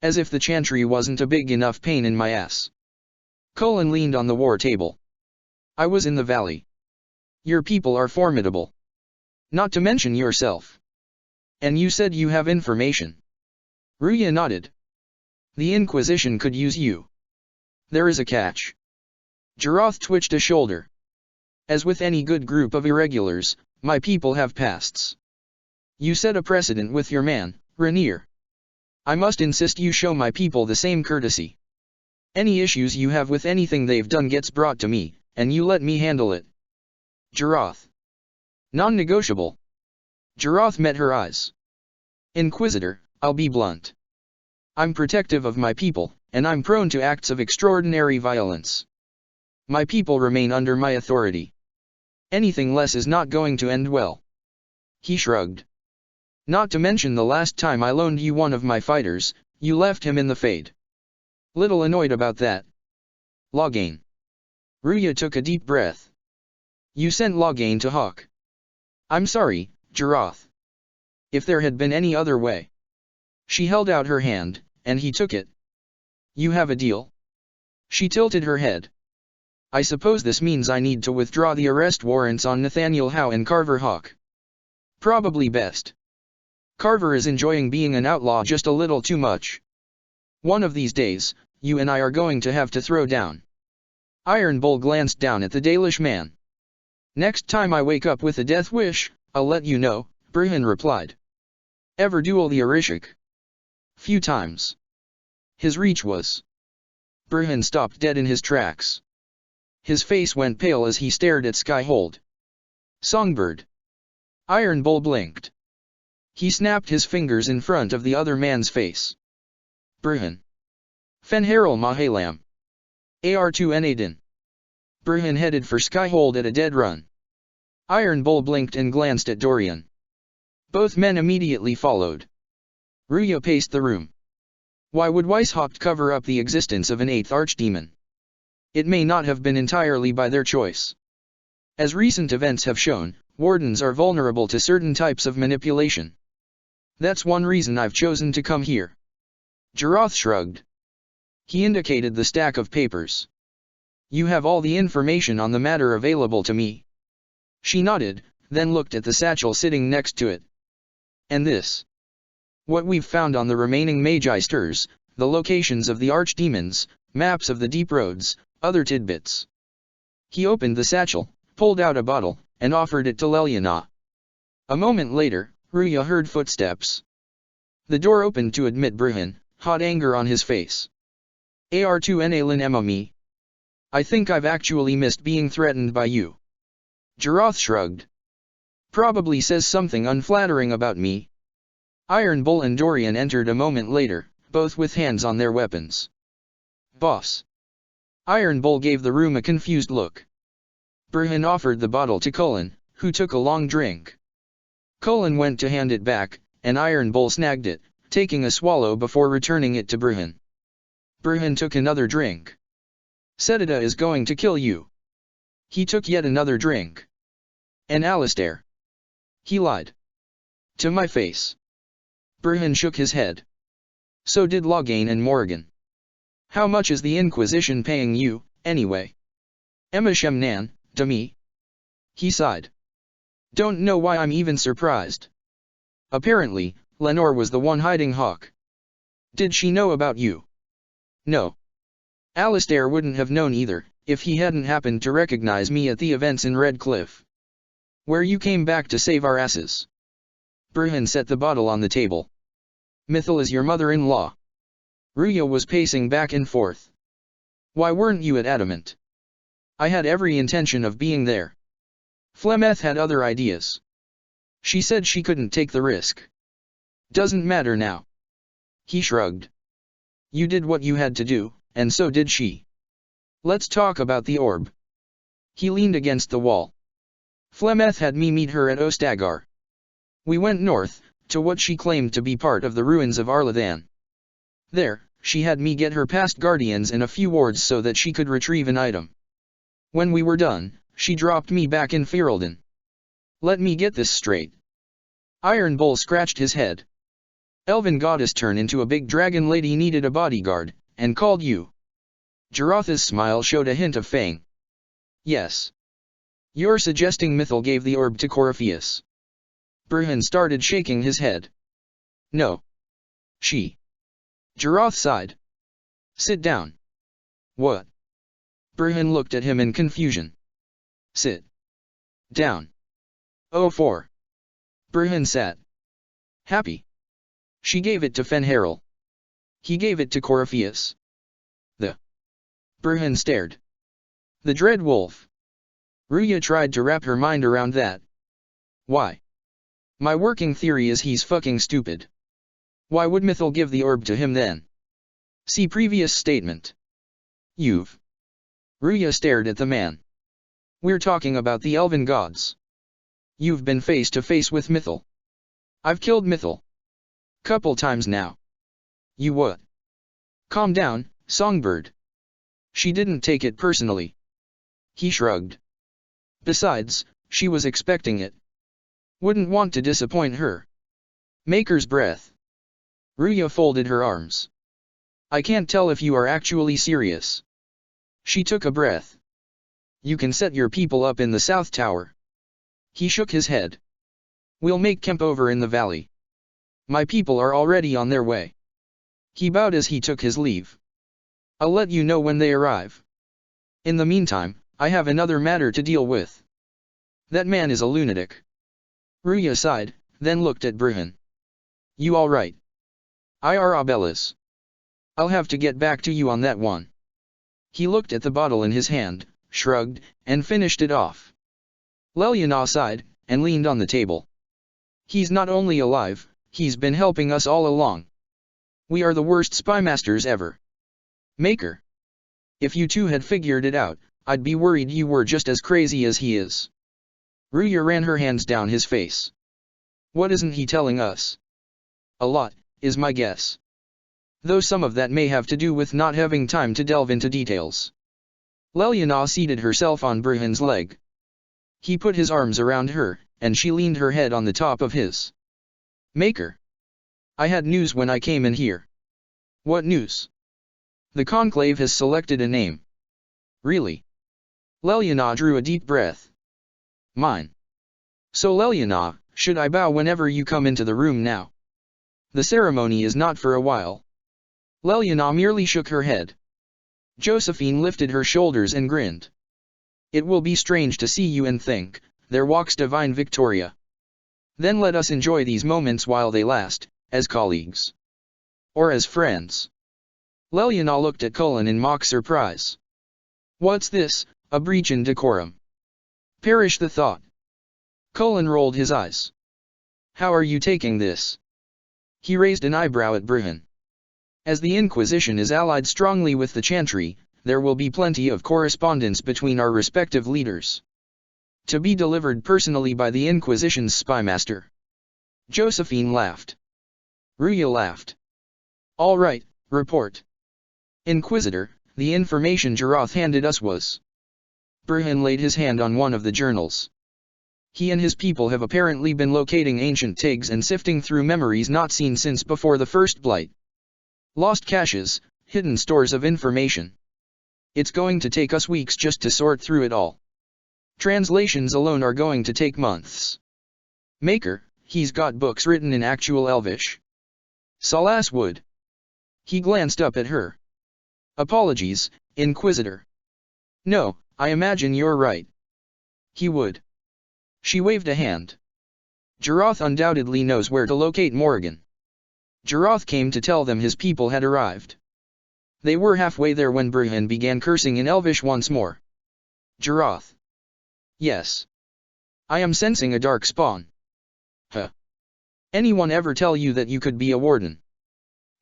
As if the chantry wasn't a big enough pain in my ass. Cullen leaned on the war table. I was in the valley. Your people are formidable. Not to mention yourself. And you said you have information. Ruya nodded. The Inquisition could use you. There is a catch. Jaroth twitched a shoulder. As with any good group of irregulars, my people have pasts. You set a precedent with your man, Rainier. I must insist you show my people the same courtesy. Any issues you have with anything they've done gets brought to me, and you let me handle it. Jaroth. Non-negotiable. Jaroth met her eyes. Inquisitor, I'll be blunt. I'm protective of my people, and I'm prone to acts of extraordinary violence. My people remain under my authority. Anything less is not going to end well. He shrugged. Not to mention the last time I loaned you one of my fighters, you left him in the fade. Little annoyed about that. Loghain. Ruya took a deep breath. You sent Loghain to Hawk. I'm sorry, Jarath. If there had been any other way. She held out her hand, and he took it. You have a deal? She tilted her head. I suppose this means I need to withdraw the arrest warrants on Nathaniel Howe and Carver Hawk. Probably best. Carver is enjoying being an outlaw just a little too much. One of these days, you and I are going to have to throw down. Iron Bull glanced down at the Dalish man. Next time I wake up with a death wish, I'll let you know, Bruhan replied. Ever duel the Arishik? Few times. His reach was. Bruhan stopped dead in his tracks. His face went pale as he stared at Skyhold. Songbird. Iron Bull blinked. He snapped his fingers in front of the other man's face. Bruhan. Fenharil Mahalam. AR2 Enadin. Bruhan headed for Skyhold at a dead run. Iron Bull blinked and glanced at Dorian. Both men immediately followed. Ruya paced the room. Why would Weishaupt cover up the existence of an eighth archdemon? It may not have been entirely by their choice. As recent events have shown, wardens are vulnerable to certain types of manipulation. That's one reason I've chosen to come here. Jarath shrugged. He indicated the stack of papers. You have all the information on the matter available to me. She nodded, then looked at the satchel sitting next to it. And this? What we've found on the remaining Magisters, the locations of the archdemons, maps of the deep roads, other tidbits. He opened the satchel, pulled out a bottle, and offered it to Leliana. A moment later, Ruya heard footsteps. The door opened to admit Bruhan, hot anger on his face. AR2 Enalin Emami. I think I've actually missed being threatened by you. Jarath shrugged. Probably says something unflattering about me. Iron Bull and Dorian entered a moment later, both with hands on their weapons. Boss. Iron Bull gave the room a confused look. Bruhan offered the bottle to Cullen, who took a long drink. Cullen went to hand it back, and Iron Bull snagged it, taking a swallow before returning it to Bruhan. Bruhan took another drink. Sedita is going to kill you. He took yet another drink. And Alistair. He lied. To my face. Bruhan shook his head. So did Loghain and Morrigan. How much is the Inquisition paying you, anyway? Emishem Nan, to me. He sighed. Don't know why I'm even surprised. Apparently, Lenore was the one hiding Hawk. Did she know about you? No. Alistair wouldn't have known either, if he hadn't happened to recognize me at the events in Red Cliff. Where you came back to save our asses. Bruhan set the bottle on the table. Mithil is your mother-in-law. Ruya was pacing back and forth. Why weren't you at Adamant? I had every intention of being there. Flemeth had other ideas. She said she couldn't take the risk. Doesn't matter now. He shrugged. You did what you had to do, and so did she. Let's talk about the orb. He leaned against the wall. Flemeth had me meet her at Ostagar. We went north, to what she claimed to be part of the ruins of Arlathan. There, she had me get her past guardians and a few wards so that she could retrieve an item. When we were done, she dropped me back in Ferelden. Let me get this straight. Iron Bull scratched his head. Elven goddess turned into a big dragon lady needed a bodyguard, and called you. Jarath's smile showed a hint of fang. Yes. You're suggesting Mithil gave the orb to Corypheus. Bruhan started shaking his head. No. She. Jarath sighed. Sit down. What? Bruhan looked at him in confusion. Sit. Down. Oh 4. Bruhan sat. Happy. She gave it to Fenharil. He gave it to Corypheus. The. Bruhan stared. The Dread Wolf. Ruya tried to wrap her mind around that. Why? My working theory is he's fucking stupid. Why would Mithil give the orb to him then? See previous statement. You've. Ruya stared at the man. We're talking about the elven gods. You've been face to face with Mithil. I've killed Mythil. Couple times now. You what? Calm down, Songbird. She didn't take it personally. He shrugged. Besides, she was expecting it. Wouldn't want to disappoint her. Maker's breath. Ruya folded her arms. I can't tell if you are actually serious. She took a breath. You can set your people up in the South Tower. He shook his head. We'll make camp over in the valley. My people are already on their way. He bowed as he took his leave. I'll let you know when they arrive. In the meantime, I have another matter to deal with. That man is a lunatic. Ruya sighed, then looked at Bruhan. You alright? Irabellas. I'll have to get back to you on that one. He looked at the bottle in his hand, shrugged, and finished it off. Leliana sighed, and leaned on the table. He's not only alive, he's been helping us all along. We are the worst spymasters ever. Maker. If you two had figured it out, I'd be worried you were just as crazy as he is. Ruya ran her hands down his face. What isn't he telling us? A lot, is my guess. Though some of that may have to do with not having time to delve into details. Leliana seated herself on Bruhan's leg. He put his arms around her, and she leaned her head on the top of his. Maker. I had news when I came in here. What news? The Conclave has selected a name. Really? Leliana drew a deep breath. Mine. So Leliana, should I bow whenever you come into the room now? The ceremony is not for a while. Leliana merely shook her head. Josephine lifted her shoulders and grinned. It will be strange to see you and think, there walks divine Victoria. Then let us enjoy these moments while they last, as colleagues. Or as friends. Leliana looked at Cullen in mock surprise. What's this, a breach in decorum? Perish the thought. Cullen rolled his eyes. How are you taking this? He raised an eyebrow at Bruhan. As the Inquisition is allied strongly with the Chantry, there will be plenty of correspondence between our respective leaders. To be delivered personally by the Inquisition's spymaster. Josephine laughed. Ruya laughed. All right, report. Inquisitor, the information Jaroth handed us was. Bruhan laid his hand on one of the journals. He and his people have apparently been locating ancient tags and sifting through memories not seen since before the First Blight. Lost caches, hidden stores of information. It's going to take us weeks just to sort through it all. Translations alone are going to take months. Maker, he's got books written in actual Elvish. Salas would. He glanced up at her. Apologies, Inquisitor. No, I imagine you're right. He would. She waved a hand. Jaroth undoubtedly knows where to locate Morrigan. Jaroth came to tell them his people had arrived. They were halfway there when Bruhan began cursing in Elvish once more. Jaroth. Yes. I am sensing a dark spawn. Huh. Anyone ever tell you that you could be a warden?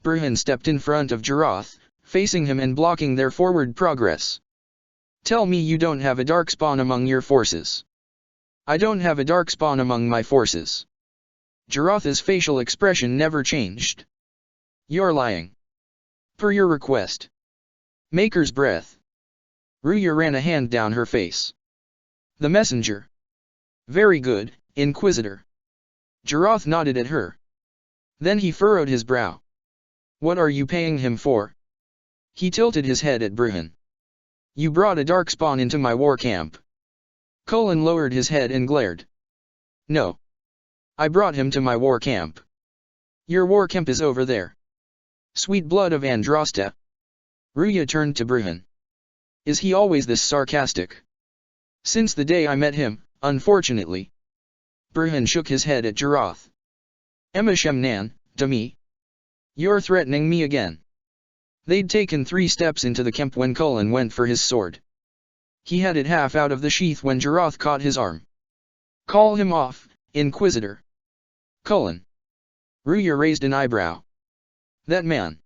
Bruhan stepped in front of Jaroth, facing him and blocking their forward progress. Tell me you don't have a dark spawn among your forces. I don't have a dark spawn among my forces. Jaroth's facial expression never changed. You're lying. Per your request. Maker's breath. Ruya ran a hand down her face. The messenger. Very good, Inquisitor. Jaroth nodded at her. Then he furrowed his brow. What are you paying him for? He tilted his head at Bruhan. You brought a darkspawn into my war camp. Cullen lowered his head and glared. No. I brought him to my war camp. Your war camp is over there. Sweet blood of Androsta. Ruya turned to Bruhan. Is he always this sarcastic? Since the day I met him, unfortunately. Bruhan shook his head at Jaroth. Emishemnan, Demi. You're threatening me again. They'd taken 3 steps into the camp when Cullen went for his sword. He had it half out of the sheath when Jaroth caught his arm. Call him off, Inquisitor. Cullen. Ruya raised an eyebrow. That man.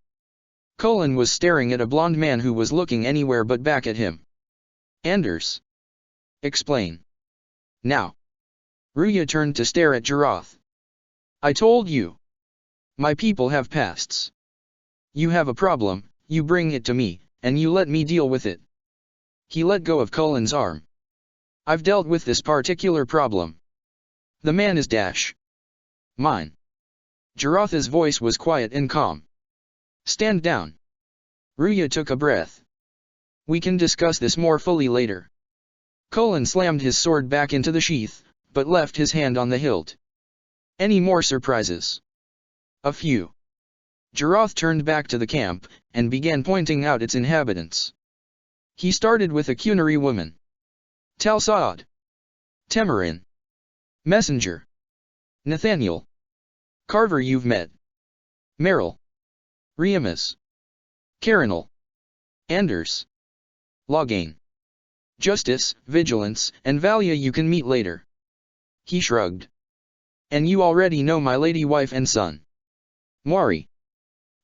Cullen was staring at a blond man who was looking anywhere but back at him. Anders. Explain. Now. Ruya turned to stare at Jaroth. I told you. My people have pasts. You have a problem, you bring it to me, and you let me deal with it. He let go of Cullen's arm. I've dealt with this particular problem. The man is mine. Jarotha's voice was quiet and calm. Stand down. Ruya took a breath. We can discuss this more fully later. Cullen slammed his sword back into the sheath, but left his hand on the hilt. Any more surprises? A few. Jaroth turned back to the camp, and began pointing out its inhabitants. He started with a Qunari woman. Tal Saad. Temarin. Messenger. Nathaniel. Carver you've met. Merrill. Riamas. Carinal. Anders. Loghain. Justice, Vigilance, and Valia you can meet later. He shrugged. And you already know my lady wife and son. Maury.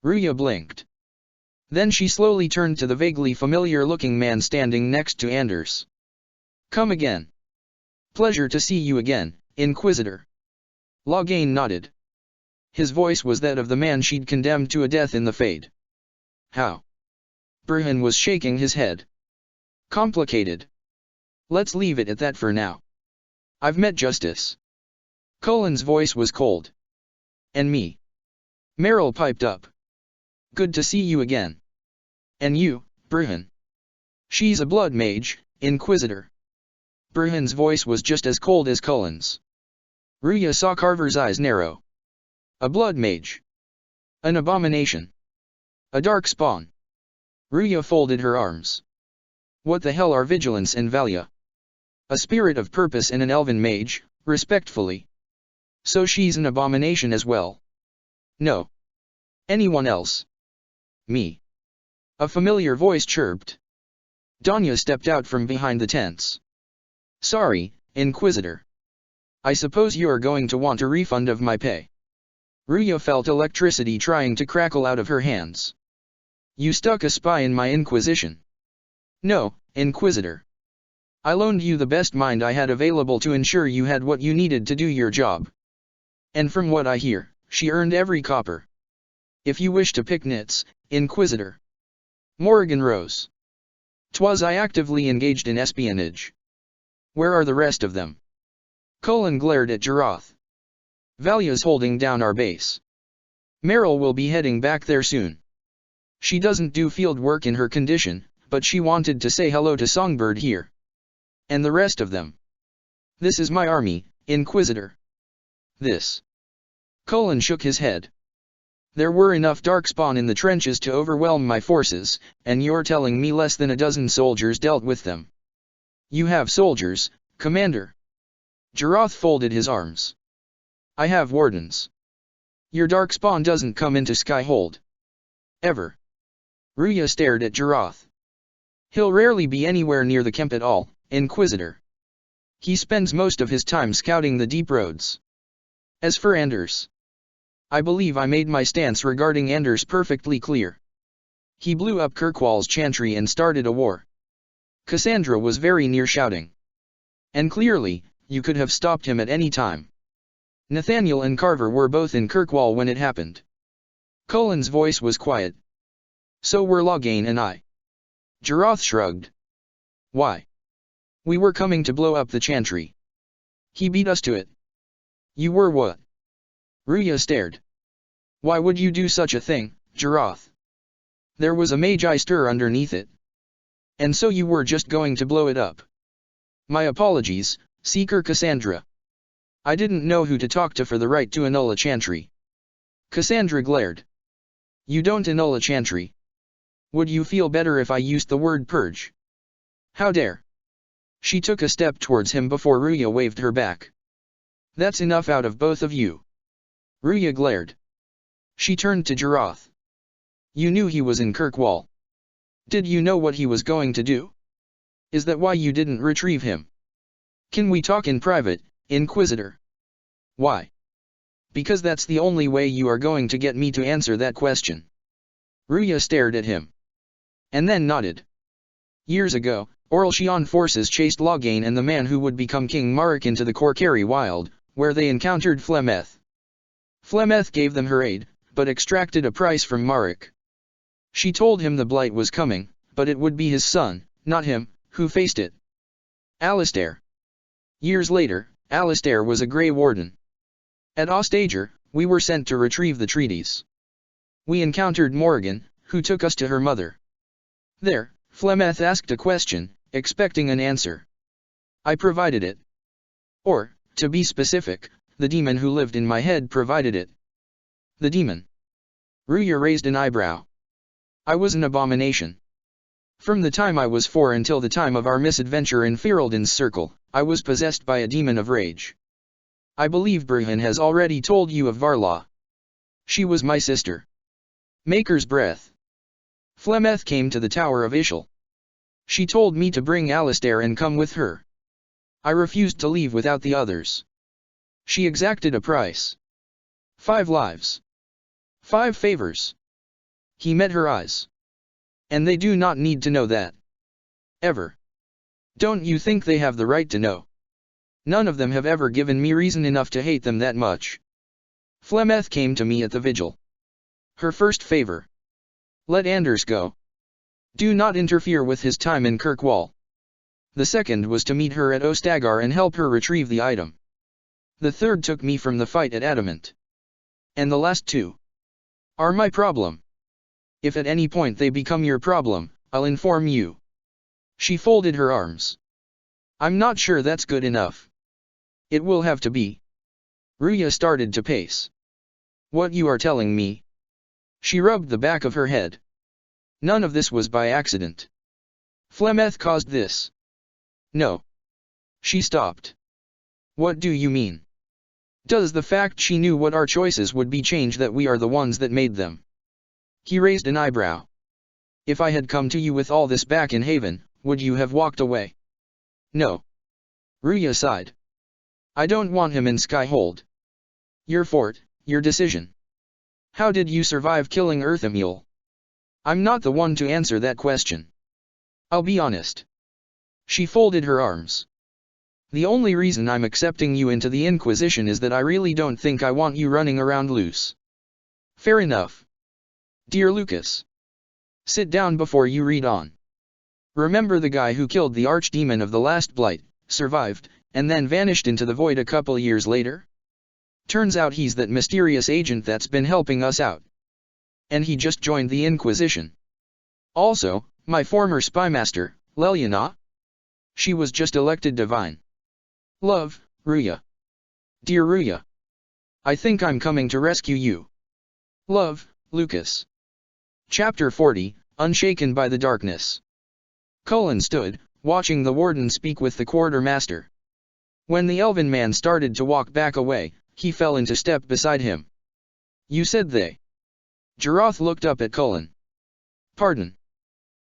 Ruya blinked. Then she slowly turned to the vaguely familiar-looking man standing next to Anders. Come again. Pleasure to see you again, Inquisitor. Loghain nodded. His voice was that of the man she'd condemned to a death in the Fade. How? Bruhan was shaking his head. Complicated. Let's leave it at that for now. I've met Justice. Cullen's voice was cold. And me. Merrill piped up. Good to see you again. And you, Bruhan. She's a blood mage, Inquisitor. Bruhan's voice was just as cold as Cullen's. Ruya saw Carver's eyes narrow. A blood mage. An abomination. A dark spawn. Ruya folded her arms. What the hell are Vigilance and Valia? A spirit of purpose and an elven mage, respectfully. So she's an abomination as well. No. Anyone else? Me. A familiar voice chirped. Danya stepped out from behind the tents. Sorry, Inquisitor. I suppose you're going to want a refund of my pay. Ruya felt electricity trying to crackle out of her hands. You stuck a spy in my Inquisition. No, Inquisitor. I loaned you the best mind I had available to ensure you had what you needed to do your job. And from what I hear, she earned every copper. If you wish to pick nits, Inquisitor. Morrigan rose. 'Twas I actively engaged in espionage. Where are the rest of them? Cullen glared at Jaroth. Valia's holding down our base. Merrill will be heading back there soon. She doesn't do field work in her condition, but she wanted to say hello to Songbird here. And the rest of them. This is my army, Inquisitor. This. Cullen shook his head. There were enough darkspawn in the trenches to overwhelm my forces, and you're telling me less than a dozen soldiers dealt with them. You have soldiers, Commander. Jaroth folded his arms. I have wardens. Your darkspawn doesn't come into Skyhold. Ever. Ruya stared at Jaroth. He'll rarely be anywhere near the camp at all, Inquisitor. He spends most of his time scouting the deep roads. As for Anders, I believe I made my stance regarding Anders perfectly clear. He blew up Kirkwall's chantry and started a war. Cassandra was very near shouting. And clearly, you could have stopped him at any time. Nathaniel and Carver were both in Kirkwall when it happened. Cullen's voice was quiet. So were Loghain and I. Jaroth shrugged. Why? We were coming to blow up the chantry. He beat us to it. You were what? Ruya stared. Why would you do such a thing, Jaroth? There was a magi stir underneath it. And so you were just going to blow it up. My apologies, Seeker Cassandra. I didn't know who to talk to for the right to annul a chantry. Cassandra glared. You don't annul a chantry. Would you feel better if I used the word purge? How dare? She took a step towards him before Ruya waved her back. That's enough out of both of you. Ruya glared. She turned to Jaroth. You knew he was in Kirkwall. Did you know what he was going to do? Is that why you didn't retrieve him? Can we talk in private, Inquisitor? Why? Because that's the only way you are going to get me to answer that question. Ruya stared at him. And then nodded. Years ago, Orlshian forces chased Loghain and the man who would become King Marek into the Korkari Wild, where they encountered Flemeth. Flemeth gave them her aid, but extracted a price from Marek. She told him the blight was coming, but it would be his son, not him, who faced it. Alistair. Years later, Alistair was a Grey Warden. At Ostager, we were sent to retrieve the treaties. We encountered Morrigan, who took us to her mother. There, Flemeth asked a question, expecting an answer. I provided it. Or, to be specific, the demon who lived in my head provided it. The demon. Ruya raised an eyebrow. I was an abomination. From the time I was 4 until the time of our misadventure in Ferelden's Circle, I was possessed by a demon of rage. I believe Bruhan has already told you of Varla. She was my sister. Maker's breath. Flemeth came to the Tower of Ishal. She told me to bring Alistair and come with her. I refused to leave without the others. She exacted a price. 5 lives. 5 favors. He met her eyes. And they do not need to know that. Ever. Don't you think they have the right to know? None of them have ever given me reason enough to hate them that much. Flemeth came to me at the vigil. Her first favor. Let Anders go. Do not interfere with his time in Kirkwall. The second was to meet her at Ostagar and help her retrieve the item. The third took me from the fight at Adamant. And the last 2 are my problem. If at any point they become your problem, I'll inform you. She folded her arms. I'm not sure that's good enough. It will have to be. Ruya started to pace. What you are telling me? She rubbed the back of her head. None of this was by accident. Flemeth caused this. No. She stopped. What do you mean? Does the fact she knew what our choices would be change that we are the ones that made them? He raised an eyebrow. If I had come to you with all this back in Haven, would you have walked away? No. Ruya sighed. I don't want him in Skyhold. Your fort, your decision. How did you survive killing Earthamule? I'm not the one to answer that question. I'll be honest. She folded her arms. The only reason I'm accepting you into the Inquisition is that I really don't think I want you running around loose. Fair enough. Dear Lucas. Sit down before you read on. Remember the guy who killed the archdemon of the last blight, survived, and then vanished into the void a couple years later? Turns out he's that mysterious agent that's been helping us out. And he just joined the Inquisition. Also, my former spymaster, Leliana. She was just elected divine. Love, Ruya. Dear Ruya. I think I'm coming to rescue you. Love, Lucas. Chapter 40, Unshaken by the Darkness. Cullen stood, watching the warden speak with the quartermaster. When the elven man started to walk back away, he fell into step beside him. You said they. Jaroth looked up at Cullen. Pardon.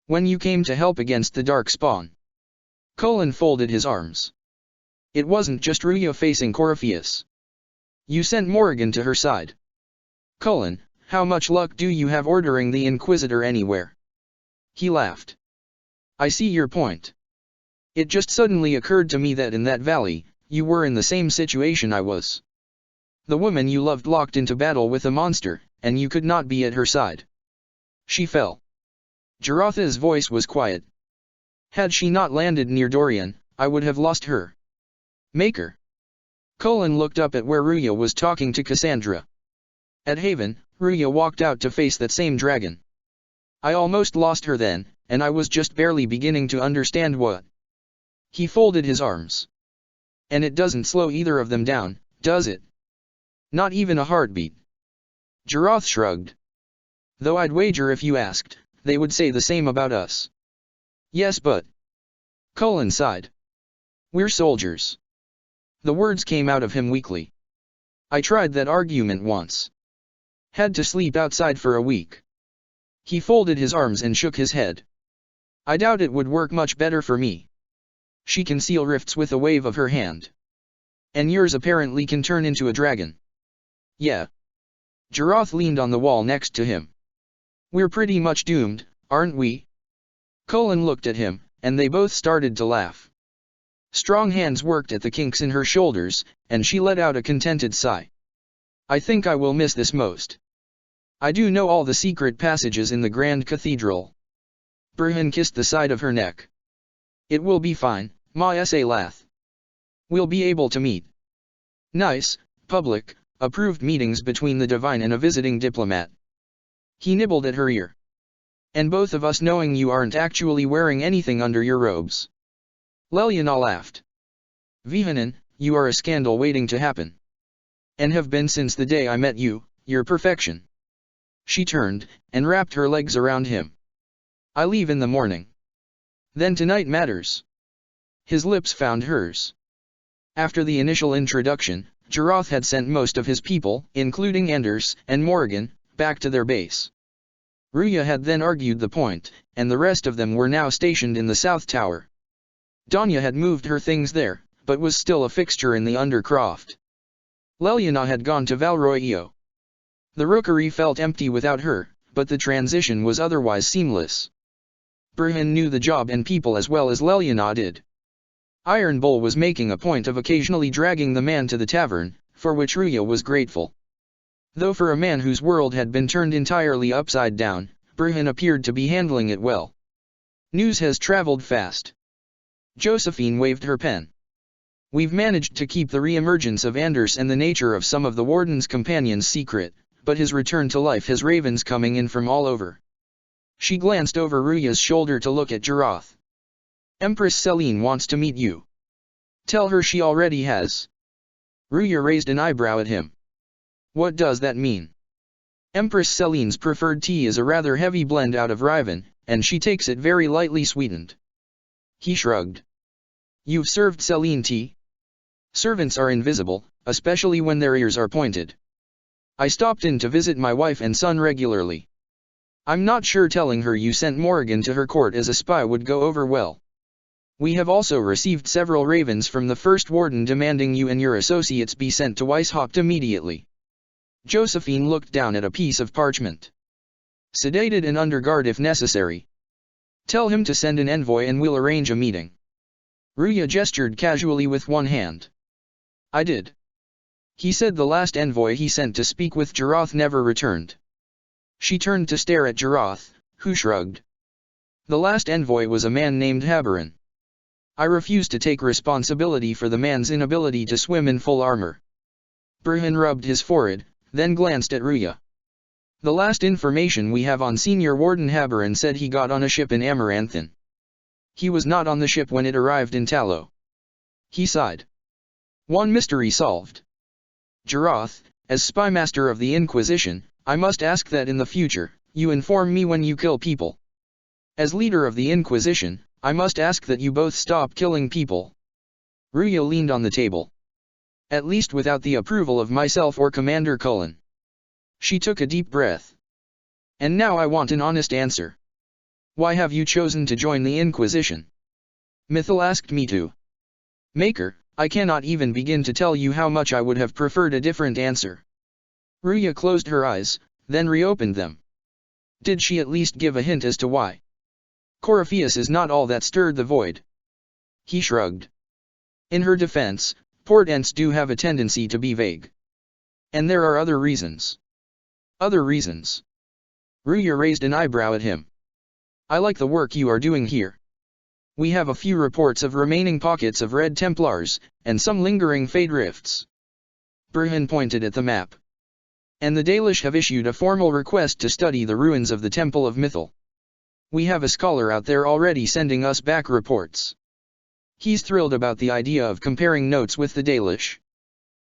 When you came to help against the dark spawn. Cullen folded his arms. It wasn't just Ruya facing Corypheus. You sent Morrigan to her side. Cullen, how much luck do you have ordering the Inquisitor anywhere? He laughed. I see your point. It just suddenly occurred to me that in that valley, you were in the same situation I was. The woman you loved locked into battle with a monster, and you could not be at her side. She fell. Jarotha's voice was quiet. Had she not landed near Dorian, I would have lost her. Maker. Cullen looked up at where Ruya was talking to Cassandra. At Haven, Ruya walked out to face that same dragon. I almost lost her then, and I was just barely beginning to understand what. He folded his arms. And it doesn't slow either of them down, does it? Not even a heartbeat. Jaroth shrugged. Though I'd wager if you asked, they would say the same about us. Yes, but. Cullen sighed. We're soldiers. The words came out of him weakly. I tried that argument once. Had to sleep outside for a week. He folded his arms and shook his head. I doubt it would work much better for me. She can seal rifts with a wave of her hand. And yours apparently can turn into a dragon. Yeah. Jaroth leaned on the wall next to him. We're pretty much doomed, aren't we? Cullen looked at him, and they both started to laugh. Strong hands worked at the kinks in her shoulders, and she let out a contented sigh. I think I will miss this most. I do know all the secret passages in the Grand Cathedral. Burhan kissed the side of her neck. It will be fine, Ma sa laugh. We'll be able to meet. Nice, public, approved meetings between the divine and a visiting diplomat. He nibbled at her ear. And both of us knowing you aren't actually wearing anything under your robes. Lelyana laughed. Vihanan, you are a scandal waiting to happen. And have been since the day I met you, your perfection. She turned, and wrapped her legs around him. I leave in the morning. Then tonight matters. His lips found hers. After the initial introduction, Jarath had sent most of his people, including Anders and Morgan, back to their base. Ruya had then argued the point, and the rest of them were now stationed in the South Tower. Danya had moved her things there, but was still a fixture in the Undercroft. Lelyana had gone to Valroyo. The rookery felt empty without her, but the transition was otherwise seamless. Burhan knew the job and people as well as Lelyana did. Iron Bull was making a point of occasionally dragging the man to the tavern, for which Ruya was grateful. Though for a man whose world had been turned entirely upside down, Burhan appeared to be handling it well. News has traveled fast. Josephine waved her pen. We've managed to keep the re-emergence of Anders and the nature of some of the Warden's companions secret, but his return to life has ravens coming in from all over. She glanced over Ruya's shoulder to look at Jarath. Empress Selene wants to meet you. Tell her she already has. Ruya raised an eyebrow at him. What does that mean? Empress Selene's preferred tea is a rather heavy blend out of Riven, and she takes it very lightly sweetened. He shrugged. You've served Selene tea? Servants are invisible, especially when their ears are pointed. I stopped in to visit my wife and son regularly. I'm not sure telling her you sent Morgan to her court as a spy would go over well. We have also received several ravens from the First Warden demanding you and your associates be sent to Weishaupt immediately. Josephine looked down at a piece of parchment. Sedated and under guard if necessary. Tell him to send an envoy and we'll arrange a meeting. Ruya gestured casually with one hand. I did. He said the last envoy he sent to speak with Jarath never returned. She turned to stare at Jarath, who shrugged. The last envoy was a man named Haberin. I refuse to take responsibility for the man's inability to swim in full armor. Burhan rubbed his forehead, then glanced at Ruya. The last information we have on Senior Warden Haberin said he got on a ship in Amaranthin. He was not on the ship when it arrived in Talo. He sighed. One mystery solved. Jarath, as spymaster of the Inquisition, I must ask that in the future, you inform me when you kill people. As leader of the Inquisition, I must ask that you both stop killing people. Ruya leaned on the table. At least without the approval of myself or Commander Cullen. She took a deep breath. And now I want an honest answer. Why have you chosen to join the Inquisition? Mythil asked me to. Maker, I cannot even begin to tell you how much I would have preferred a different answer. Ruya closed her eyes, then reopened them. Did she at least give a hint as to why? Corypheus is not all that stirred the void. He shrugged. In her defense, portents do have a tendency to be vague. And there are other reasons. Other reasons. Ruya raised an eyebrow at him. I like the work you are doing here. We have a few reports of remaining pockets of Red Templars, and some lingering Fade Rifts. Burhan pointed at the map. And the Dalish have issued a formal request to study the ruins of the Temple of Mythil. We have a scholar out there already sending us back reports. He's thrilled about the idea of comparing notes with the Dalish.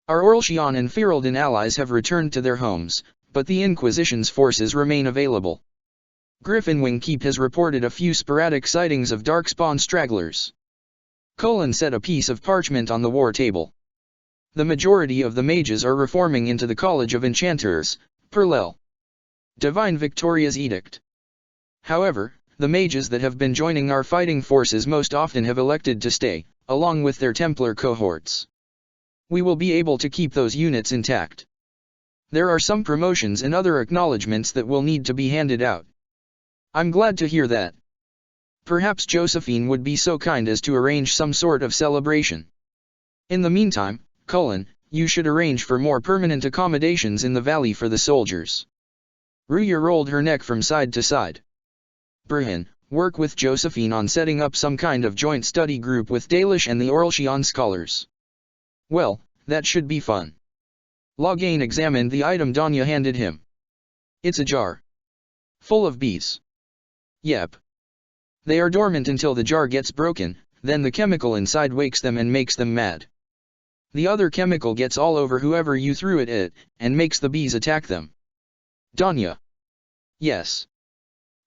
Our Orlshian and Ferelden allies have returned to their homes, but the Inquisition's forces remain available. Griffinwing Keep has reported a few sporadic sightings of darkspawn stragglers. Cullen set a piece of parchment on the war table. The majority of the mages are reforming into the College of Enchanters, Perlel. Divine Victoria's Edict. However, the mages that have been joining our fighting forces most often have elected to stay, along with their Templar cohorts. We will be able to keep those units intact. There are some promotions and other acknowledgements that will need to be handed out. I'm glad to hear that. Perhaps Josephine would be so kind as to arrange some sort of celebration. In the meantime, Cullen, you should arrange for more permanent accommodations in the valley for the soldiers. Ruya rolled her neck from side to side. Burhan, work with Josephine on setting up some kind of joint study group with Dalish and the Orlshian scholars. Well, that should be fun. Loghain examined the item Danya handed him. It's a jar. Full of bees. Yep. They are dormant until the jar gets broken, then the chemical inside wakes them and makes them mad. The other chemical gets all over whoever you threw it at, and makes the bees attack them. Danya. Yes.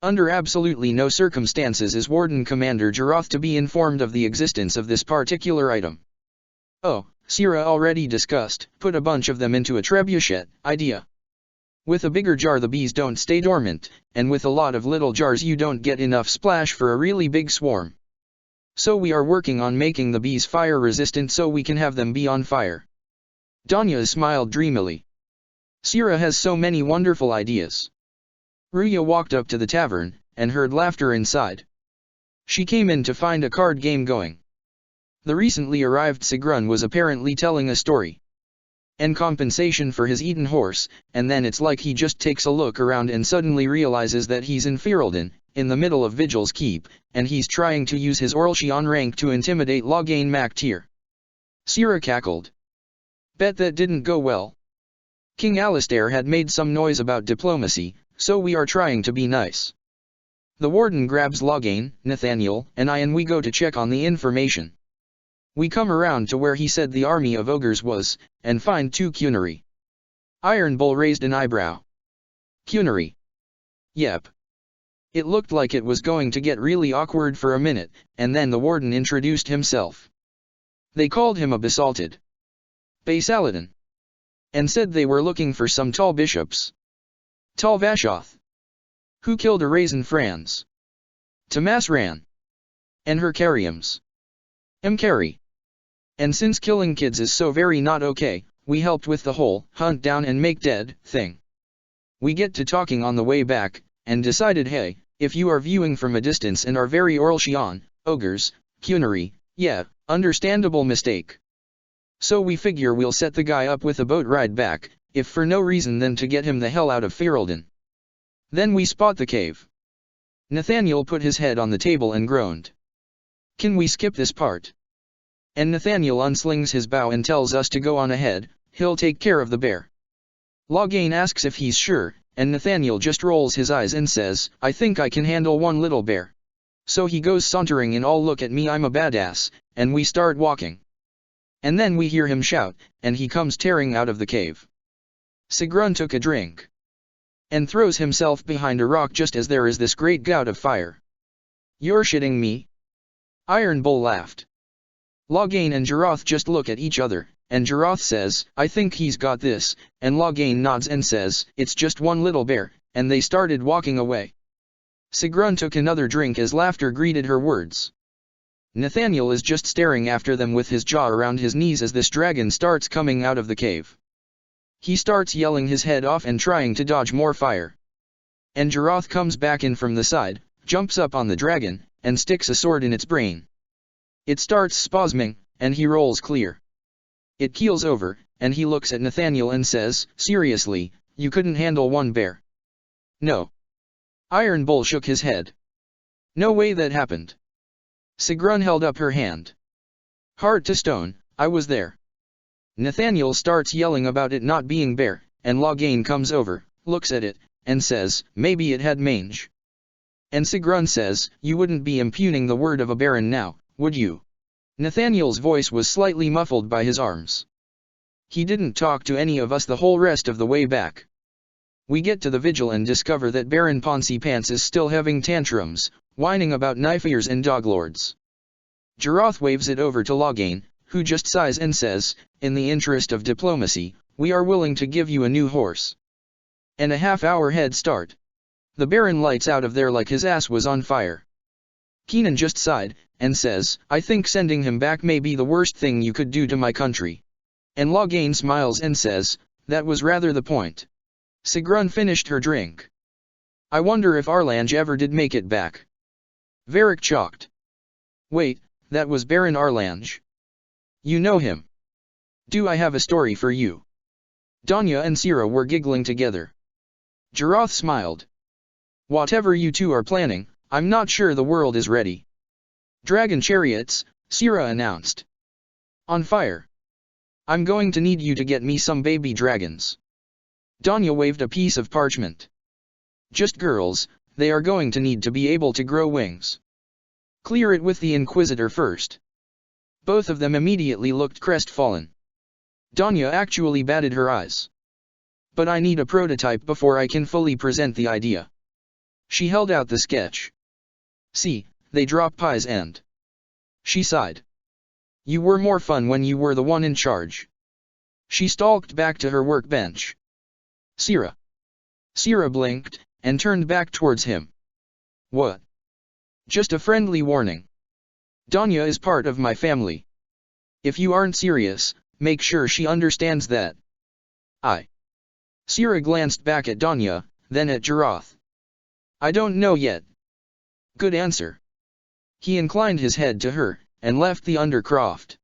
Under absolutely no circumstances is Warden Commander Jaroth to be informed of the existence of this particular item. Oh, Sira already discussed, put a bunch of them into a trebuchet, idea. With a bigger jar the bees don't stay dormant, and with a lot of little jars you don't get enough splash for a really big swarm. So we are working on making the bees fire resistant so we can have them be on fire. Danya smiled dreamily. Sira has so many wonderful ideas. Ruya walked up to the tavern, and heard laughter inside. She came in to find a card game going. The recently arrived Sigrun was apparently telling a story. In compensation for his eaten horse, and then it's like he just takes a look around and suddenly realizes that he's in Ferelden, in the middle of Vigil's Keep, and he's trying to use his Orlshian rank to intimidate Loghain Mactyr. Sira cackled. Bet that didn't go well. King Alistair had made some noise about diplomacy, so we are trying to be nice. The warden grabs Loghain, Nathaniel, and we go to check on the information. We come around to where he said the army of ogres was, and find 2 Cunary. Iron Bull raised an eyebrow. Cunary. Yep. It looked like it was going to get really awkward for a minute, and then the warden introduced himself. They called him a Basalted Basaladin. And said they were looking for some tall bishops. Tal Vashoth. Who killed a Raisin Franz. Tamasran. And her Cariums. Carry. And since killing kids is so very not okay, we helped with the whole hunt down and make dead thing. We get to talking on the way back, and decided hey, if you are viewing from a distance and are very Orlshian, ogres, Cunary, yeah, understandable mistake. So we figure we'll set the guy up with a boat ride back, if for no reason than to get him the hell out of Ferelden. Then we spot the cave. Nathaniel put his head on the table and groaned. Can we skip this part? And Nathaniel unslings his bow and tells us to go on ahead, he'll take care of the bear. Loghain asks if he's sure, and Nathaniel just rolls his eyes and says, I think I can handle one little bear. So he goes sauntering in all look at me I'm a badass, and we start walking. And then we hear him shout, and he comes tearing out of the cave. Sigrun took a drink. And throws himself behind a rock just as there is this great gout of fire. You're shitting me? Iron Bull laughed. Loghain and Jaroth just look at each other, and Jaroth says, I think he's got this, and Loghain nods and says, it's just one little bear, and they started walking away. Sigrun took another drink as laughter greeted her words. Nathaniel is just staring after them with his jaw around his knees as this dragon starts coming out of the cave. He starts yelling his head off and trying to dodge more fire. And Jaroth comes back in from the side, jumps up on the dragon, and sticks a sword in its brain. It starts spasming, and he rolls clear. It keels over, and he looks at Nathaniel and says, seriously, you couldn't handle one bear? No. Iron Bull shook his head. No way that happened. Sigrun held up her hand. Heart to stone, I was there. Nathaniel starts yelling about it not being bear, and Loghain comes over, looks at it, and says, maybe it had mange. And Sigrun says, you wouldn't be impugning the word of a baron now, would you? Nathaniel's voice was slightly muffled by his arms. He didn't talk to any of us the whole rest of the way back. We get to the vigil and discover that Baron Poncy Pants is still having tantrums, whining about knife ears and doglords. Jaroth waves it over to Loghain, who just sighs and says, in the interest of diplomacy, we are willing to give you a new horse. And a half-hour head start. The Baron lights out of there like his ass was on fire. Keenan just sighed, and says, I think sending him back may be the worst thing you could do to my country. And Loghain smiles and says, that was rather the point. Sigrun finished her drink. I wonder if Arlange ever did make it back. Varric chalked. Wait, that was Baron Arlange. You know him. Do I have a story for you? Danya and Sira were giggling together. Jiroth smiled. Whatever you two are planning, I'm not sure the world is ready. Dragon chariots, Sira announced. On fire. I'm going to need you to get me some baby dragons. Danya waved a piece of parchment. Just girls, they are going to need to be able to grow wings. Clear it with the Inquisitor first. Both of them immediately looked crestfallen. Danya actually batted her eyes. But I need a prototype before I can fully present the idea. She held out the sketch. See, they drop pies and... She sighed. You were more fun when you were the one in charge. She stalked back to her workbench. Sira. Sira blinked, and turned back towards him. What? Just a friendly warning. Danya is part of my family. If you aren't serious, make sure she understands that. Sira glanced back at Danya, then at Jiroth. I don't know yet. Good answer. He inclined his head to her, and left the undercroft.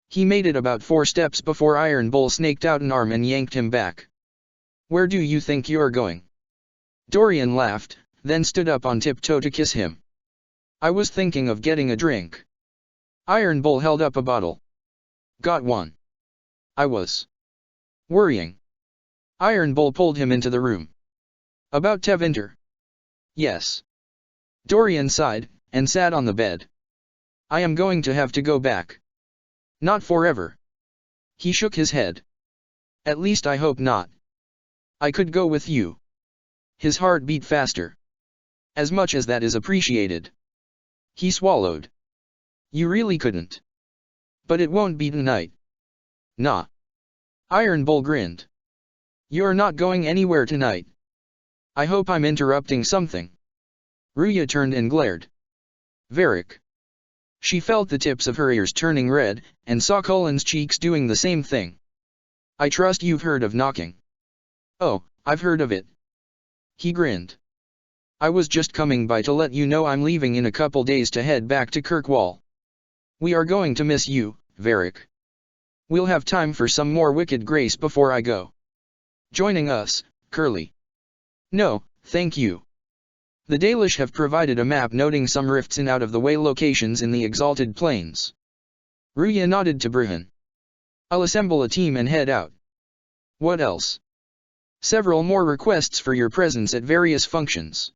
He made it about 4 steps before Iron Bull snaked out an arm and yanked him back. Where do you think you're going? Dorian laughed, then stood up on tiptoe to kiss him. I was thinking of getting a drink. Iron Bull held up a bottle. Got one. I was worrying. Iron Bull pulled him into the room. About Tevinter? Yes. Dorian sighed, and sat on the bed. I am going to have to go back. Not forever. He shook his head. At least I hope not. I could go with you. His heart beat faster. As much as that is appreciated. He swallowed. You really couldn't. But it won't be tonight. Nah. Iron Bull grinned. You're not going anywhere tonight. I hope I'm interrupting something. Ruya turned and glared. Varric. She felt the tips of her ears turning red, and saw Cullen's cheeks doing the same thing. I trust you've heard of knocking. Oh, I've heard of it. He grinned. I was just coming by to let you know I'm leaving in a couple days to head back to Kirkwall. We are going to miss you, Varric. We'll have time for some more wicked grace before I go. Joining us, Curly? No, thank you. The Dalish have provided a map noting some rifts in out-of-the-way locations in the Exalted Plains. Ruya nodded to Bruhan. I'll assemble a team and head out. What else? Several more requests for your presence at various functions.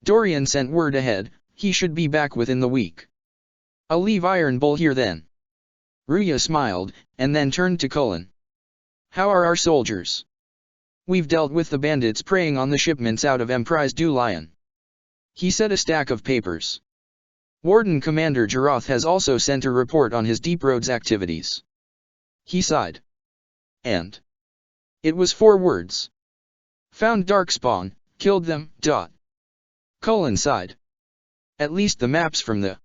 Dorian sent word ahead, he should be back within the week. I'll leave Iron Bull here then. Ruya smiled, and then turned to Cullen. How are our soldiers? We've dealt with the bandits preying on the shipments out of Emprise du Lion. He set a stack of papers. Warden Commander Jiroth has also sent a report on his Deep Roads activities. He sighed. And? It was 4 words. Found Darkspawn, killed them, ... Cullen sighed. At least the maps from the...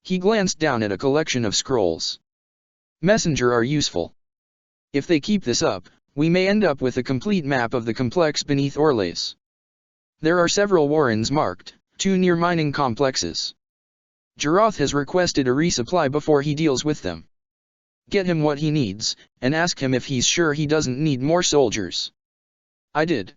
He glanced down at a collection of scrolls. Messenger are useful. If they keep this up, we may end up with a complete map of the complex beneath Orlais. There are several warrens marked, 2 near mining complexes. Jiroth has requested a resupply before he deals with them. Get him what he needs, and ask him if he's sure he doesn't need more soldiers. I did.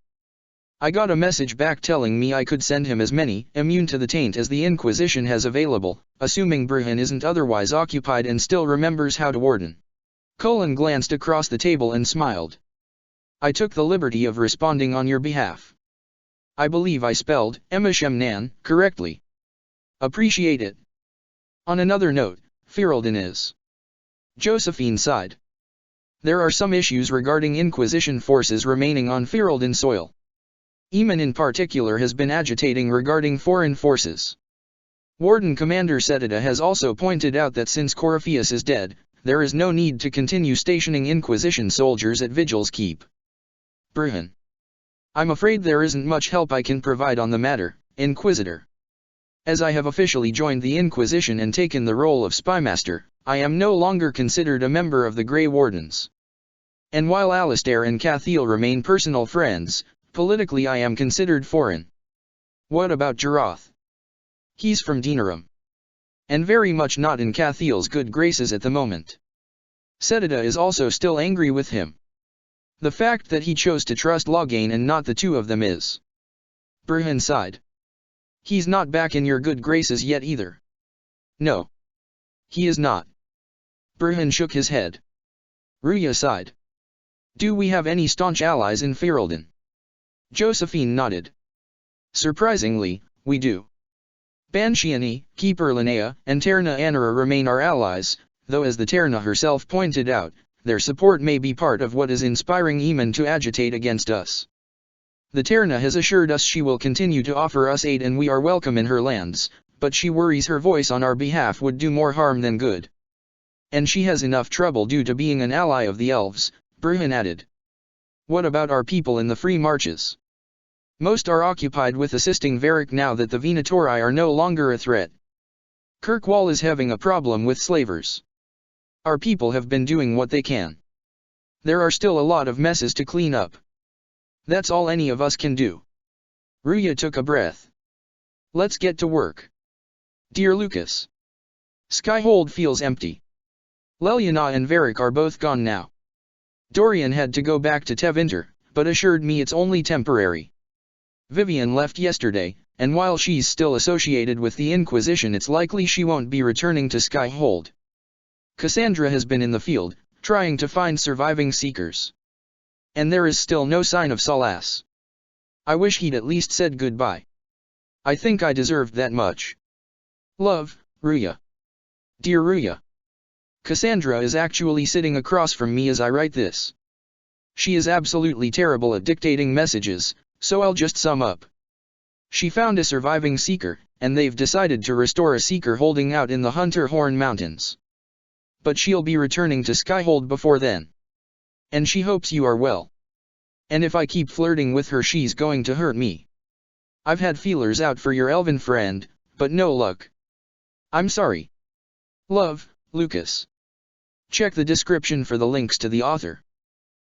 I got a message back telling me I could send him as many, immune to the taint as the Inquisition has available, assuming Bruhan isn't otherwise occupied and still remembers how to warden. Cullen glanced across the table and smiled. I took the liberty of responding on your behalf. I believe I spelled Emishemnan correctly. Appreciate it. On another note, Ferelden is. Josephine sighed. There are some issues regarding Inquisition forces remaining on Ferelden soil. Eamon in particular has been agitating regarding foreign forces. Warden Commander Setida has also pointed out that since Corypheus is dead, there is no need to continue stationing Inquisition soldiers at Vigil's Keep. Bruhan. I'm afraid there isn't much help I can provide on the matter, Inquisitor. As I have officially joined the Inquisition and taken the role of Spymaster, I am no longer considered a member of the Grey Wardens. And while Alistair and Cathiel remain personal friends, politically I am considered foreign. What about Jiroth? He's from Denerim. And very much not in Cathiel's good graces at the moment. Sedida is also still angry with him. The fact that he chose to trust Loghain and not the two of them is. Burhan sighed. He's not back in your good graces yet either. No. He is not. Burhan shook his head. Ruya sighed. Do we have any staunch allies in Ferelden? Josephine nodded. Surprisingly, we do. Bansheani, Keeper Linnea, and Terna Anara remain our allies, though as the Terna herself pointed out, their support may be part of what is inspiring Eamon to agitate against us. The Terna has assured us she will continue to offer us aid and we are welcome in her lands, but she worries her voice on our behalf would do more harm than good. And she has enough trouble due to being an ally of the elves, Burhan added. What about our people in the Free Marches? Most are occupied with assisting Varric now that the Venatori are no longer a threat. Kirkwall is having a problem with slavers. Our people have been doing what they can. There are still a lot of messes to clean up. That's all any of us can do. Ruya took a breath. Let's get to work. Dear Lucas. Skyhold feels empty. Leliana and Varric are both gone now. Dorian had to go back to Tevinter, but assured me it's only temporary. Vivian left yesterday, and while she's still associated with the Inquisition it's likely she won't be returning to Skyhold. Cassandra has been in the field, trying to find surviving seekers. And there is still no sign of Salas. I wish he'd at least said goodbye. I think I deserved that much. Love, Ruya. Dear Ruya. Cassandra is actually sitting across from me as I write this. She is absolutely terrible at dictating messages, so I'll just sum up. She found a surviving seeker, and they've decided to restore a seeker holding out in the Hunter Horn Mountains. But she'll be returning to Skyhold before then. And she hopes you are well. And if I keep flirting with her she's going to hurt me. I've had feelers out for your elven friend, but no luck. I'm sorry. Love, Lucas. Check the description for the links to the author.